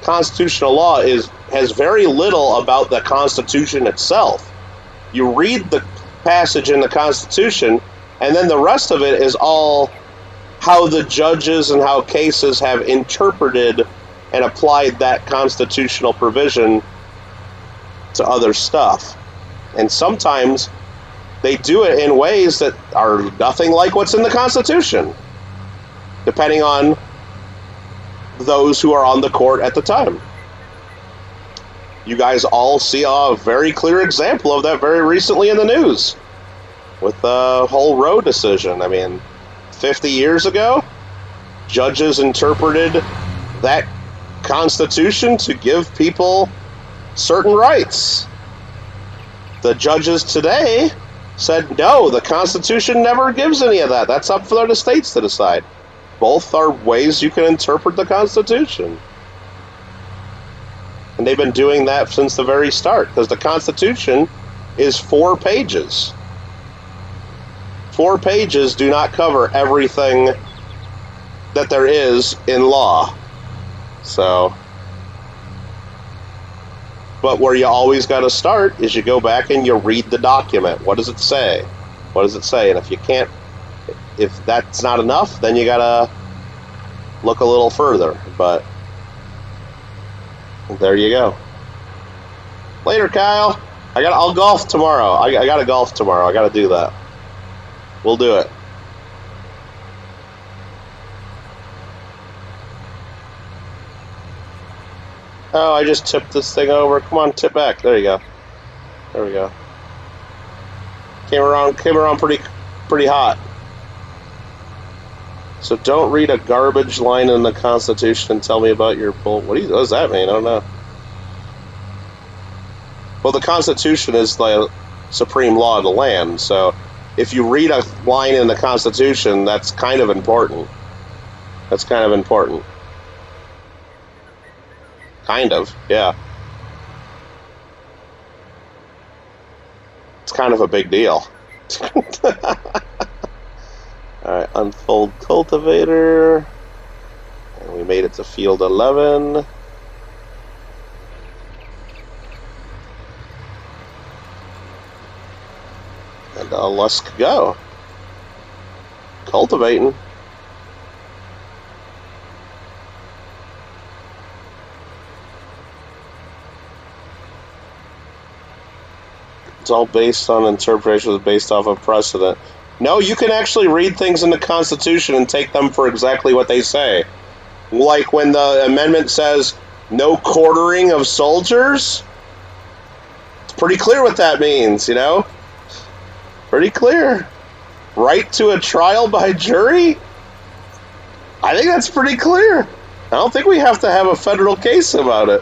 Speaker 1: constitutional law has very little about the Constitution itself. You read the passage in the Constitution, and then the rest of it is all how the judges and how cases have interpreted and applied that constitutional provision to other stuff. And sometimes they do it in ways that are nothing like what's in the Constitution, depending on those who are on the court at the time. You guys all see a very clear example of that very recently in the news with the whole Roe decision. I mean, 50 years ago, judges interpreted that Constitution to give people certain rights. The judges today said, no, the Constitution never gives any of that. That's up for the states to decide. Both are ways you can interpret the Constitution. And they've been doing that since the very start, because the Constitution is 4 pages. 4 pages do not cover everything that there is in law. So, but where you always got to start is you go back and you read the document. What does it say? What does it say? And if you can't, if that's not enough, then you got to look a little further. But there you go. Later, Kyle. I'll golf tomorrow. I got to golf tomorrow. I got to do that. We'll do it. Oh, I just tipped this thing over. Come on, tip back. There you go. There we go. Came around pretty hot. So don't read a garbage line in the Constitution and tell me about your bull. What does that mean? I don't know. Well, the Constitution is the supreme law of the land, so if you read a line in the Constitution, that's kind of important. That's kind of important. Kind of, yeah. It's kind of a big deal. Alright, unfold cultivator. And we made it to field 11. And let's go. Cultivating. It's all based on interpretation, based off of precedent. No, you can actually read things in the Constitution and take them for exactly what they say. Like when the amendment says no quartering of soldiers. It's pretty clear what that means, you know? Pretty clear. Right to a trial by jury? I think that's pretty clear. I don't think we have to have a federal case about it.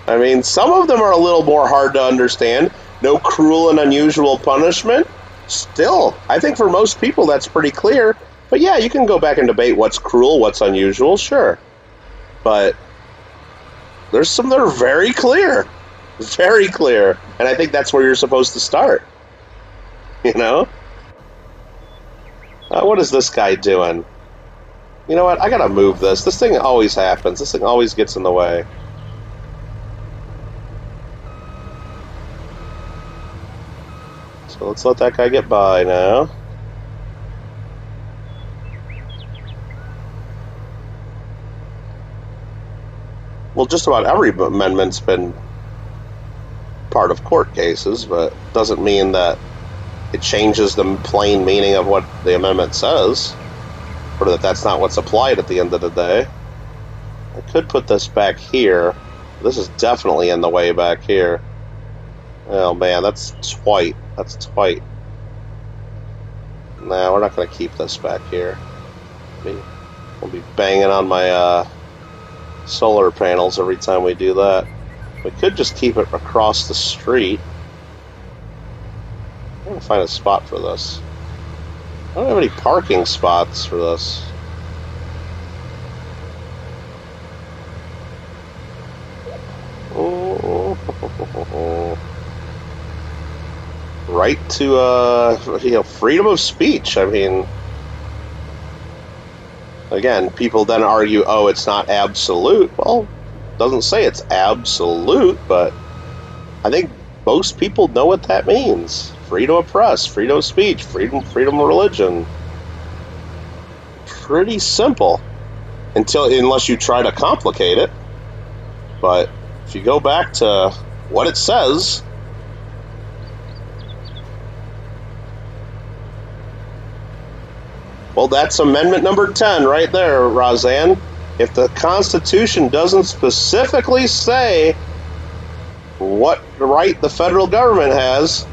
Speaker 1: I mean, some of them are a little more hard to understand. No cruel and unusual punishment. Still, I think for most people that's pretty clear. But yeah, you can go back and debate what's cruel, what's unusual, sure. But there's some that are very clear. Very clear. And I think that's where you're supposed to start. You know? What is this guy doing? You know what? I gotta move this. This thing always happens. This thing always gets in the way. So let's let that guy get by now. Well, just about every amendment's been part of court cases, but doesn't mean that it changes the plain meaning of what the amendment says. Or that's not what's applied at the end of the day. I could put this back here. This is definitely in the way back here. Oh man, that's twite. That's twite. Nah, we're not going to keep this back here. We'll be banging on my solar panels every time we do that. We could just keep it across the street. I'm going to find a spot for this. I don't have any parking spots for this. Right to freedom of speech. I mean, again, people then argue, oh, it's not absolute. Well, it doesn't say it's absolute, but I think most people know what that means. Freedom of press, freedom of speech, freedom of religion. Pretty simple, unless you try to complicate it. But if you go back to what it says, well, that's amendment number 10 right there, Roseanne. If the Constitution doesn't specifically say what right the federal government has,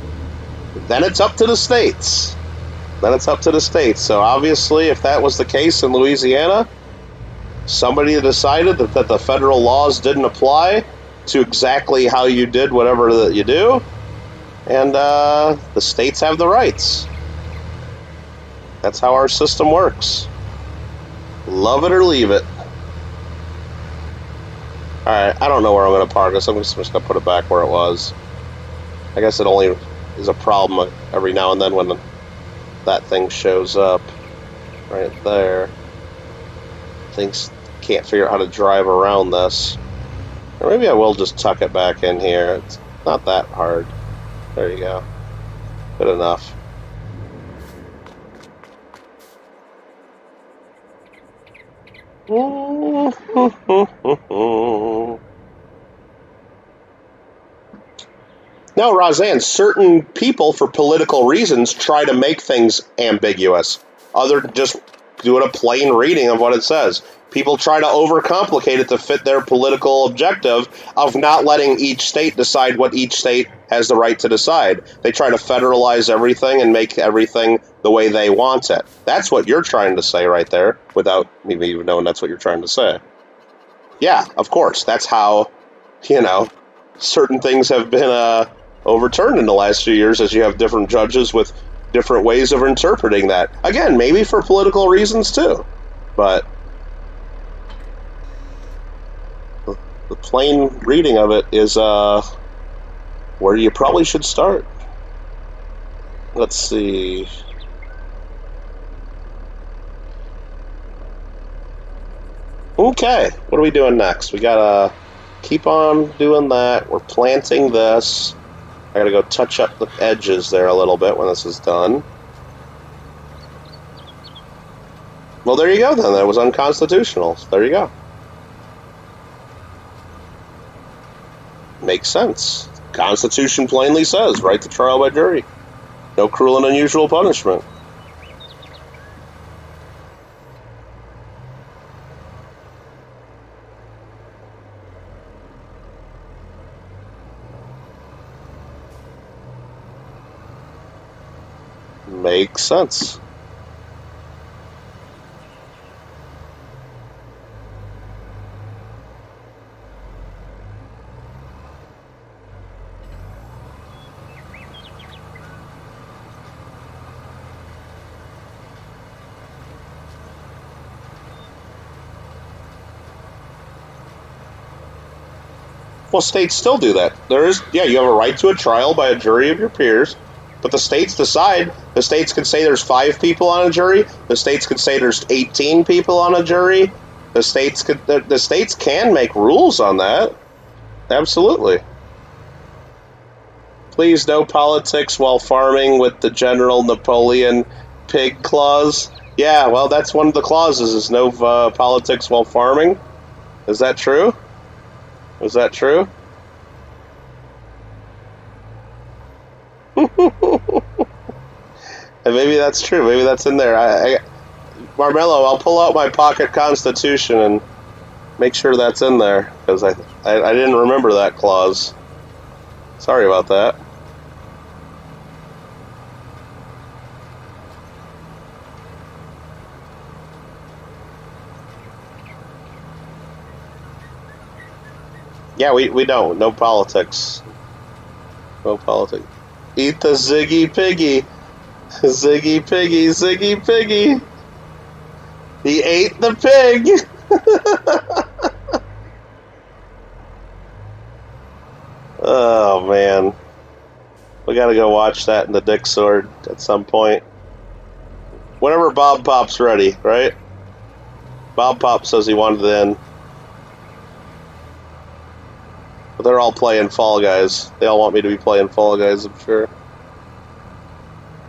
Speaker 1: then it's up to the states. So obviously, if that was the case in Louisiana, somebody decided that the federal laws didn't apply to exactly how you did whatever that you do, and the states have the rights. That's how our system works. Love it or leave it. Alright, I don't know where I'm going to park this. I'm just going to put it back where it was. I guess it only is a problem every now and then when that thing shows up. Right there. Things can't figure out how to drive around this. Or maybe I will just tuck it back in here. It's not that hard. There you go. Good enough. Now, Roseanne, certain people, for political reasons, try to make things ambiguous. Other than just doing a plain reading of what it says. People try to overcomplicate it to fit their political objective of not letting each state decide what each state has the right to decide. They try to federalize everything and make everything the way they want it. That's what you're trying to say right there, without me even knowing that's what you're trying to say. Yeah, of course. That's how, certain things have been overturned in the last few years, as you have different judges with different ways of interpreting that. Again, maybe for political reasons too, but the plain reading of it is where you probably should start. Let's see. Okay, what are we doing next? We gotta keep on doing that. We're planting this. I gotta go touch up the edges there a little bit when this is done. Well, there you go then. That was unconstitutional. There you go. Makes sense. Constitution plainly says, right to trial by jury. No cruel and unusual punishment. Makes sense. Well, states still do that. You have a right to a trial by a jury of your peers, but the states decide. The states can say there's 5 people on a jury. The states can say there's 18 people on a jury. The states can make rules on that. Absolutely. Please, no politics while farming with the General Napoleon Pig clause. Yeah, well, that's one of the clauses, is no politics while farming. Is that true? Is that true? And maybe that's true. Maybe that's in there. Marmello, I'll pull out my pocket constitution and make sure that's in there, because I didn't remember that clause. Sorry about that. Yeah, we don't. No politics. No politics. Eat the Ziggy Piggy. Ziggy Piggy, Ziggy Piggy. He ate the pig. Oh, man. We gotta go watch that in the Dick Sword at some point. Whenever Bob Pop's ready, right? Bob Pop says he wanted it in. But they're all playing Fall Guys. They all want me to be playing Fall Guys, I'm sure.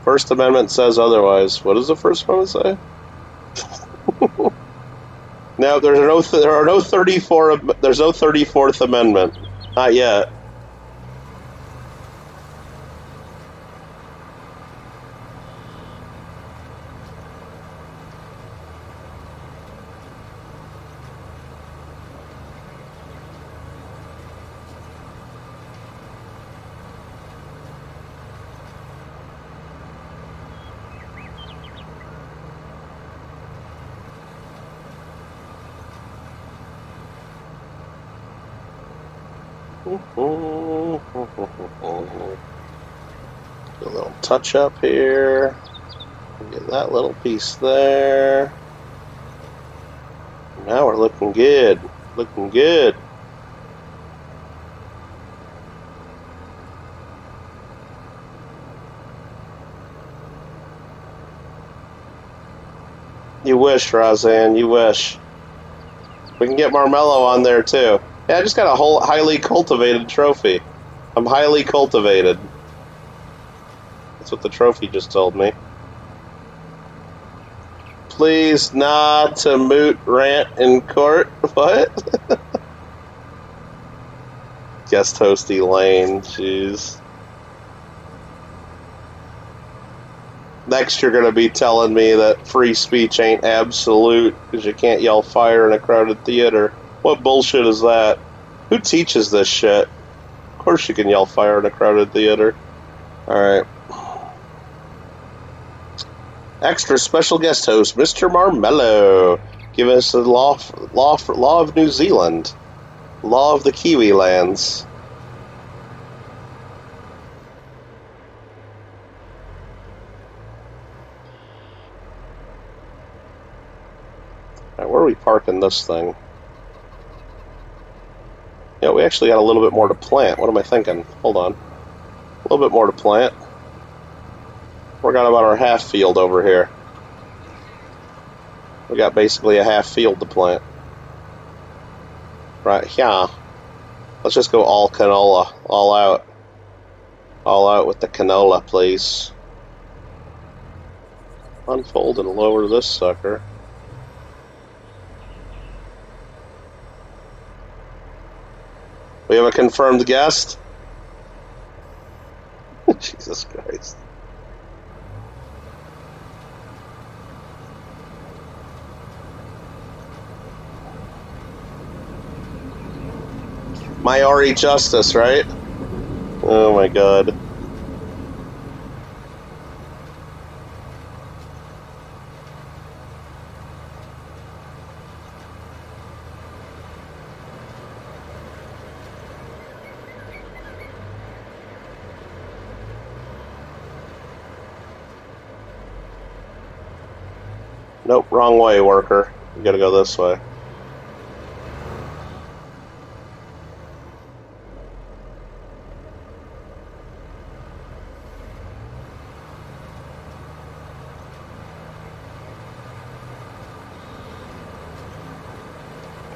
Speaker 1: First Amendment says otherwise. What does the First Amendment say? No, there are no 34. There's no 34th Amendment. Not yet. A little touch up here. Get that little piece there. Now we're looking good. Looking good. You wish, Roseanne, you wish. We can get Marmello on there too. Yeah, I just got a whole highly cultivated trophy. I'm highly cultivated. That's what the trophy just told me. Please not to moot rant in court. What? Guest hosty Lane, jeez. Next you're going to be telling me that free speech ain't absolute because you can't yell fire in a crowded theater. What bullshit is that? Who teaches this shit? Of course you can yell fire in a crowded theater. Alright. Extra special guest host, Mr. Marmello. Give us the law of New Zealand. Law of the Kiwi lands. Alright, where are we parking this thing? Yeah, we actually got a little bit more to plant. What am I thinking? Hold on. A little bit more to plant. Forgot about our half field over here. We got basically a half field to plant. Right here. Let's just go all canola. All out. All out with the canola, please. Unfold and lower this sucker. We have a confirmed guest. Jesus Christ. Maori Justice, right? Oh my god. Nope, wrong way, worker. You gotta go this way.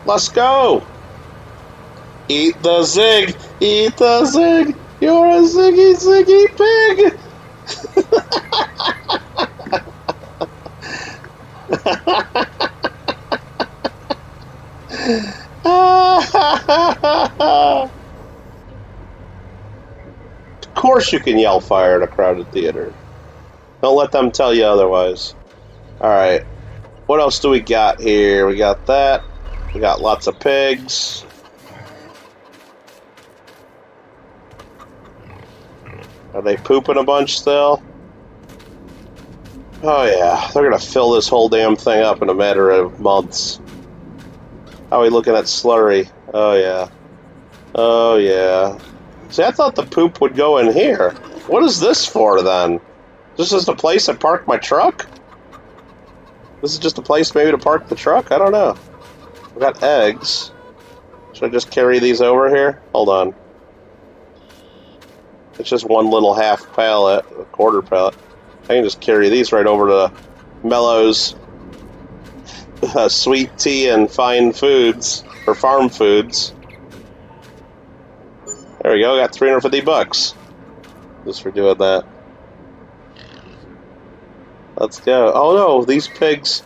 Speaker 1: Let's go! Eat the zig! Eat the zig! You're a ziggy ziggy pig! Of course you can yell fire in a crowded theater. Don't let them tell you otherwise. Alright. What else do we got here? We got that. We got lots of pigs. Are they pooping a bunch still? Oh yeah, they're gonna fill this whole damn thing up in a matter of months. How are we looking at slurry? Oh yeah. Oh yeah. See, I thought the poop would go in here. What is this for then? This is the place to park my truck? This is just a place maybe to park the truck? I don't know. We got eggs. Should I just carry these over here? Hold on. It's just one little half pallet, a quarter pallet. I can just carry these right over to Mello's Sweet Tea and Fine Foods, or Farm Foods. There we go, got 350 bucks just for doing that. Let's go. Oh no, these pigs.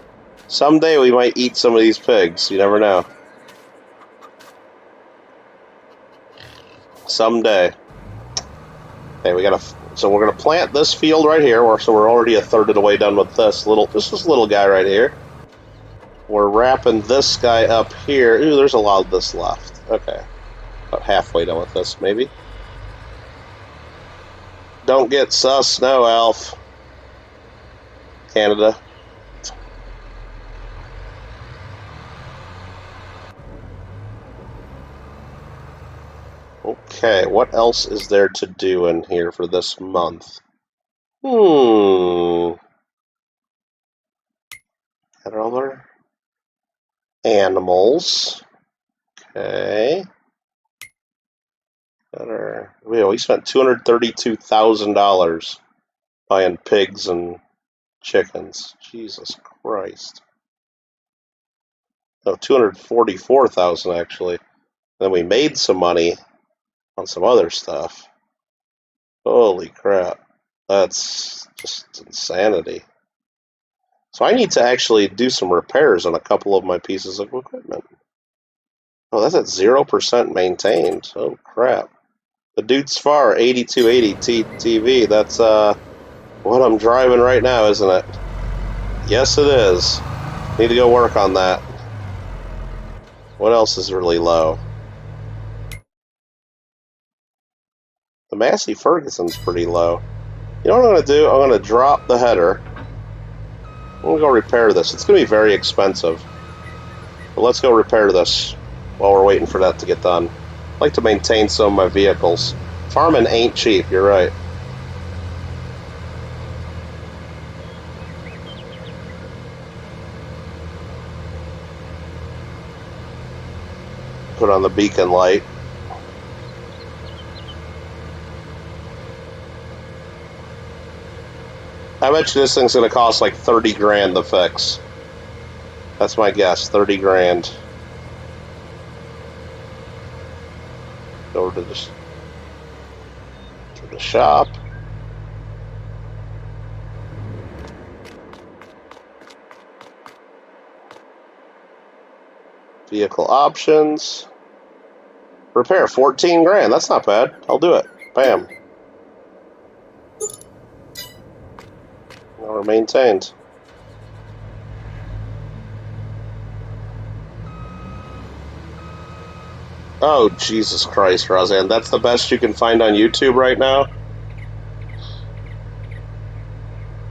Speaker 1: Someday we might eat some of these pigs. You never know. Someday. Okay, we gotta. So we're gonna plant this field right here. So we're already a third of the way done with this little guy right here. We're wrapping this guy up here. Ooh, there's a lot of this left. Okay, about halfway done with this, maybe. Don't get sus, no, Alf. Canada. Okay, what else is there to do in here for this month? Other animals. Okay. We spent $232,000 buying pigs and chickens. Jesus Christ. No, $244,000 actually. Then we made some money on some other stuff. Holy crap. That's just insanity. So I need to actually do some repairs on a couple of my pieces of equipment. Oh, that's at 0% maintained. Oh crap. The Dude's Far 8280 TV. That's what I'm driving right now, isn't it? Yes, it is. Need to go work on that. What else is really low? The Massey Ferguson's pretty low. You know what I'm going to do? I'm going to drop the header. I'm going to go repair this. It's going to be very expensive. But let's go repair this while we're waiting for that to get done. I like to maintain some of my vehicles. Farmin ain't cheap, you're right. Put on the beacon light. I bet you this thing's going to cost like 30 grand to fix. That's my guess, 30 grand. Go over to the shop. Vehicle options. Repair, 14 grand. That's not bad. I'll do it. Bam. Now we're maintained. Oh, Jesus Christ, Roseanne. That's the best you can find on YouTube right now?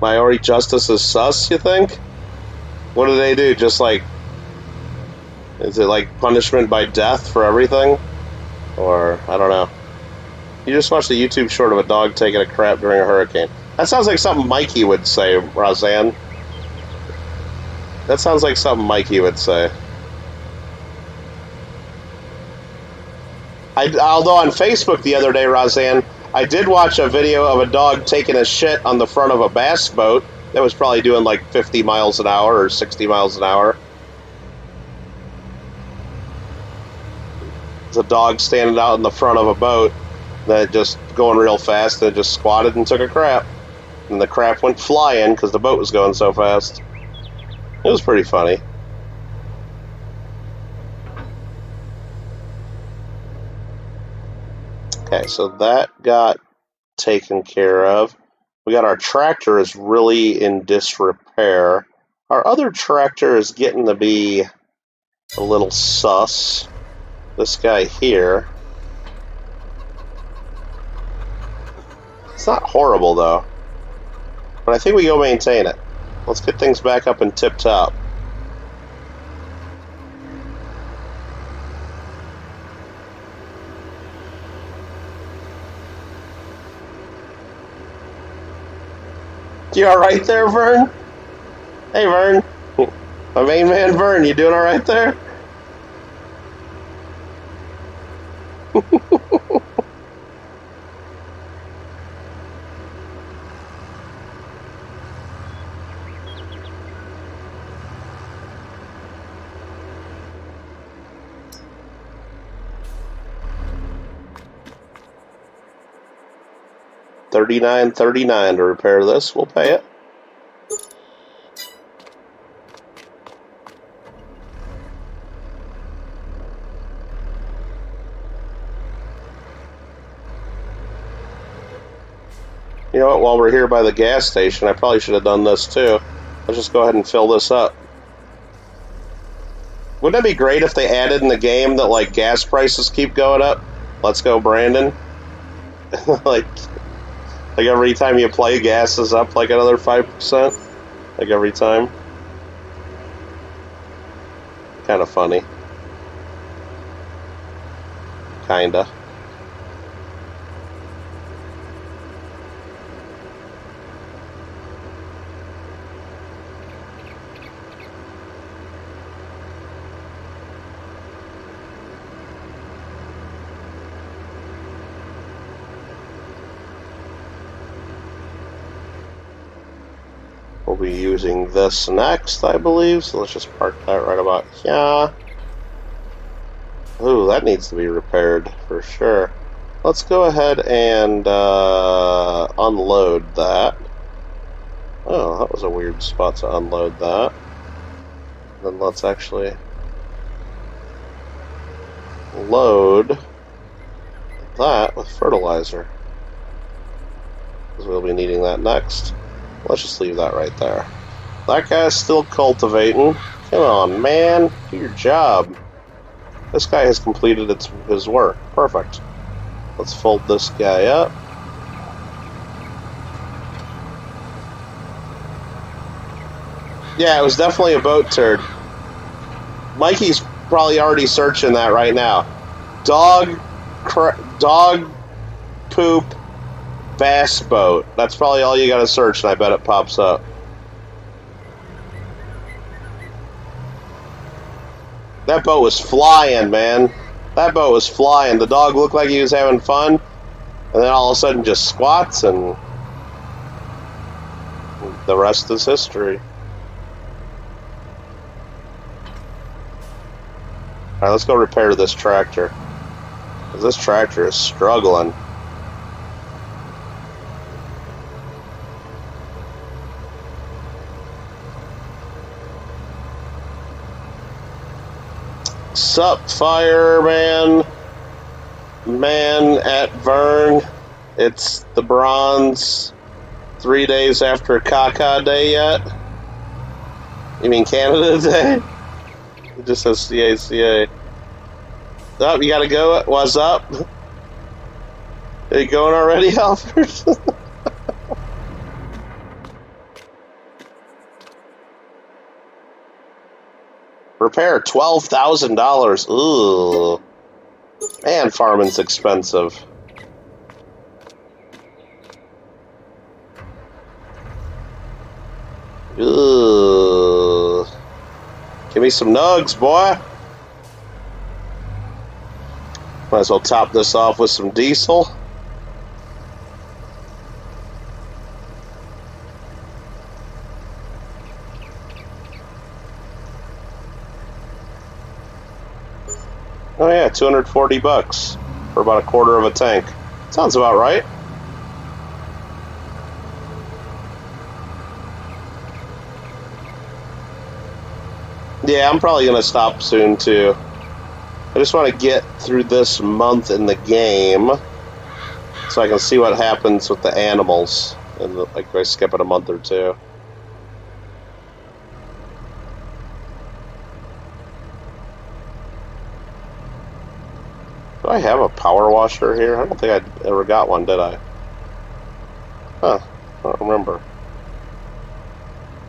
Speaker 1: Maori Justice is sus, you think? What do they do? Just like... Is it like punishment by death for everything? Or, I don't know. You just watched a YouTube short of a dog taking a crap during a hurricane. That sounds like something Mikey would say, Roseanne. That sounds like something Mikey would say. Although on Facebook the other day, Roseanne, I did watch a video of a dog taking a shit on the front of a bass boat that was probably doing like 50 miles an hour or 60 miles an hour. There's a dog standing out in the front of a boat that just going real fast and it just squatted and took a crap. And the crap went flying because the boat was going so fast. It was pretty funny. Okay, so that got taken care of. We got our tractor is really in disrepair. Our other tractor is getting to be a little sus. This guy here. It's not horrible, though. But I think we go maintain it. Let's get things back up in tip-top. You alright there, Vern? Hey, Vern. My main man, Vern, you doing alright there? $39.39 to repair this. We'll pay it. You know what? While we're here by the gas station, I probably should have done this too. Let's just go ahead and fill this up. Wouldn't it be great if they added in the game that like gas prices keep going up? Let's go, Brandon. like every time you play, gas is up like another 5%. Like every time. Kind of funny. Kinda. We'll be using this next, I believe, so let's just park that right about here. Ooh, that needs to be repaired for sure. Let's go ahead and unload that. Oh, that was a weird spot to unload that. Then let's actually load that with fertilizer, because we'll be needing that next. Let's just leave that right there. That guy's still cultivating. Come on, man. Do your job. This guy has completed his work. Perfect. Let's fold this guy up. Yeah, it was definitely a boat turd. Mikey's probably already searching that right now. Dog poop bass boat. That's probably all you gotta search, and I bet it pops up. That boat was flying, man. That boat was flying. The dog looked like he was having fun, and then all of a sudden just squats, and the rest is history. Alright, let's go repair this tractor, because this tractor is struggling. Sup, fireman man at Vern. It's the bronze 3 days after Caca Day yet? You mean Canada Day? It just says CACA. Oh, you gotta go. What's up? Are you going already, Alfred? Repair $12,000. Ooh, man, farming's expensive. Ooh, give me some nugs, boy. Might as well top this off with some diesel. Oh yeah, $240 for about a quarter of a tank. Sounds about right. Yeah, I'm probably gonna stop soon too. I just want to get through this month in the game so I can see what happens with the animals, and like I skip it a month or two. I have a power washer here? I don't think I ever got one, did I? Huh. I don't remember.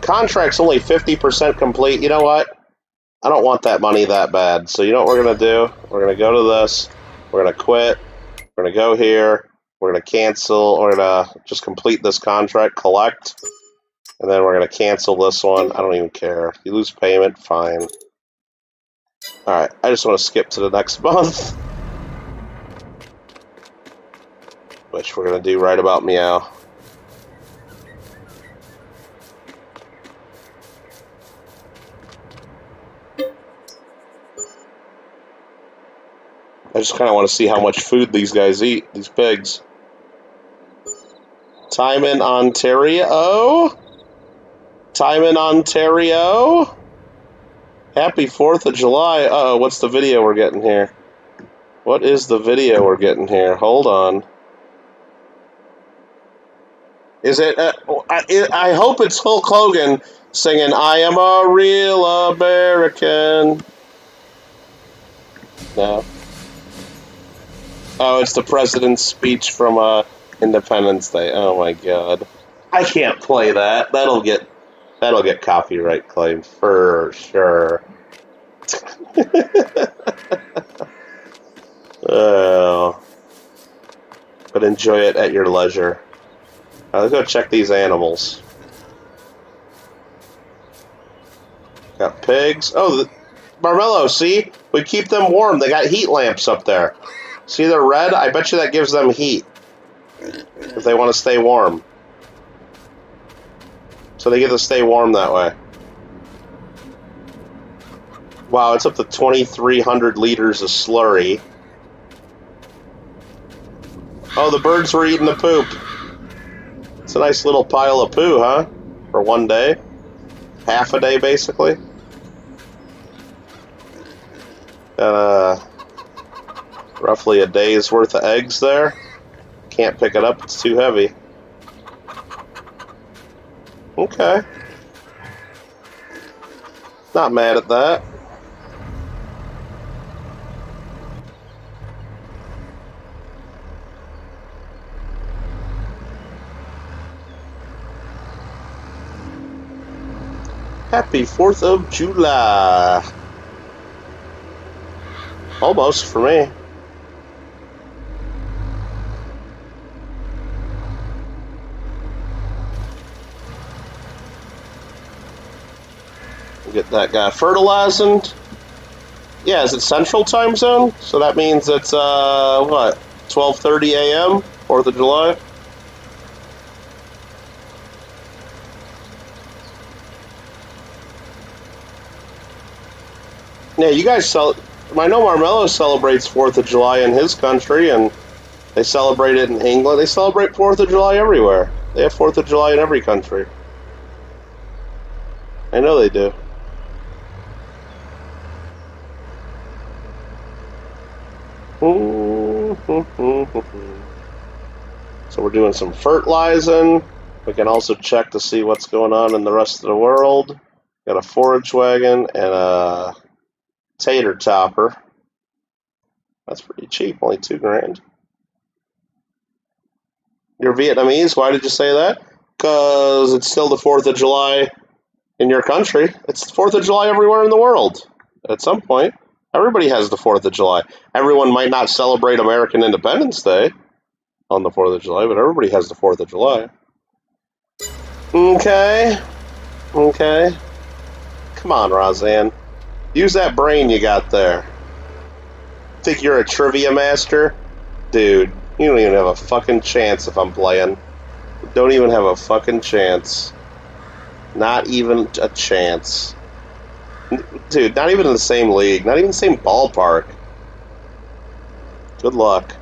Speaker 1: Contract's only 50% complete. You know what? I don't want that money that bad. So you know what we're going to do? We're going to go to this. We're going to quit. We're going to go here. We're going to cancel. We're going to just complete this contract, collect. And then we're going to cancel this one. I don't even care. You lose payment, fine. Alright, I just want to skip to the next month. Which we're going to do right about meow. I just kind of want to see how much food these guys eat, these pigs. Time in Ontario? Time in Ontario? Happy 4th of July. Uh-oh, what's the video we're getting here? What is the video we're getting here? Hold on. Is it... I hope it's Hulk Hogan singing, I am a real American. No. Oh, it's the president's speech from Independence Day. Oh my god. I can't play that. That'll get copyright claimed for sure. Oh. But enjoy it at your leisure. Let's go check these animals. Got pigs. Oh, Marmello, see? We keep them warm. They got heat lamps up there. See, they're red? I bet you that gives them heat. If they want to stay warm. So they get to stay warm that way. Wow, it's up to 2,300 liters of slurry. Oh, the birds were eating the poop. It's a nice little pile of poo, huh? For one day. Half a day, basically. Roughly a day's worth of eggs there. Can't pick it up, it's too heavy. Okay. Not mad at that. Happy 4th of July. Almost for me. Get that guy fertilizing. Yeah, is it Central Time Zone? So that means it's, what, 12:30 a.m., 4th of July? Yeah, you guys I know Marmello celebrates 4th of July in his country, and they celebrate it in England. They celebrate 4th of July everywhere. They have 4th of July in every country. I know they do. So we're doing some fertilizing. We can also check to see what's going on in the rest of the world. Got a forage wagon and a tater topper. That's pretty cheap, only $2 grand. You're Vietnamese? Why did you say that? Because it's still the 4th of July in your country. It's the 4th of July everywhere in the world. At some point, everybody has the 4th of July. Everyone might not celebrate American Independence Day on the 4th of July, but everybody has the 4th of July. Okay. Okay. Come on, Roseanne. Use that brain you got there. Think you're a trivia master? Dude, you don't even have a fucking chance if I'm playing. Don't even have a fucking chance. Not even a chance. Dude, not even in the same league. Not even the same ballpark. Good luck.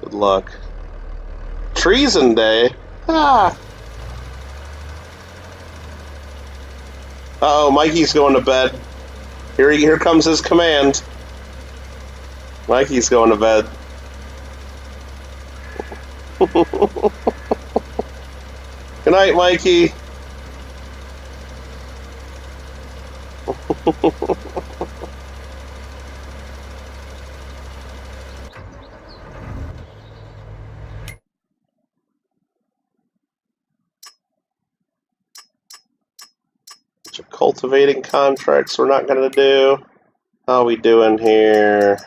Speaker 1: Good luck. Treason Day? Ah. Uh-oh, Mikey's going to bed. Here comes his command. Mikey's going to bed. Good night, Mikey. Bunch of cultivating contracts we're not going to do. How we doing here?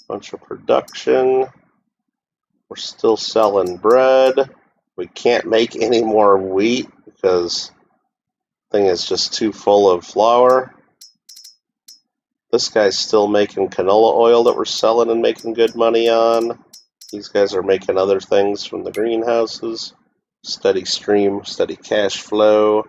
Speaker 1: Bunch of production. We're still selling bread. We can't make any more wheat because the thing is just too full of flour. This guy's still making canola oil that we're selling and making good money on. These guys are making other things from the greenhouses. Steady stream, steady cash flow.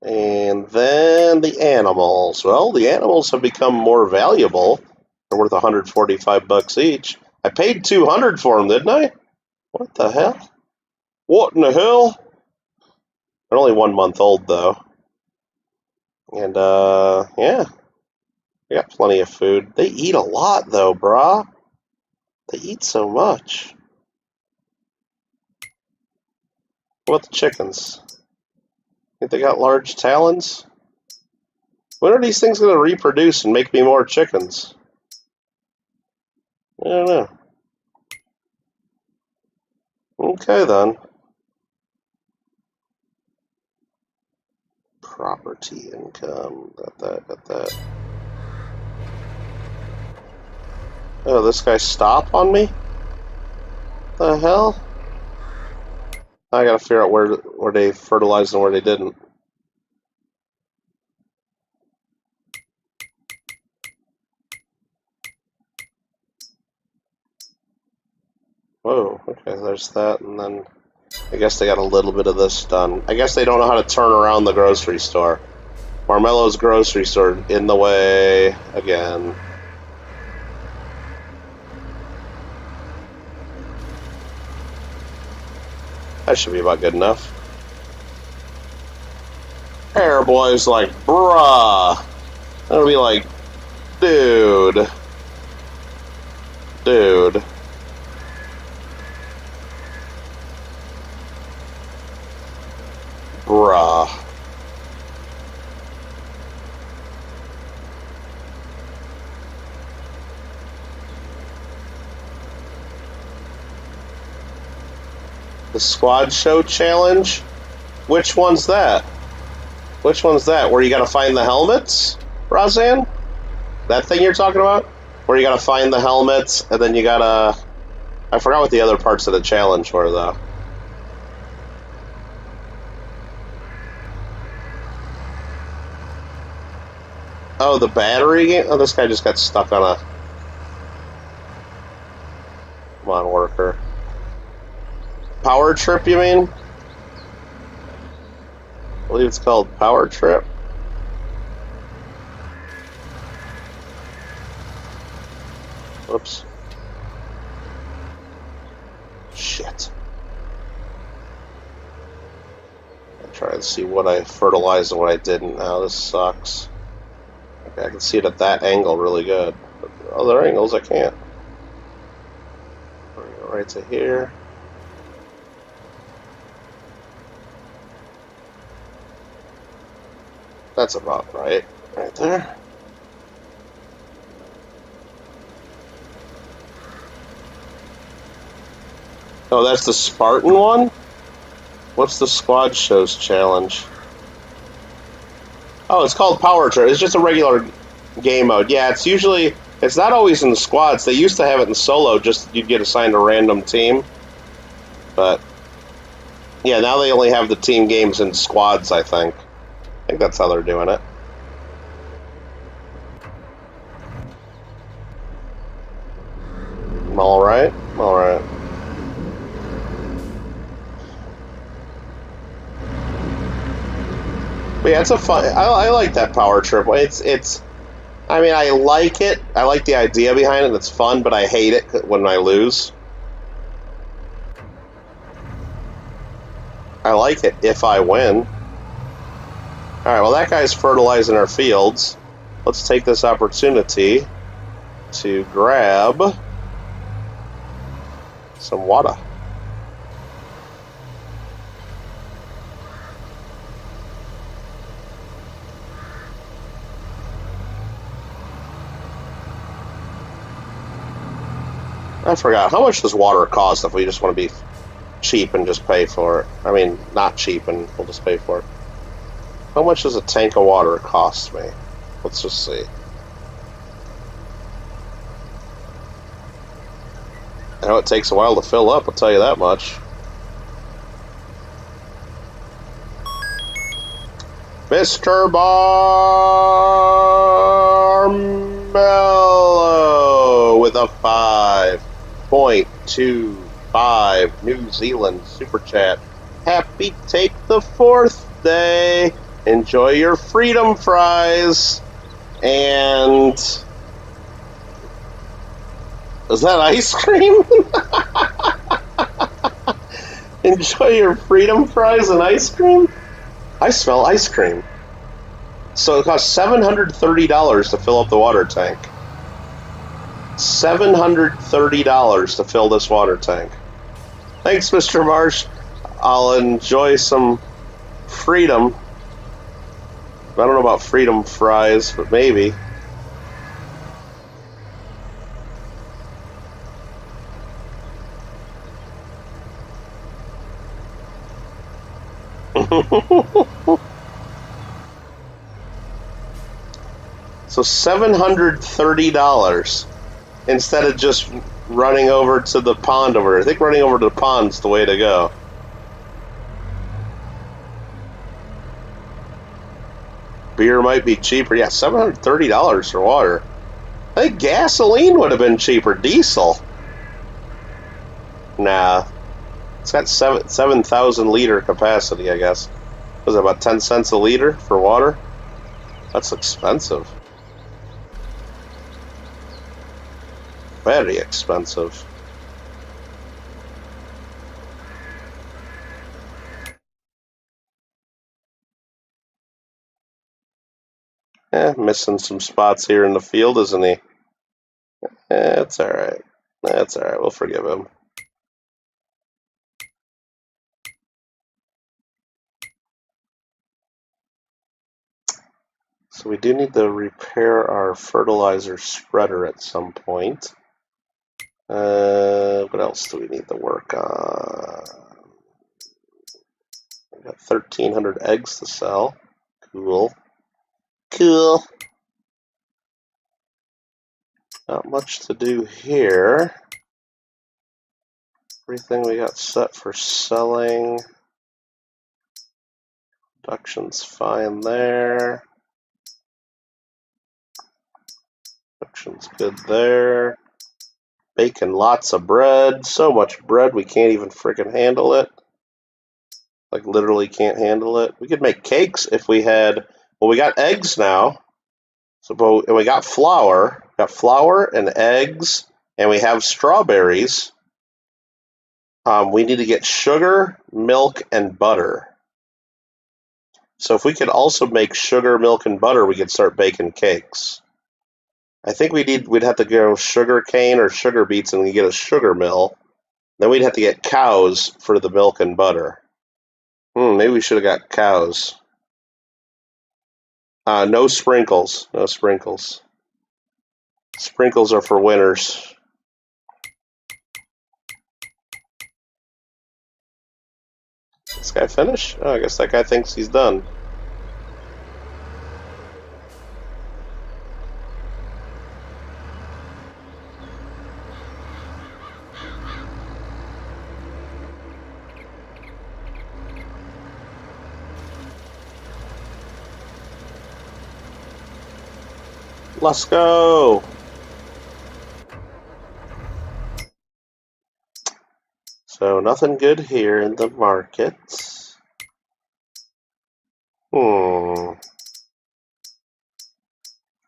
Speaker 1: And then the animals. Well, the animals have become more valuable. They're worth 145 bucks each. I paid 200 for them, didn't I? What the hell? What in the hell? They're only 1 month old, though. And, yeah. They got plenty of food. They eat a lot, though, brah. They eat so much. What about the chickens? Think they got large talons? When are these things going to reproduce and make me more chickens? I don't know. Okay, then. Property income. Got that, got that. Oh, this guy stop on me? The hell? I gotta figure out where they fertilized and where they didn't. Whoa, okay, there's that, and then I guess they got a little bit of this done. I guess they don't know how to turn around the grocery store. Marmelo's grocery store in the way again. That should be about good enough. Airboy's like, bruh. That'll be like, dude. Dude. Bruh. The squad show challenge? Which one's that? Which one's that? Where you gotta find the helmets, Roseanne? That thing you're talking about? Where you gotta find the helmets, and then you gotta... I forgot what the other parts of the challenge were, though. Oh, the battery game? Oh, this guy just got stuck on a... Come on, worker. Power trip, you mean? I believe it's called Power Trip. Whoops. Shit. I'm trying to see what I fertilized and what I didn't. Now this sucks. Okay, I can see it at that angle really good. But other angles I can't. We're gonna go right to here. That's about right there. Oh, that's the Spartan one? What's the squad shows challenge? Oh, it's called Power Trip. It's just a regular game mode. Yeah, it's not always in the squads. They used to have it in solo, just you'd get assigned a random team. But, yeah, now they only have the team games in squads, I think. I think that's how they're doing it. Alright, alright. But yeah, it's a fun... I like that Power Trip. I mean, I like it. I like the idea behind it. It's fun, but I hate it when I lose. I like it if I win. Alright, well that guy's fertilizing our fields. Let's take this opportunity to grab some water. I forgot. How much does water cost if we just want to be cheap and just pay for it. I mean, not cheap and we'll just pay for it. How much does a tank of water cost me? Let's just see. I know it takes a while to fill up, I'll tell you that much. Mr. Barmello with a 5.25 New Zealand Super Chat. Happy Take the 4th Day. Enjoy your freedom fries. And... is that ice cream? Enjoy your freedom fries and ice cream? I smell ice cream. So it costs $730 to fill up the water tank. $730 to fill this water tank. Thanks, Mr. Marsh. I'll enjoy some freedom. I don't know about freedom fries, but maybe. So $730 instead of just running over to the pond over there. I think running over to the pond's the way to go. Beer might be cheaper. Yeah, $730 for water. I think gasoline would have been cheaper. Diesel. Nah. It's got 7,000 liter capacity, I guess. Was it about 10 cents a liter for water? That's expensive. Very expensive. Missing some spots here in the field, isn't he? It's alright. That's alright. We'll forgive him. So we do need to repair our fertilizer spreader at some point. What else do we need to work on? We got 1,300 eggs to sell. Cool. Cool. Not much to do here. Everything we got set for selling. Production's fine there. Production's good there. Baking lots of bread. So much bread we can't even freaking handle it. Like literally can't handle it. We could make cakes if we had... well, we got eggs now. So, and we got flour. Got flour and eggs. And we have strawberries. We need to get sugar, milk, and butter. So if we could also make sugar, milk, and butter, we could start baking cakes. I think we'd have to go sugar cane or sugar beets and get a sugar mill. Then we'd have to get cows for the milk and butter. Maybe we should have got cows. No sprinkles. No sprinkles. Sprinkles are for winners. This guy finish? Oh, I guess that guy thinks he's done. Let's go! So nothing good here in the market.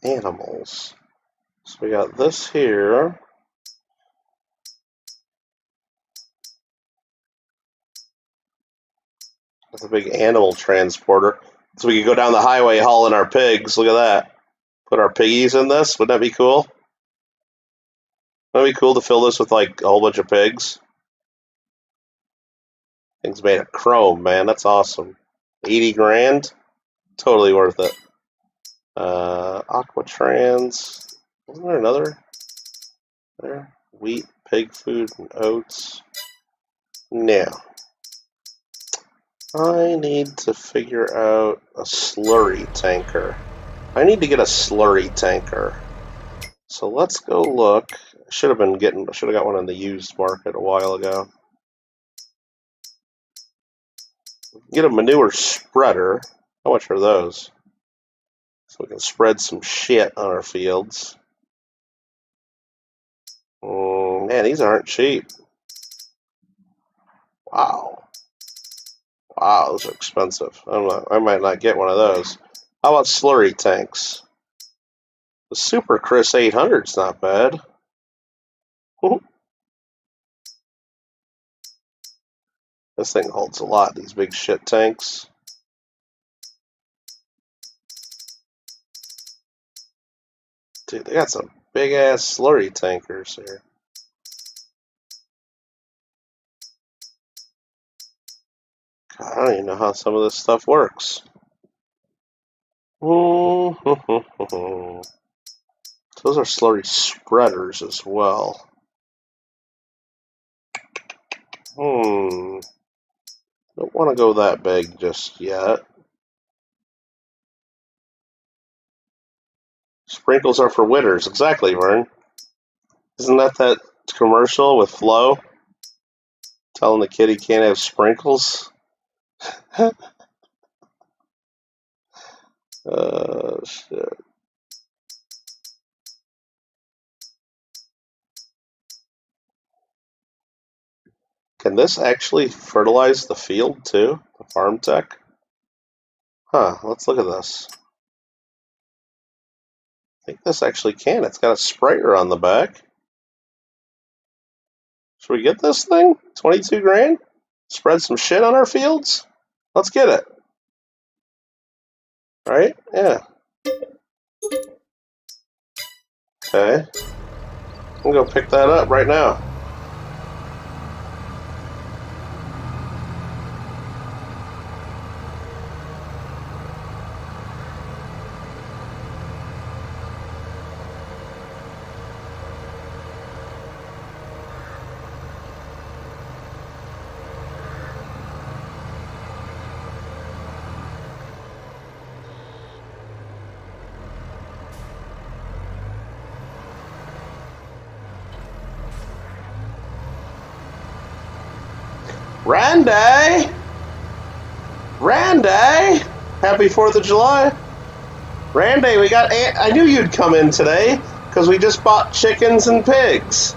Speaker 1: Animals. So we got this here. That's a big animal transporter. So we could go down the highway hauling our pigs. Look at that. Put our piggies in this. Wouldn't that be cool? Wouldn't it be cool to fill this with like a whole bunch of pigs? Thing's made of chrome, man. That's awesome. 80 grand? Totally worth it. Aquatrans. Wasn't there another? There? Wheat, pig food, and oats. No. I need to figure out a slurry tanker. I need to get a slurry tanker. So let's go look. Should have got one on the used market a while ago. Get a manure spreader. How much are those? So we can spread some shit on our fields. Man, these aren't cheap. Wow. Wow, those are expensive. I might not get one of those. How about slurry tanks? The Super Chris 800's not bad. This thing holds a lot, these big shit tanks. Dude, they got some big ass slurry tankers here. God, I don't even know how some of this stuff works. Those are slurry spreaders as well. Don't want to go that big just yet. Sprinkles are for winners. Exactly, Vern. Isn't that commercial with Flo? Telling the kid he can't have sprinkles? Shit. Can this actually fertilize the field too? The farm tech? Huh, let's look at this. I think this actually can. It's got a sprayer on the back. Should we get this thing? 22 grand? Spread some shit on our fields? Let's get it. Right? Yeah. Okay. I'm gonna go pick that up right now. Randy! Happy 4th of July! Randy, I knew you'd come in today, because we just bought chickens and pigs.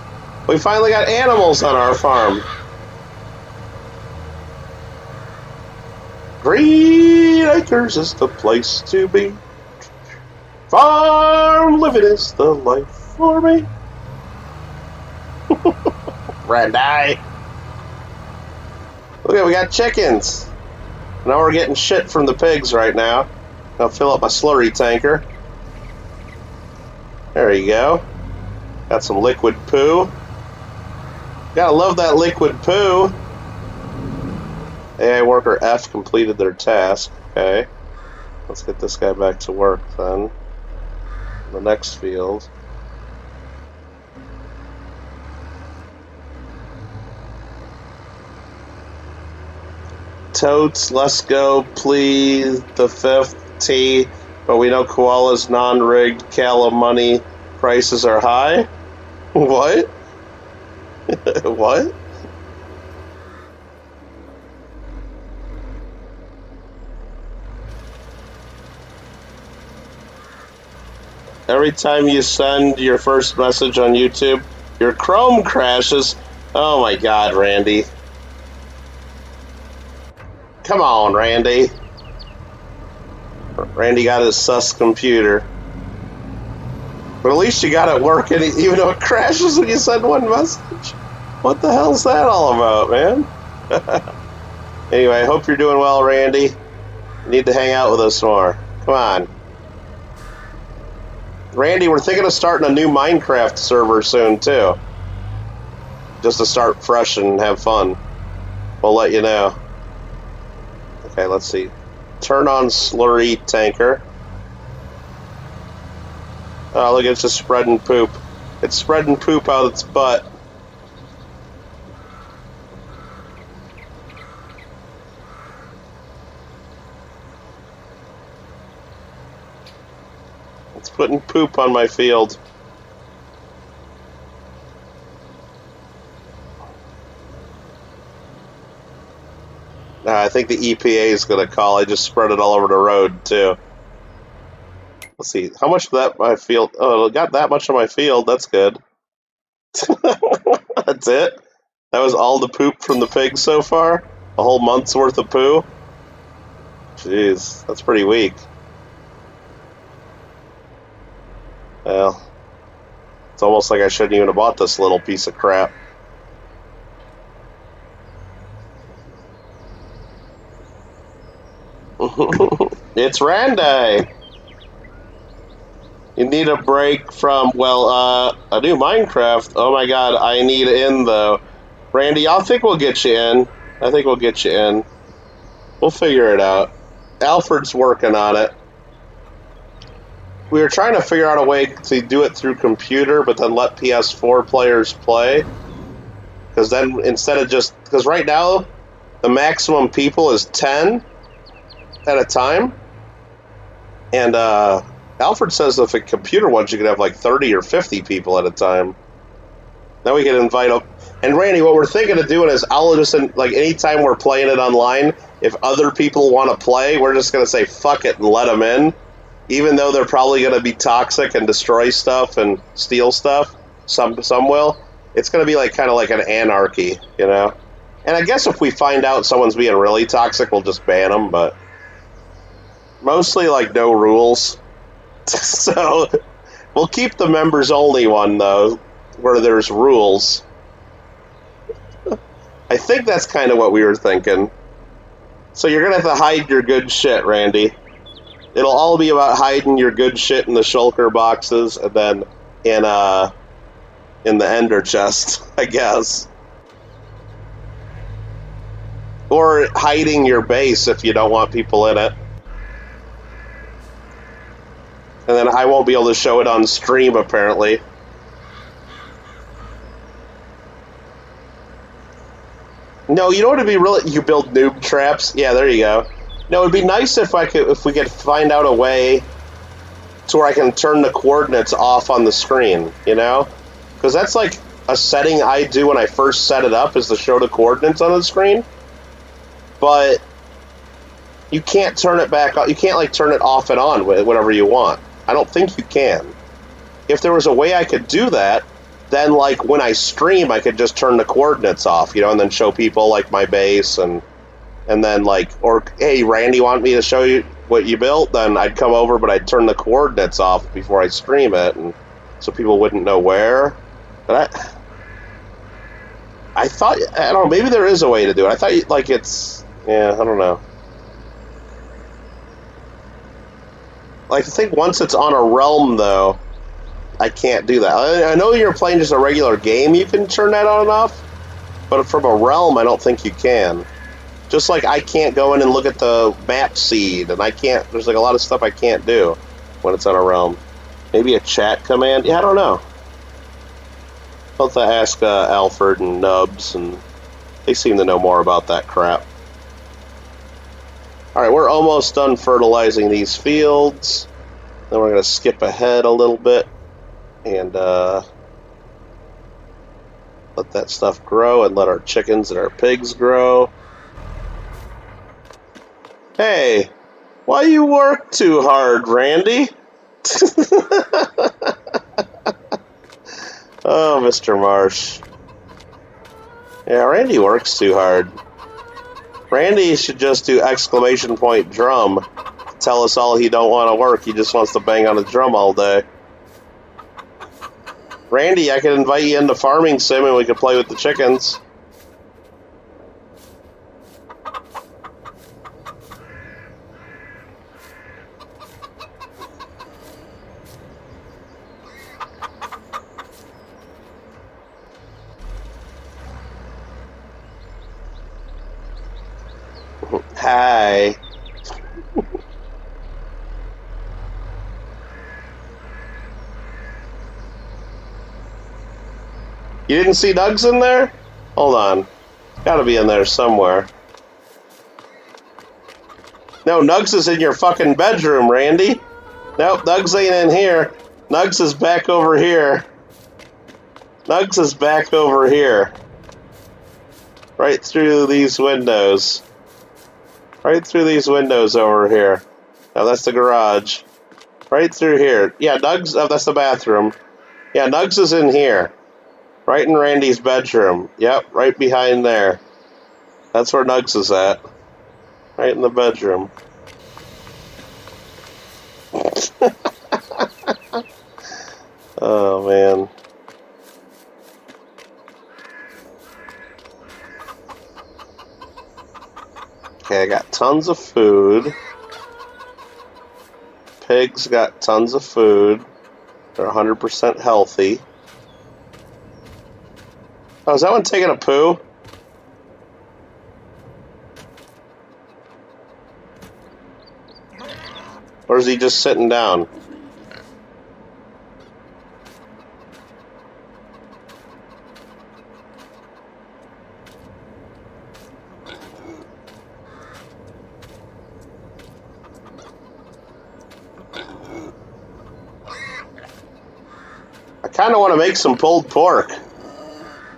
Speaker 1: We finally got animals on our farm. Green Acres is the place to be. Farm living is the life for me. Randy! Okay, we got chickens. Now we're getting shit from the pigs right now. I'll fill up my slurry tanker. There you go. Got some liquid poo. Gotta love that liquid poo. AI worker F completed their task. Okay. Let's get this guy back to work then. The next field. Totes, let's go, please. The 5th T, but we know Koala's non-rigged. Cala money prices are high. What? What? Every time you send your first message on YouTube, your Chrome crashes. Oh my God, Randy. Come on, Randy. Randy got his sus computer. But at least you got it working, even though it crashes when you send one message. What the hell's that all about, man? Anyway, I hope you're doing well, Randy. You need to hang out with us more. Come on. Randy, we're thinking of starting a new Minecraft server soon, too. Just to start fresh and have fun. We'll let you know. Okay, let's see. Turn on slurry tanker. Oh, look, it's just spreading poop. It's spreading poop out its butt. It's putting poop on my field. I think the EPA is going to call. I just spread it all over the road, too. Let's see. How much of that my field... Oh, it got that much on my field. That's good. That's it? That was all the poop from the pigs so far? A whole month's worth of poo? Jeez, that's pretty weak. Well, it's almost like I shouldn't even have bought this little piece of crap. It's Randy. You need a break from, well, a new Minecraft. Oh my god, I need in, though. Randy, I think we'll get you in. I think we'll get you in. We'll figure it out. Alfred's working on it. We were trying to figure out a way to do it through computer, but then let PS4 players play. Because then, instead of just... Because right now, the maximum people is 10 at a time. And, Alfred says if a computer ones, you could have like 30 or 50 people at a time. Then we can invite up. And Randy, what we're thinking of doing is I'll just, like, anytime we're playing it online, if other people want to play, we're just going to say fuck it and let them in. Even though they're probably going to be toxic and destroy stuff and steal stuff. Some will. It's going to be like kind of like an anarchy, you know? And I guess if we find out someone's being really toxic, we'll just ban them, but mostly like no rules. So, we'll keep the members-only one, though, where there's rules. I think that's kind of what we were thinking. So you're going to have to hide your good shit, Randy. It'll all be about hiding your good shit in the shulker boxes, and then in the ender chest, I guess. Or hiding your base if you don't want people in it. And then I won't be able to show it on stream, apparently. No, you know what would be really... You build noob traps? Yeah, there you go. No, it'd be nice if we could find out a way to where I can turn the coordinates off on the screen, you know? Because that's like a setting I do when I first set it up, is to show the coordinates on the screen. But you can't turn it back on. You can't, like, turn it off and on whenever you want. I don't think you can. If there was a way I could do that, then, like, when I stream, I could just turn the coordinates off, you know, and then show people, like, my base, and then, like, or, hey, Randy, want me to show you what you built? Then I'd come over, but I'd turn the coordinates off before I stream it, and so people wouldn't know where. But I thought, I don't know, maybe there is a way to do it. I thought, like, it's, yeah, I don't know. Like, I think once it's on a realm, though, I can't do that. I know you're playing just a regular game, you can turn that on and off, but from a realm, I don't think you can. Just like I can't go in and look at the map seed, and I can't, there's like a lot of stuff I can't do when it's on a realm. Maybe a chat command? Yeah, I don't know. I'll have to ask Alfred and Nubs, and they seem to know more about that crap. Alright, we're almost done fertilizing these fields. Then we're going to skip ahead a little bit and let that stuff grow and let our chickens and our pigs grow. Hey, why you work too hard, Randy? Oh, Mr. Marsh. Yeah, Randy works too hard. Randy should just do exclamation point drum. Tell us all he don't want to work. He just wants to bang on a drum all day. Randy, I can invite you into Farming Sim and we can play with the chickens. Hi. You didn't see Nugs in there? Hold on. Gotta be in there somewhere. No, Nugs is in your fucking bedroom, Randy. Nope, Nugs ain't in here. Nugs is back over here. Nugs is back over here. Right through these windows. Right through these windows over here. Now that's the garage. Right through here. Yeah, Nugs, oh, that's the bathroom. Yeah, Nugs is in here. Right in Randy's bedroom. Yep, right behind there. That's where Nugs is at. Right in the bedroom. Oh, man. Okay, I got tons of food. Pigs got tons of food. They're 100% healthy. Oh, is that one taking a poo? Or is he just sitting down? I kind of want to make some pulled pork.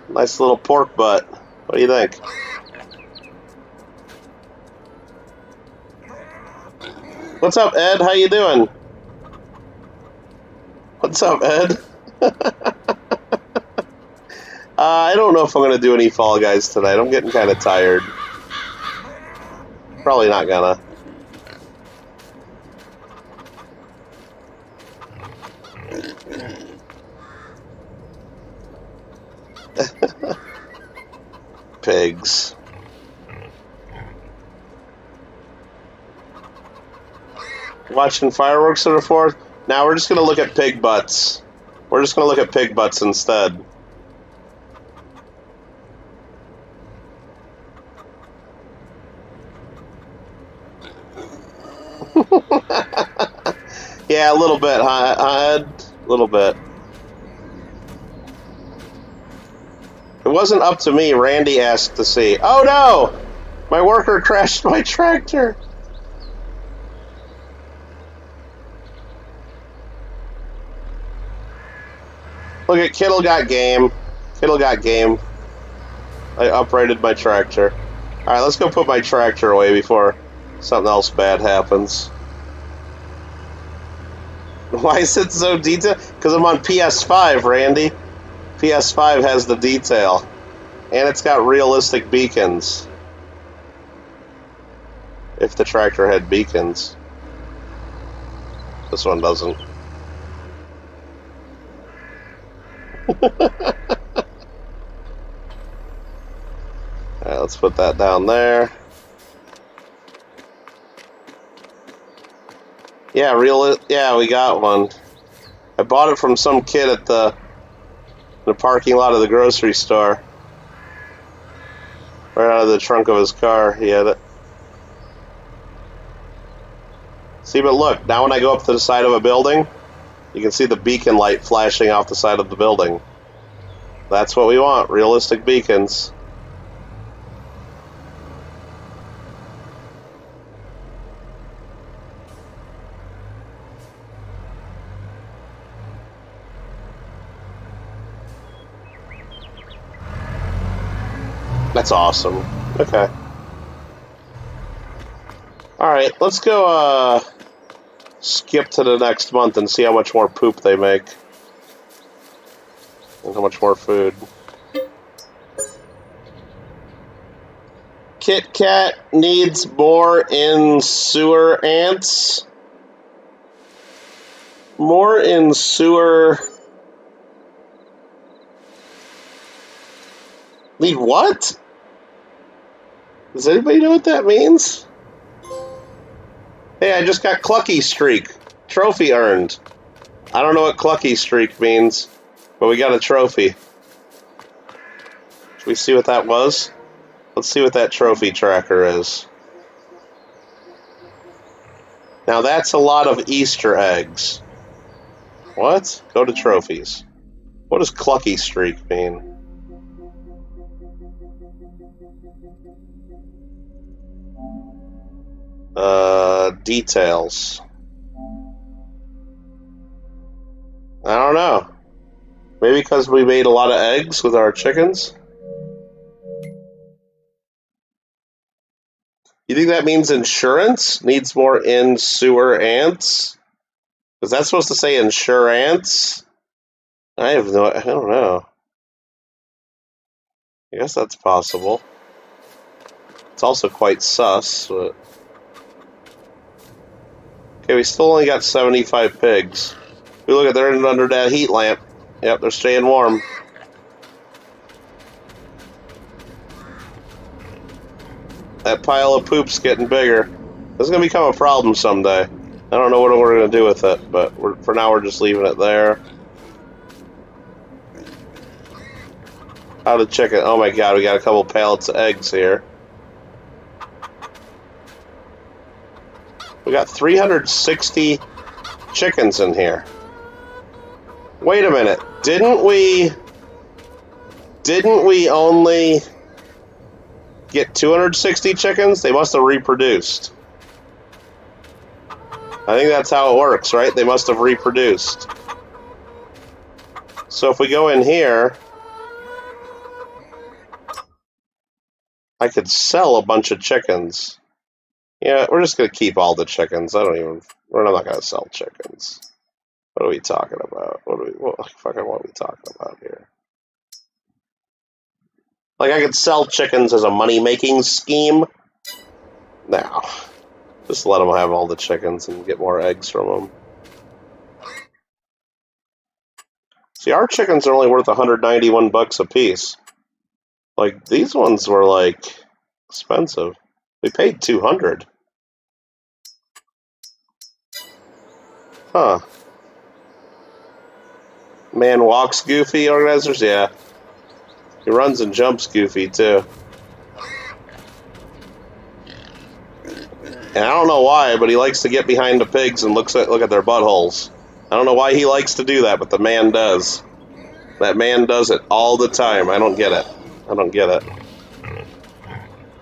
Speaker 1: Nice little pork butt. What do you think? What's up, Ed? How you doing? What's up, Ed? I don't know if I'm going to do any Fall Guys tonight. I'm getting kind of tired. Probably not gonna. Pigs. Watching fireworks to the 4th? Now we're just going to look at pig butts. We're just going to look at pig butts instead. Yeah, a little bit, huh? A little bit. It wasn't up to me. Randy asked to see. Oh no! My worker crashed my tractor. Look at Kittle got game. Kittle got game. I uprighted my tractor. Alright, let's go put my tractor away before something else bad happens. Why is it so detailed? Because I'm on PS5, Randy. PS5 has the detail. And it's got realistic beacons. If the tractor had beacons. This one doesn't. Alright, let's put that down there. Yeah, yeah, we got one. I bought it from some kid at the parking lot of the grocery store. Right out of the trunk of his car, he had it. See, but look, now when I go up to the side of a building, you can see the beacon light flashing off the side of the building. That's what we want, realistic beacons. That's awesome. Okay. Alright, let's go skip to the next month and see how much more poop they make. And how much more food. Kit Kat needs more in sewer ants. More in sewer... Need what? Does anybody know what that means? Hey, I just got Clucky Streak. Trophy earned. I don't know what Clucky Streak means, but we got a trophy. Should we see what that was? Let's see what that trophy tracker is. Now that's a lot of Easter eggs. What? Go to trophies. What does Clucky Streak mean? Details. I don't know. Maybe because we made a lot of eggs with our chickens? You think that means insurance needs more in-sewer ants? Is that supposed to say insurance? I don't know. I guess that's possible. It's also quite sus, but... Okay, we still only got 75 pigs. We look at they're under that heat lamp. Yep, they're staying warm. That pile of poop's getting bigger. This is going to become a problem someday. I don't know what we're going to do with it, but for now we're just leaving it there. How to check it? Oh my god, we got a couple pallets of eggs here. We got 360 chickens in here. Wait a minute. Didn't we only get 260 chickens? They must have reproduced. I think that's how it works, right? They must have reproduced. So if we go in here, I could sell a bunch of chickens. Yeah, we're just going to keep all the chickens. We're not going to sell chickens. What are we talking about? What are we talking about here? Like, I could sell chickens as a money-making scheme? No. Just let them have all the chickens and get more eggs from them. See, our chickens are only worth 191 bucks a piece. Like, these ones were, like, expensive. We paid 200. Huh. Man walks goofy, organizers? Yeah. He runs and jumps goofy, too. And I don't know why, but he likes to get behind the pigs and look at their buttholes. I don't know why he likes to do that, but the man does. That man does it all the time. I don't get it. I don't get it.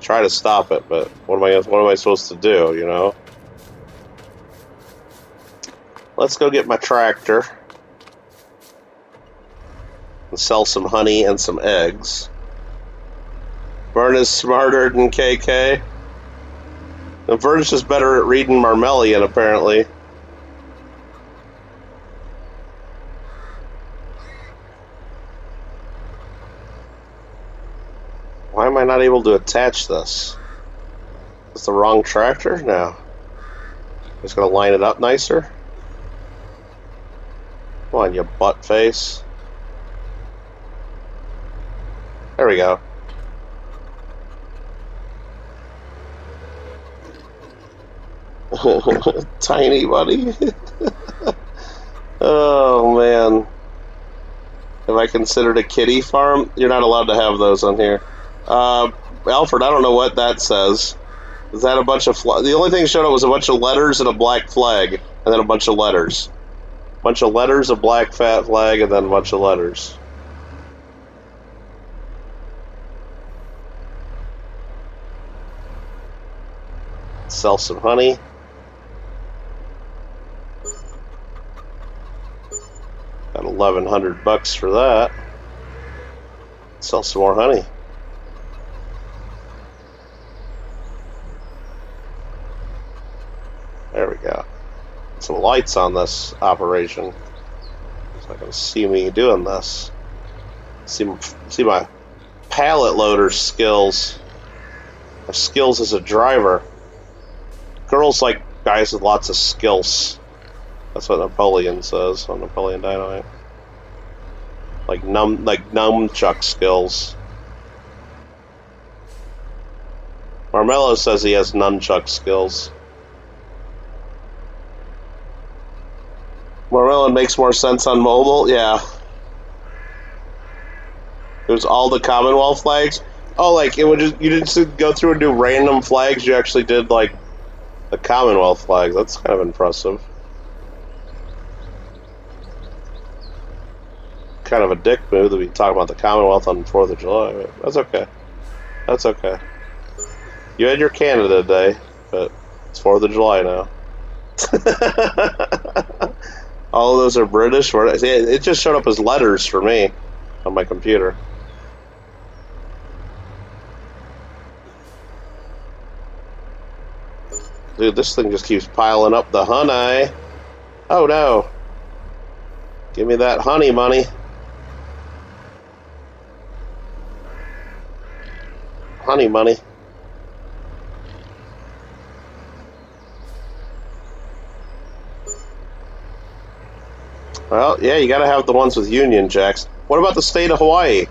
Speaker 1: Try to stop it, but what am I supposed to do, you know? Let's go get my tractor and sell some honey and some eggs. Vern is smarter than KK. And Vern's just better at reading Marmelian, apparently. Why am I not able to attach this? Is the wrong tractor? No. Just gonna line it up nicer? Come on, you butt face. There we go. Tiny buddy. Oh man. Have I considered a kitty farm? You're not allowed to have those on here. Alfred, I don't know what that says. Is that a bunch of the only thing showed up was a bunch of letters and a black flag, and then a bunch of letters. A bunch of letters, a black fat flag, and then a bunch of letters. Sell some honey. Got 1,100 bucks for that. Sell some more honey. There we go. Some lights on this operation. So I can see me doing this. See my pallet loader skills. My skills as a driver. Girls like guys with lots of skills. That's what Napoleon says on Napoleon Dynamite. Like nunchuck skills. Marmello says he has nunchuck skills. Marmello makes more sense on mobile, yeah. There's all the Commonwealth flags. Oh, like you didn't just go through and do random flags. You actually did like the Commonwealth flag. That's kind of impressive. Kind of a dick move to be talking about the Commonwealth on the 4th of July, but that's okay. That's okay. You had your Canada Day, but it's 4th of July now. All of those are British. It just showed up as letters for me on my computer. Dude, this thing just keeps piling up the honey. Oh no. Give me that honey money. Honey money. Well, yeah, you gotta have the ones with Union Jacks. What about the state of Hawaii?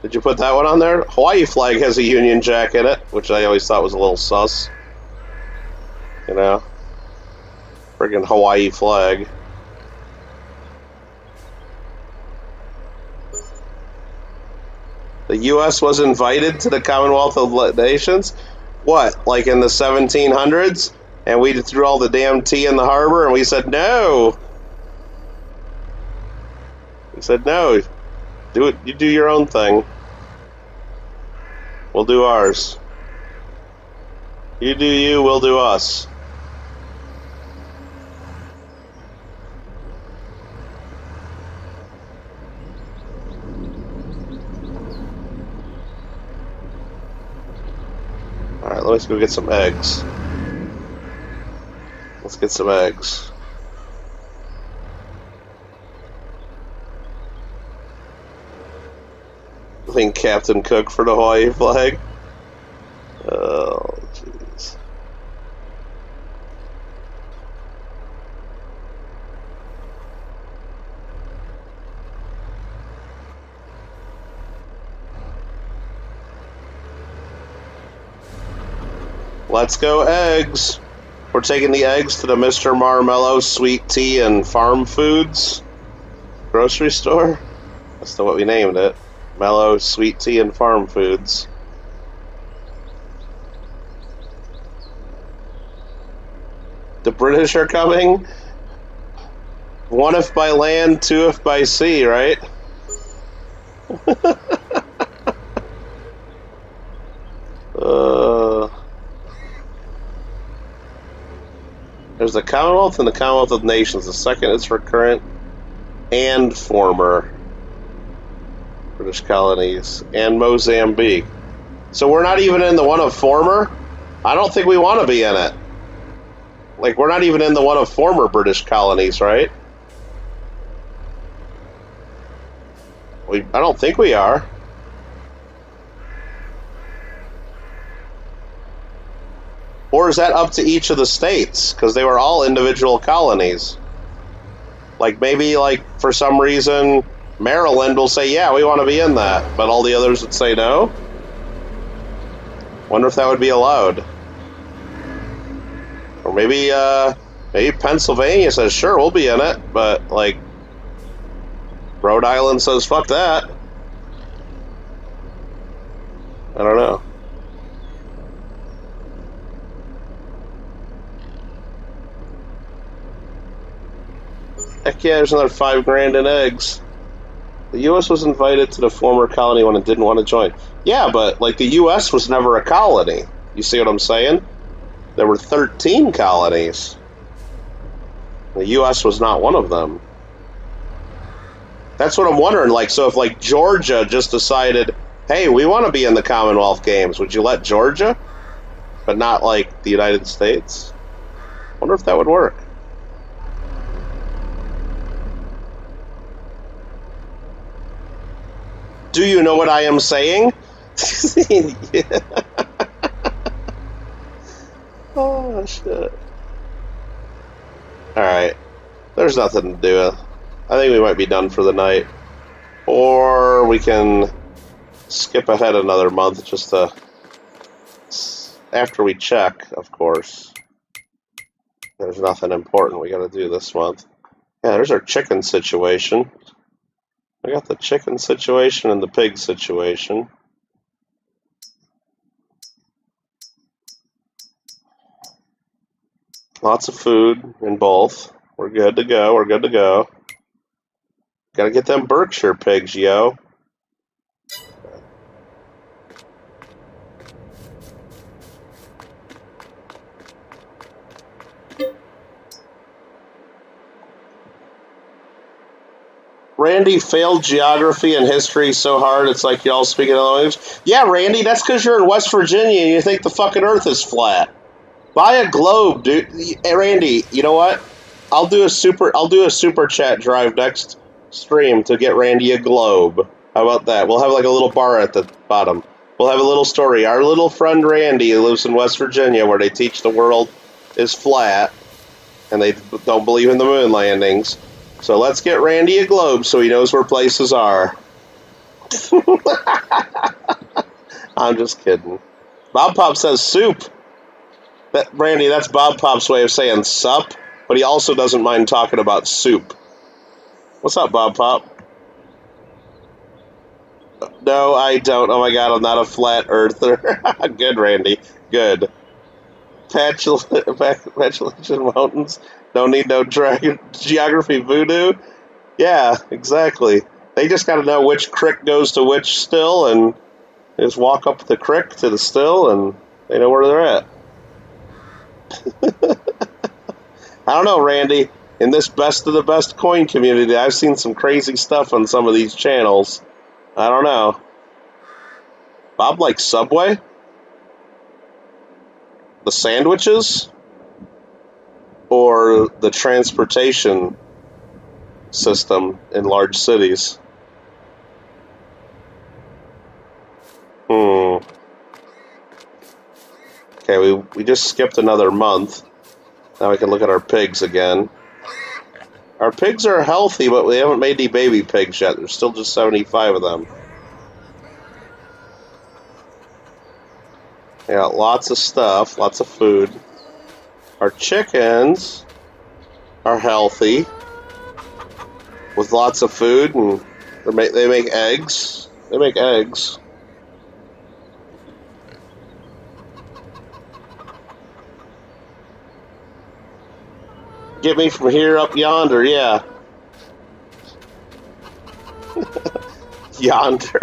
Speaker 1: Did you put that one on there? Hawaii flag has a Union Jack in it, which I always thought was a little sus. You know? Friggin' Hawaii flag. The U.S. was invited to the Commonwealth of Nations? What, like in the 1700s? And we threw all the damn tea in the harbor and we said no! We said no. Do it. You do your own thing. We'll do ours. You do you, we'll do us. Alright, let's go get some eggs. Let's get some eggs. I think Captain Cook for the Hawaii flag. Oh, jeez. Let's go eggs. We're taking the eggs to the Mr. Marmello Sweet Tea and Farm Foods grocery store. That's what we named it. Mellow Sweet Tea and Farm Foods. The British are coming. 1 if by land, 2 if by sea, right? There's the Commonwealth and the Commonwealth of Nations. The second is for current and former British colonies and Mozambique. So we're not even in the one of former? I don't think we want to be in it. Like, we're not even in the one of former British colonies, right? I don't think we are. Or is that up to each of the states? Because they were all individual colonies. Like, maybe, like, for some reason, Maryland will say, yeah, we want to be in that. But all the others would say no? Wonder if that would be allowed. Or maybe Pennsylvania says, sure, we'll be in it. But, like, Rhode Island says, fuck that. I don't know. Heck yeah, there's another $5,000 in eggs. The U.S. was invited to the former colony when it didn't want to join. Yeah, but, like, the U.S. was never a colony. You see what I'm saying? There were 13 colonies. The U.S. was not one of them. That's what I'm wondering. Like, so if, like, Georgia just decided, hey, we want to be in the Commonwealth Games, would you let Georgia? But not, like, the United States? Wonder if that would work. Do you know what I am saying? Yeah. Oh, shit. Alright. There's nothing to do. I think we might be done for the night. Or we can skip ahead another month just to... After we check, of course. There's nothing important we gotta do this month. Yeah, there's our chicken situation. We got the chicken situation and the pig situation. Lots of food in both. We're good to go. We're good to go. Gotta get them Berkshire pigs, yo. Randy failed geography and history so hard it's like y'all speak another language. Yeah, Randy, that's because you're in West Virginia and you think the fucking Earth is flat. Buy a globe, dude. Hey, Randy, you know what? I'll do a super chat drive next stream to get Randy a globe. How about that? We'll have like a little bar at the bottom. We'll have a little story. Our little friend Randy lives in West Virginia where they teach the world is flat and they don't believe in the moon landings. So let's get Randy a globe so he knows where places are. I'm just kidding. Bob Pop says soup. Randy, that's Bob Pop's way of saying sup, but he also doesn't mind talking about soup. What's up, Bob Pop? No, I don't. Oh my god, I'm not a flat earther. Good, Randy. Good. Appalachian Mountains don't need no geography voodoo. Yeah, exactly. They just gotta know which crick goes to which still, and they just walk up the crick to the still, and they know where they're at. I don't know, Randy. In this best of the best coin community, I've seen some crazy stuff on some of these channels. I don't know. Bob likes Subway? The sandwiches? Or the transportation system in large cities? Okay, we just skipped another month. Now we can look at our pigs again. Our pigs are healthy, but we haven't made any baby pigs yet. There's still just 75 of them. We got lots of stuff, lots of food. Our chickens are healthy with lots of food, and they make eggs. They make eggs. Get me from here up yonder, yeah. Yonder.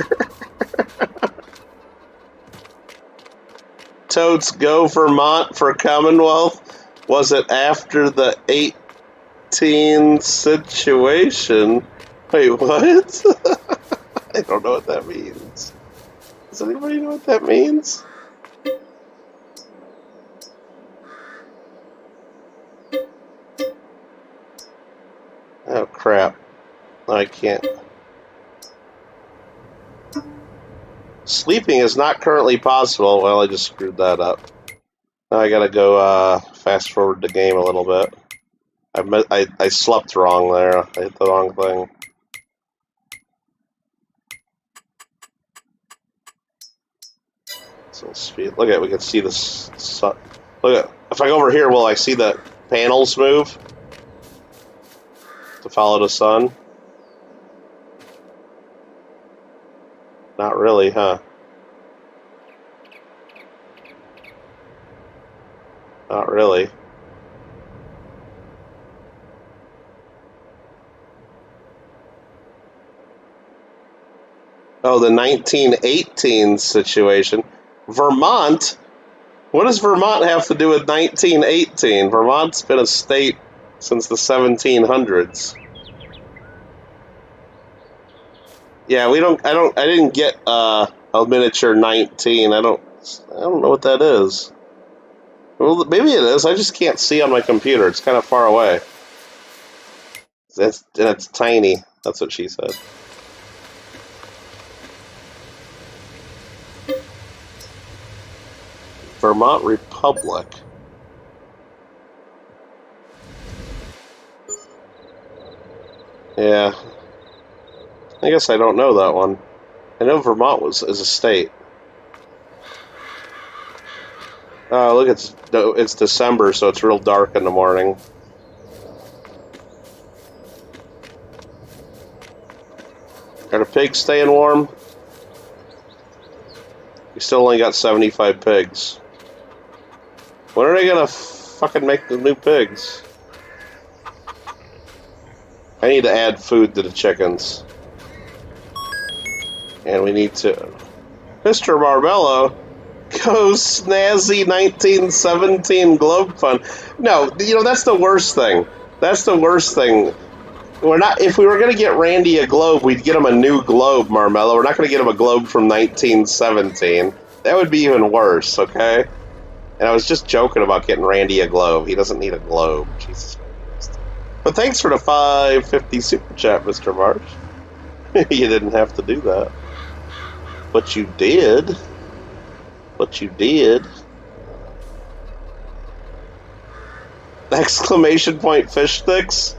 Speaker 1: Totes go Vermont for Commonwealth. Was it after the 18 situation? Wait, what? I don't know what that means. Does anybody know what that means? Oh, crap. I can't. Sleeping is not currently possible. Well, I just screwed that up. Now I gotta go fast forward the game a little bit. I slept wrong there. I hit the wrong thing. So speed. Look at it. We can see the sun. Look at. If I go over here, will I see the panels move? To follow the sun? Not really, huh? Not really. Oh, the 1918 situation. Vermont? What does Vermont have to do with 1918? Vermont's been a state since the 1700s. Yeah, I didn't get a miniature 19. I don't know what that is. Well, maybe it is. I just can't see on my computer. It's kind of far away. It's tiny. That's what she said. Vermont Republic. Yeah. I guess I don't know that one. I know Vermont is a state. Oh, look, it's December, so it's real dark in the morning. Are the pigs staying warm? We still only got 75 pigs. When are they gonna fucking make the new pigs? I need to add food to the chickens. And we need to... Mr. Marbello, go snazzy 1917 Globe Fund. No, you know, that's the worst thing. That's the worst thing. We're not. If we were going to get Randy a globe, we'd get him a new globe, Marmello. We're not going to get him a globe from 1917. That would be even worse, okay? And I was just joking about getting Randy a globe. He doesn't need a globe. Jesus Christ. But thanks for the 550 super chat, Mr. Marsh. You didn't have to do that. But you did. But you did. Exclamation point fish sticks?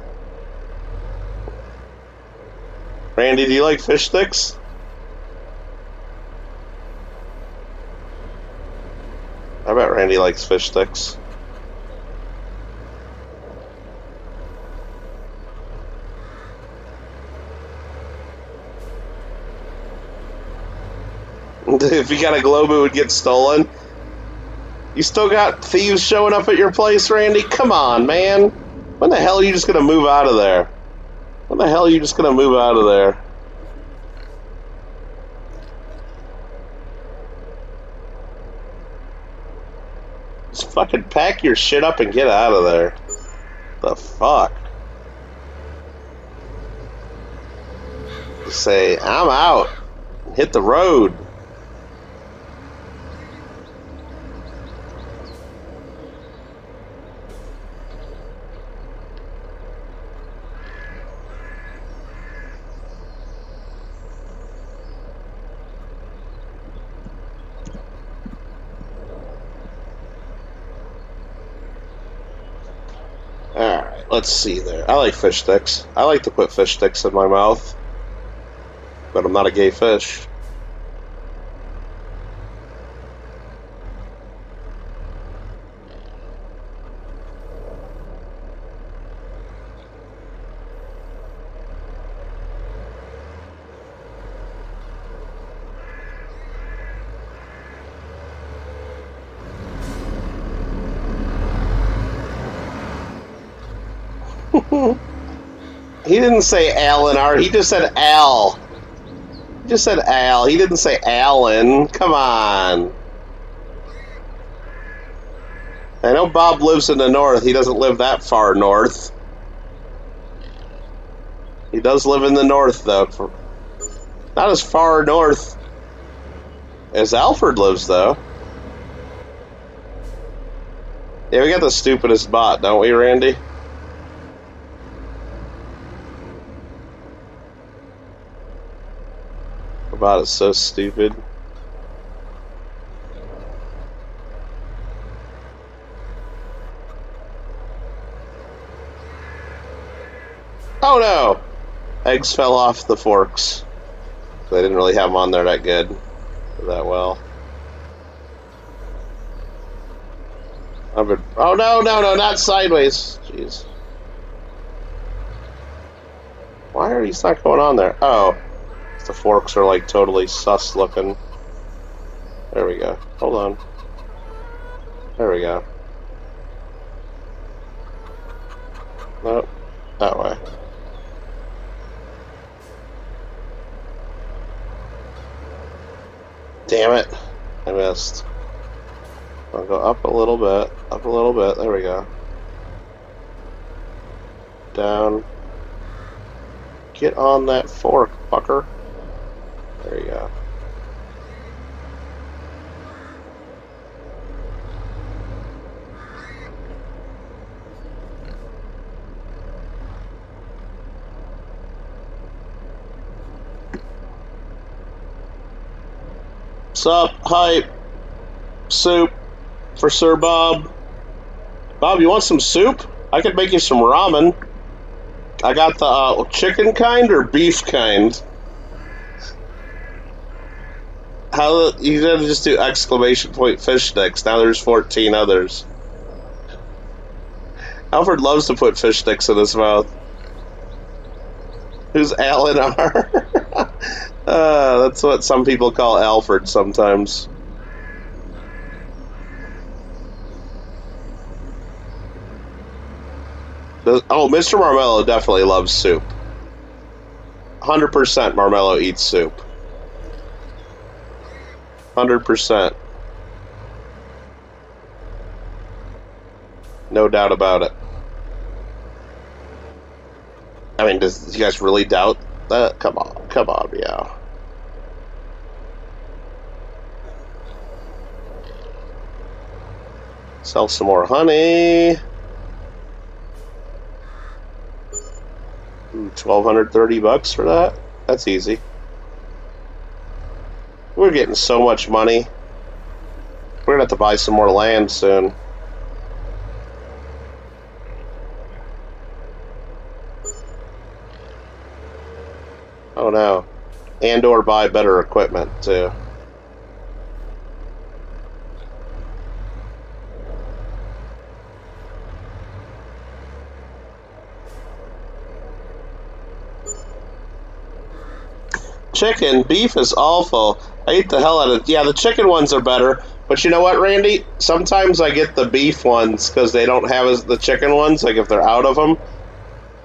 Speaker 1: Randy, do you like fish sticks? I bet Randy likes fish sticks. If you got a globe, it would get stolen. You still got thieves showing up at your place, Randy? Come on, man. When the hell are you just going to move out of there? When the hell are you just going to move out of there? Just fucking pack your shit up and get out of there. The fuck? Just say, I'm out. Hit the road. Alright, let's see there. I like fish sticks. I like to put fish sticks in my mouth. But I'm not a gay fish. He didn't say Alan R. He just said Al. He just said Al. He didn't say Alan. Come on. I know Bob lives in the north. He doesn't live that far north. He does live in the north, though. Not as far north as Alfred lives, though. Yeah, we got the stupidest bot, don't we, Randy? The bot is so stupid. Oh no! Eggs fell off the forks. They didn't really have them on there that good. That well. Oh no, not sideways. Jeez. Why are these not going on there? Oh. The forks are like totally sus looking. There we go. Hold on. There we go. Nope. That way. Damn it. I missed. I'll go up a little bit. Up a little bit. There we go. Down. Get on that fork, fucker. There you go. Sup, hype, soup for Sir Bob. Bob, you want some soup? I could make you some ramen. I got the chicken kind or beef kind. How you gotta just do exclamation point fish sticks. Now there's 14 others. Alfred loves to put fish sticks in his mouth. Who's Alan R? That's what some people call Alfred sometimes. Oh, Mr. Marmello definitely loves soup. 100% Marmello eats soup. 100%. No doubt about it. I mean, do you guys really doubt that? Come on, yeah. Sell some more honey. Ooh, $1,230 for that? That's easy. We're getting so much money. We're gonna have to buy some more land soon. Oh no. And or buy better equipment too. Chicken, beef is awful. I eat the hell out of it. Yeah, the chicken ones are better. But you know what, Randy? Sometimes I get the beef ones because they don't have the chicken ones, like if they're out of them.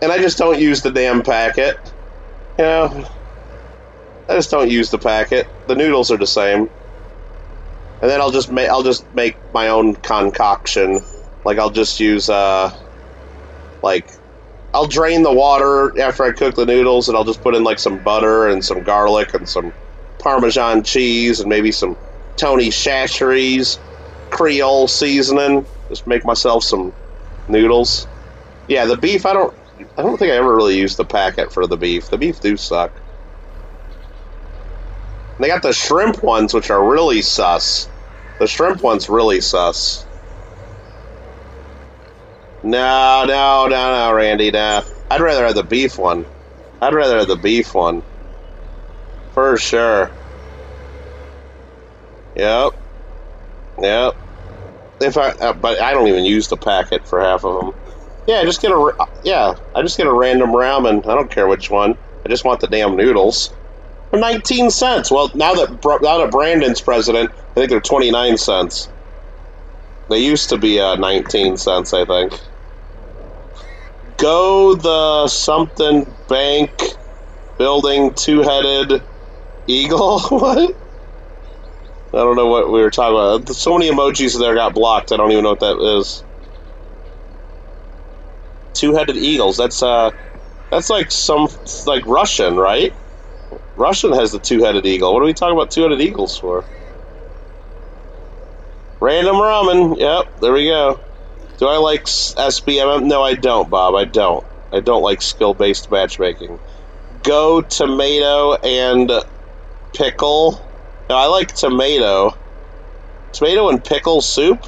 Speaker 1: And I just don't use the damn packet. You know, I just don't use the packet. The noodles are the same. And then I'll just make my own concoction. Like I'll just use like I'll drain the water after I cook the noodles, and I'll just put in like some butter and some garlic and some Parmesan cheese and maybe some Tony Chachere's Creole seasoning. Just make myself some noodles. Yeah, the beef, I don't think I ever really used the packet for the beef. The beef do suck. They got the shrimp ones, which are really sus. The shrimp one's really sus. No, Randy, no. I'd rather have the beef one. For sure. Yep. But I don't even use the packet for half of them. Yeah, I just get a random ramen. I don't care which one. I just want the damn noodles. They're 19 cents. Well, now that Brandon's president, I think they're 29 cents. They used to be 19 cents, I think. Go the something bank building two-headed eagle? What? I don't know what we were talking about. So many emojis there got blocked. I don't even know what that is. Two-headed eagles. That's like Russian, right? Russian has the two-headed eagle. What are we talking about two-headed eagles for? Random ramen. Yep, there we go. Do I like SBMM? No, I don't, Bob. I don't. I don't like skill-based matchmaking. Go tomato and pickle. No, I like tomato. Tomato and pickle soup?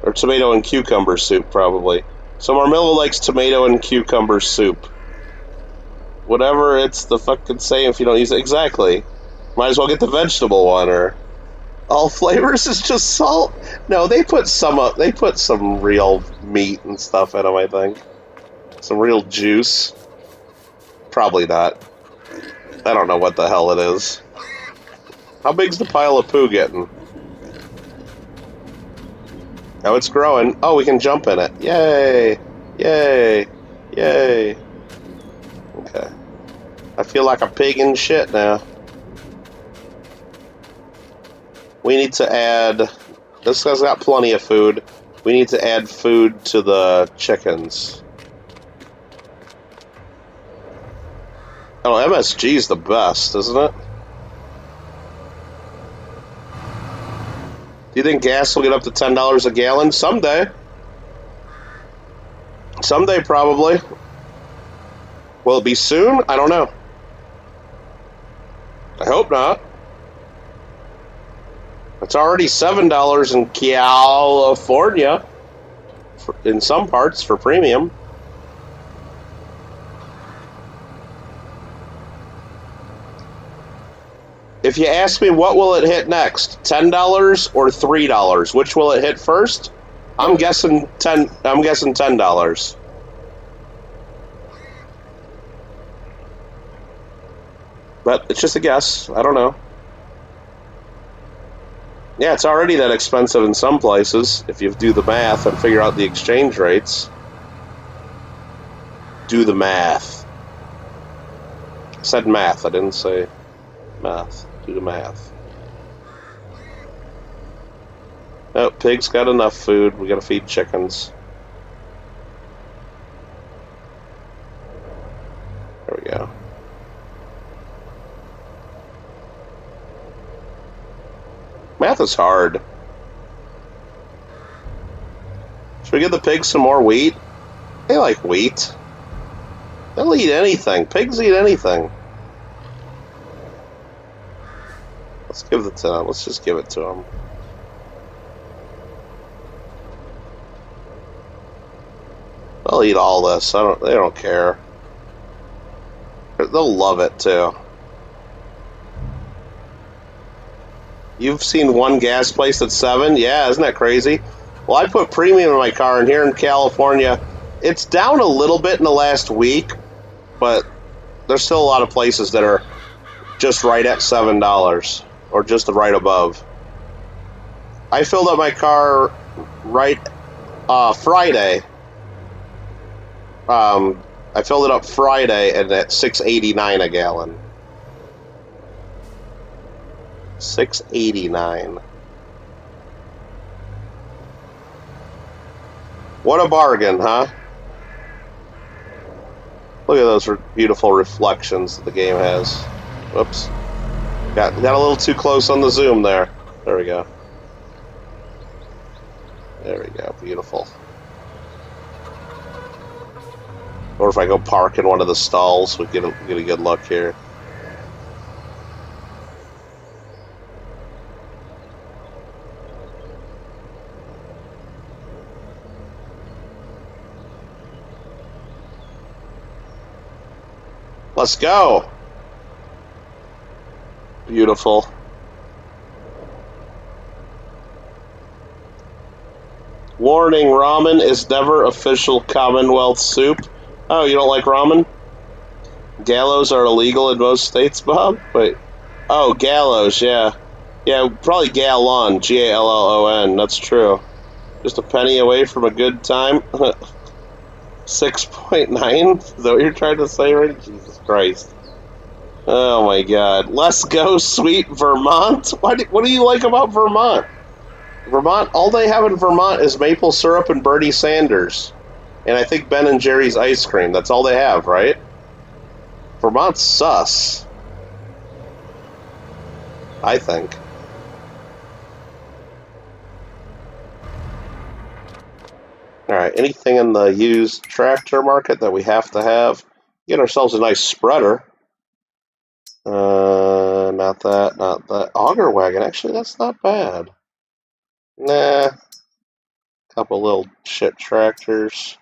Speaker 1: Or tomato and cucumber soup, probably. So Marmillo likes tomato and cucumber soup. Whatever it's the fucking same if you don't use it. Exactly. Might as well get the vegetable one, or... All flavors is just salt? No, they put some real meat and stuff in them, I think. Some real juice. Probably not. I don't know what the hell it is. How big's the pile of poo getting? Oh, it's growing. Oh, we can jump in it. Yay! Yay! Yay! Okay. I feel like a pig in shit now. We need to add... This guy's got plenty of food. We need to add food to the chickens. Oh, MSG's the best, isn't it? Do you think gas will get up to $10 a gallon? Someday. Someday, probably. Will it be soon? I don't know. I hope not. It's already $7 in California, in some parts, for premium. If you ask me what will it hit next, $10 or $3, which will it hit first? I'm guessing $10. But it's just a guess. I don't know. Yeah, it's already that expensive in some places, if you do the math and figure out the exchange rates. Do the math. I said math, I didn't say math. Do the math. Oh, pig's got enough food. We gotta feed chickens. Math is hard. Should we give the pigs some more wheat? They like wheat. They'll eat anything. Pigs eat anything. Let's give it to them. Let's just give it to them. They'll eat all this. They don't care. They'll love it too. You've seen one gas place that's 7? Yeah, isn't that crazy? Well, I put premium in my car, and here in California, it's down a little bit in the last week, but there's still a lot of places that are just right at $7 or just right above. I filled up my car right Friday. I filled it up Friday and at $6.89 a gallon. $6.89. What a bargain, huh? Look at those beautiful reflections that the game has. Whoops. Got a little too close on the zoom there. There we go. There we go. Beautiful. Or if I go park in one of the stalls, we get a good look here. Let's go. Beautiful. Warning, ramen is never official Commonwealth soup. Oh, you don't like ramen? Gallows are illegal in most states, Bob? Wait. Oh, gallows, yeah. Yeah, probably gallon, Gallon, that's true. Just a penny away from a good time. 6.9? Is that what you're trying to say, right? Jesus Christ. Oh my god. Let's go, sweet Vermont. What do you like about Vermont? Vermont, all they have in Vermont is maple syrup and Bernie Sanders. And I think Ben and Jerry's ice cream. That's all they have, right? Vermont's sus. I think. Alright, anything in the used tractor market that we have to have? Get ourselves a nice spreader. Not that. Auger wagon, actually, that's not bad. Nah. Couple little shit tractors.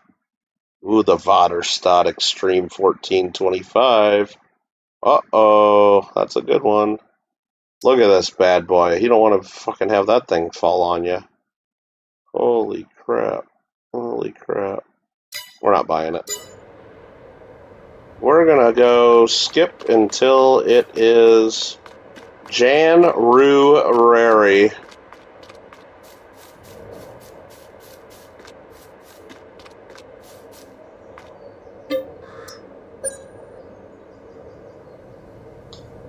Speaker 1: Ooh, the Vaderstad Extreme 1425. Uh-oh, that's a good one. Look at this bad boy. You don't want to fucking have that thing fall on you. Holy crap. Holy crap. We're not buying it. We're gonna go skip until it is January.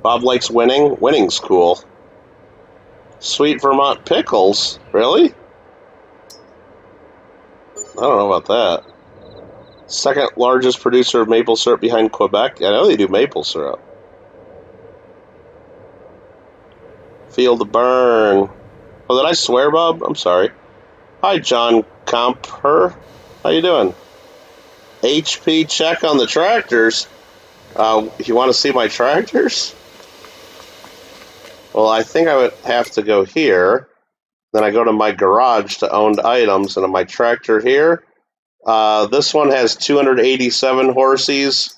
Speaker 1: Bob likes winning. Winning's cool. Sweet Vermont pickles? Really? I don't know about that. Second largest producer of maple syrup behind Quebec. I know they do maple syrup. Feel the burn. Oh, did I swear, Bob? I'm sorry. Hi, John Comper. How you doing? HP check on the tractors. You want to see my tractors? Well, I think I would have to go here. Then I go to my garage to owned items, and in my tractor here, this one has 287 horses.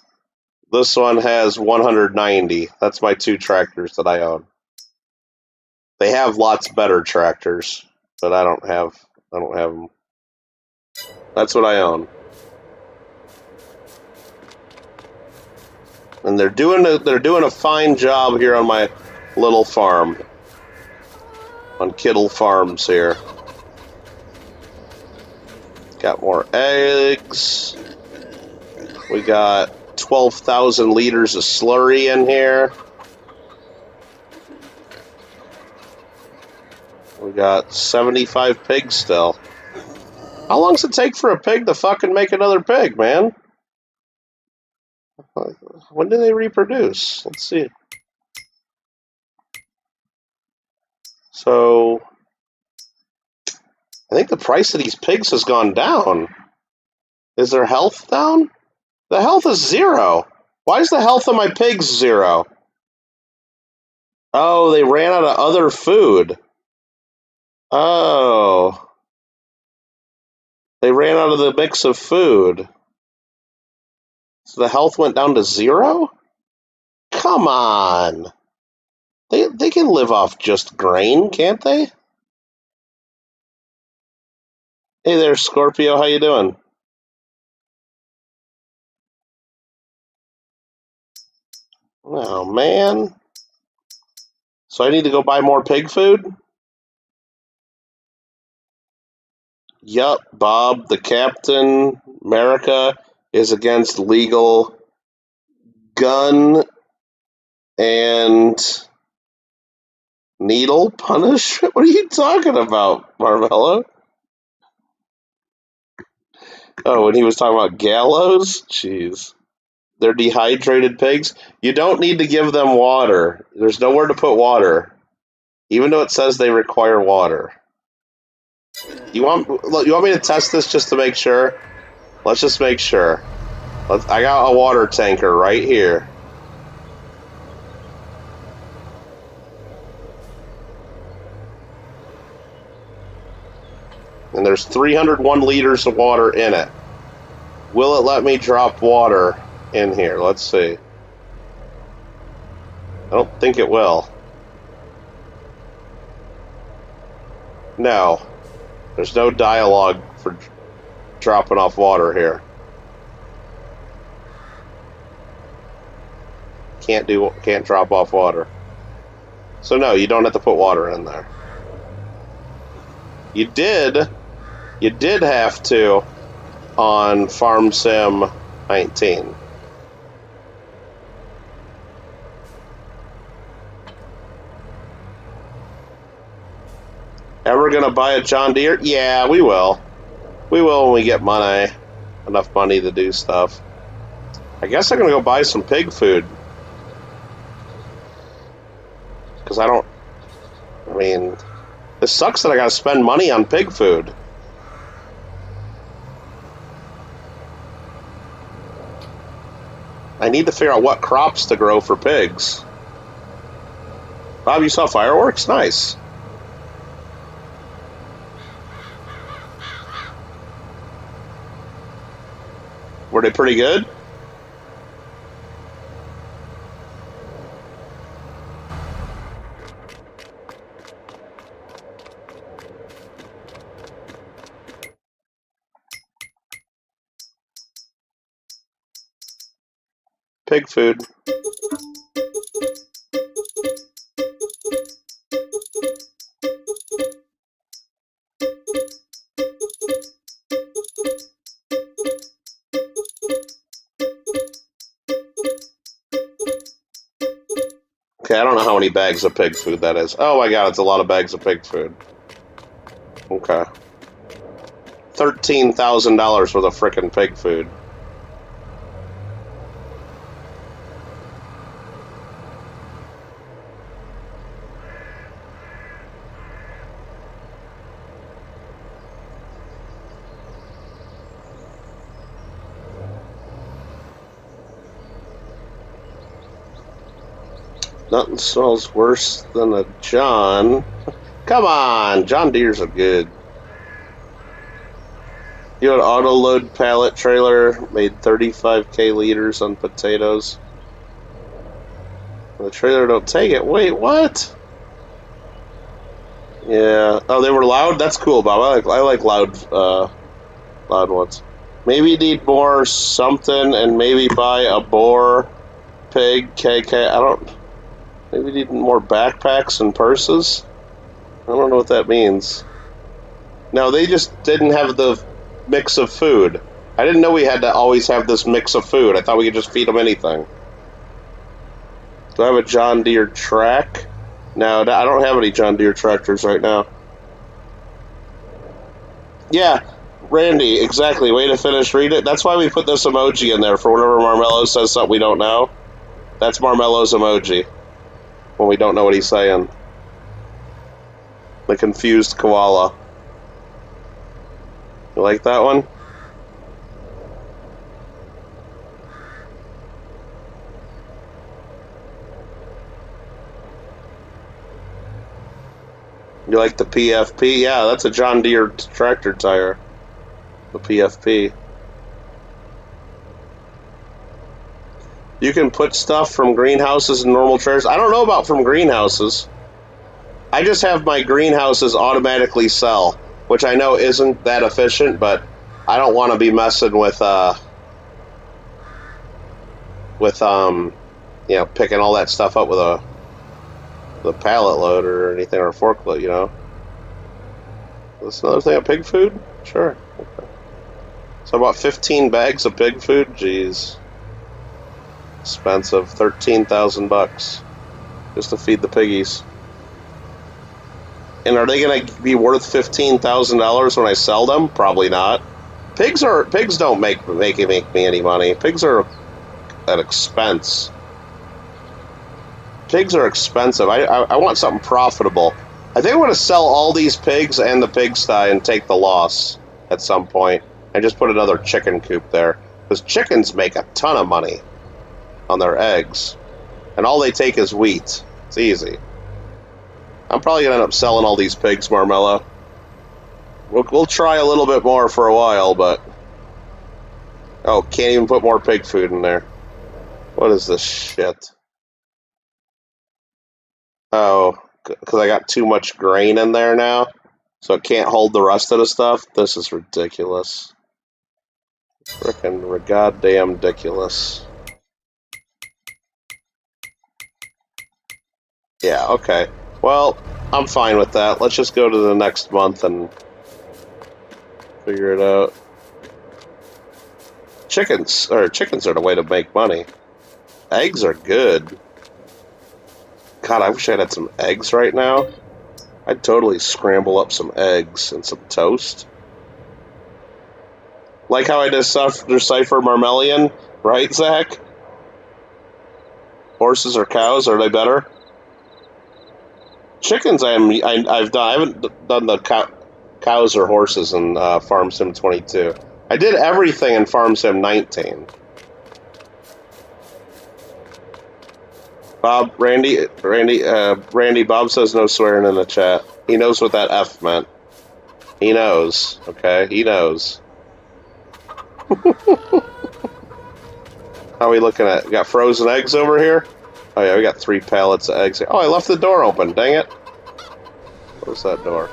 Speaker 1: This one has 190. That's my two tractors that I own. They have lots better tractors, but I don't have them. That's what I own. And they're doing a fine job here on my little farm. On Kittle Farms here. Got more eggs. We got 12,000 liters of slurry in here. We got 75 pigs still. How long does it take for a pig to fucking make another pig, man? When do they reproduce? Let's see. So, I think the price of these pigs has gone down. Is their health down? The health is 0. Why is the health of my pigs 0? Oh, they ran out of other food. Oh. They ran out of the mix of food. So the health went down to 0? Come on. They can live off just grain, can't they? Hey there, Scorpio. How you doing? Oh, man. So I need to go buy more pig food? Yup, Bob, the Captain America is against legal gun and needle punishment? What are you talking about, Marmello? Oh, when he was talking about gallows? Jeez. They're dehydrated pigs. You don't need to give them water. There's nowhere to put water, even though it says they require water. You want me to test this just to make sure? Let's just make sure. I got a water tanker right here. And there's 301 liters of water in it. Will it let me drop water in here? Let's see. I don't think it will. No. There's no dialogue for dropping off water here. Can't drop off water. So no, you don't have to put water in there. You did have to on Farm Sim 19. Ever gonna buy a John Deere? Yeah, we will. We will when we get money. Enough money to do stuff. I guess I'm gonna go buy some pig food. Because I mean, this sucks that I gotta spend money on pig food. I need to figure out what crops to grow for pigs. Bob, you saw fireworks? Nice. Were they pretty good? Pig food. Okay, I don't know how many bags of pig food that is. Oh my god, it's a lot of bags of pig food. Okay. $13,000 worth of frickin' pig food. Nothing smells worse than a John. Come on, John Deere's are good. You know, an auto-load pallet trailer made 35k liters on potatoes. The trailer don't take it. Wait, what? Yeah. Oh, they were loud? That's cool, Bob. I like loud ones. Maybe need more something and maybe buy a boar, pig, KK. I don't... Maybe need more backpacks and purses? I don't know what that means. No, they just didn't have the mix of food. I didn't know we had to always have this mix of food. I thought we could just feed them anything. Do I have a John Deere track? No, I don't have any John Deere tractors right now. Yeah, Randy, exactly. Way to finish read it. That's why we put this emoji in there for whenever Marmello says something we don't know. That's Marmello's emoji. When we don't know what he's saying. The confused koala. You like that one? You like the PFP? Yeah, that's a John Deere tractor tire. The PFP. You can put stuff from greenhouses in normal trailers. I don't know about from greenhouses. I just have my greenhouses automatically sell, which I know isn't that efficient, but I don't want to be messing with you know, picking all that stuff up with a pallet load or anything, or a forklift, you know. That's another thing of pig food? Sure. Okay. So about 15 bags of pig food? Jeez. Expensive. 13,000 bucks just to feed the piggies. And are they going to be worth $15,000 when I sell them? Probably not. Pigs don't make me any money. Pigs are an expense. Pigs are expensive. I want something profitable. I think I want to sell all these pigs and the pigsty and take the loss at some point and just put another chicken coop there. Because chickens make a ton of money on their eggs. And all they take is wheat. It's easy. I'm probably going to end up selling all these pigs, Marmello. We'll try a little bit more for a while, but... Oh, can't even put more pig food in there. What is this shit? Oh, because I got too much grain in there now, so it can't hold the rest of the stuff? This is ridiculous. Frickin' goddamn ridiculous. Yeah, okay. Well, I'm fine with that. Let's just go to the next month and figure it out. Chickens are the way to make money. Eggs are good. God, I wish I had some eggs right now. I'd totally scramble up some eggs and some toast. Like how I decipher Marmelian, right, Zach? Horses or cows, are they better? Chickens, I haven't done the cows or horses in Farm Sim 22. I did everything in Farm Sim 19. Bob, Randy, Bob says no swearing in the chat. He knows what that F meant. He knows, okay? He knows. How are we looking at? We got frozen eggs over here? Oh yeah, we got 3 pallets of eggs here. Oh, I left the door open, dang it. Close that door.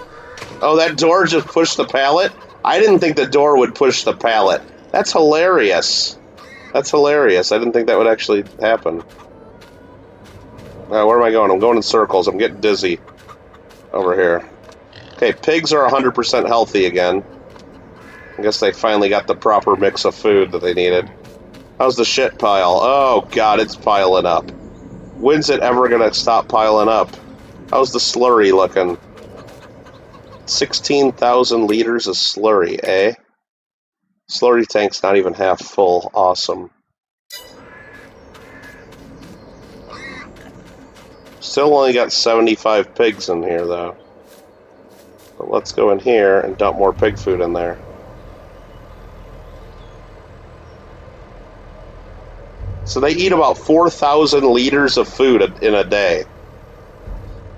Speaker 1: Oh, that door just pushed the pallet? I didn't think the door would push the pallet. That's hilarious. That's hilarious. I didn't think that would actually happen. Where am I going? I'm going in circles. I'm getting dizzy over here. Okay, pigs are 100% healthy again. I guess they finally got the proper mix of food that they needed. How's the shit pile? Oh, God, it's piling up. When's it ever going to stop piling up? How's the slurry looking? 16,000 liters of slurry, eh? Slurry tank's not even half full. Awesome. Still only got 75 pigs in here, though. But let's go in here and dump more pig food in there. So they eat about 4,000 liters of food in a day.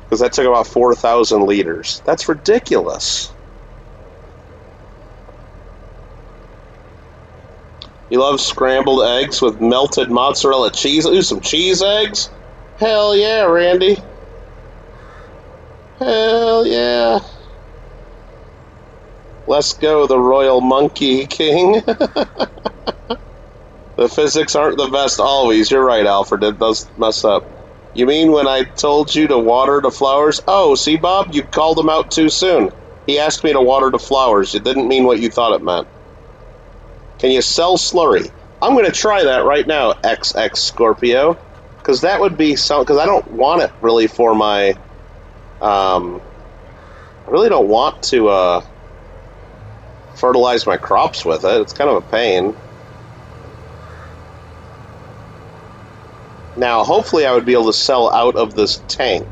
Speaker 1: Because that took about 4,000 liters. That's ridiculous. You love scrambled eggs with melted mozzarella cheese? Ooh, some cheese eggs? Hell yeah, Randy. Hell yeah. Let's go, the Royal Monkey King. The physics aren't the best always. You're right, Alfred. It does mess up. You mean when I told you to water the flowers? Oh, see, Bob? You called him out too soon. He asked me to water the flowers. It didn't mean what you thought it meant. Can you sell slurry? I'm going to try that right now, XX Scorpio. Because that would be some... Because I don't want it really for my... I really don't want to fertilize my crops with it. It's kind of a pain. Now, hopefully I would be able to sell out of this tank.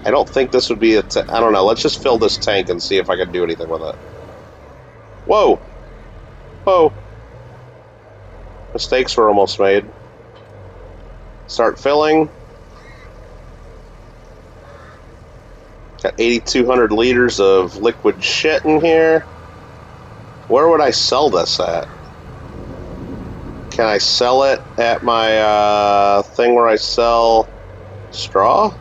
Speaker 1: I don't think this would be a... I don't know. Let's just fill this tank and see if I can do anything with it. Whoa! Whoa! Mistakes were almost made. Start filling. Got 8,200 liters of liquid shit in here. Where would I sell this at? Can I sell it at my thing where I sell straw?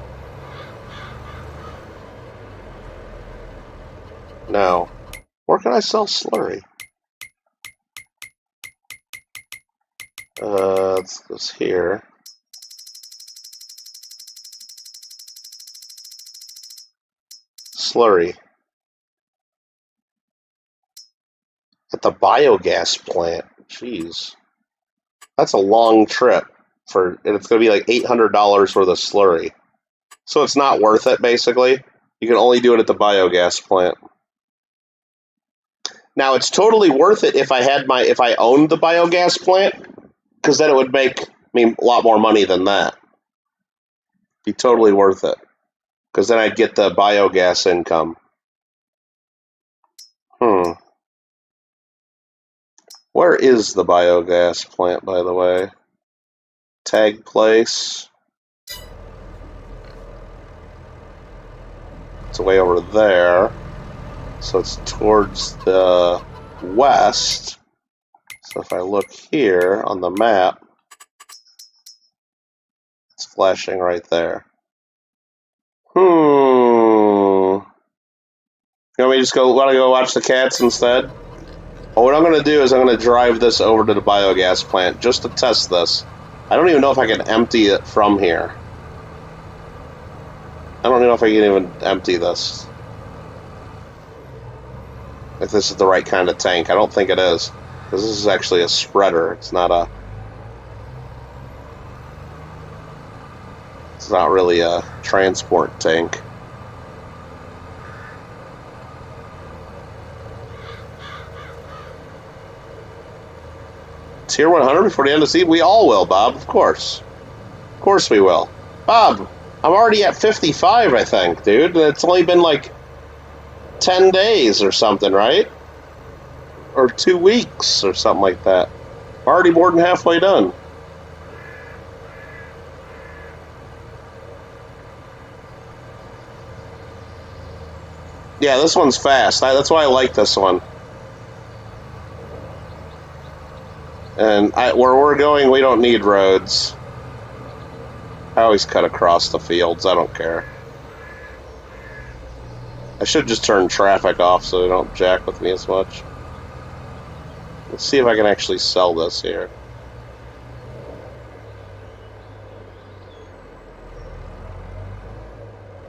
Speaker 1: No. Where can I sell slurry? It's here. Slurry. At the biogas plant. Jeez. That's a long trip. And it's going to be like $800 worth of slurry. So it's not worth it, basically. You can only do it at the biogas plant. Now, it's totally worth it if I owned the biogas plant, because then it would make me a lot more money than that. Be totally worth it. Because then I'd get the biogas income. Where is the biogas plant, by the way? Tag place. It's way over there. So it's towards the west. So if I look here on the map, it's flashing right there. You want me to just want to go watch the cats instead? Well, what I'm going to do is I'm going to drive this over to the biogas plant just to test this. I don't even know if I can empty it from here. I don't know if I can even empty this. If this is the right kind of tank. I don't think it is. Because this is actually a spreader. It's not really a transport tank. Tier 100 before the end of the season? We all will, Bob, of course. Of course we will. Bob, I'm already at 55, I think, dude. It's only been like 10 days or something, right? Or 2 weeks or something like that. Already more than halfway done. Yeah, this one's fast. That's why I like this one. And where we're going, we don't need roads. I always cut across the fields. I don't care. I should just turn traffic off so they don't jack with me as much. Let's see if I can actually sell this here.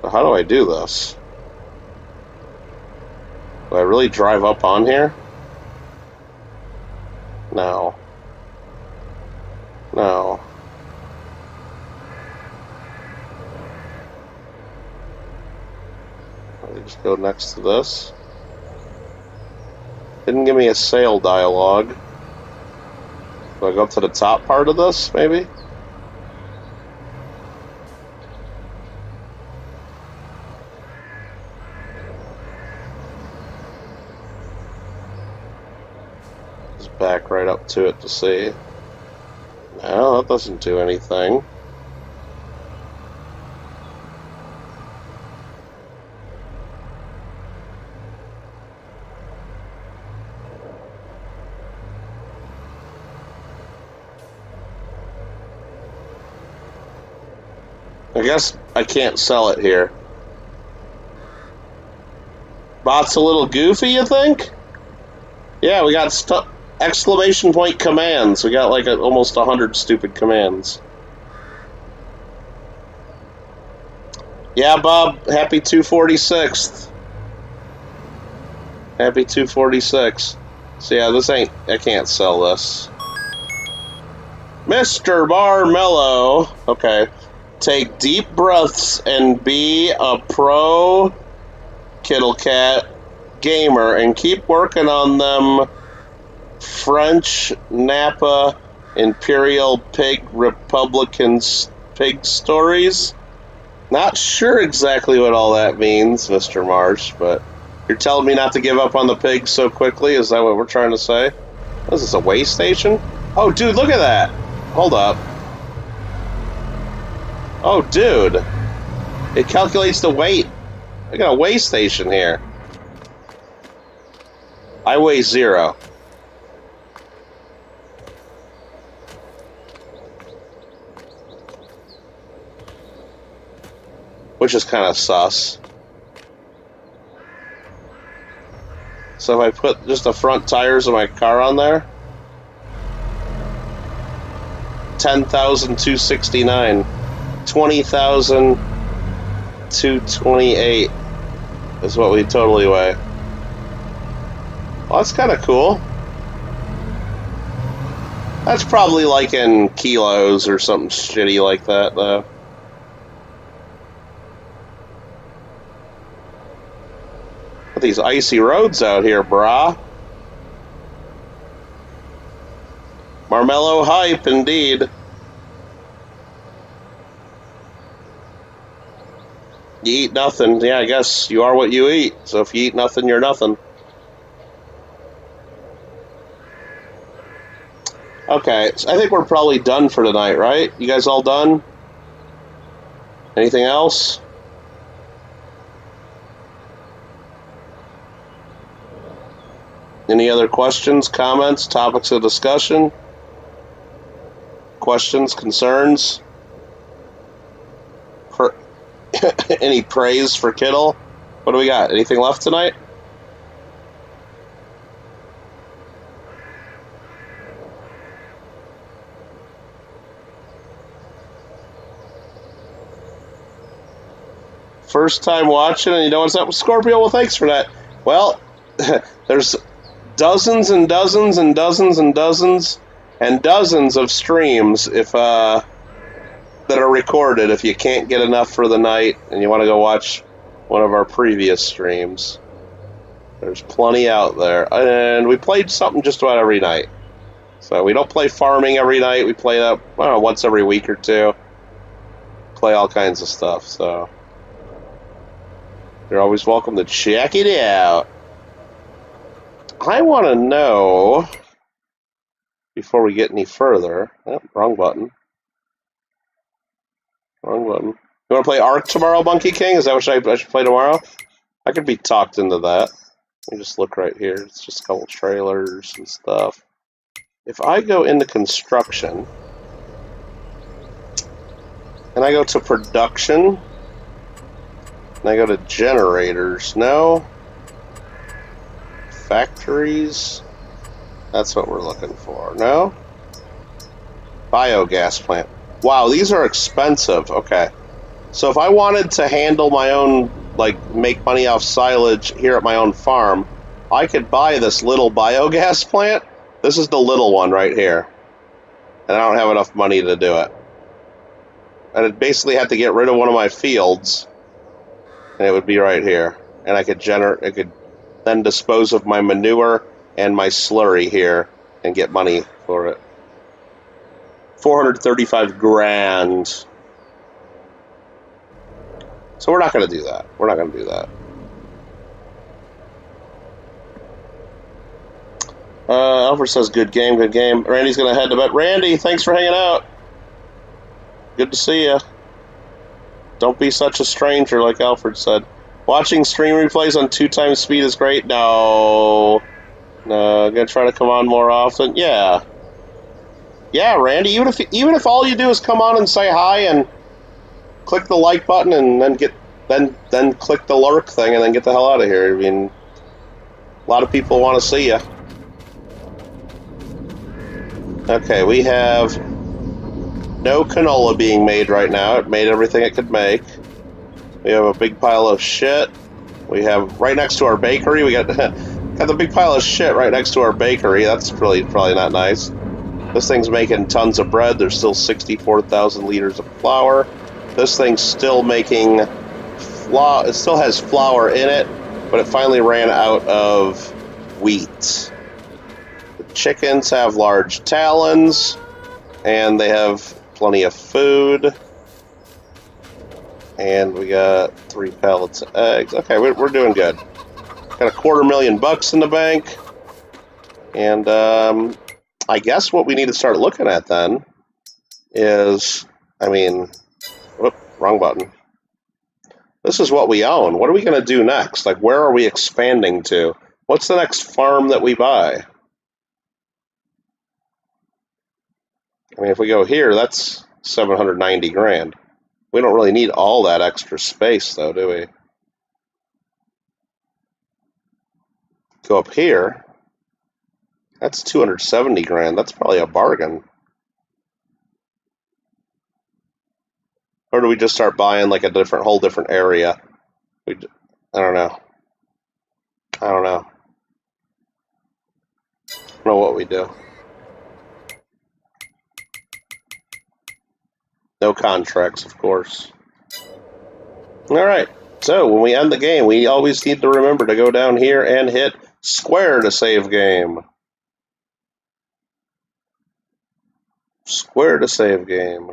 Speaker 1: So how do I do this? Do I really drive up on here? No. No. Let me just go next to this. Didn't give me a sale dialogue. Do I go up to the top part of this, maybe? Just back right up to it to see. No, that doesn't do anything. I guess I can't sell it here. Bot's a little goofy, you think? Yeah, we got exclamation point commands. We got like almost 100 stupid commands. Yeah, Bob, happy 246th. Happy 246. So yeah, I can't sell this. Mr. Barmello. Okay. Take deep breaths and be a pro Kittle Cat gamer and keep working on them French Napa Imperial Pig Republican pig stories. Not sure exactly what all that means, Mr. Marsh, but you're telling me not to give up on the pigs so quickly? Is that what we're trying to say? What is this, a weigh station? Oh, dude, look at that! Hold up. Oh, dude. It calculates the weight. I got a weigh station here. I weigh 0. Which is kind of sus. So if I put just the front tires of my car on there, 10,269, 20,228 is what we totally weigh. Well, that's kind of cool. That's probably like in kilos or something shitty like that, though. These icy roads out here, brah. Marmello hype, indeed. You eat nothing. Yeah, I guess you are what you eat. So if you eat nothing, you're nothing. Okay, so I think we're probably done for tonight, right? You guys all done? Anything else? Any other questions, comments, topics of discussion? Questions, concerns? Any praise for Kittle? What do we got? Anything left tonight? First time watching, and you know what's up with Scorpio? Well, thanks for that. Well, there's dozens and dozens and dozens and dozens and dozens of streams if that are recorded if you can't get enough for the night and you want to go watch one of our previous streams. There's plenty out there. And we played something just about every night. So we don't play farming every night. We play that, I don't know, once every week or two. Play all kinds of stuff, so you're always welcome to check it out. I want to know, before we get any further, wrong button. Wrong button. You want to play Ark tomorrow, Monkey King? Is that what I should play tomorrow? I could be talked into that. Let me just look right here. It's just a couple trailers and stuff. If I go into construction, and I go to production, and I go to generators, no. Factories, that's what we're looking for, no. Biogas plant. Wow, these are expensive. Okay. So if I wanted to handle my own, like, make money off silage here at my own farm, I could buy this little biogas plant. This is the little one right here. And I don't have enough money to do it. And I'd basically have to get rid of one of my fields. And it would be right here. And I could then dispose of my manure and my slurry here and get money for it. 435 grand. So we're not going to do that. We're not going to do that. Alfred says, good game, good game. Randy's going to head to bed. Randy, thanks for hanging out. Good to see you. Don't be such a stranger, like Alfred said. Watching stream replays on 2x speed is great. No. No, I'm going to try to come on more often. Yeah. Yeah, Randy, even if all you do is come on and say hi and click the like button and then click the lurk thing and then get the hell out of here. I mean, a lot of people want to see you. Okay, we have no canola being made right now. It made everything it could make. We have a big pile of shit. We have right next to our bakery. We got the big pile of shit right next to our bakery. That's probably not nice. This thing's making tons of bread. There's still 64,000 liters of flour. This thing's still making flour. It still has flour in it, but it finally ran out of wheat. The chickens have large talons, and they have plenty of food. And we got 3 pallets of eggs. Okay, we're doing good. Got $250,000 in the bank. And I guess what we need to start looking at then is, I mean, whoop, wrong button. This is what we own. What are we going to do next? Like, where are we expanding to? What's the next farm that we buy? I mean, if we go here, that's 790 grand. We don't really need all that extra space, though, do we? Go up here. That's 270 grand. That's probably a bargain. Or do we just start buying like a whole different area? I don't know. I don't know. I don't know what we do. No contracts, of course. Alright, so when we end the game, we always need to remember to go down here and hit square to save game. Square to save game.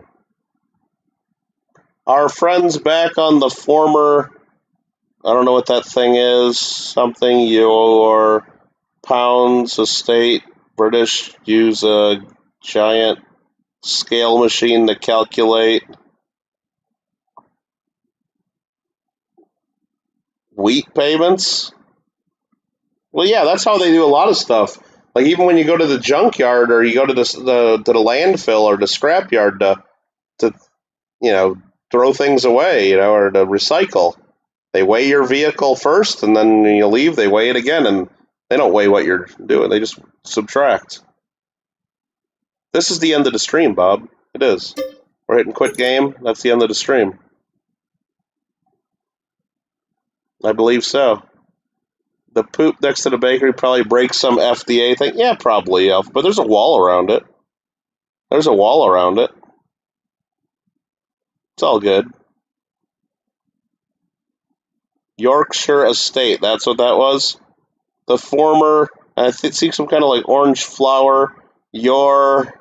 Speaker 1: Our friends back on the former, I don't know what that thing is, something your pounds estate, British use a giant scale machine to calculate wheat payments. Well, yeah, that's how they do a lot of stuff. Like even when you go to the junkyard or you go to the landfill or the scrapyard to throw things away, or to recycle, they weigh your vehicle first, and then when you leave, they weigh it again, and they don't weigh what you're doing. They just subtract. This is the end of the stream, Bob. It is. We're hitting quit game. That's the end of the stream. I believe so. The poop next to the bakery probably breaks some FDA thing. Yeah, probably. But there's a wall around it. There's a wall around it. It's all good. Yorkshire Estate. That's what that was. The former, I see some kind of like orange flower. Your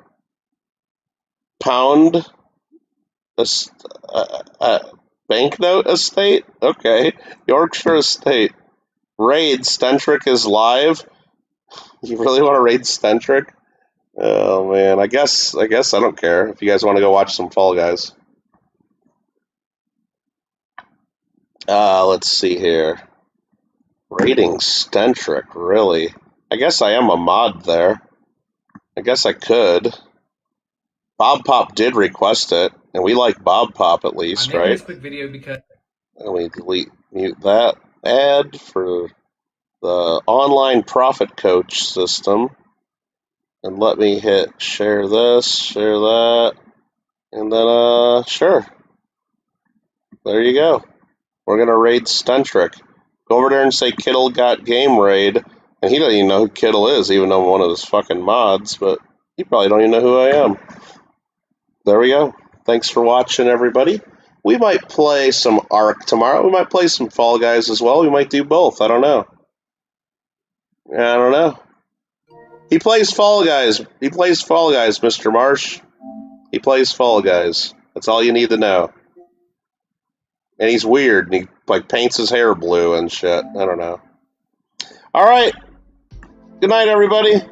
Speaker 1: pound banknote estate. Okay, Yorkshire Estate. Raid Stentric is live. You really want to raid Stentric? Oh man, I guess I don't care if you guys want to go watch some Fall Guys. Let's see here. Raiding Stentric, really? I guess I am a mod there. I guess I could. Bob Pop did request it, and we like Bob Pop at least, right? This quick video because let me mute that ad for the online profit coach system, and let me hit share this, share that, and then sure. There you go. We're gonna raid Stentric. Go over there and say kittlegotgame raid, and he doesn't even know who Kittle is, even though I'm one of his fucking mods, but he probably don't even know who I am. There we go. Thanks for watching, everybody. We might play some Ark tomorrow. We might play some Fall Guys as well. We might do both. I don't know. I don't know. He plays Fall Guys. He plays Fall Guys, Mr. Marsh. He plays Fall Guys. That's all you need to know. And he's weird. And he like paints his hair blue and shit. I don't know. All right. Good night, everybody.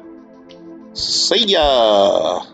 Speaker 1: See ya.